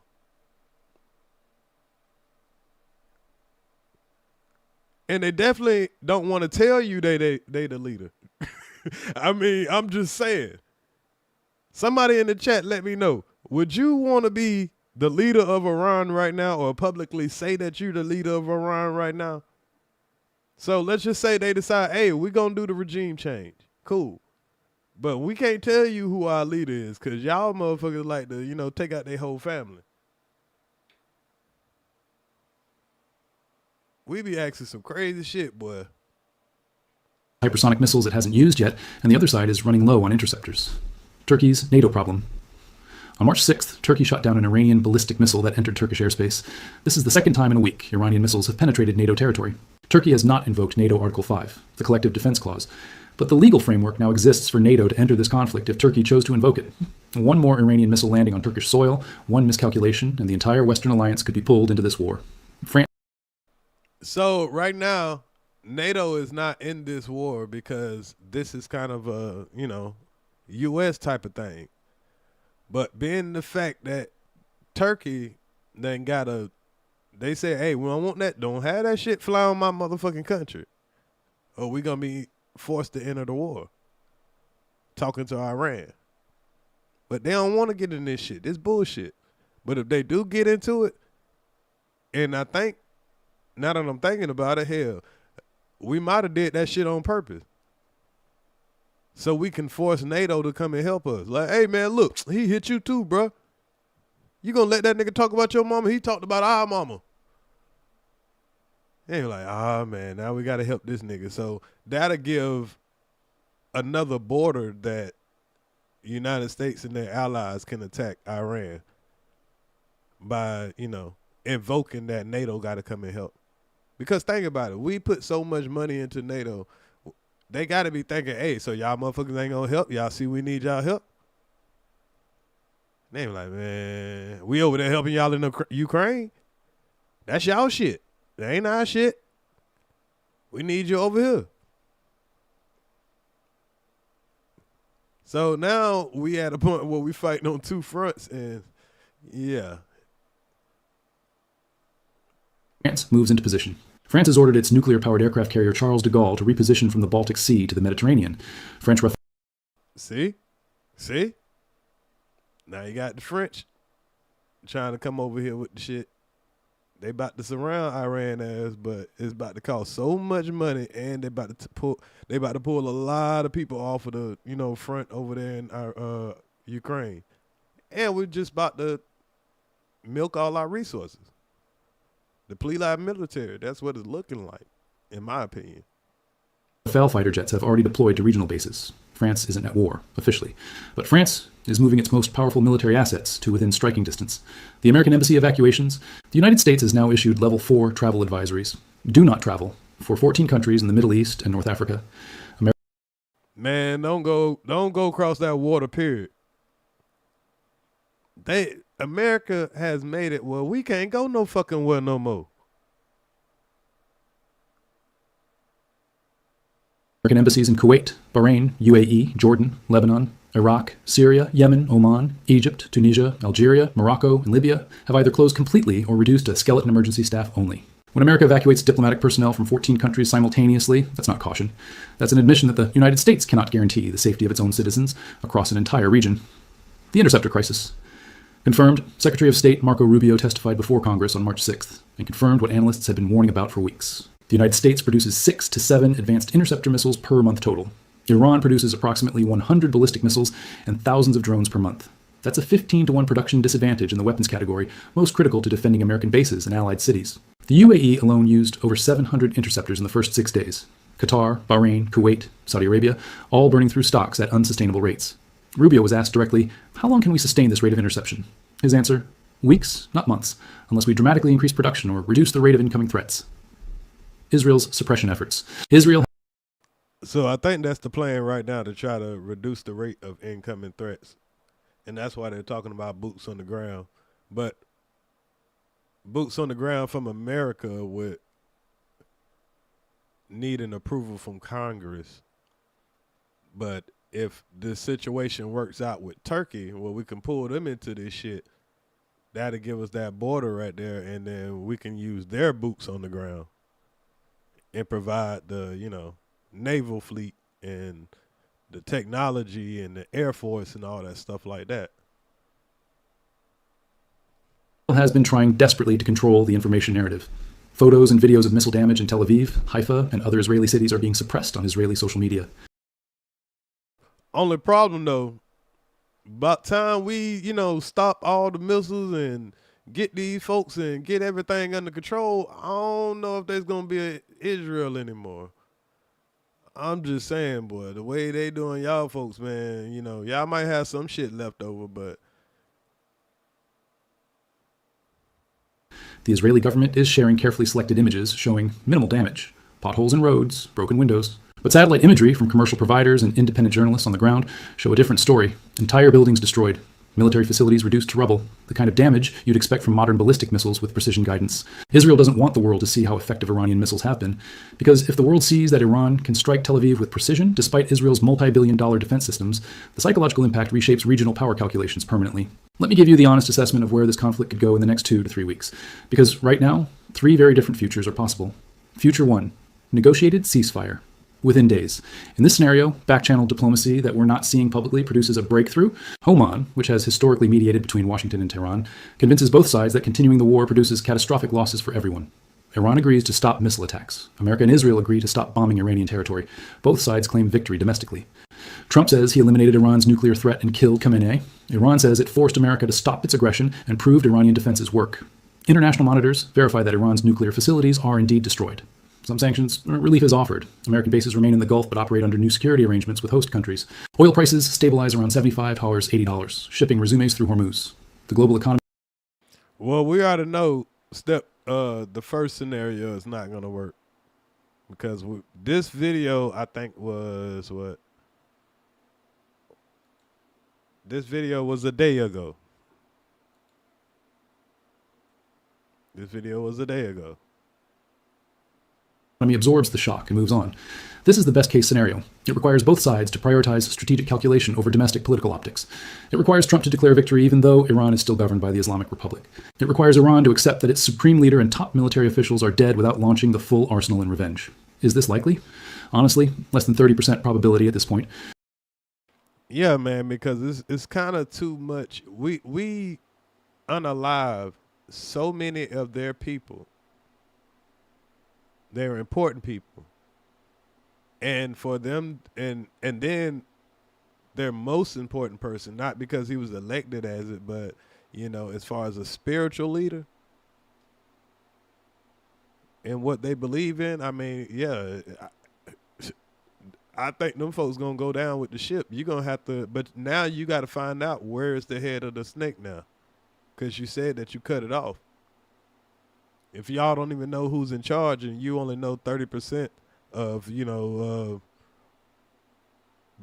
And they definitely don't want to tell you they the leader. I mean, I'm just saying. Somebody in the chat, let me know. Would you want to be the leader of Iran right now, or publicly say that you're the leader of Iran right now? So let's just say they decide, hey, we're going to do the regime change. Cool. But we can't tell you who our leader is, because y'all motherfuckers like to, you know, take out their whole family. We be asking some crazy shit, boy. hypersonic missiles it hasn't used yet, and the other side is running low on interceptors. Turkey's NATO problem. On March 6th, Turkey shot down an Iranian ballistic missile that entered Turkish airspace. This is the second time in a week Iranian missiles have penetrated NATO territory. Turkey has not invoked NATO Article 5, the Collective Defense Clause, but the legal framework now exists for NATO to enter this conflict if Turkey chose to invoke it. One more Iranian missile landing on Turkish soil, one miscalculation, and the entire Western alliance could be pulled into this war. So right now, NATO is not in this war because this is kind of a, you know, U.S. type of thing. But being the fact that Turkey then got a, they say, hey, we don't want that, don't have that shit fly on my motherfucking country, or we gonna be forced to enter the war. Talking to Iran. But they don't want to get in this shit. This bullshit. But if they do get into it, and I think, now that I'm thinking about it, hell, we might have did that shit on purpose. So we can force NATO to come and help us. Like, hey, man, look, he hit you too, bro. You gonna let that nigga talk about your mama? He talked about our mama. And you're like, ah, man, now we got to help this nigga. So that'll give another border that the United States and their allies can attack Iran by, you know, invoking that NATO got to come and help. Because think about it. We put so much money into NATO. They got to be thinking, hey, so y'all motherfuckers ain't going to help? Y'all see we need y'all help? They be like, man, we over there helping y'all in the Ukraine? That's y'all shit. That ain't our shit. We need you over here. So now we at a point where we fighting on two fronts, and yeah. France moves into position. France has ordered its nuclear-powered aircraft carrier Charles de Gaulle to reposition from the Baltic Sea to the Mediterranean. French See? Now you got the French trying to come over here with the shit. They about to surround Iran ass, but it's about to cost so much money, and they about to pull a lot of people off of the front over there in our Ukraine, and we're just about to milk all our resources, deplete our military. That's what it's looking like, in my opinion. Rafale fighter jets have already deployed to regional bases. France isn't at war, officially. But France is moving its most powerful military assets to within striking distance. The American embassy evacuations. The United States has now issued level 4 travel advisories. Do not travel for 14 countries in the Middle East and North Africa. Man, don't go across that water, period. America has made it where we can't go no fucking well no more. American embassies in Kuwait, Bahrain, UAE, Jordan, Lebanon, Iraq, Syria, Yemen, Oman, Egypt, Tunisia, Algeria, Morocco, and Libya have either closed completely or reduced to skeleton emergency staff only. When America evacuates diplomatic personnel from 14 countries simultaneously, that's not caution. That's an admission that the United States cannot guarantee the safety of its own citizens across an entire region. The Interceptor crisis. Confirmed, Secretary of State Marco Rubio testified before Congress on March 6th and confirmed what analysts had been warning about for weeks. The United States produces 6 to 7 advanced interceptor missiles per month total. Iran produces approximately 100 ballistic missiles and thousands of drones per month. That's a 15-to-1 production disadvantage in the weapons category, most critical to defending American bases and allied cities. The UAE alone used over 700 interceptors in the first 6 days. Qatar, Bahrain, Kuwait, Saudi Arabia, all burning through stocks at unsustainable rates. Rubio was asked directly, how long can we sustain this rate of interception? His answer, weeks, not months, unless we dramatically increase production or reduce the rate of incoming threats. Israel's suppression efforts. So I think that's the plan right now, to try to reduce the rate of incoming threats. And that's why they're talking about boots on the ground. But boots on the ground from America would need an approval from Congress. But if this situation works out with Turkey, well, we can pull them into this shit. That'll give us that border right there, and then we can use their boots on the ground and provide the, naval fleet and the technology and the Air Force and all that stuff like that. Has been trying desperately to control the information narrative. Photos and videos of missile damage in Tel Aviv, Haifa, and other Israeli cities are being suppressed on Israeli social media. Only problem, though, about time we, stop all the missiles and get these folks and get everything under control, I don't know if there's going to be an Israel anymore. I'm just saying, boy, the way they doing y'all folks, man, y'all might have some shit left over, but The Israeli government is sharing carefully selected images showing minimal damage, potholes in roads, broken windows. But satellite imagery from commercial providers and independent journalists on the ground show a different story. Entire buildings destroyed, military facilities reduced to rubble, the kind of damage you'd expect from modern ballistic missiles with precision guidance. Israel doesn't want the world to see how effective Iranian missiles have been, because if the world sees that Iran can strike Tel Aviv with precision despite Israel's multi-billion-dollar defense systems, the psychological impact reshapes regional power calculations permanently. Let me give you the honest assessment of where this conflict could go in the next 2 to 3 weeks, because right now, 3 very different futures are possible. Future 1, negotiated ceasefire. Within days. In this scenario, back-channel diplomacy that we're not seeing publicly produces a breakthrough. Oman, which has historically mediated between Washington and Tehran, convinces both sides that continuing the war produces catastrophic losses for everyone. Iran agrees to stop missile attacks. America and Israel agree to stop bombing Iranian territory. Both sides claim victory domestically. Trump says he eliminated Iran's nuclear threat and killed Khamenei. Iran says it forced America to stop its aggression and proved Iranian defenses work. International monitors verify that Iran's nuclear facilities are indeed destroyed. Some sanctions relief is offered. American bases remain in the Gulf but operate under new security arrangements with host countries. Oil prices stabilize around $75, $80. Shipping resumes through Hormuz. The global economy. Well, we ought to know the first scenario is not going to work, because this video, I think, was what? This video was a day ago. This video was a day ago. Economy absorbs the shock and moves on. This is the best case scenario. It requires both sides to prioritize strategic calculation over domestic political optics. It requires Trump to declare victory even though Iran is still governed by the Islamic Republic. It requires Iran to accept that its supreme leader and top military officials are dead without launching the full arsenal in revenge. Is this likely? Honestly, less than 30% probability at this point. Yeah, man, because it's kind of too much. We unalive so many of their people, they're important people, and for them, and then their most important person, not because he was elected as it, but you know, as far as a spiritual leader and what they believe in, I mean, yeah, I think them folks gonna go down with the ship. You're gonna have to, but now you got to find out where is the head of the snake now, because you said that you cut it off. If y'all don't even know who's in charge and you only know 30% of, you know,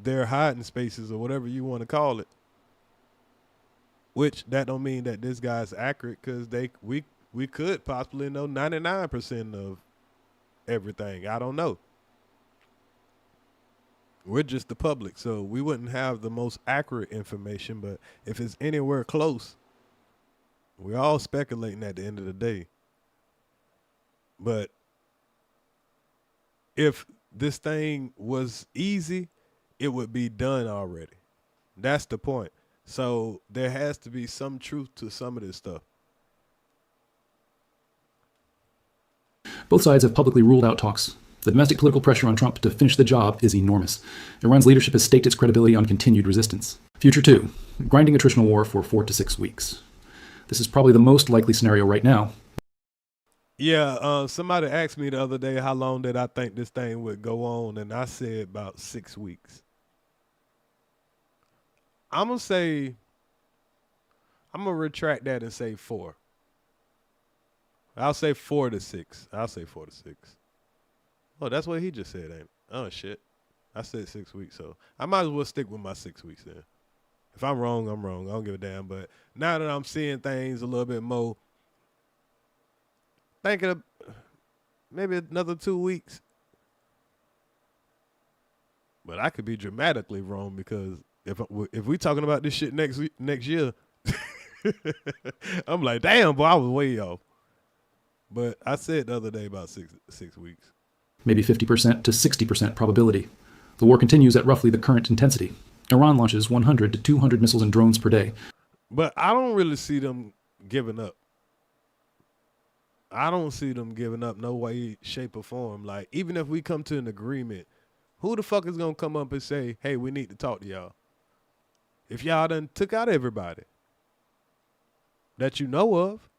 their hiding spaces or whatever you want to call it, which that don't mean that this guy's accurate, because we could possibly know 99% of everything. I don't know. We're just the public, so we wouldn't have the most accurate information, but if it's anywhere close, we're all speculating at the end of the day. But if this thing was easy, it would be done already. That's the point. So there has to be some truth to some of this stuff. Both sides have publicly ruled out talks. The domestic political pressure on Trump to finish the job is enormous. Iran's leadership has staked its credibility on continued resistance. Future 2, grinding attritional war for 4 to 6 weeks. This is probably the most likely scenario right now. Yeah, somebody asked me the other day how long did I think this thing would go on, and I said about 6 weeks. I'm going to retract that and say 4. I'll say 4 to 6. I'll say 4 to 6. Oh, that's what he just said, ain't it? Oh, shit. I said 6 weeks, so I might as well stick with my 6 weeks then. If I'm wrong, I'm wrong. I don't give a damn. But now that I'm seeing things a little bit more, thinking of maybe another 2 weeks. But I could be dramatically wrong, because if we talking about this shit next year, I'm like, damn, boy, I was way off. But I said the other day about six weeks. Maybe 50% to 60% probability. The war continues at roughly the current intensity. Iran launches 100 to 200 missiles and drones per day. But I don't really see them giving up. I don't see them giving up no way, shape, or form. Like, even if we come to an agreement, who the fuck is going to come up and say, hey, we need to talk to y'all? If y'all done took out everybody that you know of.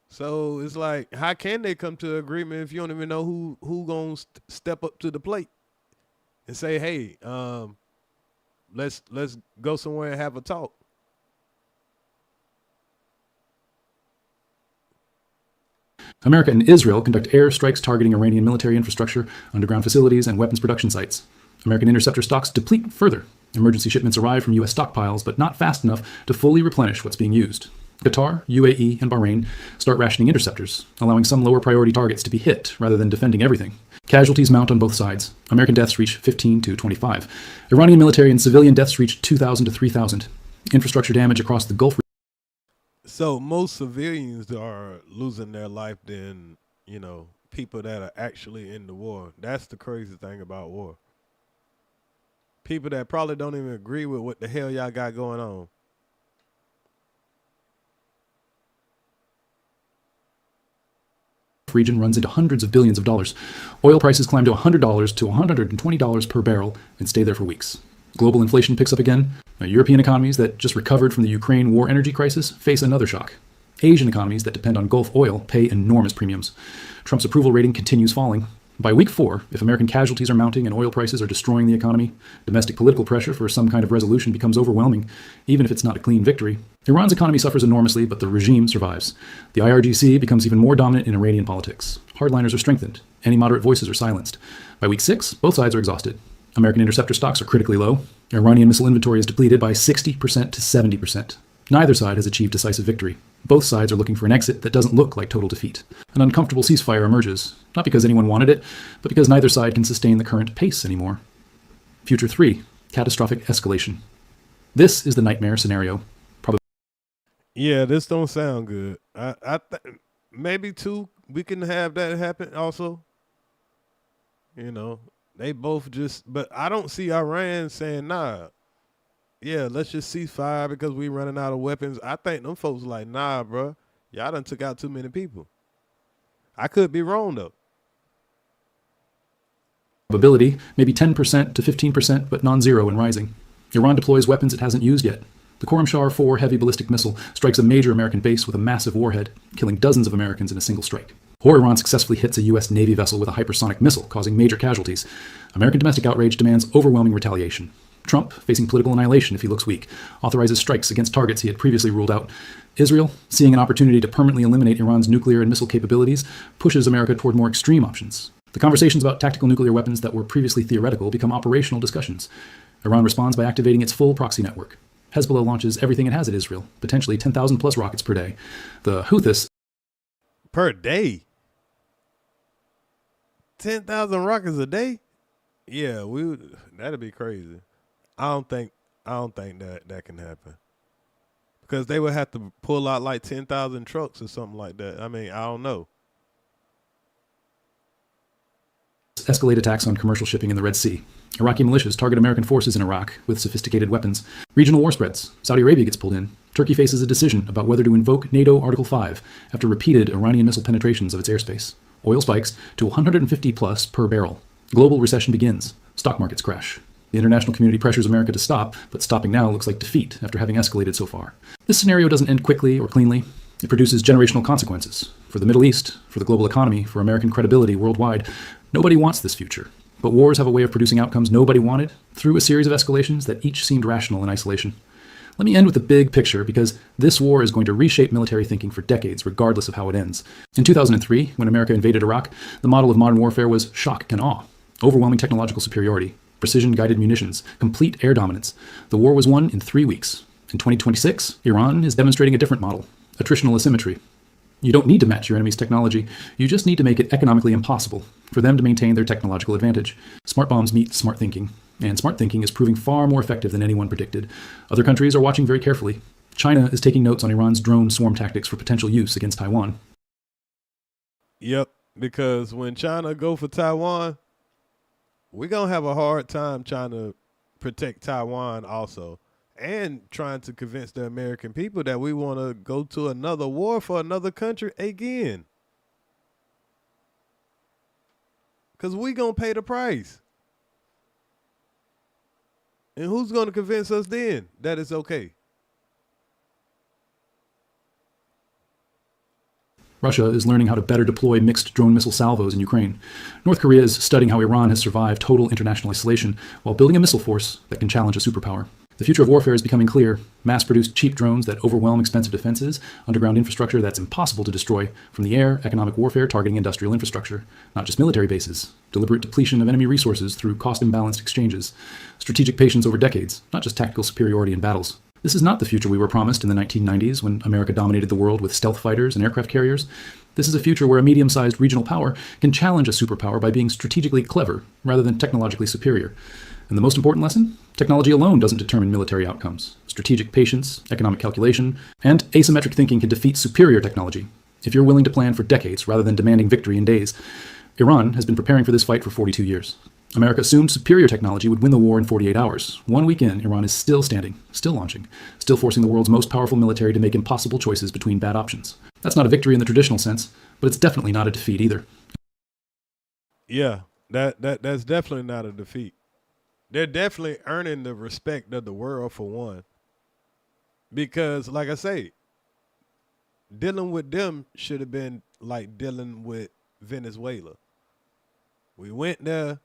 So it's like, how can they come to an agreement if you don't even know who gonna step up to the plate and say, hey, let's go somewhere and have a talk? America and Israel conduct air strikes targeting Iranian military infrastructure, underground facilities, and weapons production sites. American Interceptor stocks deplete further. Emergency shipments arrive from U.S. stockpiles, but not fast enough to fully replenish what's being used. Qatar, UAE, and Bahrain start rationing interceptors, allowing some lower priority targets to be hit rather than defending everything. Casualties mount on both sides. American deaths reach 15 to 25. Iranian military and civilian deaths reach 2,000 to 3,000. Infrastructure damage across the Gulf. So most civilians are losing their life than, you know, people that are actually in the war. That's the crazy thing about war. People that probably don't even agree with what the hell y'all got going on. Region runs into hundreds of billions of dollars. Oil prices climb to $100 to $120 per barrel and stay there for weeks. Global inflation picks up again. European economies that just recovered from the Ukraine war energy crisis face another shock. Asian economies that depend on Gulf oil pay enormous premiums. Trump's approval rating continues falling. By week 4, if American casualties are mounting and oil prices are destroying the economy, domestic political pressure for some kind of resolution becomes overwhelming, even if it's not a clean victory. Iran's economy suffers enormously, but the regime survives. The IRGC becomes even more dominant in Iranian politics. Hardliners are strengthened. Any moderate voices are silenced. By week 6, both sides are exhausted. American interceptor stocks are critically low. Iranian missile inventory is depleted by 60% to 70%. Neither side has achieved decisive victory. Both sides are looking for an exit that doesn't look like total defeat. An uncomfortable ceasefire emerges, not because anyone wanted it, but because neither side can sustain the current pace anymore. Future 3, catastrophic escalation. This is the nightmare scenario. Yeah, this don't sound good. Maybe 2, we can have that happen also. You know, they both just, but I don't see Iran saying, nah, yeah, let's just cease fire because we running out of weapons. I think them folks like, nah, bro, y'all done took out too many people. I could be wrong though. Probability, maybe 10% to 15%, but non-zero and rising. Iran deploys weapons it hasn't used yet. The Khorramshahr-4 heavy ballistic missile strikes a major American base with a massive warhead, killing dozens of Americans in a single strike. Or Iran successfully hits a U.S. Navy vessel with a hypersonic missile, causing major casualties. American domestic outrage demands overwhelming retaliation. Trump, facing political annihilation if he looks weak, authorizes strikes against targets he had previously ruled out. Israel, seeing an opportunity to permanently eliminate Iran's nuclear and missile capabilities, pushes America toward more extreme options. The conversations about tactical nuclear weapons that were previously theoretical become operational discussions. Iran responds by activating its full proxy network. Hezbollah launches everything it has at Israel, potentially 10,000 plus rockets per day. The Houthis... Per day? 10,000 rockets a day? Yeah, that'd be crazy. I don't think that can happen. Because they would have to pull out like 10,000 trucks or something like that. I mean, I don't know. Escalate attacks on commercial shipping in the Red Sea. Iraqi militias target American forces in Iraq with sophisticated weapons. Regional war spreads. Saudi Arabia gets pulled in. Turkey faces a decision about whether to invoke NATO Article 5 after repeated Iranian missile penetrations of its airspace. Oil spikes to 150 plus per barrel. Global recession begins. Stock markets crash. The international community pressures America to stop, but stopping now looks like defeat after having escalated so far. This scenario doesn't end quickly or cleanly. It produces generational consequences. For the Middle East, for the global economy, for American credibility worldwide. Nobody wants this future. But wars have a way of producing outcomes nobody wanted through a series of escalations that each seemed rational in isolation. Let me end with the big picture, because this war is going to reshape military thinking for decades, regardless of how it ends. In 2003, when America invaded Iraq, the model of modern warfare was shock and awe, overwhelming technological superiority, precision-guided munitions, complete air dominance. The war was won in 3 weeks. In 2026, Iran is demonstrating a different model, attritional asymmetry. You don't need to match your enemy's technology. You just need to make it economically impossible for them to maintain their technological advantage. Smart bombs meet smart thinking, and smart thinking is proving far more effective than anyone predicted. Other countries are watching very carefully. China is taking notes on Iran's drone swarm tactics for potential use against Taiwan. Yep, because when China go for Taiwan, we're going to have a hard time trying to protect Taiwan also. And trying to convince the American people that we want to go to another war for another country again. Because we going to pay the price. And who's going to convince us then that it's okay? Russia is learning how to better deploy mixed drone missile salvos in Ukraine. North Korea is studying how Iran has survived total international isolation while building a missile force that can challenge a superpower. The future of warfare is becoming clear. Mass-produced cheap drones that overwhelm expensive defenses, underground infrastructure that's impossible to destroy, from the air, economic warfare targeting industrial infrastructure, not just military bases, deliberate depletion of enemy resources through cost-imbalanced exchanges, strategic patience over decades, not just tactical superiority in battles. This is not the future we were promised in the 1990s when America dominated the world with stealth fighters and aircraft carriers. This is a future where a medium-sized regional power can challenge a superpower by being strategically clever rather than technologically superior. And the most important lesson? Technology alone doesn't determine military outcomes. Strategic patience, economic calculation, and asymmetric thinking can defeat superior technology if you're willing to plan for decades rather than demanding victory in days. Iran has been preparing for this fight for 42 years. America assumed superior technology would win the war in 48 hours. 1 week in, Iran is still standing, still launching, still forcing the world's most powerful military to make impossible choices between bad options. That's not a victory in the traditional sense, but it's definitely not a defeat either. Yeah, that's definitely not a defeat. They're definitely earning the respect of the world for one. Because, like I say, dealing with them should have been like dealing with Venezuela. We went there.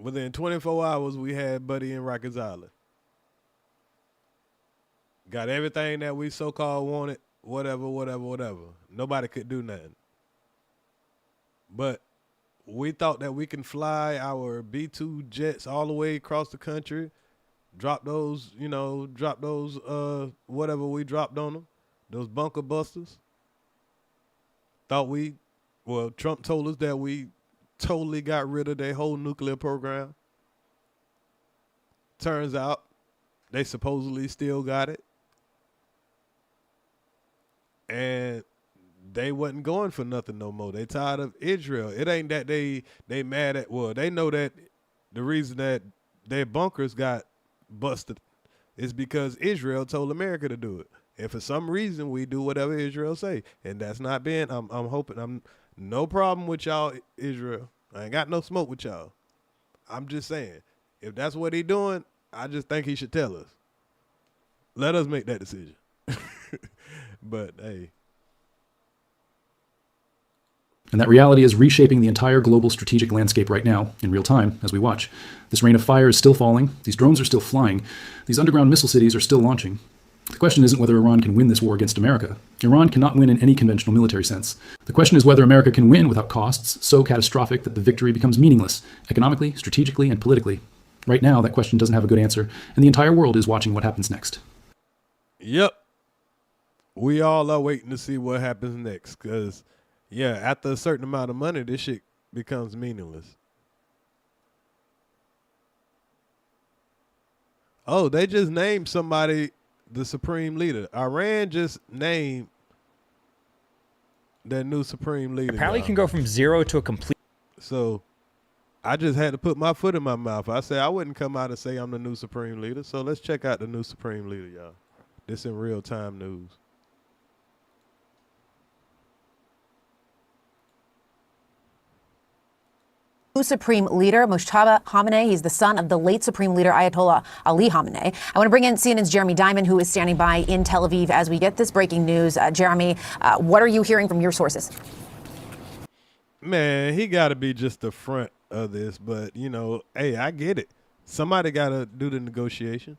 Within 24 hours, we had Buddy in Rikers Island. Got everything that we so-called wanted, whatever. Nobody could do nothing. But we thought that we can fly our B-2 jets all the way across the country, drop those whatever we dropped on them, those bunker busters. Trump told us that we totally got rid of their whole nuclear program. Turns out they supposedly still got it. And they wasn't going for nothing no more. They tired of Israel. It ain't that they mad at, they know that the reason that their bunkers got busted. It's because Israel told America to do it. And for some reason, we do whatever Israel say. And that's not been, I'm hoping, I'm no problem with y'all, Israel. I ain't got no smoke with y'all. I'm just saying, if that's what he doing, I just think he should tell us. Let us make that decision. But, hey. And that reality is reshaping the entire global strategic landscape right now, in real time, as we watch. This rain of fire is still falling, these drones are still flying, these underground missile cities are still launching. The question isn't whether Iran can win this war against America. Iran cannot win in any conventional military sense. The question is whether America can win without costs so catastrophic that the victory becomes meaningless, economically, strategically, and politically. Right now, that question doesn't have a good answer, and the entire world is watching what happens next. Yep. We all are waiting to see what happens next, because, yeah, after a certain amount of money, this shit becomes meaningless. Oh, they just named somebody the supreme leader. Iran just named their new supreme leader. Apparently, you can go from zero to a complete. So, I just had to put my foot in my mouth. I said I wouldn't come out and say I'm the new supreme leader. So let's check out the new supreme leader, y'all. This in real time news. Supreme Leader Mojtaba Khamenei. He's the son of the late Supreme Leader Ayatollah Ali Khamenei. I want to bring in CNN's Jeremy Diamond, who is standing by in Tel Aviv as we get this breaking news. Jeremy, what are you hearing from your sources? Man, he got to be just the front of this, but you know, hey, I get it. Somebody got to do the negotiation.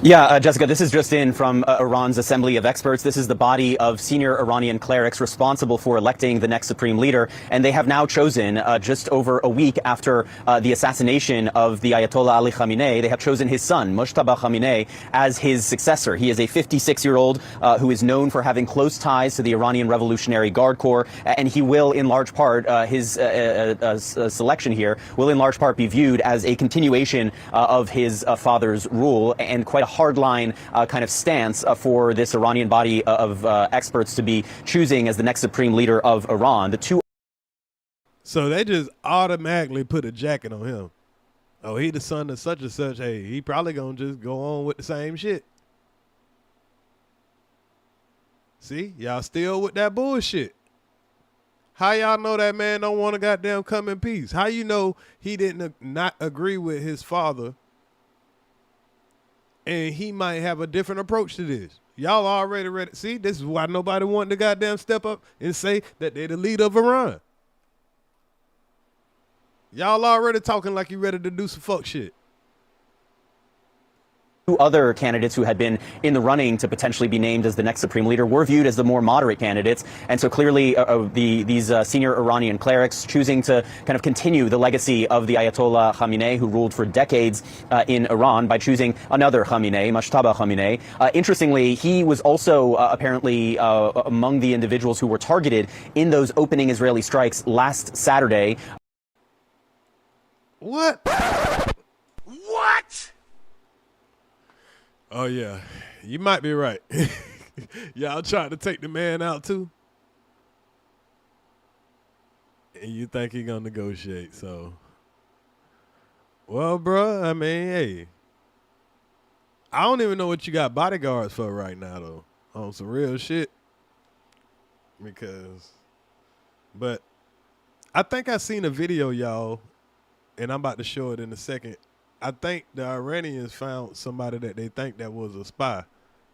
Yeah, Jessica, this is just in from Iran's Assembly of Experts. This is the body of senior Iranian clerics responsible for electing the next supreme leader. And they have now chosen, just over a week after the assassination of the Ayatollah Ali Khamenei, they have chosen his son, Mojtaba Khamenei, as his successor. He is a 56-year-old who is known for having close ties to the Iranian Revolutionary Guard Corps. And he will, in large part, his selection here will in large part be viewed as a continuation of his father's rule, and quite a hardline kind of stance for this Iranian body of experts to be choosing as the next supreme leader of Iran. The two. So they just automatically put a jacket on him. Oh, he the son of such and such. Hey, he probably gonna just go on with the same shit. See, y'all still with that bullshit. How y'all know that man don't want to goddamn come in peace? How you know he didn't not agree with his father? And he might have a different approach to this. Y'all already ready. See, this is why nobody wanted to goddamn step up and say that they're the leader of Iran. Y'all already talking like you ready to do some fuck shit. Two other candidates who had been in the running to potentially be named as the next supreme leader were viewed as the more moderate candidates. And so clearly these senior Iranian clerics choosing to kind of continue the legacy of the Ayatollah Khamenei, who ruled for decades in Iran, by choosing another Khamenei, Mojtaba Khamenei. Interestingly, he was also apparently among the individuals who were targeted in those opening Israeli strikes last Saturday. What? What? Oh, yeah. You might be right. Y'all trying to take the man out, too? And you think he gonna negotiate, so. Well, bro, I mean, hey. I don't even know what you got bodyguards for right now, though. On some real shit. But I think I seen a video, y'all, and I'm about to show it in a second. I think the Iranians found somebody that they think that was a spy.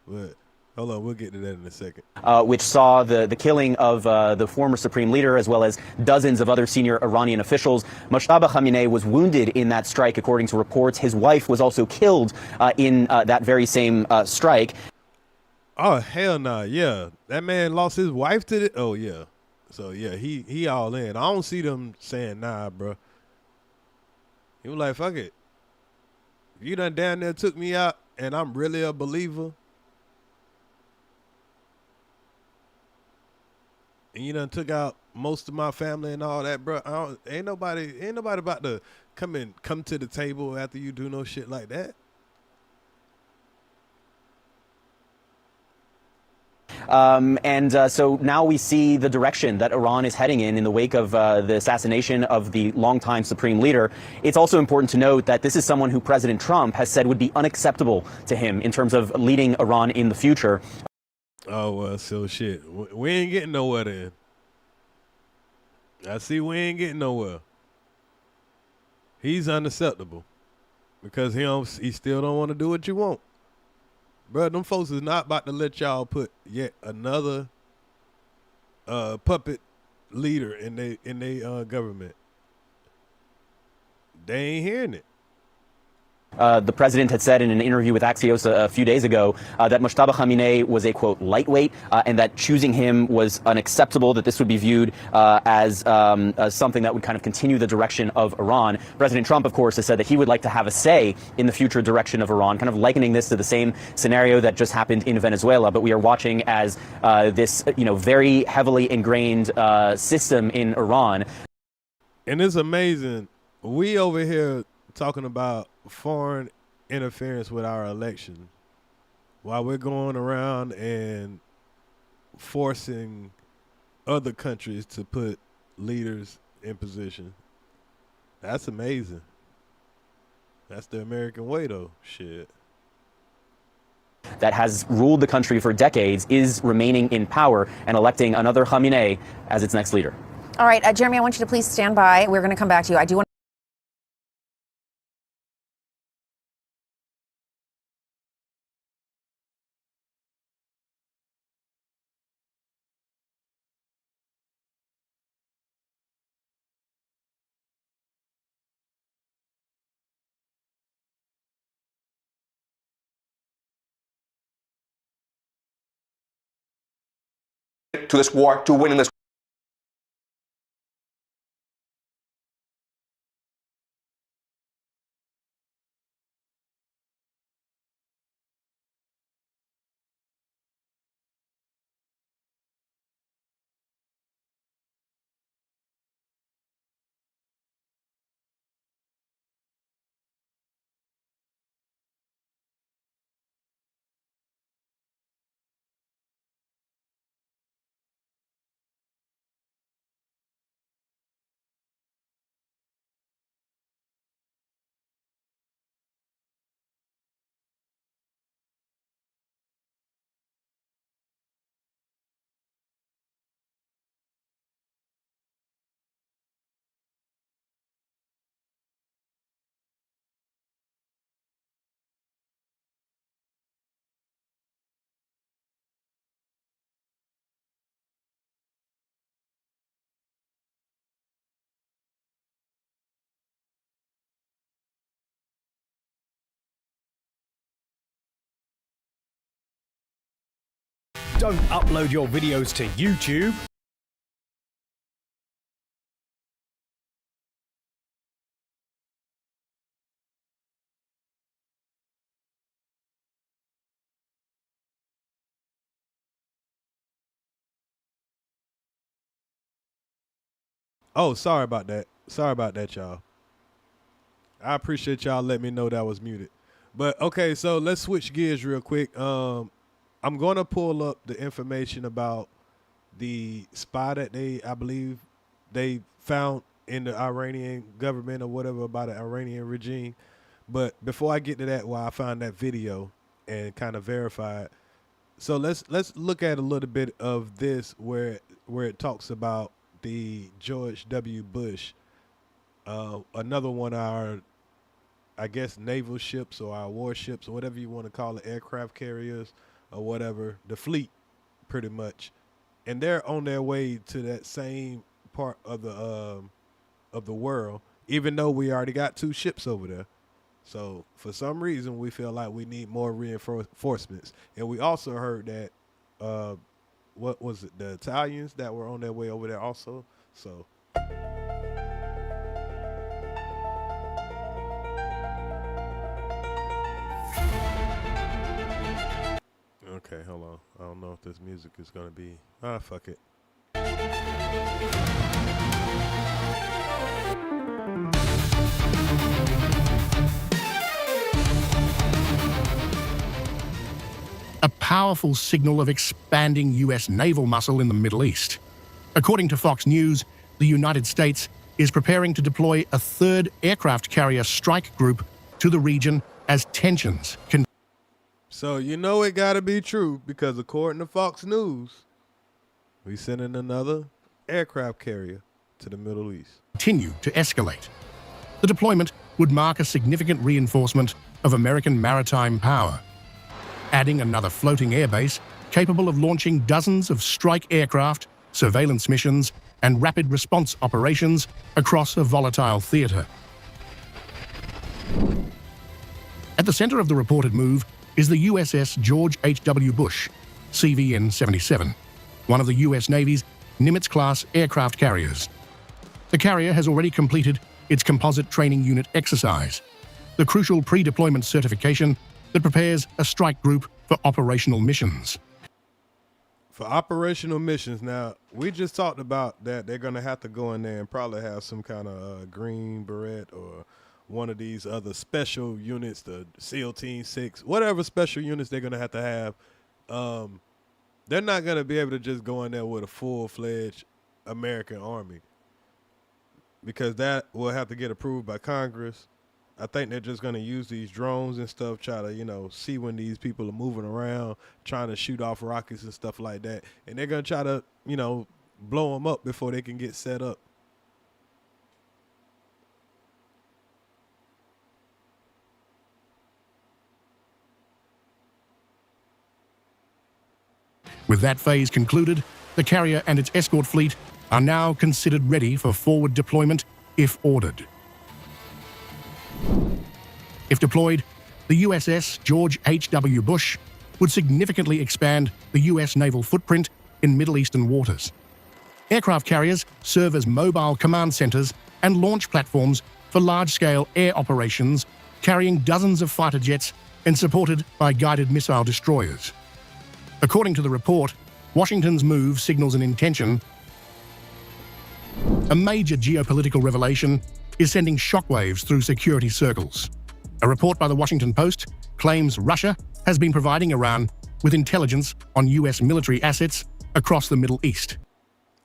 But hold on, we'll get to that in a second. Which saw the killing of the former supreme leader, as well as dozens of other senior Iranian officials. Mojtaba Khamenei was wounded in that strike, according to reports. His wife was also killed in that very same strike. Oh, hell nah, yeah. That man lost his wife to it? Oh, yeah. So, yeah, he all in. I don't see them saying, nah, bro. He was like, fuck it. You done down there took me out, and I'm really a believer. And you done took out most of my family and all that, bro. Ain't nobody about to come to the table after you do no shit like that. So now we see the direction that Iran is heading in the wake of the assassination of the longtime supreme leader. It's also important to note that this is someone who President Trump has said would be unacceptable to him in terms of leading Iran in the future. Oh, well, so shit. We ain't getting nowhere then. I see we ain't getting nowhere. He's unacceptable because he still don't want to do what you want. Bro, them folks is not about to let y'all put yet another puppet leader in they government. They ain't hearing it. The president had said in an interview with Axios a few days ago that Mojtaba Khamenei was a, quote, lightweight, and that choosing him was unacceptable, that this would be viewed as something that would kind of continue the direction of Iran. President Trump, of course, has said that he would like to have a say in the future direction of Iran, kind of likening this to the same scenario that just happened in Venezuela. But we are watching as this, very heavily ingrained system in Iran. And it's amazing. We over here talking about foreign interference with our election while we're going around and forcing other countries to put leaders in position. That's amazing. That's the American way, though. Shit. That has ruled the country for decades is remaining in power and electing another Khamenei as its next leader. All right, Jeremy, I want you to please stand by. We're going to come back to you. I do want to this war, to winning this. Don't upload your videos to YouTube. Oh, sorry about that. Sorry about that, y'all. I appreciate y'all letting me know that was muted. But okay, so let's switch gears real quick. I'm going to pull up the information about the spy that I believe they found in the Iranian government or whatever about the Iranian regime. But before I get to that, I found that video and kind of verify it. So let's look at a little bit of this where it talks about the George W. Bush, another one of our, I guess, naval ships or our warships or whatever you want to call it, aircraft carriers or whatever, the fleet pretty much. And they're on their way to that same part of the world, even though we already got 2 ships over there. So for some reason, we feel like we need more reinforcements. And we also heard that, what was it, the Italians that were on their way over there also. So. Okay, hold on. I don't know if this music is going to be... fuck it. A powerful signal of expanding U.S. naval muscle in the Middle East. According to Fox News, the United States is preparing to deploy a third aircraft carrier strike group to the region as tensions continue. So you know it gotta be true, because according to Fox News, we sending another aircraft carrier to the Middle East. Continue to escalate. The deployment would mark a significant reinforcement of American maritime power, adding another floating airbase capable of launching dozens of strike aircraft, surveillance missions, and rapid response operations across a volatile theater. At the center of the reported move is the USS George H.W. Bush, CVN-77, one of the U.S. Navy's Nimitz-class aircraft carriers. The carrier has already completed its composite training unit exercise, the crucial pre-deployment certification that prepares a strike group for operational missions. For operational missions, now, we just talked about that they're going to have to go in there and probably have some kind of green beret or one of these other special units, the SEAL Team 6, whatever special units they're going to have. They're not going to be able to just go in there with a full-fledged American army, because that will have to get approved by Congress. I think they're just going to use these drones and stuff, try to, see when these people are moving around, trying to shoot off rockets and stuff like that. And they're going to try to, blow them up before they can get set up. With that phase concluded, the carrier and its escort fleet are now considered ready for forward deployment if ordered. If deployed, the USS George H.W. Bush would significantly expand the U.S. naval footprint in Middle Eastern waters. Aircraft carriers serve as mobile command centers and launch platforms for large-scale air operations, carrying dozens of fighter jets and supported by guided missile destroyers. According to the report, Washington's move signals an intention. A major geopolitical revelation is sending shockwaves through security circles. A report by the Washington Post claims Russia has been providing Iran with intelligence on U.S. military assets across the Middle East.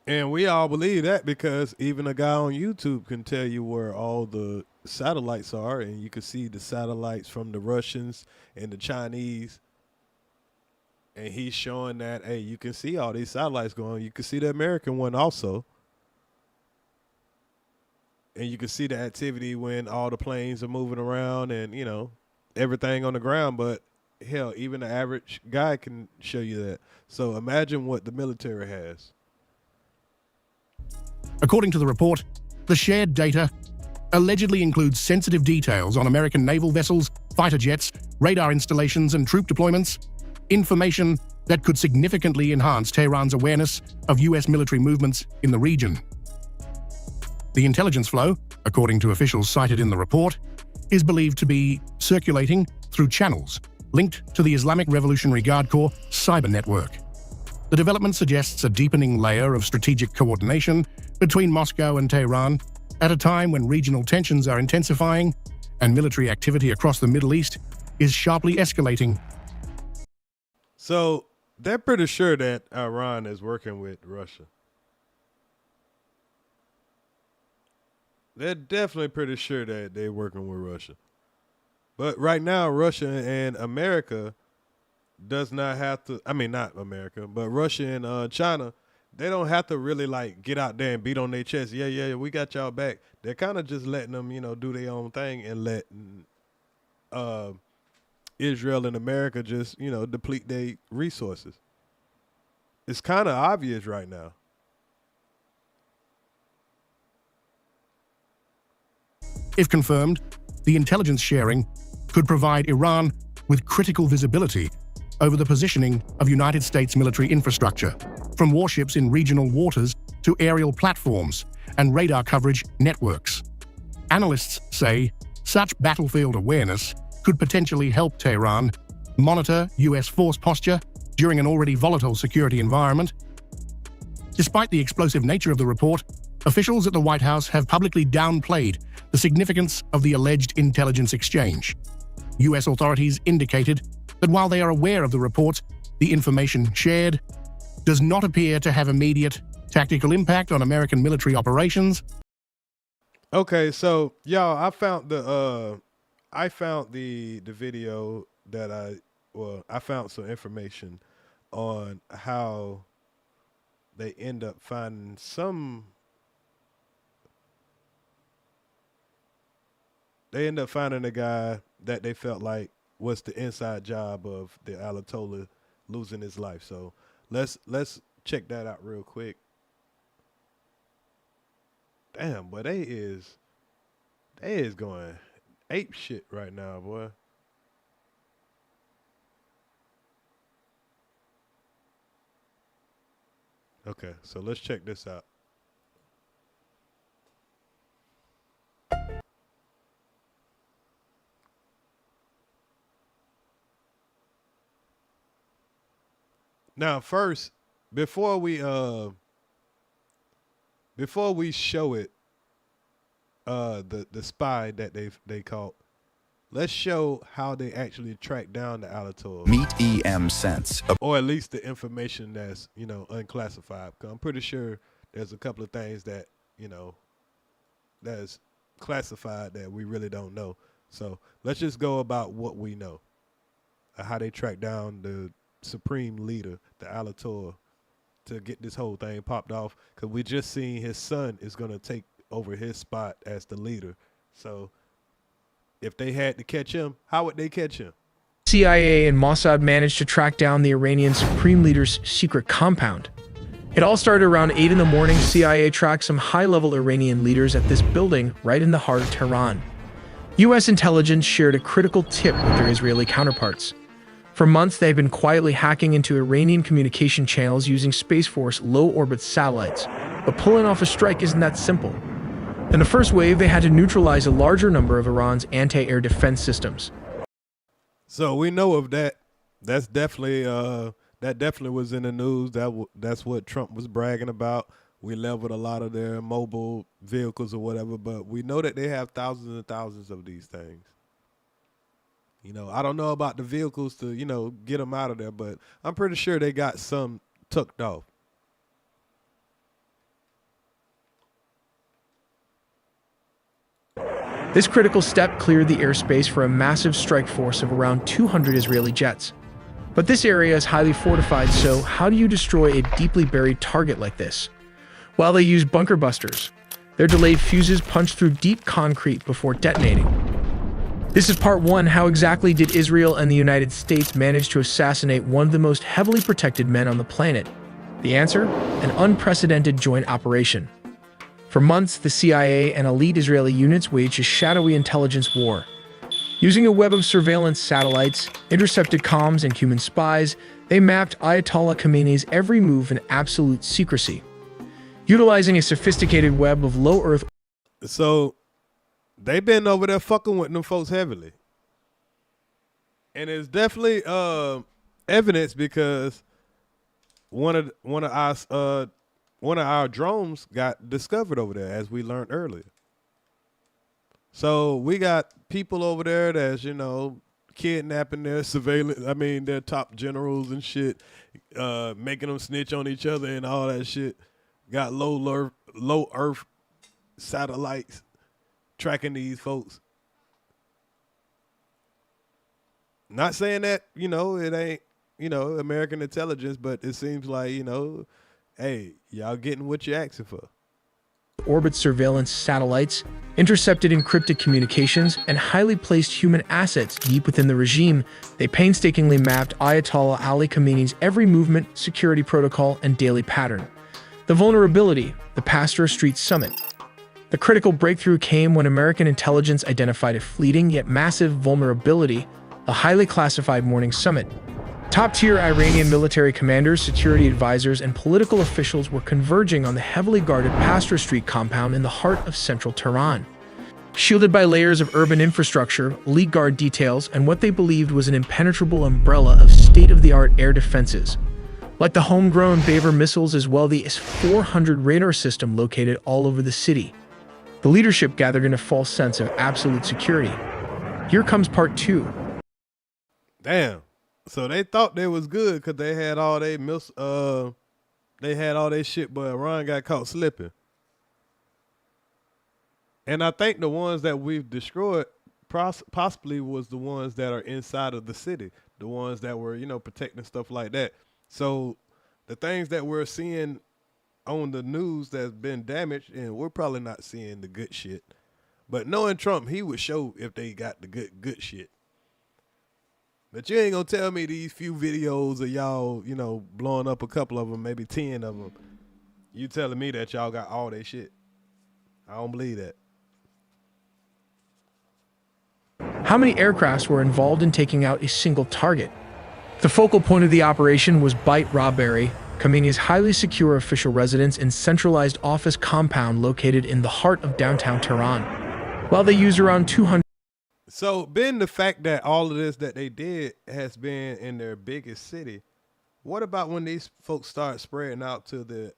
And we all believe that because even a guy on YouTube can tell you where all the satellites are, and you can see the satellites from the Russians and the Chinese. And he's showing that, hey, you can see all these satellites going. You can see the American one also. And you can see the activity when all the planes are moving around and, everything on the ground. But, hell, even the average guy can show you that. So imagine what the military has. According to the report, the shared data allegedly includes sensitive details on American naval vessels, fighter jets, radar installations, and troop deployments, information that could significantly enhance Tehran's awareness of U.S. military movements in the region. The intelligence flow, according to officials cited in the report, is believed to be circulating through channels linked to the Islamic Revolutionary Guard Corps cyber network. The development suggests a deepening layer of strategic coordination between Moscow and Tehran at a time when regional tensions are intensifying and military activity across the Middle East is sharply escalating. So they're pretty sure that Iran is working with Russia. They're definitely pretty sure that they're working with Russia. But right now, Russia and America does not have to, not America, but Russia and China, they don't have to really get out there and beat on their chest. Yeah, we got y'all back. They're kind of just letting them, do their own thing and let Israel and America just, deplete their resources. It's kind of obvious right now. If confirmed, the intelligence sharing could provide Iran with critical visibility over the positioning of United States military infrastructure, from warships in regional waters to aerial platforms and radar coverage networks. Analysts say such battlefield awareness could potentially help Tehran monitor U.S. force posture during an already volatile security environment. Despite the explosive nature of the report, officials at the White House have publicly downplayed the significance of the alleged intelligence exchange. U.S. authorities indicated that while they are aware of the report's The information shared does not appear to have immediate tactical impact on American military operations. Okay, so y'all, I found the video that I found some information on how they end up finding a guy that they felt like was the inside job of the Ayatollah losing his life. So let's check that out real quick. Damn, boy, they is going ape shit right now, boy. Okay, so let's check this out. Now, first, before we show it, the spy that they caught, let's show how they actually tracked down the Ayatollah. Meet EM Sense. Or at least the information that's, unclassified. 'Cause I'm pretty sure there's a couple of things that, that's classified that we really don't know. So let's just go about what we know. How they tracked down the supreme leader, the Ayatollah, to get this whole thing popped off. Because we just seen his son is going to take over his spot as the leader. So if they had to catch him, how would they catch him? CIA and Mossad managed to track down the Iranian supreme leader's secret compound. It all started around 8 in the morning. CIA tracked some high-level Iranian leaders at this building right in the heart of Tehran. U.S. intelligence shared a critical tip with their Israeli counterparts. For months, they've been quietly hacking into Iranian communication channels using Space Force low-orbit satellites. But pulling off a strike isn't that simple. In the first wave, they had to neutralize a larger number of Iran's anti-air defense systems. So we know of that. That's definitely that definitely was in the news. That's what Trump was bragging about. We leveled a lot of their mobile vehicles or whatever, but we know that they have thousands and thousands of these things. I don't know about the vehicles to, get them out of there, but I'm pretty sure they got some tucked off. This critical step cleared the airspace for a massive strike force of around 200 Israeli jets. But this area is highly fortified, so how do you destroy a deeply buried target like this? Well, they use bunker busters. Their delayed fuses punch through deep concrete before detonating. This is part one. How exactly did Israel and the United States manage to assassinate one of the most heavily protected men on the planet? The answer? An unprecedented joint operation. For months, the CIA and elite Israeli units waged a shadowy intelligence war. Using a web of surveillance satellites, intercepted comms, and human spies, they mapped Ayatollah Khamenei's every move in absolute secrecy. Utilizing a sophisticated web of low Earth. So they've been over there fucking with them folks heavily. And it's definitely evidence because one of our drones got discovered over there, as we learned earlier. So we got people over there that's, kidnapping their their top generals and shit, making them snitch on each other and all that shit. Got low Earth satellites tracking these folks. Not saying that, it ain't, American intelligence, but it seems like, hey, y'all getting what you're asking for. Orbit surveillance satellites, intercepted encrypted communications, and highly placed human assets deep within the regime. They painstakingly mapped Ayatollah Ali Khamenei's every movement, security protocol, and daily pattern. The vulnerability, the Pastor Street Summit. The critical breakthrough came when American intelligence identified a fleeting yet massive vulnerability, a highly classified morning summit. Top-tier Iranian military commanders, security advisors, and political officials were converging on the heavily guarded Pastor Street compound in the heart of central Tehran. Shielded by layers of urban infrastructure, elite guard details, and what they believed was an impenetrable umbrella of state-of-the-art air defenses. Like the homegrown Baver missiles as well, the S-400 radar system located all over the city. The leadership gathered in a false sense of absolute security. Here comes part two. Damn. So they thought they was good because they had all they shit, but Iran got caught slipping. And I think the ones that we've destroyed possibly was the ones that are inside of the city, the ones that were, protecting stuff like that. So the things that we're seeing on the news that's been damaged, and we're probably not seeing the good shit. But knowing Trump, he would show if they got the good shit. But you ain't gonna tell me these few videos of y'all, blowing up a couple of them, maybe 10 of them. You telling me that y'all got all that shit. I don't believe that. How many aircrafts were involved in taking out a single target? The focal point of the operation was Beit Rabari, Khamenei's highly secure official residence and centralized office compound located in the heart of downtown Tehran. While they used around 200... So, being the fact that all of this that they did has been in their biggest city, what about when these folks start spreading out to the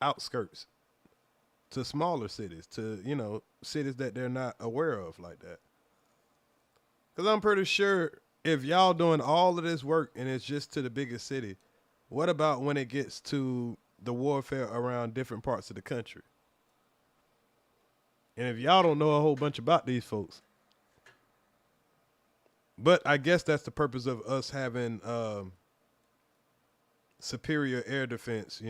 outskirts, to smaller cities, to, cities that they're not aware of like that? Because I'm pretty sure if y'all doing all of this work and it's just to the biggest city, what about when it gets to the warfare around different parts of the country? And if y'all don't know a whole bunch about these folks. But I guess that's the purpose of us having superior air defense,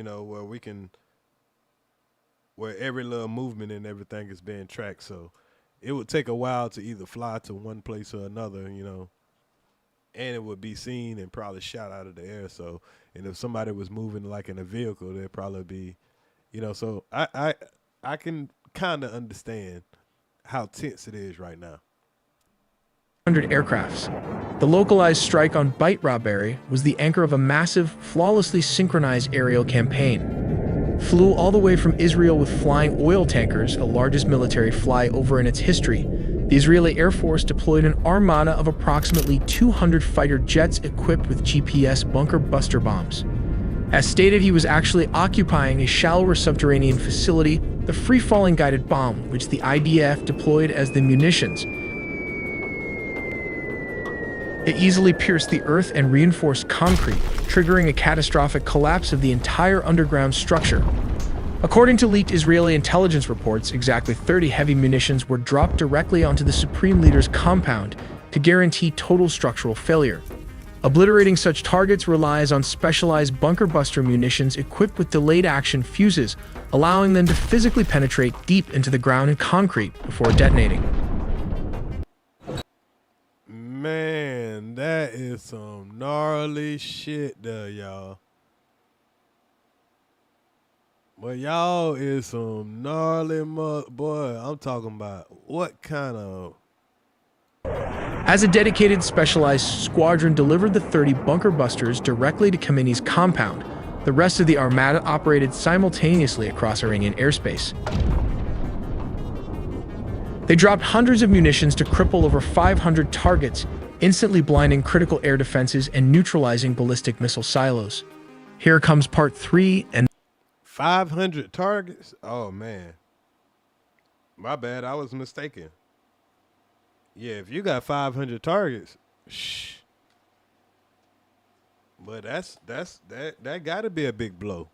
where every little movement and everything is being tracked. So it would take a while to either fly to one place or another, and it would be seen and probably shot out of the air. So, and if somebody was moving like in a vehicle, there'd probably be, so I can kind of understand how tense it is right now. 100 aircrafts. The localized strike on Beit Rabari was the anchor of a massive, flawlessly synchronized aerial campaign. Flew all the way from Israel with flying oil tankers, the largest military flyover in its history. The Israeli Air Force deployed an armada of approximately 200 fighter jets equipped with GPS bunker buster bombs. As stated, he was actually occupying a shallower subterranean facility, the free-falling guided bomb, which the IDF deployed as the munitions. It easily pierced the earth and reinforced concrete, triggering a catastrophic collapse of the entire underground structure. According to leaked Israeli intelligence reports, exactly 30 heavy munitions were dropped directly onto the Supreme Leader's compound to guarantee total structural failure. Obliterating such targets relies on specialized bunker buster munitions equipped with delayed action fuses, allowing them to physically penetrate deep into the ground and concrete before detonating. Man, that is some gnarly shit there, y'all. But y'all is some gnarly boy. I'm talking about what kind of... As a dedicated specialized squadron delivered the 30 bunker busters directly to Khamenei's compound, the rest of the armada operated simultaneously across Iranian airspace. They dropped hundreds of munitions to cripple over 500 targets, instantly blinding critical air defenses and neutralizing ballistic missile silos. Here comes part 3 and 500 targets? Oh, man. My bad. I was mistaken. Yeah, if you got 500 targets, shh. But that got to be a big blow.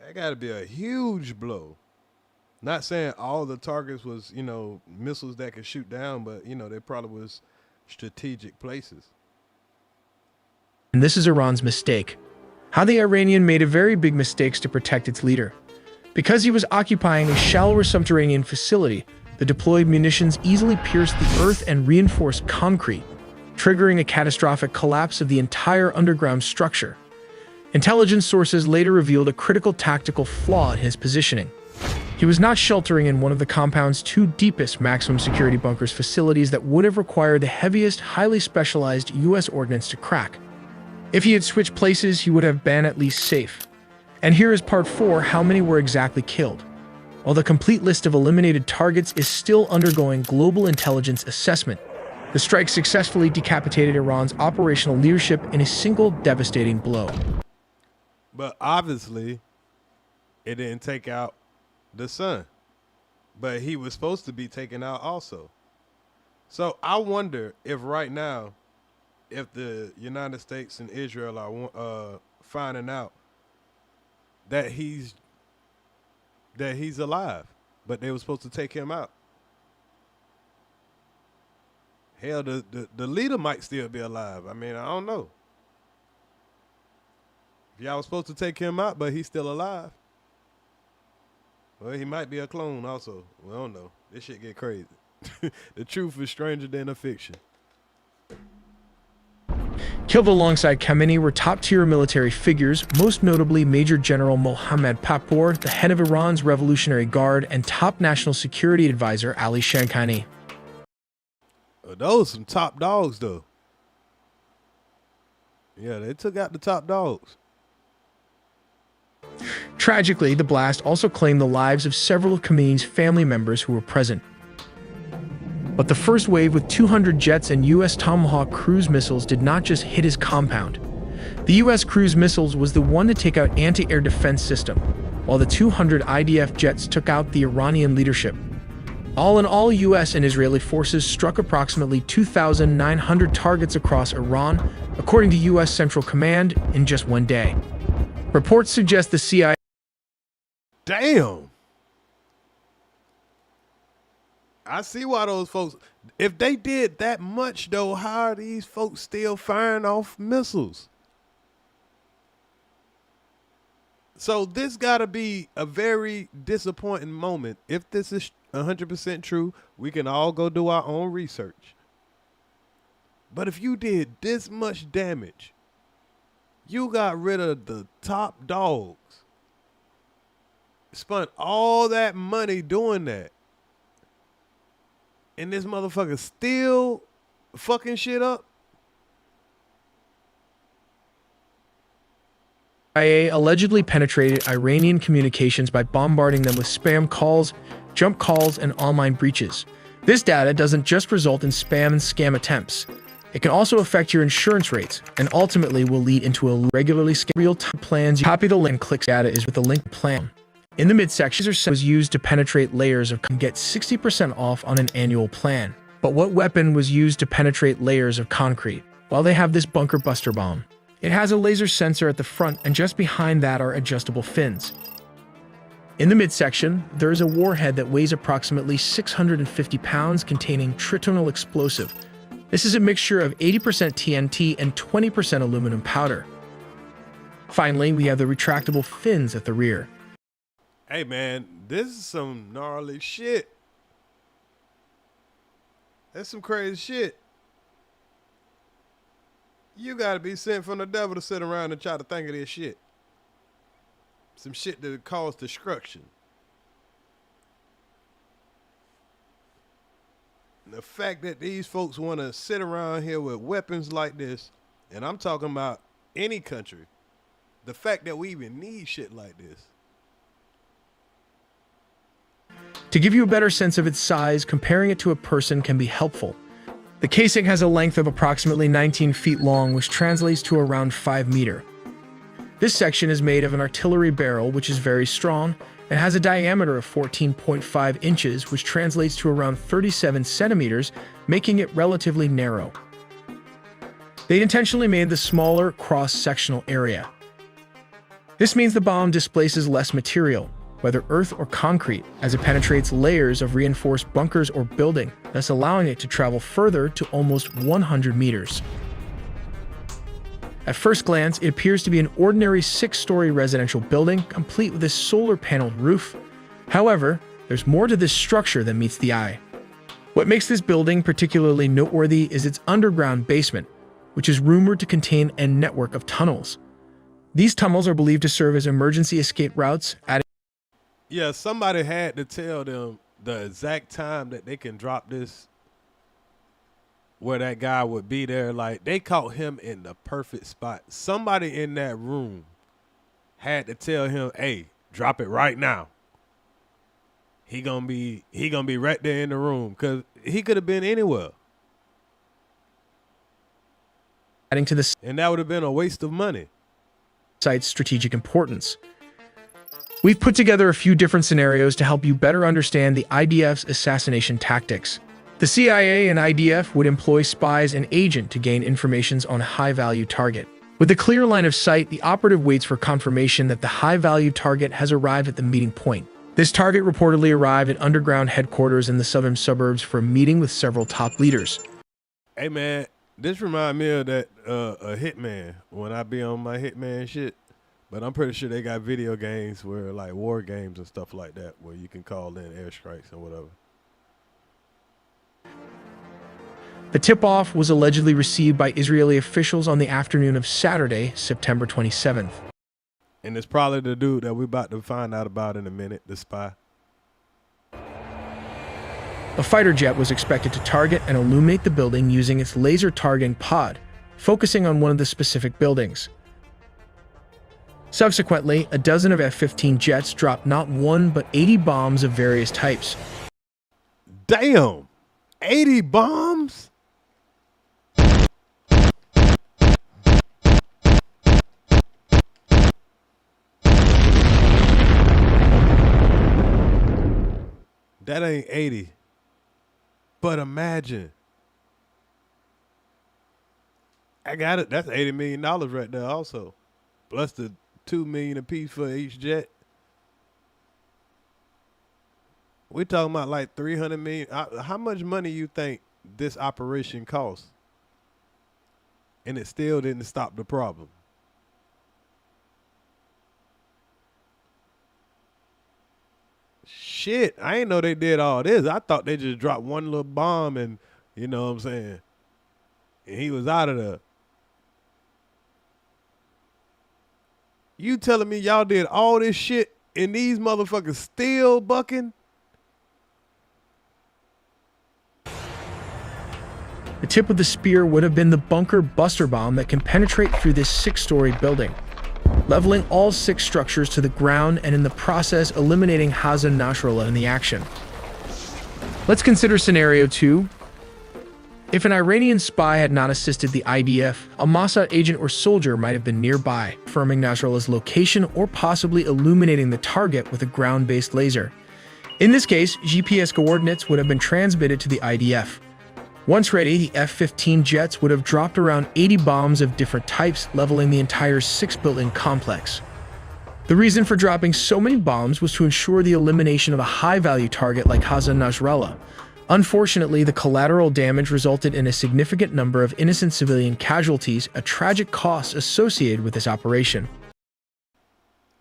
That got to be a huge blow. Not saying all the targets was, missiles that could shoot down, but, they probably was strategic places. And this is Iran's mistake. How the Iranian made a very big mistakes to protect its leader. Because he was occupying a shallower subterranean facility, the deployed munitions easily pierced the earth and reinforced concrete, triggering a catastrophic collapse of the entire underground structure. Intelligence sources later revealed a critical tactical flaw in his positioning. He was not sheltering in one of the compound's 2 deepest maximum security bunkers facilities that would have required the heaviest, highly specialized U.S. ordnance to crack. If he had switched places, he would have been at least safe. And here is part 4, how many were exactly killed. While the complete list of eliminated targets is still undergoing global intelligence assessment, the strike successfully decapitated Iran's operational leadership in a single devastating blow. But obviously, it didn't take out the sun, but he was supposed to be taken out also. So I wonder if right now if the United States and Israel are finding out that he's alive, but they were supposed to take him out. Hell, the leader might still be alive. I mean, I don't know. Y'all was supposed to take him out, but he's still alive. Well, he might be a clone also. We don't know. This shit get crazy. The truth is stranger than the fiction. Killed alongside Khamenei were top-tier military figures, most notably Major General Mohammad Pakpour, the head of Iran's Revolutionary Guard, and top national security advisor Ali Shamkhani. Those some top dogs, though. Yeah, they took out the top dogs. Tragically, the blast also claimed the lives of several of Khamenei's family members who were present. But the first wave with 200 jets and U.S. Tomahawk cruise missiles did not just hit his compound. The U.S. cruise missiles was the one to take out anti-air defense system, while the 200 IDF jets took out the Iranian leadership. All in all, U.S. and Israeli forces struck approximately 2,900 targets across Iran, according to U.S. Central Command, in just one day. Reports suggest the CIA... Damn! I see why those folks... If they did that much, though, how are these folks still firing off missiles? So this got to be a very disappointing moment. If this is 100% true, we can all go do our own research. But if you did this much damage, you got rid of the top dogs, spent all that money doing that, and this motherfucker still fucking shit up? CIA allegedly penetrated Iranian communications by bombarding them with spam calls, jump calls, and online breaches. This data doesn't just result in spam and scam attempts. It can also affect your insurance rates and ultimately will lead into a regularly scam real-time plans. Copy the link, click data is with the link plan. In the midsection was used to penetrate layers of get 60% off on an annual plan. But what weapon was used to penetrate layers of concrete? Well, they have this bunker buster bomb. It has a laser sensor at the front, and just behind that are adjustable fins. In the midsection, there is a warhead that weighs approximately 650 pounds containing tritonal explosive. This is a mixture of 80% TNT and 20% aluminum powder. Finally, we have the retractable fins at the rear. Hey man, this is some gnarly shit. That's some crazy shit. You gotta be sent from the devil to sit around and try to think of this shit. Some shit that cause destruction. The fact that these folks want to sit around here with weapons like this, and I'm talking about any country, the fact that we even need shit like this. To give you a better sense of its size, comparing it to a person can be helpful. The casing has a length of approximately 19 feet long, which translates to around 5 meters. This section is made of an artillery barrel, which is very strong, and has a diameter of 14.5 inches, which translates to around 37 centimeters, making it relatively narrow. They intentionally made the smaller cross-sectional area. This means the bomb displaces less material, whether earth or concrete, as it penetrates layers of reinforced bunkers or building, thus allowing it to travel further to almost 100 meters. At first glance, it appears to be an ordinary 6-story residential building, complete with a solar-paneled roof. However, there's more to this structure than meets the eye. What makes this building particularly noteworthy is its underground basement, which is rumored to contain a network of tunnels. These tunnels are believed to serve as emergency escape routes, adding... Yeah, somebody had to tell them the exact time that they can drop this, where that guy would be there. Like, they caught him in the perfect spot. Somebody in that room had to tell him, hey, drop it right now. He gonna be right there in the room, because he could have been anywhere. Adding to this, and that would have been a waste of money. Site's strategic importance. We've put together a few different scenarios to help you better understand the IDF's assassination tactics. The CIA and IDF would employ spies and agents to gain information on a high-value target. With a clear line of sight, the operative waits for confirmation that the high-value target has arrived at the meeting point. This target reportedly arrived at underground headquarters in the southern suburbs for a meeting with several top leaders. Hey man, this remind me of that a Hitman when I be on my Hitman shit. But I'm pretty sure they got video games where like war games and stuff like that where you can call in airstrikes and whatever. The tip-off was allegedly received by Israeli officials on the afternoon of Saturday, September 27th. And it's probably the dude that we're about to find out about in a minute, the spy. A fighter jet was expected to target and illuminate the building using its laser targeting pod, focusing on one of the specific buildings. Subsequently, a dozen of F-15 jets dropped not one but 80 bombs of various types. Damn! 80 bombs? That ain't 80. But imagine. I got it. That's $80 million right there also. Plus the $2 million apiece for each jet. We're talking about like $300 million. How much money you think this operation cost? And it still didn't stop the problem. Shit, I ain't know they did all this. I thought they just dropped one little bomb and, you know what I'm saying, and he was out of there. You telling me y'all did all this shit and these motherfuckers still bucking? The tip of the spear would have been the bunker buster bomb that can penetrate through this 6-story building, leveling all 6 structures to the ground and in the process eliminating Hassan Nasrallah in the action. Let's consider scenario 2. If an Iranian spy had not assisted the IDF, a Mossad agent or soldier might have been nearby, confirming Nasrallah's location or possibly illuminating the target with a ground-based laser. In this case, GPS coordinates would have been transmitted to the IDF. Once ready, the F-15 jets would have dropped around 80 bombs of different types, leveling the entire 6-building complex. The reason for dropping so many bombs was to ensure the elimination of a high-value target like Hassan Nasrallah. Unfortunately, the collateral damage resulted in a significant number of innocent civilian casualties, a tragic cost associated with this operation.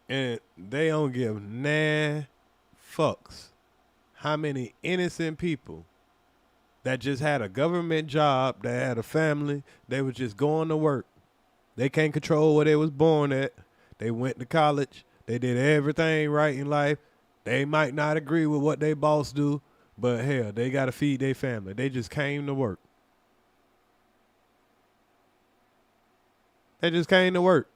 And they don't give nah fucks how many innocent people that just had a government job, that had a family, they was just going to work. They can't control where they was born at. They went to college. They did everything right in life. They might not agree with what they boss do, but hell, they got to feed their family. They just came to work. They just came to work.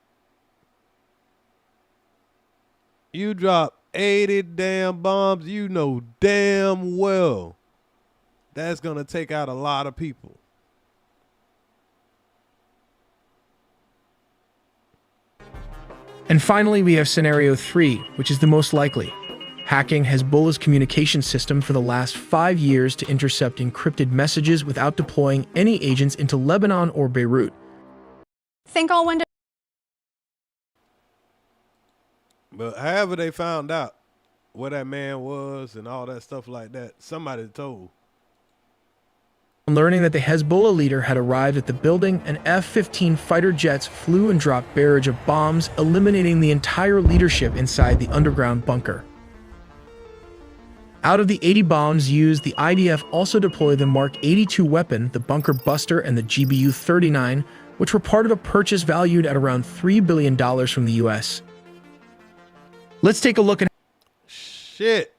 You drop 80 damn bombs, you know damn well that's going to take out a lot of people. And finally, we have scenario 3, which is the most likely. Hacking Hezbollah's communication system for the last 5 years to intercept encrypted messages without deploying any agents into Lebanon or Beirut. Think I'll wonder. But however they found out where that man was and all that stuff like that, somebody told. Learning that the Hezbollah leader had arrived at the building, and F-15 fighter jets flew and dropped barrage of bombs, eliminating the entire leadership inside the underground bunker. Out of the 80 bombs used, the IDF also deployed the Mark 82 weapon, the Bunker Buster, and the GBU-39, which were part of a purchase valued at around $3 billion from the US. Let's take a look at... Shit.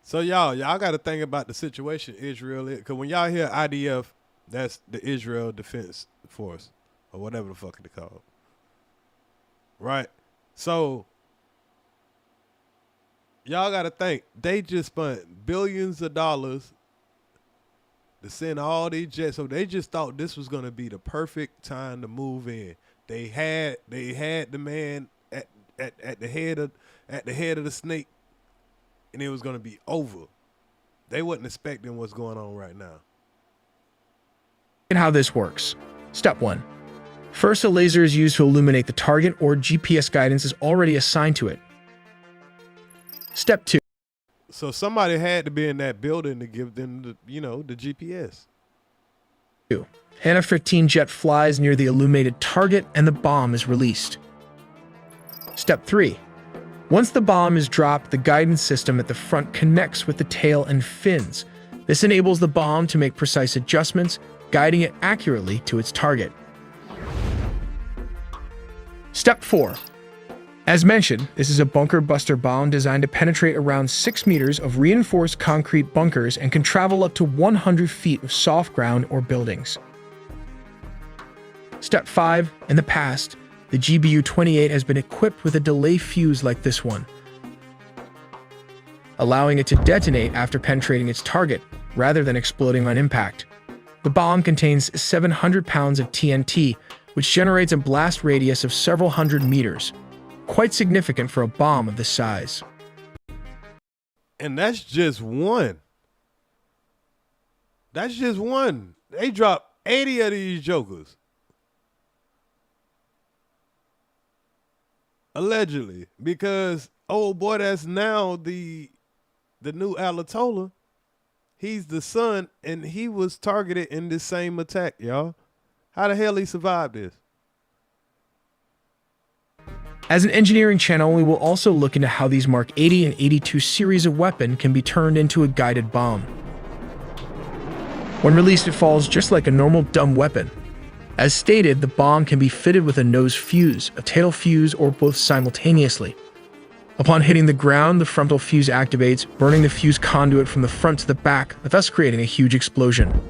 So y'all got to think about the situation Israel is. Because when y'all hear IDF, that's the Israel Defense Force, or whatever the fuck they call it. Right? So y'all got to think, they just spent billions of dollars to send all these jets. So they just thought this was going to be the perfect time to move in. They had the man at the head of the snake, and it was going to be over. they wasn't expecting what's going on right now. And how this works. Step 1. First, a laser is used to illuminate the target, or GPS guidance is already assigned to it. Step 2. So somebody had to be in that building to give them the, the GPS. An F-15 jet flies near the illuminated target and the bomb is released. Step 3. Once the bomb is dropped, the guidance system at the front connects with the tail and fins. This enables the bomb to make precise adjustments, guiding it accurately to its target. Step 4. As mentioned, this is a bunker buster bomb designed to penetrate around 6 meters of reinforced concrete bunkers and can travel up to 100 feet of soft ground or buildings. Step 5. In the past, the GBU-28 has been equipped with a delay fuse like this one, allowing it to detonate after penetrating its target, rather than exploding on impact. The bomb contains 700 pounds of TNT, which generates a blast radius of several hundred meters, quite significant for a bomb of this size. And that's just one. That's just one. They dropped 80 of these jokers. Allegedly. Because, oh boy, that's now the new Alatola. He's the son, and he was targeted in this same attack, y'all. How the hell he survived this? As an engineering channel, we will also look into how these Mark 80 and 82 series of weapon can be turned into a guided bomb. When released, it falls just like a normal dumb weapon. As stated, the bomb can be fitted with a nose fuse, a tail fuse, or both simultaneously. Upon hitting the ground, the frontal fuse activates, burning the fuse conduit from the front to the back, thus creating a huge explosion.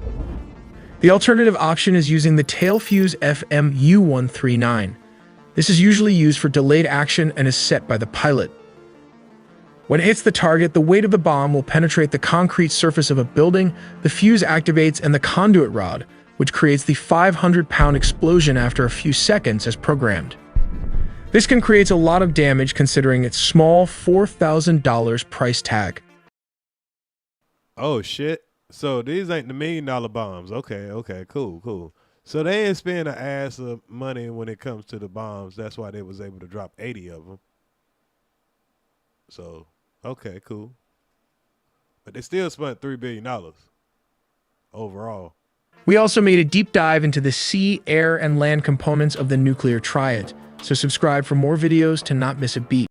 The alternative option is using the tail fuse FMU-139. This is usually used for delayed action and is set by the pilot. When it hits the target, the weight of the bomb will penetrate the concrete surface of a building, the fuse activates, and the conduit rod, which creates the 500-pound explosion after a few seconds as programmed. This can create a lot of damage considering its small $4,000 price tag. Oh, shit. So these ain't the $1 million bombs. Okay, cool. So they ain't spending an ass of money when it comes to the bombs. That's why they was able to drop 80 of them. So, okay, cool. But they still spent $3 billion overall. We also made a deep dive into the sea, air, and land components of the nuclear triad. So subscribe for more videos to not miss a beat.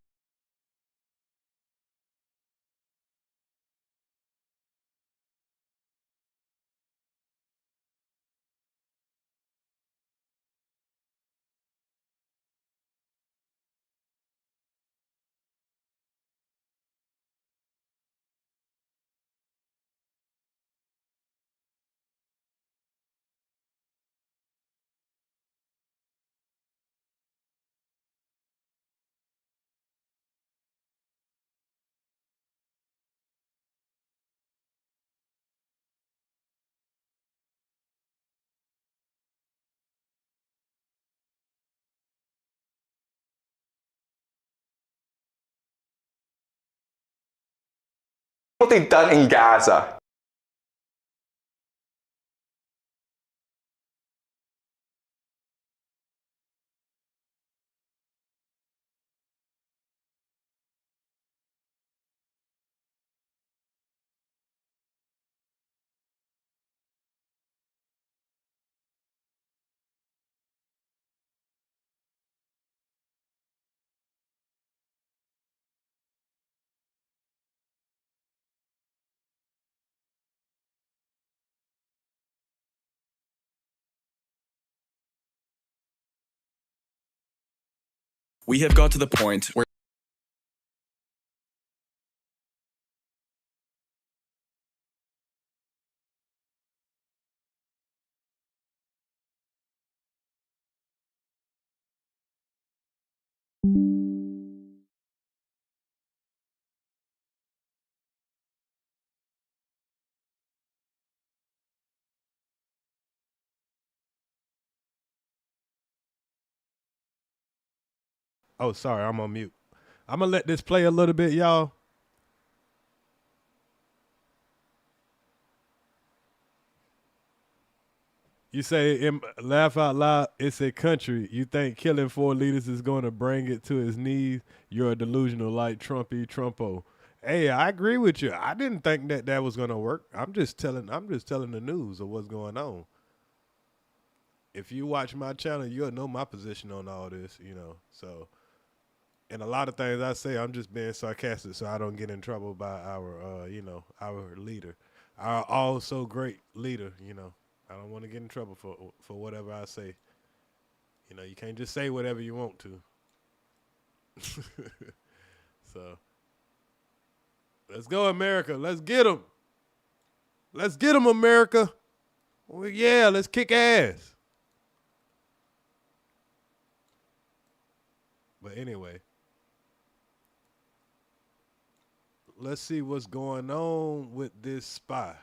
What they've done in Gaza. We have got to the point where Oh, sorry, I'm on mute. I'm going to let this play a little bit, y'all. You say, laugh out loud, it's a country. You think killing 4 leaders is going to bring it to his knees? You're a delusional like Trumpy Trumpo. Hey, I agree with you. I didn't think that was going to work. I'm just telling the news of what's going on. If you watch my channel, you'll know my position on all this, So, and a lot of things I say, I'm just being sarcastic so I don't get in trouble by our leader, our also great leader, I don't want to get in trouble for whatever I say. You can't just say whatever you want to. So, let's go, America. Let's get them. Let's get them, America. Well, yeah, let's kick ass. But anyway, let's see what's going on with this spy.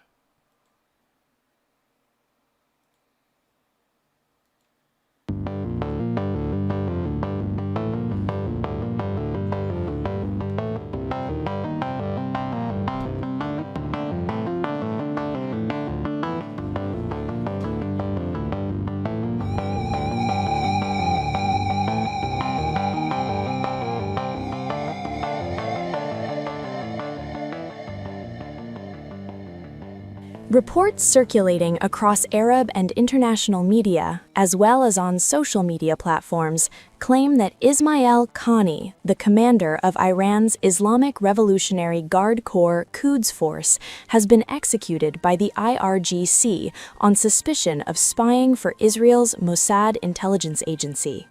Reports circulating across Arab and international media, as well as on social media platforms, claim that Ismail Qani, the commander of Iran's Islamic Revolutionary Guard Corps Quds Force, has been executed by the IRGC on suspicion of spying for Israel's Mossad intelligence agency.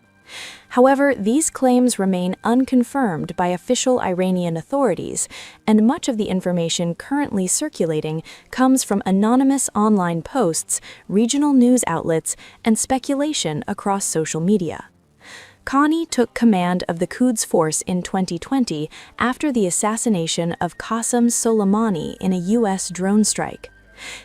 However, these claims remain unconfirmed by official Iranian authorities, and much of the information currently circulating comes from anonymous online posts, regional news outlets, and speculation across social media. Qani took command of the Quds Force in 2020 after the assassination of Qasem Soleimani in a U.S. drone strike.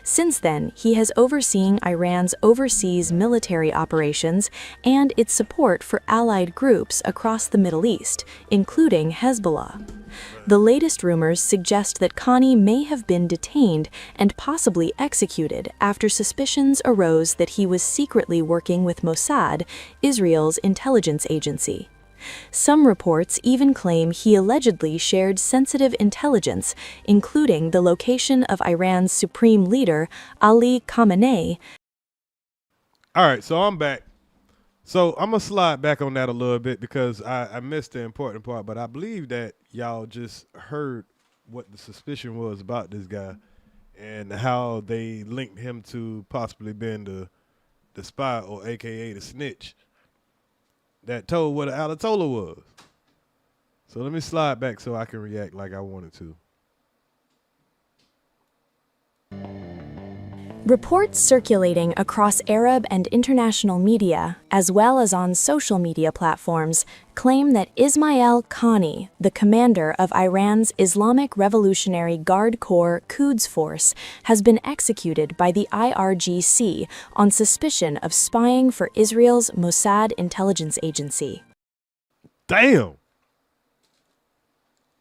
Since then, he has overseen Iran's overseas military operations and its support for allied groups across the Middle East, including Hezbollah. The latest rumors suggest that Qani may have been detained and possibly executed after suspicions arose that he was secretly working with Mossad, Israel's intelligence agency. Some reports even claim he allegedly shared sensitive intelligence, including the location of Iran's supreme leader, Ali Khamenei. All right, so I'm back. So I'm going to slide back on that a little bit because I missed the important part, but I believe that y'all just heard what the suspicion was about this guy and how they linked him to possibly being the spy, or AKA the snitch, that told what an Ayatollah was. So let me slide back so I can react like I wanted to. Reports circulating across Arab and international media, as well as on social media platforms, claim that Ismail Qani, the commander of Iran's Islamic Revolutionary Guard Corps Quds Force, has been executed by the IRGC on suspicion of spying for Israel's Mossad intelligence agency. Damn!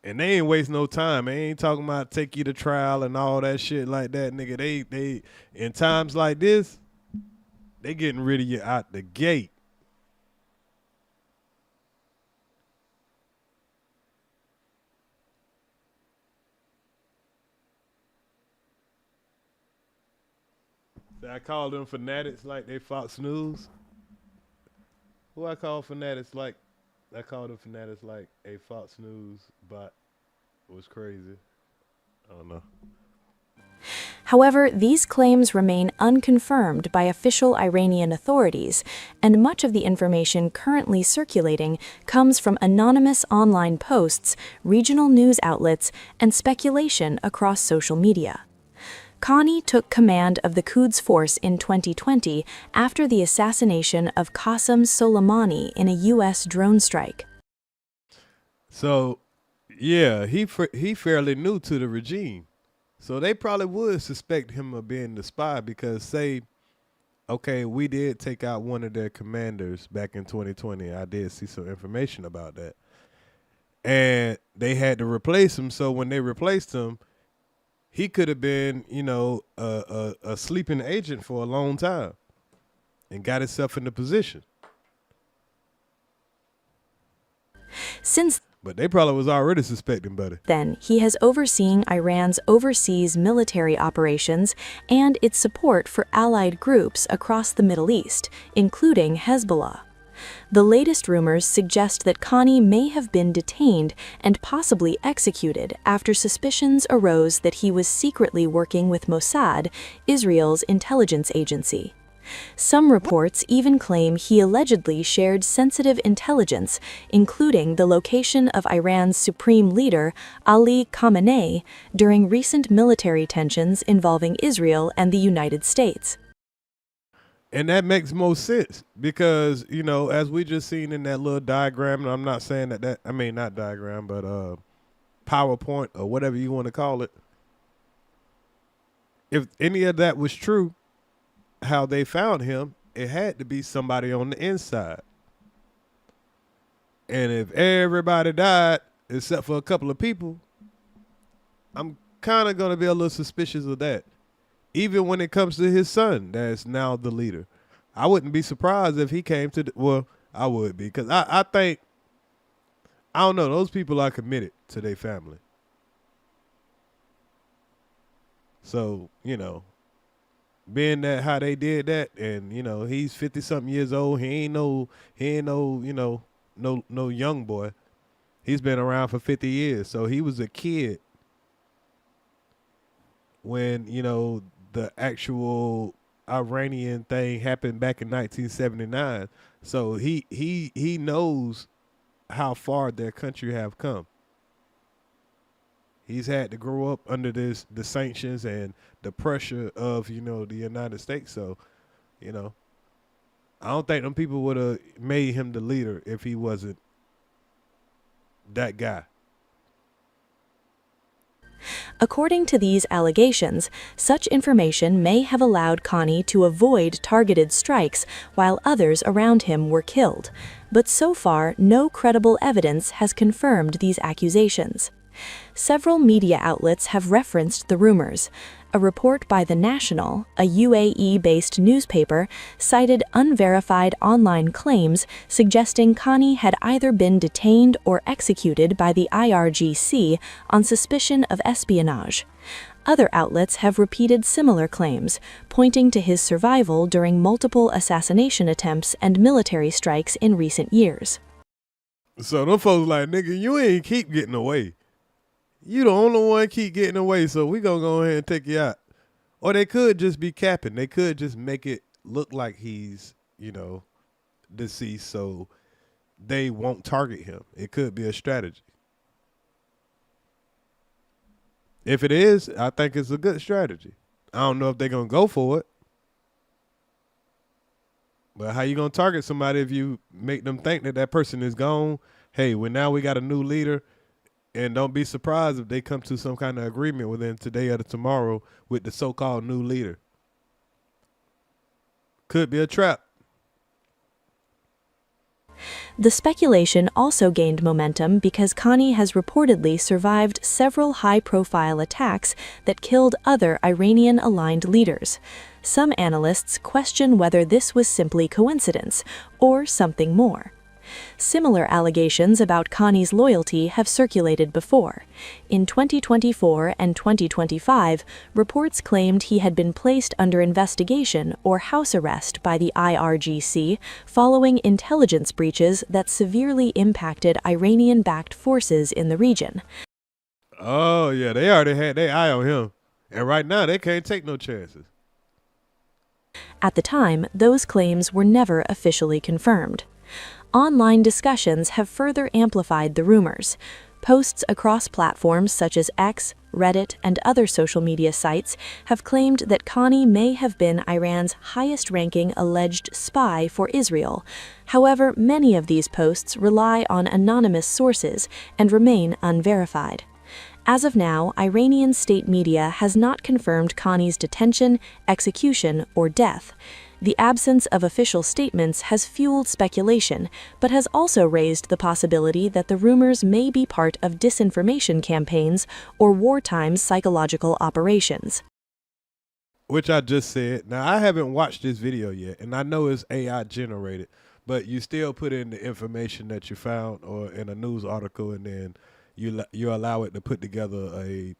And they ain't waste no time. They ain't talking about take you to trial and all that shit like that, nigga. They in times like this, they getting rid of you out the gate. So I call them fanatics like they Fox News. Who I call fanatics like? I called them fanatics like a Fox News bot was crazy. I don't know. However, these claims remain unconfirmed by official Iranian authorities, and much of the information currently circulating comes from anonymous online posts, regional news outlets, and speculation across social media. Qani took command of the Quds Force in 2020 after the assassination of Qasem Soleimani in a U.S. drone strike. So, yeah, he fairly new to the regime. So they probably would suspect him of being the spy because, say, okay, we did take out one of their commanders back in 2020. I did see some information about that. And they had to replace him. So when they replaced him, he could have been, a sleeping agent for a long time. and got itself in the position. Since But they probably was already suspecting, buddy. then, he has overseen Iran's overseas military operations and its support for allied groups across the Middle East, including Hezbollah. The latest rumors suggest that Khani may have been detained and possibly executed after suspicions arose that he was secretly working with Mossad, Israel's intelligence agency. Some reports even claim he allegedly shared sensitive intelligence, including the location of Iran's supreme leader, Ali Khamenei, during recent military tensions involving Israel and the United States. And that makes most sense because, you know, as we just seen in that little diagram, and I'm not saying that I mean, not diagram, but PowerPoint or whatever you want to call it. If any of that was true, how they found him, it had to be somebody on the inside. And if everybody died, except for a couple of people, I'm kind of going to be a little suspicious of that. Even when it comes to his son, that's now the leader. I wouldn't be surprised if he came to well, I would be, because I think, I don't know, those people are committed to their family. So, you know, being that how they did that, and you know he's 50-something years old, he ain't no you know no young boy. He's been around for 50 years, so he was a kid when you know the actual Iranian thing happened back in 1979. So he knows how far their country have come. He's had to grow up under the sanctions and the pressure of, you know, the United States. So, you know, I don't think them people would have made him the leader if he wasn't that guy. According to these allegations, such information may have allowed Khani to avoid targeted strikes while others around him were killed. But so far, no credible evidence has confirmed these accusations. Several media outlets have referenced the rumors. A report by The National, a UAE-based newspaper, cited unverified online claims suggesting Khani had either been detained or executed by the IRGC on suspicion of espionage. Other outlets have repeated similar claims, pointing to his survival during multiple assassination attempts and military strikes in recent years. So them folks like, nigga, you ain't keep getting away. You the only one keep getting away, so we gonna go ahead and take you out. Or they could just be capping. They could just make it look like he's, you know, deceased, so they won't target him. It could be a strategy. If it is, I think it's a good strategy. I don't know if they're gonna go for it. But how you gonna target somebody if you make them think that that person is gone? Hey, well, now we got a new leader. And don't be surprised if they come to some kind of agreement within today or tomorrow with the so-called new leader. Could be a trap. The speculation also gained momentum because Khani has reportedly survived several high-profile attacks that killed other Iranian-aligned leaders. Some analysts question whether this was simply coincidence or something more. Similar allegations about Khani's loyalty have circulated before. In 2024 and 2025, reports claimed he had been placed under investigation or house arrest by the IRGC following intelligence breaches that severely impacted Iranian-backed forces in the region. Oh, yeah, they already had their eye on him. And right now, they can't take no chances. At the time, those claims were never officially confirmed. Online discussions have further amplified the rumors. Posts across platforms such as X, Reddit, and other social media sites have claimed that Khani may have been Iran's highest-ranking alleged spy for Israel. However, many of these posts rely on anonymous sources and remain unverified. As of now, Iranian state media has not confirmed Khani's detention, execution, or death. The absence of official statements has fueled speculation, but has also raised the possibility that the rumors may be part of disinformation campaigns or wartime psychological operations. which I just said. Now, I haven't watched this video yet, and I know it's AI generated, but you still put in the information that you found or in a news article, and then you allow it to put together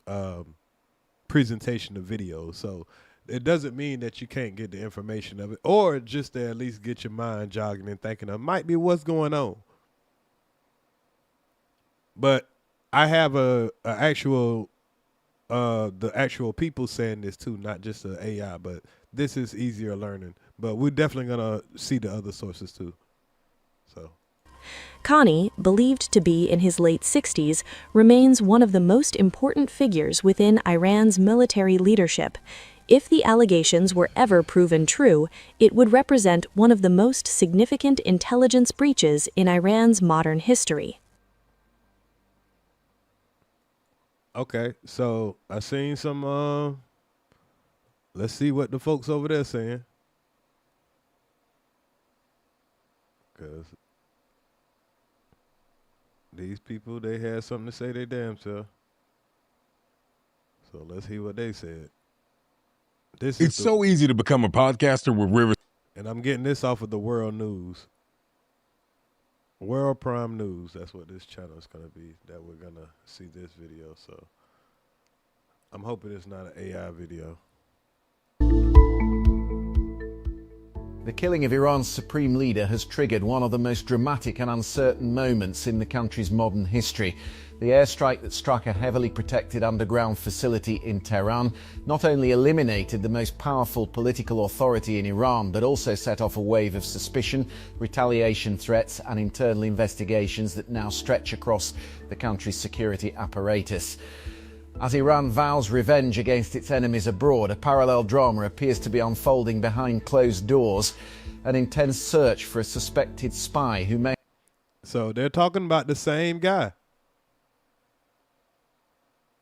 a presentation of video. So it doesn't mean that you can't get the information of it, or just to at least get your mind jogging and thinking of might be what's going on. But I have the actual people saying this too, not just the AI, but this is easier learning. But we're definitely gonna see the other sources too. So Khani, believed to be in his late 60s, remains one of the most important figures within Iran's military leadership. If the allegations were ever proven true, it would represent one of the most significant intelligence breaches in Iran's modern history. okay, so I seen some. Let's see what the folks over there saying, because these people, they had something to say they damn self. So let's hear what they said. It's so easy to become a podcaster with Rivers. And I'm getting this off of the World News. World Prime News. That's what this channel is going to be, that we're going to see this video. So I'm hoping it's not an AI video. The killing of Iran's supreme leader has triggered one of the most dramatic and uncertain moments in the country's modern history. The airstrike that struck a heavily protected underground facility in Tehran not only eliminated the most powerful political authority in Iran, but also set off a wave of suspicion, retaliation threats, and internal investigations that now stretch across the country's security apparatus. As Iran vows revenge against its enemies abroad, a parallel drama appears to be unfolding behind closed doors, an intense search for a suspected spy who may... So they're talking about the same guy.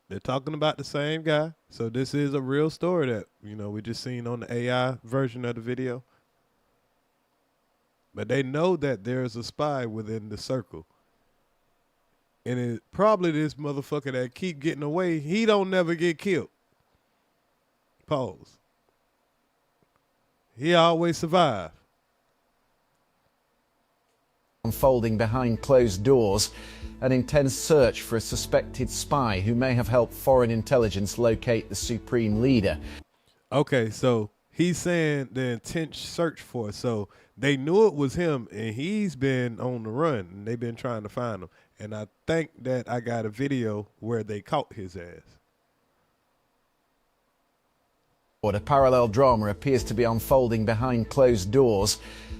They're talking about the same guy. So this is a real story that, we just seen on the AI version of the video. But they know that there's a spy within the circle. And it's probably this motherfucker that keep getting away. He don't never get killed. Pause. He always survive. Unfolding behind closed doors, an intense search for a suspected spy who may have helped foreign intelligence locate the supreme leader. Okay, so he's saying the intense search for it. So they knew it was him, and he's been on the run, and they've been trying to find him. And I think that I got a video where they caught his ass. A parallel drama appears to be unfolding behind closed doors,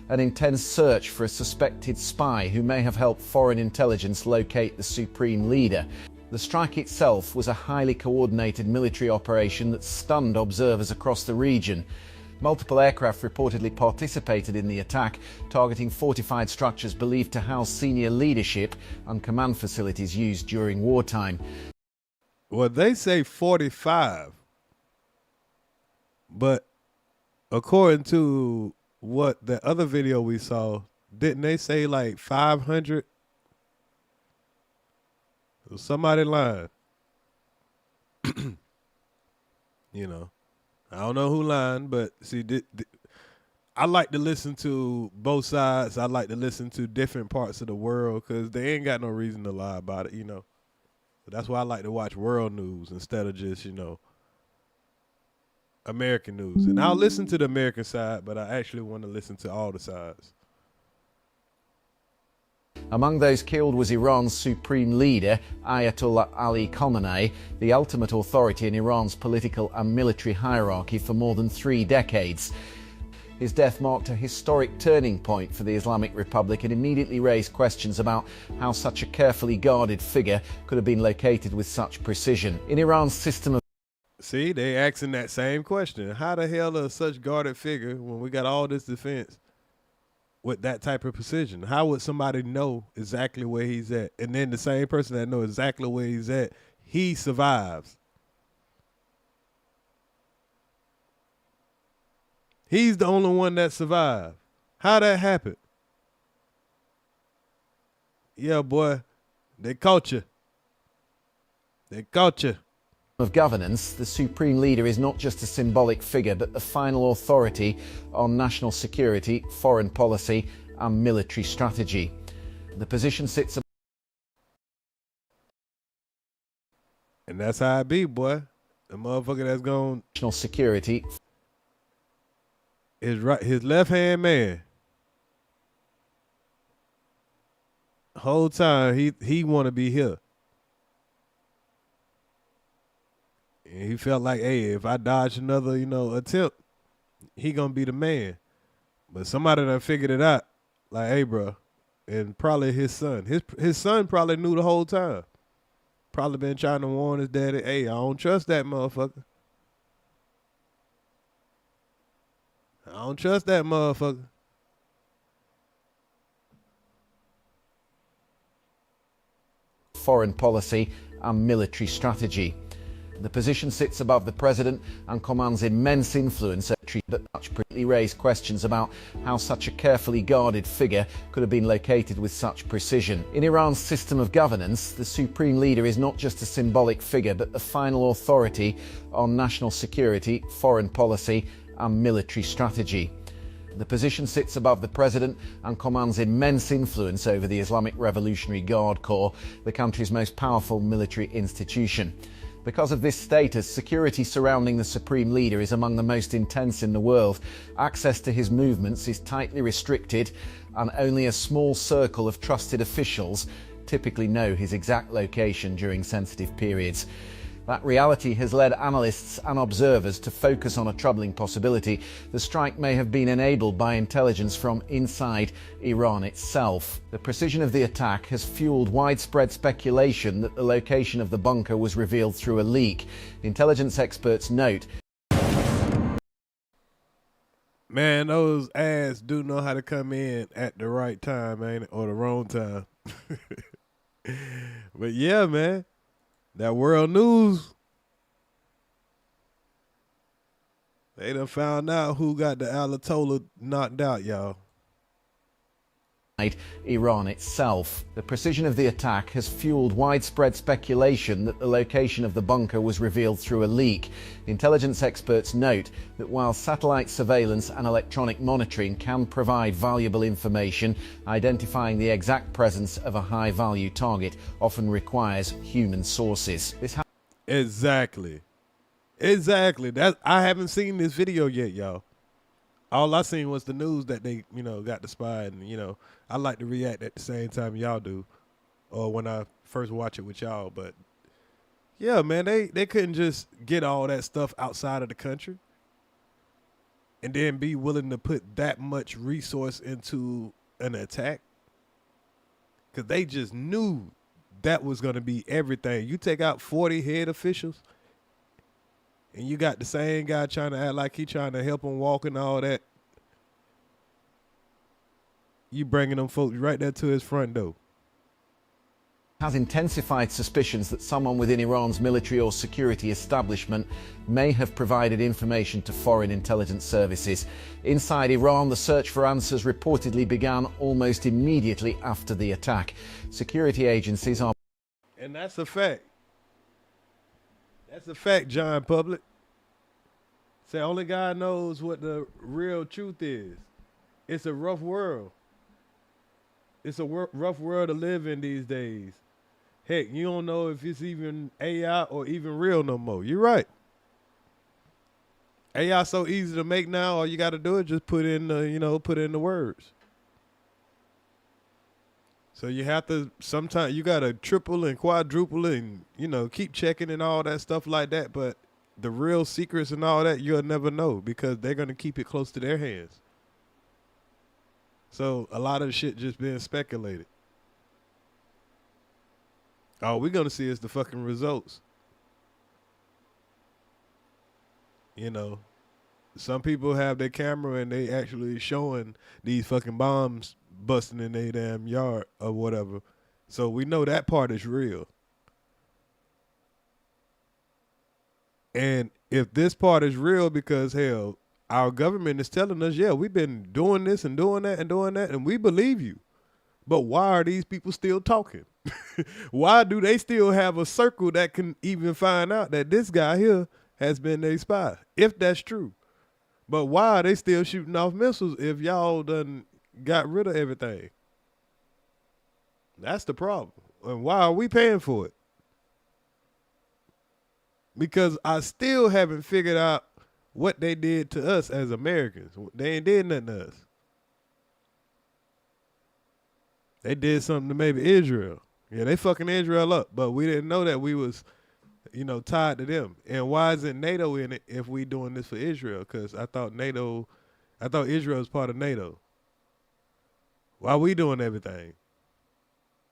an intense search for a suspected spy who may have helped foreign intelligence locate the supreme leader. The strike itself was a highly coordinated military operation that stunned observers across the region. Multiple aircraft reportedly participated in the attack, targeting fortified structures believed to house senior leadership and command facilities used during wartime. Well, they say 45. But according to what the other video we saw, didn't they say like 500? Somebody lying. I don't know who lying, but see, I like to listen to both sides. I like to listen to different parts of the world because they ain't got no reason to lie about it, So that's why I like to watch world news instead of just, American news. And I'll listen to the American side, but I actually want to listen to all the sides. Among those killed was Iran's supreme leader, Ayatollah Ali Khamenei, the ultimate authority in Iran's political and military hierarchy for more than 3 decades. His death marked a historic turning point for the Islamic Republic and immediately raised questions about how such a carefully guarded figure could have been located with such precision. In Iran's system of... See, they asking that same question. How the hell is such guarded figure when we got all this defense with that type of precision? How would somebody know exactly where he's at? And then the same person that knows exactly where he's at, he survives. He's the only one that survived. How that happened? Yeah, boy, they caught you. They caught you. of governance, the supreme leader is not just a symbolic figure, but the final authority on national security, foreign policy, and military strategy. The position sits. And that's how it be, boy. The motherfucker that's going national security. His left hand man. Whole time he want to be here. And he felt like, hey, if I dodge another, attempt, he gonna be the man. But somebody done figured it out. Like, hey, bro, and probably his son. His son probably knew the whole time. Probably been trying to warn his daddy, hey, I don't trust that motherfucker. I don't trust that motherfucker. Foreign policy and military strategy. The position sits above the president and commands immense influence, but frequently raised questions about how such a carefully guarded figure could have been located with such precision. In Iran's system of governance, the supreme leader is not just a symbolic figure, but the final authority on national security, foreign policy, and military strategy. The position sits above the president and commands immense influence over the Islamic Revolutionary Guard Corps, the country's most powerful military institution. Because of this status, security surrounding the supreme leader is among the most intense in the world. Access to his movements is tightly restricted, and only a small circle of trusted officials typically know his exact location during sensitive periods. That reality has led analysts and observers to focus on a troubling possibility. The strike may have been enabled by intelligence from inside Iran itself. The precision of the attack has fueled widespread speculation that the location of the bunker was revealed through a leak. Intelligence experts note, man, those ads do know how to come in at the right time, ain't it? Or the wrong time. But yeah, man. That world news, they done found out who got the Ayatollah knocked out, y'all. Iran itself. The precision of the attack has fueled widespread speculation that the location of the bunker was revealed through a leak. Intelligence experts note that while satellite surveillance and electronic monitoring can provide valuable information, identifying the exact presence of a high-value target often requires human sources. Exactly. I haven't seen this video yet, y'all. All I seen was the news that they, got the spy, and I like to react at the same time y'all do, or when I first watch it with y'all. But yeah, man, they couldn't just get all that stuff outside of the country and then be willing to put that much resource into an attack, because they just knew that was going to be everything. You take out 40 head officials, and you got the same guy trying to act like he trying to help him walk and all that. You bringing them folks right there to his front door. Has intensified suspicions that someone within Iran's military or security establishment may have provided information to foreign intelligence services. Inside Iran, the search for answers reportedly began almost immediately after the attack. Security agencies are... And that's a fact. That's a fact, John Public. Say only God knows what the real truth is. It's a rough world. It's a rough world to live in these days. Heck, you don't know if it's even AI or even real no more. You're right. AI so easy to make now. All you got to do is just put in the words. So you have to, sometimes you got to triple and quadruple and, keep checking and all that stuff like that. But the real secrets and all that, you'll never know, because they're going to keep it close to their hands. So a lot of the shit just being speculated. All we're going to see is the fucking results. Some people have their camera and they actually showing these fucking bombs busting in their damn yard or whatever. So we know that part is real. And if this part is real, because hell, our government is telling us, yeah, we've been doing this and doing that and doing that, and we believe you. But why are these people still talking? Why do they still have a circle that can even find out that this guy here has been their spy, if that's true? But why are they still shooting off missiles if y'all done got rid of everything? That's the problem. And why are we paying for it? Because I still haven't figured out what they did to us as Americans. They ain't did nothing to us. They did something to maybe Israel. Yeah, they fucking Israel up, but we didn't know that we was, tied to them. And why isn't NATO in it if we doing this for Israel? Because I thought Israel was part of NATO. Why we doing everything?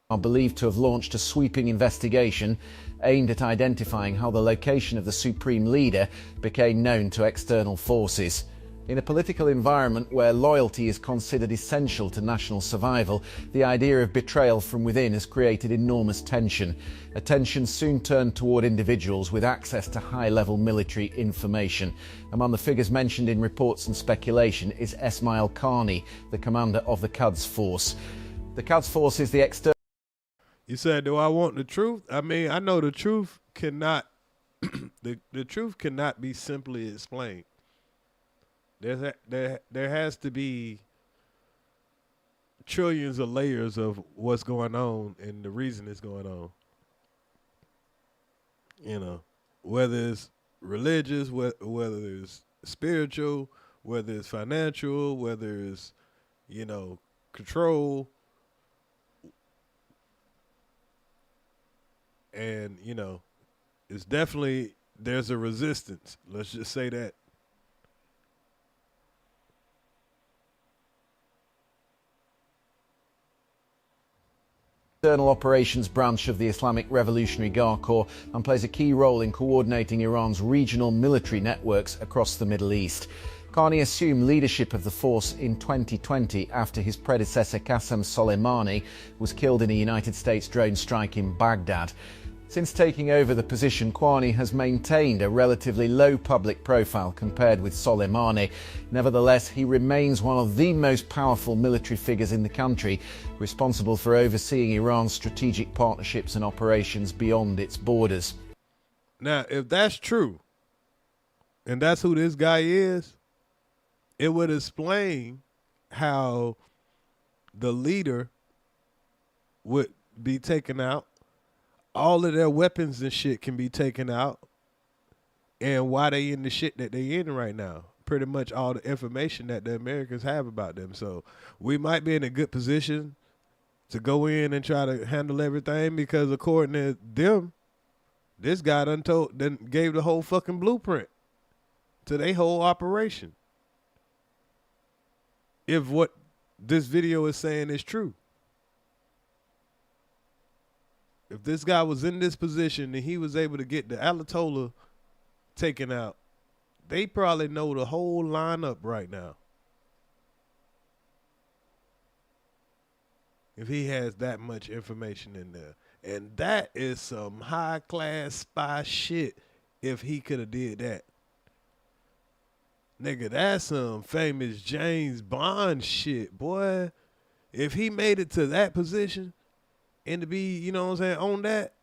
Are believed to have launched a sweeping investigation aimed at identifying how the location of the supreme leader became known to external forces. In a political environment where loyalty is considered essential to national survival, the idea of betrayal from within has created enormous tension. A tension soon turned toward individuals with access to high-level military information. Among the figures mentioned in reports and speculation is Esmail Qani, the commander of the Quds Force. The Quds Force is the external... You said, do I want the truth? I mean, I know the truth cannot, the truth cannot be simply explained. There has to be trillions of layers of what's going on and the reason it's going on. Whether it's religious, whether it's spiritual, whether it's financial, whether it's, control. And, it's definitely, there's a resistance. Let's just say that. External Operations Branch of the Islamic Revolutionary Guard Corps and plays a key role in coordinating Iran's regional military networks across the Middle East. Qani assumed leadership of the force in 2020 after his predecessor Qasem Soleimani was killed in a United States drone strike in Baghdad. Since taking over the position, Qani has maintained a relatively low public profile compared with Soleimani. Nevertheless, he remains one of the most powerful military figures in the country, responsible for overseeing Iran's strategic partnerships and operations beyond its borders. Now, if that's true, and that's who this guy is, it would explain how the leader would be taken out. All of their weapons and shit can be taken out, and why they in the shit that they in right now. Pretty much all the information that the Americans have about them. So we might be in a good position to go in and try to handle everything because according to them, this guy done gave the whole fucking blueprint to their whole operation. If what this video is saying is true. If this guy was in this position and he was able to get the Ayatollah taken out, they probably know the whole lineup right now. If he has that much information in there. And that is some high-class spy shit if he could have did that. Nigga, that's some famous James Bond shit, boy. If he made it to that position and to be, on that.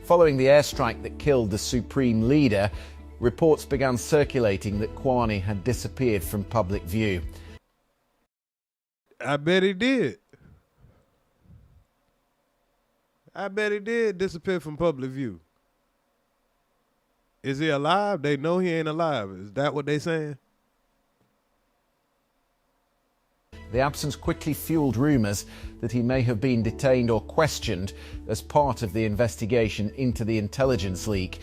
Following the airstrike that killed the supreme leader, reports began circulating that Qani had disappeared from public view. I bet he did. I bet he did disappear from public view. Is he alive? They know he ain't alive. Is that what they saying? The absence quickly fueled rumours that he may have been detained or questioned as part of the investigation into the intelligence leak.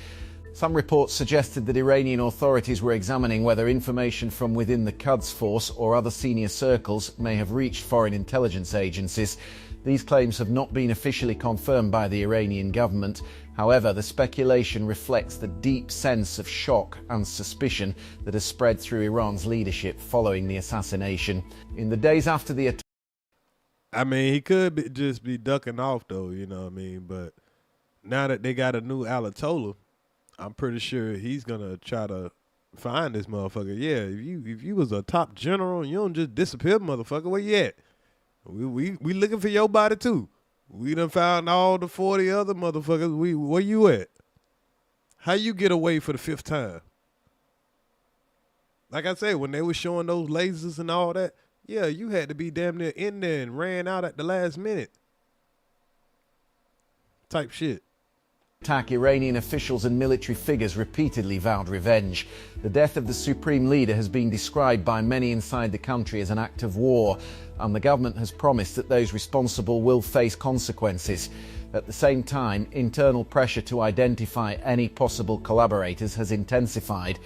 Some reports suggested that Iranian authorities were examining whether information from within the Quds Force or other senior circles may have reached foreign intelligence agencies. These claims have not been officially confirmed by the Iranian government. However, the speculation reflects the deep sense of shock and suspicion that has spread through Iran's leadership following the assassination. In the days after the attack... I mean, he could just be ducking off, though, you know what I mean? But now that they got a new Ayatollah, I'm pretty sure he's going to try to find this motherfucker. Yeah, if you was a top general and you don't just disappear, motherfucker, where you at? We looking for your body too. We done found all the 40 other motherfuckers. Where you at? How you get away for the 5th time? Like I said, when they were showing those lasers and all that, yeah, you had to be damn near in there and ran out at the last minute. Type shit. Attack, Iranian officials and military figures repeatedly vowed revenge. The death of the supreme leader has been described by many inside the country as an act of war, and the government has promised that those responsible will face consequences. At the same time, internal pressure to identify any possible collaborators has intensified.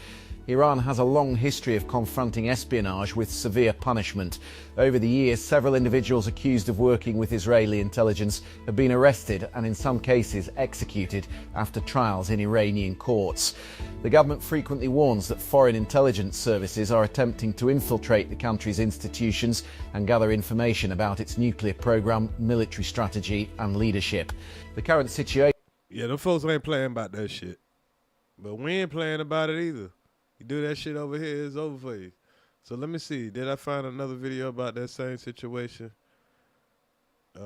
Iran has a long history of confronting espionage with severe punishment. Over the years, several individuals accused of working with Israeli intelligence have been arrested and in some cases executed after trials in Iranian courts. The government frequently warns that foreign intelligence services are attempting to infiltrate the country's institutions and gather information about its nuclear program, military strategy and leadership. The current situation... Yeah, them folks ain't playing about that shit. But we ain't playing about it either. You do that shit over here, it's over for you. So let me see. Did I find another video about that same situation? Did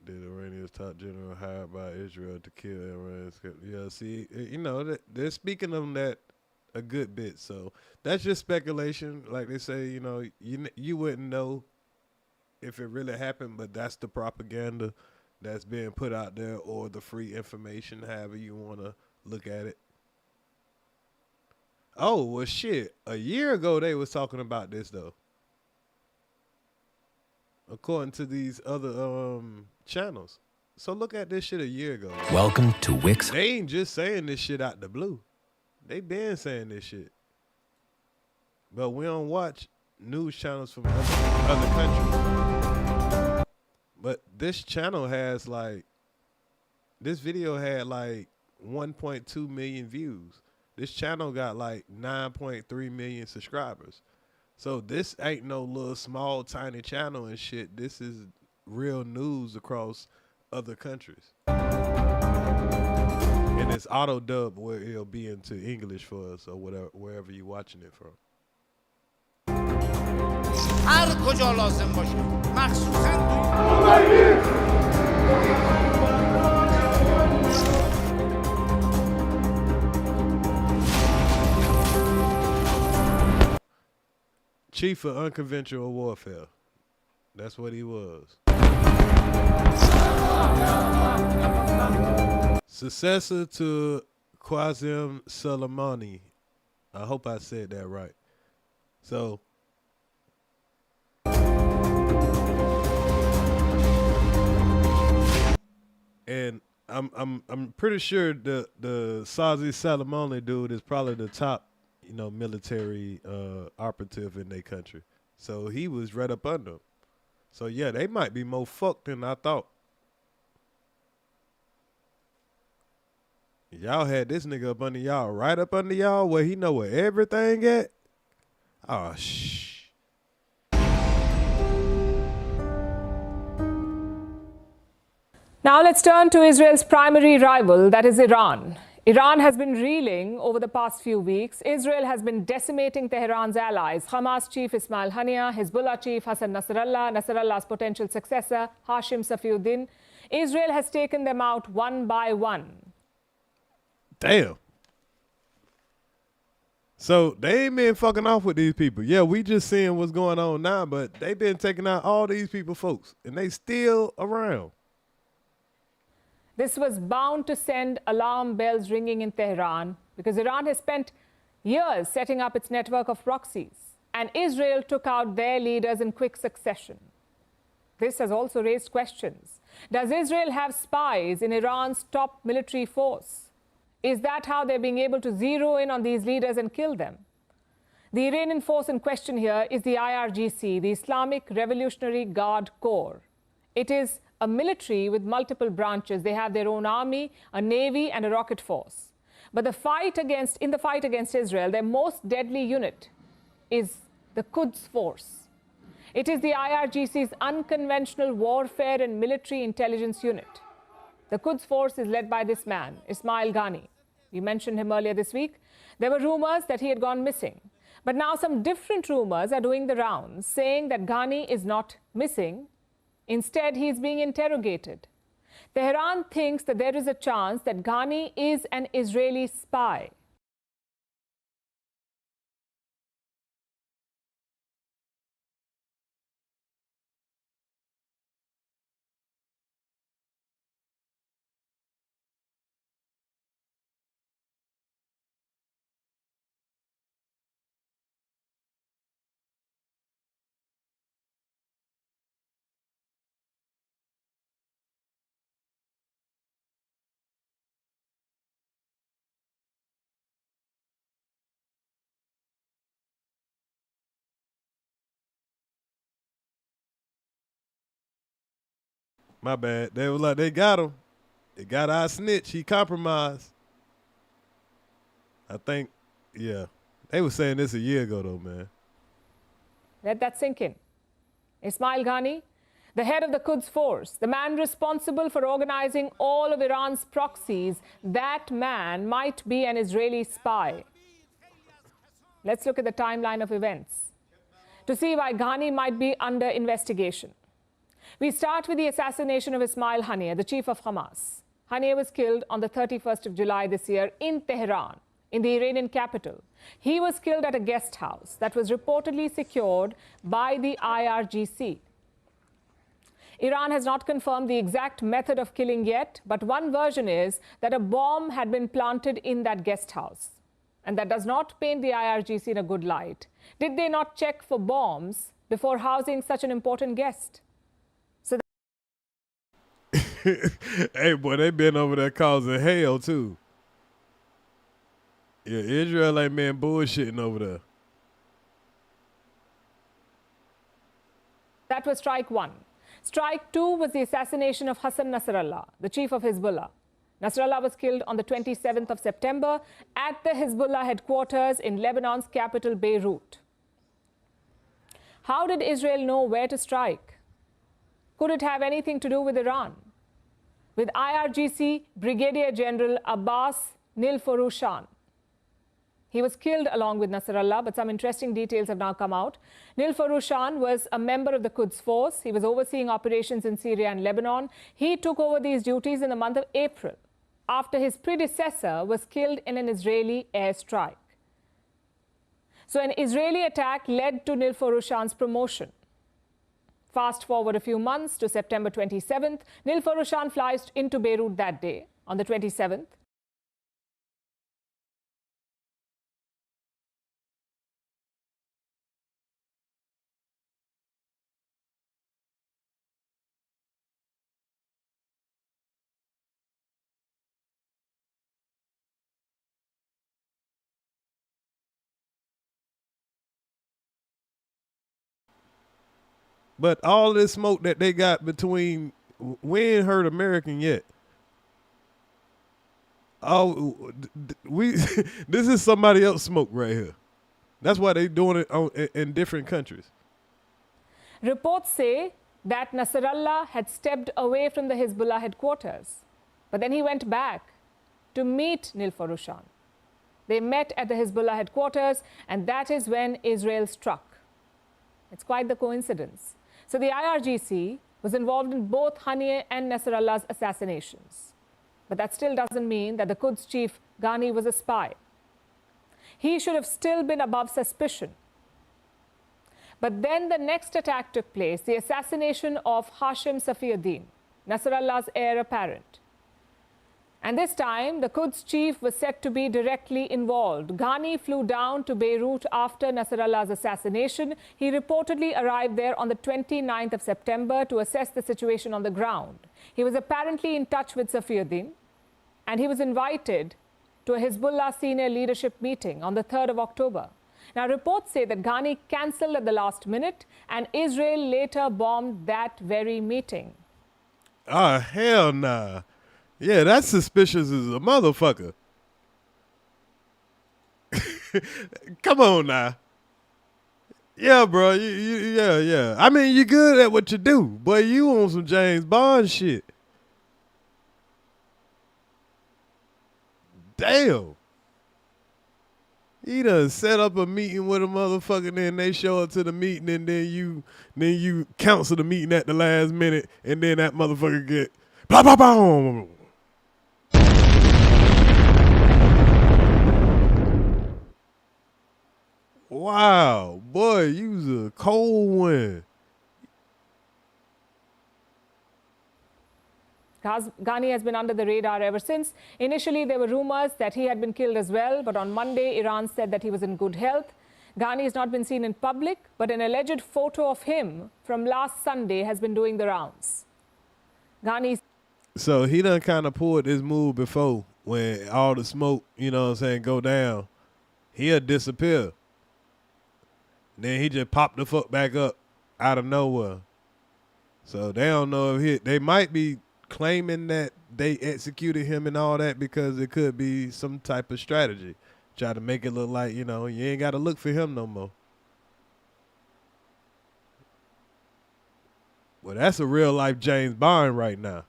Iranian's top general hired by Israel to kill Iran? Yeah, see, you know, they're speaking of that a good bit. So that's just speculation. Like they say, you know, you wouldn't know if it really happened, but that's the propaganda that's being put out there, or the free information, however you want to look at it. Oh, well, shit. A year ago, they was talking about this, though. According to these other channels. So look at this shit a year ago. Welcome to Wix. They ain't just saying this shit out the blue. They been saying this shit. But we don't watch news channels from other countries. But this channel has like, this video had like 1.2 million views. This channel got like 9.3 million subscribers. So this ain't no little small tiny channel and shit. This is real news across other countries. And it's auto dub where it'll be into English for us or whatever, wherever you're watching it from. هر کجا لازم باشه مخصوصا Chief of Unconventional Warfare. That's what he was. Successor to Qasem Soleimani. I hope I said that right. So and I'm pretty sure the Sazi Soleimani dude is probably the top, you know, military operative in their country. So he was right up under them. So yeah, they might be more fucked than I thought. Y'all had this nigga up under y'all, right up under y'all, where he know where everything at. Oh shh. Now let's turn to Israel's primary rival, that is Iran. Iran has been reeling over the past few weeks. Israel has been decimating Tehran's allies, Hamas chief Ismail Haniyeh, Hezbollah chief Hassan Nasrallah, Nasrallah's potential successor, Hashim Safiuddin. Israel has taken them out one by one. Damn. So they ain't been fucking off with these people. Yeah, we just seeing what's going on now, but they been taking out all these people, folks, and they still around. This was bound to send alarm bells ringing in Tehran because Iran has spent years setting up its network of proxies, and Israel took out their leaders in quick succession. This has also raised questions. Does Israel have spies in Iran's top military force? Is that how they're being able to zero in on these leaders and kill them? The Iranian force in question here is the IRGC, the Islamic Revolutionary Guard Corps. It is a military with multiple branches. They have their own army, a navy, and a rocket force. But in the fight against Israel, their most deadly unit is the Quds Force. It is the IRGC's unconventional warfare and military intelligence unit. The Quds force is led by this man, Ismail Ghani. We mentioned him earlier this week. There were rumors that he had gone missing. But now some different rumors are doing the rounds, saying that Ghani is not missing. Instead, he is being interrogated. Tehran thinks that there is a chance that Ghani is an Israeli spy. My bad. They was like, they got him. They got our snitch. He compromised. I think, yeah. They were saying this a year ago, though, man. Let that sink in. Ismail Ghani, the head of the Quds force, the man responsible for organizing all of Iran's proxies, that man might be an Israeli spy. Let's look at the timeline of events to see why Ghani might be under investigation. We start with the assassination of Ismail Haniyeh, the chief of Hamas. Haniyeh was killed on the 31st of July this year in Tehran, in the Iranian capital. He was killed at a guest house that was reportedly secured by the IRGC. Iran has not confirmed the exact method of killing yet, but one version is that a bomb had been planted in that guest house. And that does not paint the IRGC in a good light. Did they not check for bombs before housing such an important guest? Hey, boy, they been over there causing hell, too. Yeah, Israel ain't been bullshitting over there. That was strike one. Strike two was the assassination of Hassan Nasrallah, the chief of Hezbollah. Nasrallah was killed on the 27th of September at the Hezbollah headquarters in Lebanon's capital, Beirut. How did Israel know where to strike? Could it have anything to do with Iran? With IRGC Brigadier General Abbas Nilforushan. He was killed along with Nasrallah, but some interesting details have now come out. Nilforushan was a member of the Quds force. He was overseeing operations in Syria and Lebanon. He took over these duties in the month of April, after his predecessor was killed in an Israeli airstrike. So an Israeli attack led to Nilforushan's promotion. Fast forward a few months to September 27th, Nilforushan flies into Beirut that day, on the 27th. But all this smoke that they got between, we ain't heard American yet. Oh, this is somebody else smoke right here. That's why they doing it in different countries. Reports say that Nasrallah had stepped away from the Hezbollah headquarters, but then he went back to meet Nilforushan. They met at the Hezbollah headquarters, and that is when Israel struck. It's quite the coincidence. So the IRGC was involved in both Haniyeh and Nasrallah's assassinations. But that still doesn't mean that the Quds chief Ghani was a spy. He should have still been above suspicion. But then the next attack took place, the assassination of Hashim Safiuddin, Nasrallah's heir apparent. And this time, the Quds chief was said to be directly involved. Ghani flew down to Beirut after Nasrallah's assassination. He reportedly arrived there on the 29th of September to assess the situation on the ground. He was apparently in touch with Safiuddin, and he was invited to a Hezbollah senior leadership meeting on the 3rd of October. Now, reports say that Ghani cancelled at the last minute, and Israel later bombed that very meeting. Oh, hell nah. Yeah, that's suspicious as a motherfucker. Come on now. Yeah, bro. Yeah. I mean, you good at what you do, but you on some James Bond shit. Damn. He done set up a meeting with a motherfucker, then they show up to the meeting, and then you cancel the meeting at the last minute, and then that motherfucker get blah blah blah. Wow, boy, you was a cold one. Ghani has been under the radar ever since. Initially, there were rumors that he had been killed as well, but on Monday, Iran said that he was in good health. Ghani has not been seen in public, but an alleged photo of him from last Sunday has been doing the rounds. So he done kind of pulled this move before when all the smoke, you know what I'm saying, go down. He'll disappear. Then he just popped the fuck back up out of nowhere. So they don't know if they might be claiming that they executed him and all that because it could be some type of strategy. Try to make it look like, you know, you ain't got to look for him no more. Well, that's a real life James Bond right now.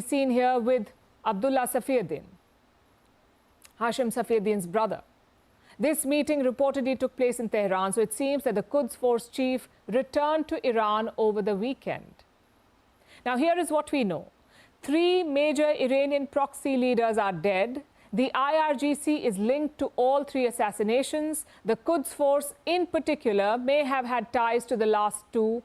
Seen here with Abdullah Safieddin, Hashim Safieddin's brother. This meeting reportedly took place in Tehran, so it seems that the Quds Force chief returned to Iran over the weekend. Now, here is what we know. 3 major Iranian proxy leaders are dead. The IRGC is linked to all 3 assassinations. The Quds Force, in particular, may have had ties to the last 2.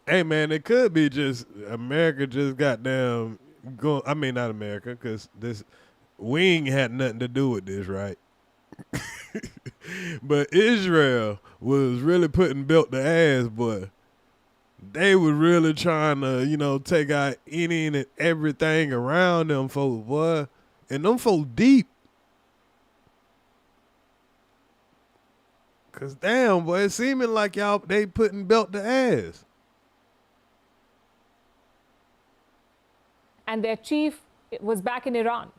Hey, man, it could be just America just goddamn going. I mean, not America, because this wing had nothing to do with this, right? But Israel was really putting belt to ass, boy. They were really trying to, you know, take out any and everything around them folks, boy. And them folks deep. Cause damn, boy, it seeming like y'all, they putting belt to ass. And their chief was back in Iran.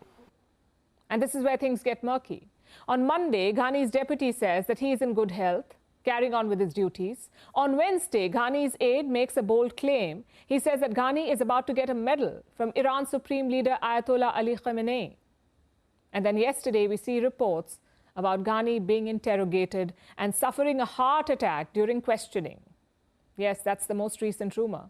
And this is where things get murky. On Monday, Ghani's deputy says that he is in good health, carrying on with his duties. On Wednesday, Ghani's aide makes a bold claim. He says that Ghani is about to get a medal from Iran's Supreme Leader Ayatollah Ali Khamenei. And then yesterday, we see reports about Ghani being interrogated and suffering a heart attack during questioning. Yes, that's the most recent rumor,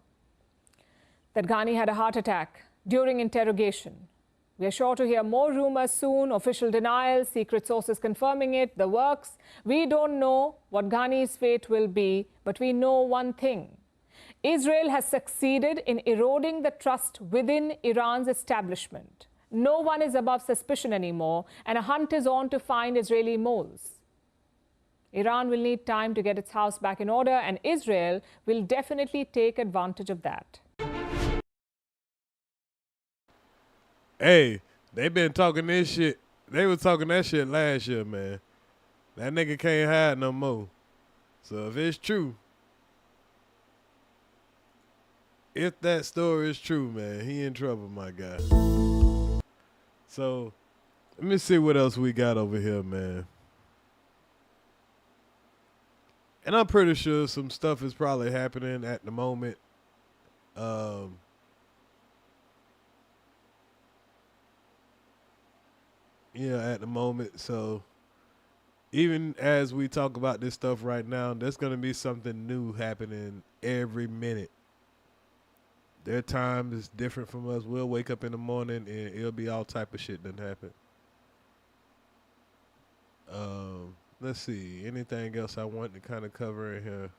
that Ghani had a heart attack during interrogation. We are sure to hear more rumors soon, official denials, secret sources confirming it, the works. We don't know what Ghani's fate will be, but we know one thing. Israel has succeeded in eroding the trust within Iran's establishment. No one is above suspicion anymore, and a hunt is on to find Israeli moles. Iran will need time to get its house back in order, and Israel will definitely take advantage of that. Hey, they been talking this shit. They was talking that shit last year, man. That nigga can't hide no more. So if it's true, if that story is true, man, he in trouble, my guy. So let me see what else we got over here, man. And I'm pretty sure some stuff is probably happening at the moment. Yeah, at the moment. So even as we talk about this stuff right now, there's going to be something new happening every minute. Their time is different from us. We'll wake up in the morning and it'll be all type of shit that happen. Let's see. Anything else I want to kind of cover in here?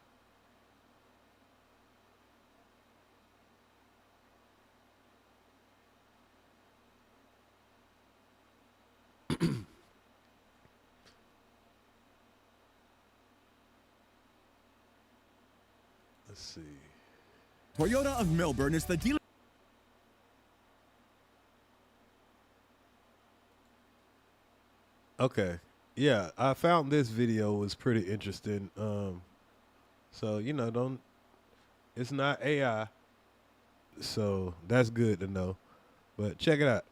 Let's see. Toyota of Melbourne is the dealer. Okay. Yeah, I found this video was pretty interesting. So, you know, it's not AI. So that's good to know. But check it out.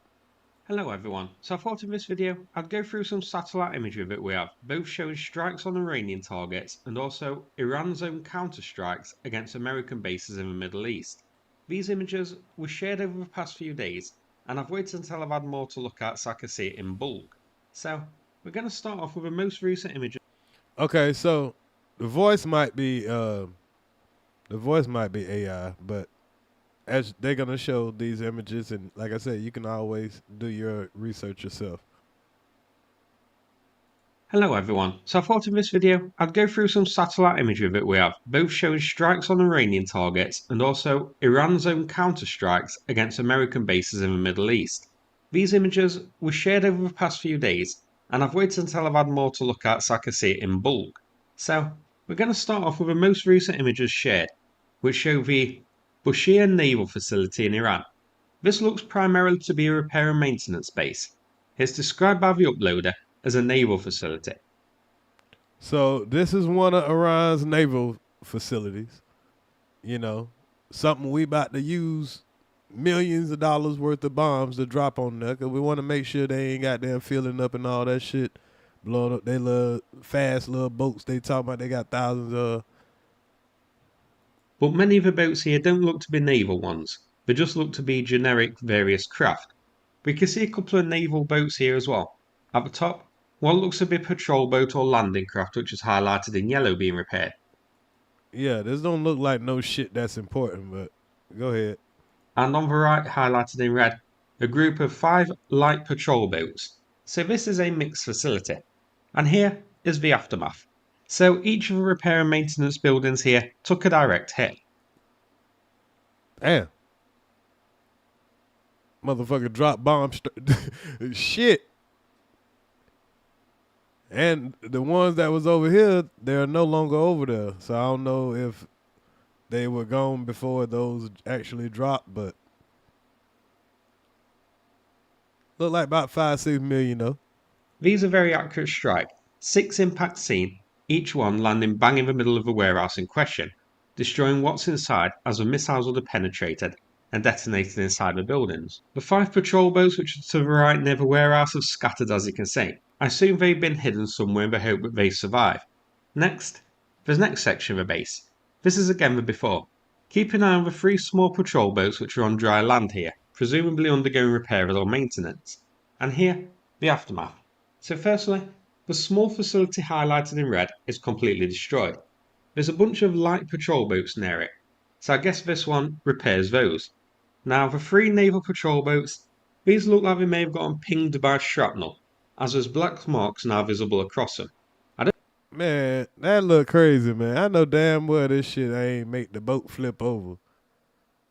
Hello everyone, so I thought in this video I'd go through some satellite imagery that we have, both showing strikes on Iranian targets and also Iran's own counter-strikes against American bases in the Middle East. These images were shared over the past few days and I've waited until I've had more to look at so I can see it in bulk. So we're going to start off with the most recent image. Okay, so the voice might be AI, but as they're gonna show these images, and like I said, you can always do your research yourself. Hello everyone, so I thought in this video I'd go through some satellite imagery that we have, both showing strikes on Iranian targets and also Iran's own counter-strikes against American bases in the Middle East. These images were shared over the past few days, and I've waited until I've had more to look at so I can see it in bulk. So we're going to start off with the most recent images shared, which show the Bushehr naval facility in Iran. This looks primarily to be a repair and maintenance base. It's described by the uploader as a naval facility. So this is one of Iran's naval facilities. You know, something we about to use millions of dollars worth of bombs to drop on there, because we want to make sure they ain't got them filling up and all that shit, blowing up they little fast little boats they talking about they got thousands of. But many of the boats here don't look to be naval ones, they just look to be generic various craft. We can see a couple of naval boats here as well. At the top, one looks to be a patrol boat or landing craft, which is highlighted in yellow being repaired. Yeah, this don't look like no shit that's important, but go ahead. And on the right, highlighted in red, a group of 5 light patrol boats. So this is a mixed facility. And here is the aftermath. So each of the repair and maintenance buildings here took a direct hit. Damn. Motherfucker drop bombs. Shit. And the ones that was over here, they're no longer over there. So I don't know if they were gone before those actually dropped, but look like about 5-6 million though. These are very accurate strike. 6 impacts seen, each one landing bang in the middle of the warehouse in question, destroying what's inside as the missiles would have penetrated and detonated inside the buildings. The 5 patrol boats which are to the right near the warehouse have scattered, as you can see. I assume they've been hidden somewhere in the hope that they survive. Next, the next section of the base. This is again the before. Keep an eye on the 3 small patrol boats which are on dry land here, presumably undergoing repairs or maintenance. And here, the aftermath. So firstly, the small facility highlighted in red is completely destroyed. There's a bunch of light patrol boats near it, so I guess this one repairs those. Now the 3 naval patrol boats, these look like they may have gotten pinged by shrapnel, as there's black marks now visible across them. Man, that look crazy, man. I know damn well this shit ain't make the boat flip over.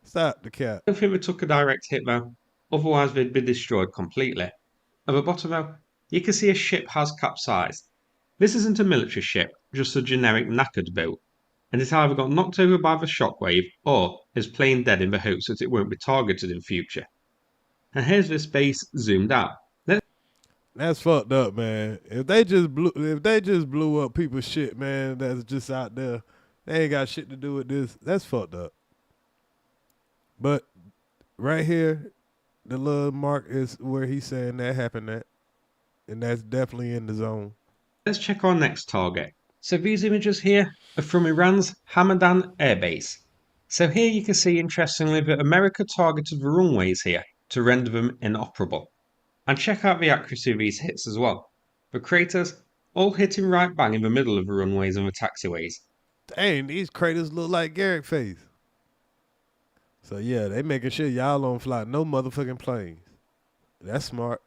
Stop the cap. I don't think they took a direct hit though, otherwise they'd be destroyed completely. At the bottom though, you can see a ship has capsized. This isn't a military ship, just a generic knackered boat, and it either got knocked over by the shockwave or is plain dead in the hopes that it won't be targeted in future. And here's this base zoomed out. That's fucked up, man. If they just blew up people's shit, man, that's just out there, they ain't got shit to do with this. That's fucked up. But right here, the little mark is where he's saying that happened at. And that's definitely in the zone. Let's check our next target. So these images here are from Iran's Hamadan Air Base. So here you can see interestingly that America targeted the runways here to render them inoperable. And check out the accuracy of these hits as well. The craters all hitting right bang in the middle of the runways and the taxiways. Dang, these craters look like Garrick face. So yeah, they making sure y'all don't fly no motherfucking planes. That's smart.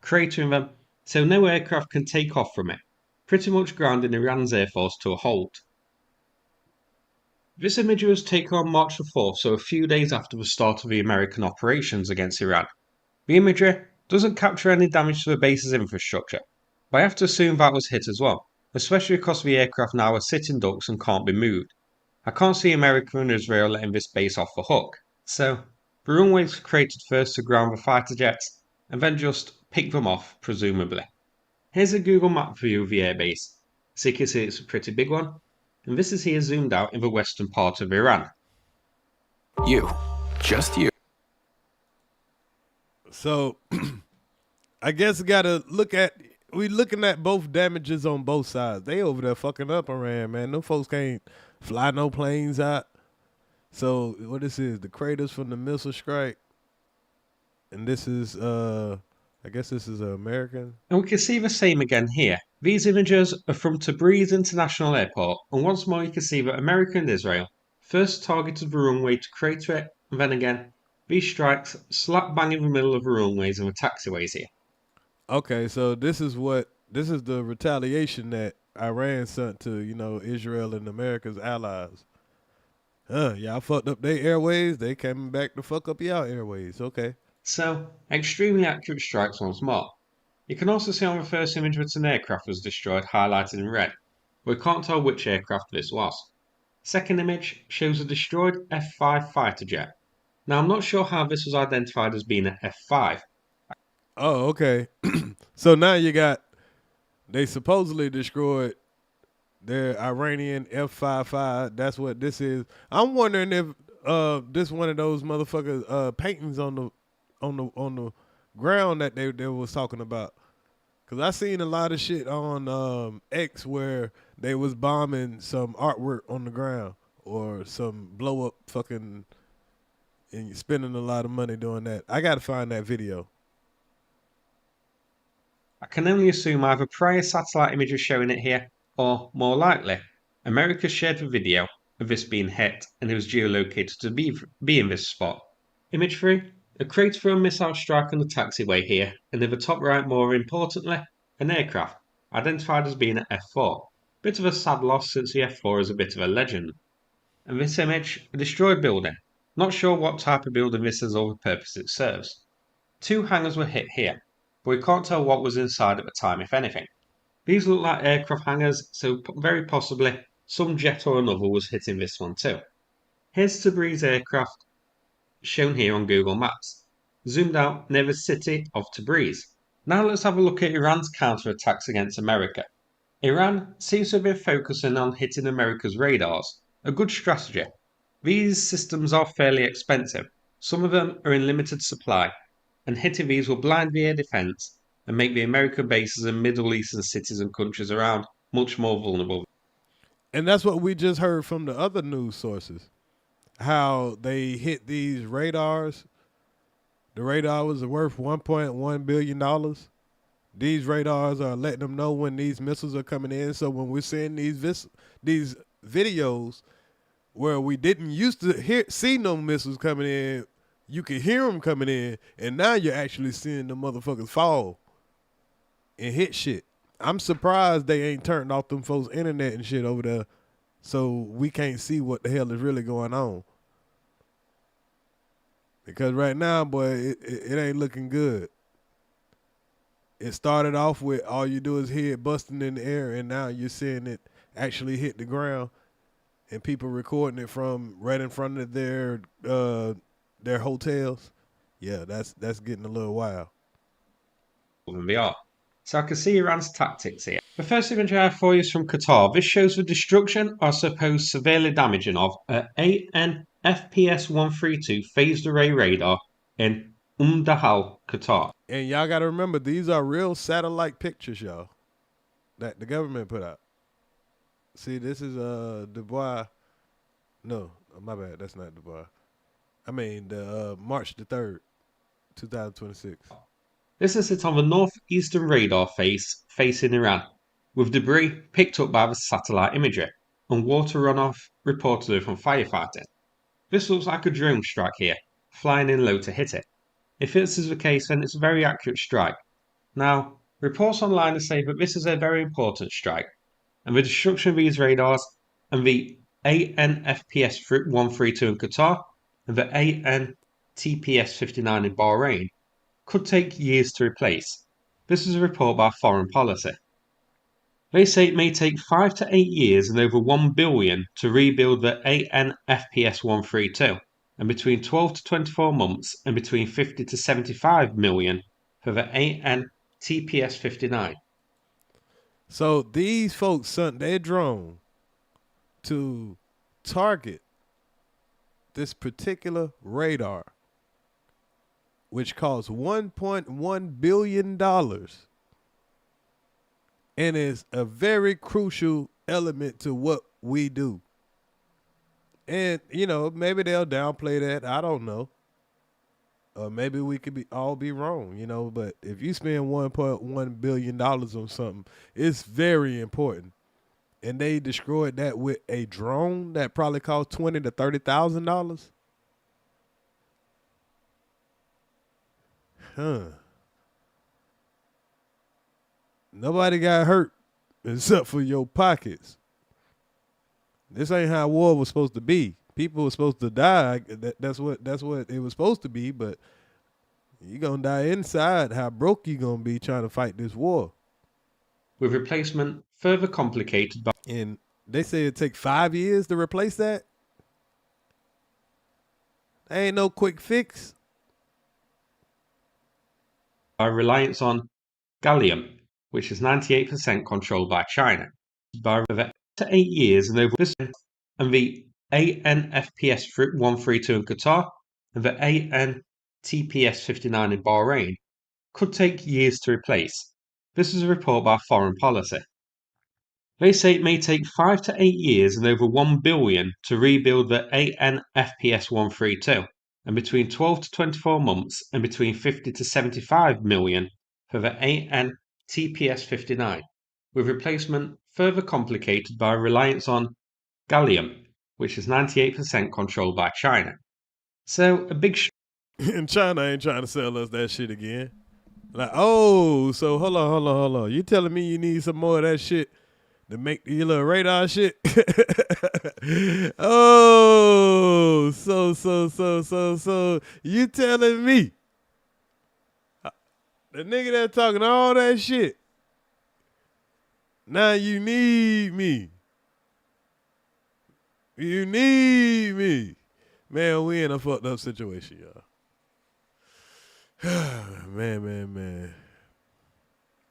Cratering them so no aircraft can take off from it, pretty much grounding Iran's Air Force to a halt. This image was taken on March the 4th, so a few days after the start of the American operations against Iran. The imagery doesn't capture any damage to the base's infrastructure, but I have to assume that was hit as well, especially because the aircraft now are sitting ducks and can't be moved. I can't see America and Israel letting this base off the hook, so the runways were created first to ground the fighter jets and then just pick them off, presumably. Here's a Google map view of the airbase, so you can see it's a pretty big one, and this is here zoomed out in the western part of Iran. You. Just you. So, I guess we gotta we looking at both damages on both sides. They over there fucking up Iran, man. No folks can't fly no planes out. So, what this is, the craters from the missile strike. And this is, I guess this is American. And we can see the same again here. These images are from Tabriz International Airport, and once more you can see that America and Israel first targeted the runway to crater it, and then again, these strikes slap bang in the middle of the runways and the taxiways here. Okay, so this is the retaliation that Iran sent to, Israel and America's allies. Y'all fucked up their airways, they coming back to fuck up y'all airways. Okay. So, extremely accurate strikes once more. You can also see on the first image that an aircraft was destroyed, highlighted in red. We can't tell which aircraft this was. Second image shows a destroyed F-5 fighter jet. Now, I'm not sure how this was identified as being an F-5. Oh, okay. So now they supposedly destroyed their Iranian F-55. That's what this is. I'm wondering if this one of those motherfuckers paintings on the ground that they was talking about. Cause I seen a lot of shit on X where they was bombing some artwork on the ground or some blow up fucking, and you're spending a lot of money doing that. I gotta find that video. I can only assume either prior satellite images showing it here, or more likely, America shared the video of this being hit and it was geolocated to be in this spot. Image 3. A crater for a missile strike on the taxiway here, and in the top right, more importantly, an aircraft, identified as being an F-4. Bit of a sad loss since the F-4 is a bit of a legend. And this image, a destroyed building. Not sure what type of building this is or the purpose it serves. 2 hangars were hit here, but we can't tell what was inside at the time, if anything. These look like aircraft hangars, so very possibly some jet or another was hitting this one too. Here's Tabriz aircraft, shown here on Google Maps, zoomed out near the city of Tabriz. Now let's have a look at Iran's counterattacks against America. Iran seems to have been focusing on hitting America's radars, a good strategy. These systems are fairly expensive, some of them are in limited supply, and hitting these will blind the air defense and make the American bases in Middle Eastern cities and countries around much more vulnerable. And that's what we just heard from the other news sources. How they hit these radars. The radar was worth $1.1 billion. These radars are letting them know when these missiles are coming in. So when we're seeing these videos where we didn't used to see no missiles coming in, you could hear them coming in, and now you're actually seeing the motherfuckers fall and hit shit. I'm surprised they ain't turned off them folks' internet and shit over there, so we can't see what the hell is really going on. Because right now, boy, it ain't looking good. It started off with all you do is hear it busting in the air, and now you're seeing it actually hit the ground, and people recording it from right in front of their hotels. Yeah, that's getting a little wild. They are. So I can see Iran's tactics here. The first image I have for you is from Qatar. This shows the destruction or supposed severely damaging of an AN/FPS-132 phased array radar in Dahal, Qatar. And y'all got to remember, these are real satellite pictures, y'all, that the government put out. See, this is Dubai. No, my bad. That's not Dubai. I mean, the March the 3rd, 2026. This is it on the northeastern radar face facing Iran, with debris picked up by the satellite imagery and water runoff reported from firefighting. This looks like a drone strike here, flying in low to hit it. If this is the case, then it's a very accurate strike. Now, reports online say that this is a very important strike, and the destruction of these radars and the AN/FPS-132 in Qatar and the AN/TPS-59 in Bahrain could take years to replace. This is a report by Foreign Policy. They say it may take 5 to 8 years and over $1 billion to rebuild the AN/FPS-132, and between 12 to 24 months and between 50 to 75 million for the AN/TPS-59. So these folks sent their drone to target this particular radar, which costs $1.1 billion and is a very crucial element to what we do. And, maybe they'll downplay that. I don't know. Or maybe we could all be wrong, you know. But if you spend $1.1 billion on something, it's very important. And they destroyed that with a drone that probably cost $20,000 to $30,000. Nobody got hurt except for your pockets. This ain't how war was supposed to be. People were supposed to die. That's what it was supposed to be. But you gonna die inside. How broke you gonna be trying to fight this war? With replacement further complicated by... And they say it take 5 years to replace that. Ain't no quick fix. By reliance on gallium, which is 98% controlled by China. By over 8 years and over this, and the ANFPS 132 in Qatar and the ANTPS 59 in Bahrain could take years to replace. This is a report by Foreign Policy. They say it may take 5 to 8 years and over $1 billion to rebuild the ANFPS 132, and between 12 to 24 months and between 50 to 75 million for the ANTPS 59, with replacement further complicated by reliance on gallium, which is 98% controlled by China. So a big And China ain't trying to sell us that shit again. Like, oh, so hold on. You telling me you need some more of that shit to make your little radar shit? Oh, so you telling me the nigga that talking all that shit, now you need me. You need me. Man, we in a fucked up situation, y'all. Man.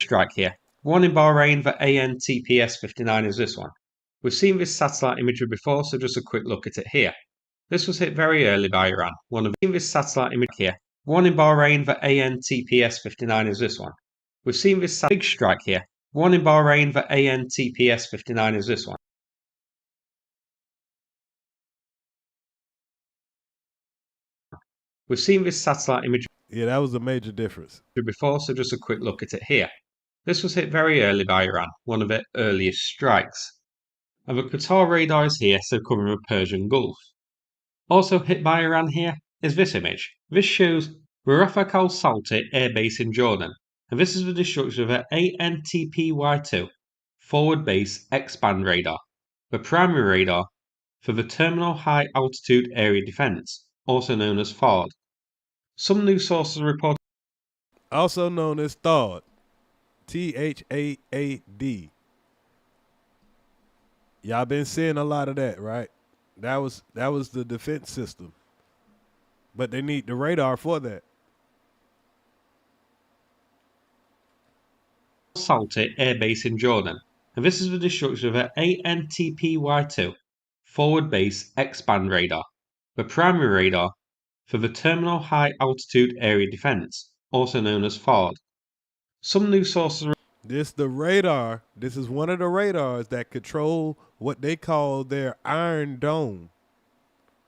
Strike here. One in Bahrain, the ANTPS 59 is this one. We've seen this satellite imagery before, so just a quick look at it here. This was hit very early by Iran. This satellite image here. One in Bahrain, the ANTPS 59 is this one. We've seen this big strike here. One in Bahrain, the ANTPS 59 is this one. We've seen this satellite image. Yeah, that was a major difference before, so just a quick look at it here. This was hit very early by Iran, one of their earliest strikes. And the Qatar radar is here, so covering the Persian Gulf. Also hit by Iran here is this image. This shows Rafaq al-Salti Air Base in Jordan, and this is the destruction of an ANTPY-2 forward base X-band radar, the primary radar for the Terminal High Altitude Area Defense, also known as FARD. Some news sources report, also known as THAAD, THAAD. Y'all been seeing a lot of that, right? That was the defense system, but they need the radar for that. Salty Air Base in Jordan, and this is the destruction of an ANTPY-2 forward base X-band radar, the primary radar for the Terminal High Altitude Area Defense, also known as FARD. Some news sources. This is one of the radars that control what they call their Iron Dome.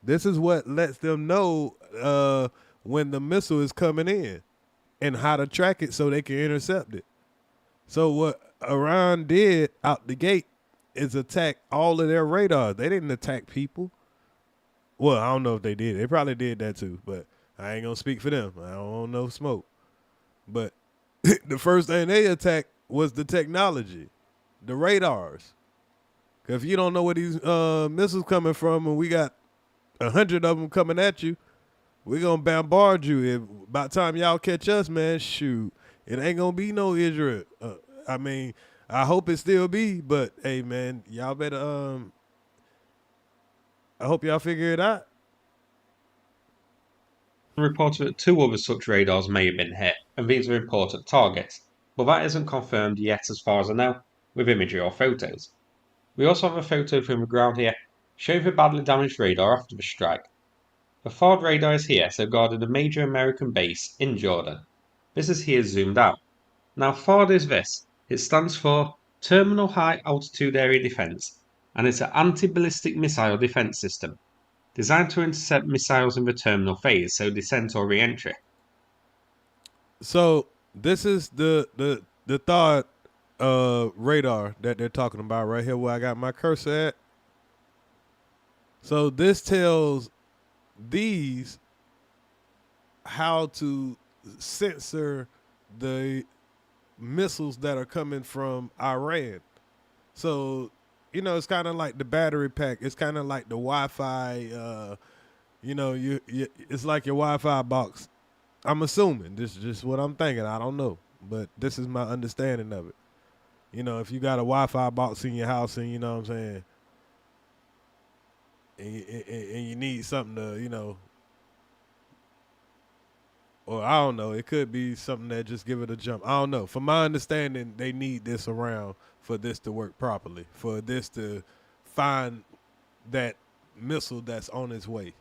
This is what lets them know when the missile is coming in and how to track it so they can intercept it. So what Iran did out the gate is attack all of their radars. They didn't attack people. Well, I don't know if they did. They probably did that too, but I ain't gonna speak for them. I don't want no smoke. But the first thing they attacked was the technology, the radars. If you don't know where these missiles coming from, and we got 100 of them coming at you, we're gonna bombard you. By the time y'all catch us, man, shoot, it ain't gonna be no Israel. I mean, I hope it still be, but hey, man, y'all better. I hope y'all figure it out. Reported that 2 other such radars may have been hit, and these are important targets, but that isn't confirmed yet as far as I know, with imagery or photos. We also have a photo from the ground here, showing the badly damaged radar after the strike. The FARD radar is here, so guarded a major American base in Jordan. This is here zoomed out. Now FARD is this. It stands for Terminal High Altitude Area Defense, and it's an anti-ballistic missile defense system, designed to intercept missiles in the terminal phase, so descent or re-entry. So this is the thought radar that they're talking about right here where I got my cursor at. So this tells these how to censor the missiles that are coming from Iran. So, you know, it's kind of like the battery pack. It's kind of like the Wi-Fi, you know, it's like your Wi-Fi box. I'm assuming. This is just what I'm thinking. I don't know. But this is my understanding of it. You know, if you got a Wi-Fi box in your house and, you know what I'm saying, and you need something to, you know, or I don't know, it could be something that just give it a jump. I don't know. From my understanding, they need this around for this to work properly, for this to find that missile that's on its way.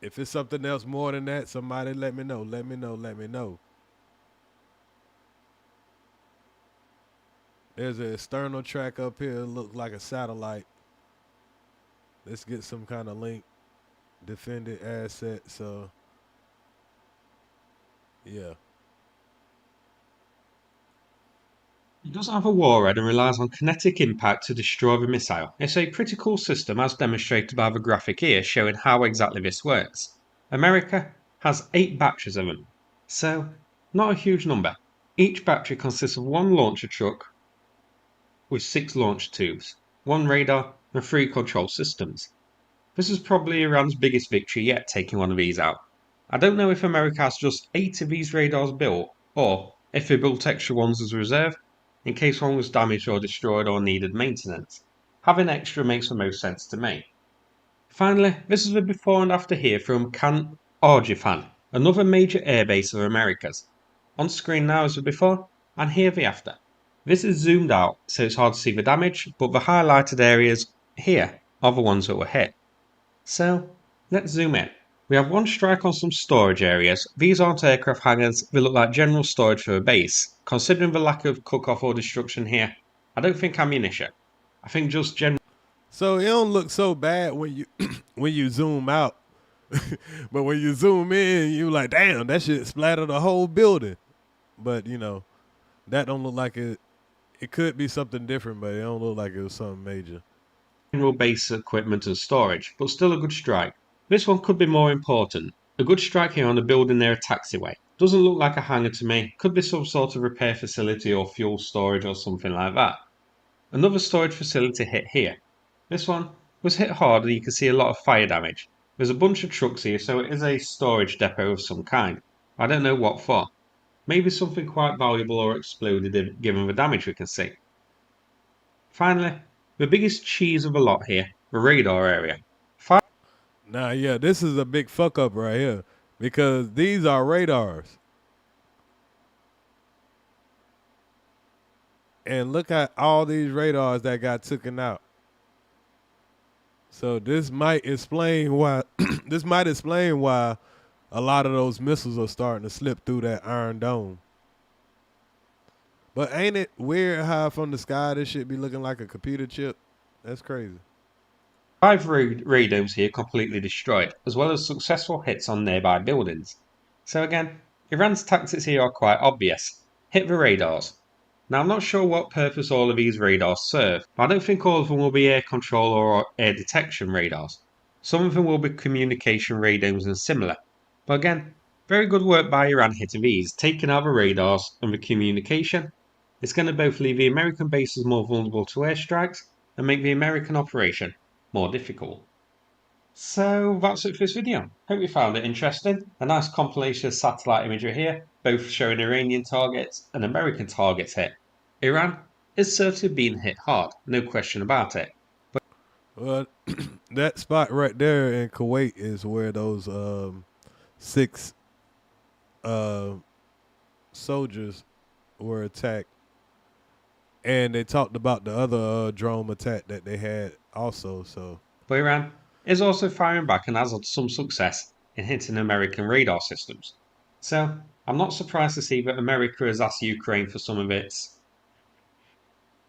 If it's something else more than that, somebody let me know. Let me know. Let me know. There's an external track up here. It looks like a satellite. Let's get some kind of link. Defended asset. So, yeah. It doesn't have a warhead and relies on kinetic impact to destroy the missile. It's a pretty cool system as demonstrated by the graphic here showing how exactly this works. America has 8 batteries of them, so not a huge number. Each battery consists of 1 launcher truck with 6 launch tubes, 1 radar and 3 control systems. This is probably Iran's biggest victory yet, taking one of these out. I don't know if America has just 8 of these radars built, or if they built extra ones as a reserve, in case one was damaged or destroyed or needed maintenance. Having extra makes the most sense to me. Finally, this is the before and after here from Can Orjifan, another major airbase of America's. On screen now is the before, and here the after. This is zoomed out, so it's hard to see the damage, but the highlighted areas here are the ones that were hit. So, let's zoom in. We have 1 strike on some storage areas. These aren't aircraft hangars, they look like general storage for a base. Considering the lack of cook-off or destruction here, I don't think ammunition. I think just general. So it don't look so bad when you when you zoom out. But when you zoom in, you like, damn, that shit splattered the whole building. But, you know, that don't look like it. It could be something different, but it don't look like it was something major. General base equipment and storage, but still a good strike. This one could be more important. A good strike here on a building near a taxiway. Doesn't look like a hangar to me. Could be some sort of repair facility or fuel storage or something like that. Another storage facility hit here. This one was hit hard and you can see a lot of fire damage. There's a bunch of trucks here, so it is a storage depot of some kind. I don't know what for. Maybe something quite valuable or exploded given the damage we can see. Finally, the biggest cheese of a lot here, the radar area. Nah, yeah, this is a big fuck up right here because these are radars. And look at all these radars that got taken out. So this might explain why a lot of those missiles are starting to slip through that Iron Dome. But ain't it weird how from the sky this shit be looking like a computer chip? That's crazy. 5 radomes here completely destroyed, as well as successful hits on nearby buildings. So again, Iran's tactics here are quite obvious. Hit the radars. Now I'm not sure what purpose all of these radars serve, but I don't think all of them will be air control or air detection radars. Some of them will be communication radomes and similar. But again, very good work by Iran hitting these, taking out the radars and the communication. It's going to both leave the American bases more vulnerable to airstrikes and make the American operation more difficult. So that's it for this video. Hope you found it interesting. A nice compilation of satellite imagery here, both showing Iranian targets and American targets hit. Iran is certainly being hit hard, no question about it. But well, that spot right there in Kuwait is where those 6 soldiers were attacked. And they talked about the other drone attack that they had also. So, but Iran is also firing back and has had some success in hitting American radar systems. So I'm not surprised to see that America has asked Ukraine for some of its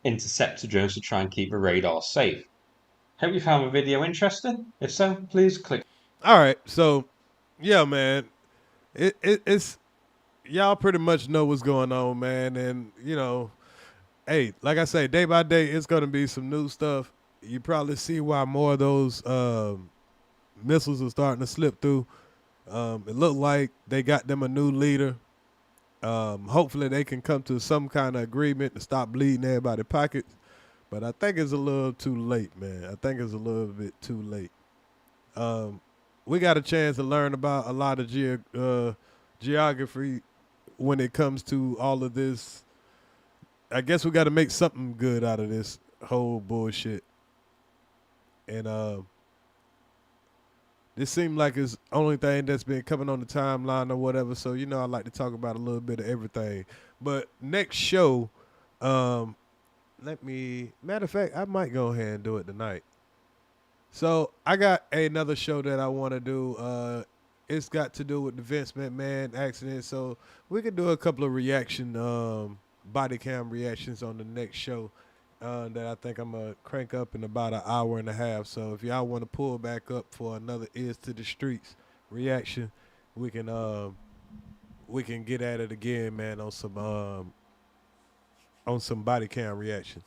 interceptor drones to try and keep the radar safe. Hope you found the video interesting. If so, please click. All right, so yeah, man, it's y'all pretty much know what's going on, man. And, you know, hey, like I say, day by day, it's going to be some new stuff. You probably see why more of those missiles are starting to slip through. It looked like they got them a new leader. Hopefully they can come to some kind of agreement to stop bleeding everybody's pockets. But I think it's a little too late, man. I think it's a little bit too late. We got a chance to learn about a lot of geography when it comes to all of this. I guess we got to make something good out of this whole bullshit. And this seemed like it's the only thing that's been coming on the timeline or whatever. So, you know, I like to talk about a little bit of everything. But next show, matter of fact, I might go ahead and do it tonight. So I got another show that I want to do. It's got to do with the Vince McMahon accident. So we could do a couple of body cam reactions on the next show that I think I'm going to crank up in about an hour and a half. So if y'all want to pull back up for another Earz to the Streetz reaction, we can get at it again, man, on some body cam reaction.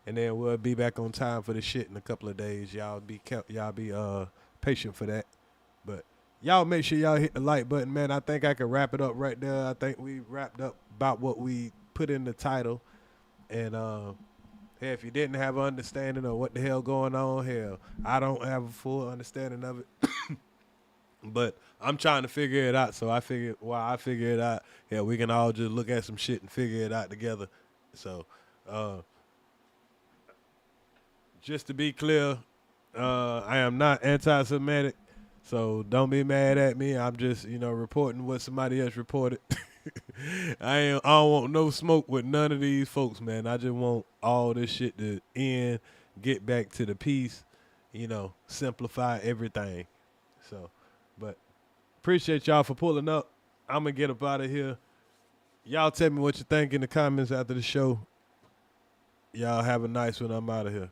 And then we'll be back on time for the shit in a couple of days. Y'all be patient for that. But y'all make sure y'all hit the like button, man. I think I can wrap it up right there. I think we wrapped up about what we put in the title. And hey, if you didn't have an understanding of what the hell going on, hell, I don't have a full understanding of it. But I'm trying to figure it out. So I figured while I figure it out, yeah, we can all just look at some shit and figure it out together. So just to be clear, I am not anti-Semitic, so don't be mad at me. I'm just, reporting what somebody else reported. I don't want no smoke with none of these folks, man. I just want all this shit to end, get back to the peace, simplify everything. So, but appreciate y'all for pulling up. I'm going to get up out of here. Y'all tell me what you think in the comments after the show. Y'all have a nice one. I'm out of here.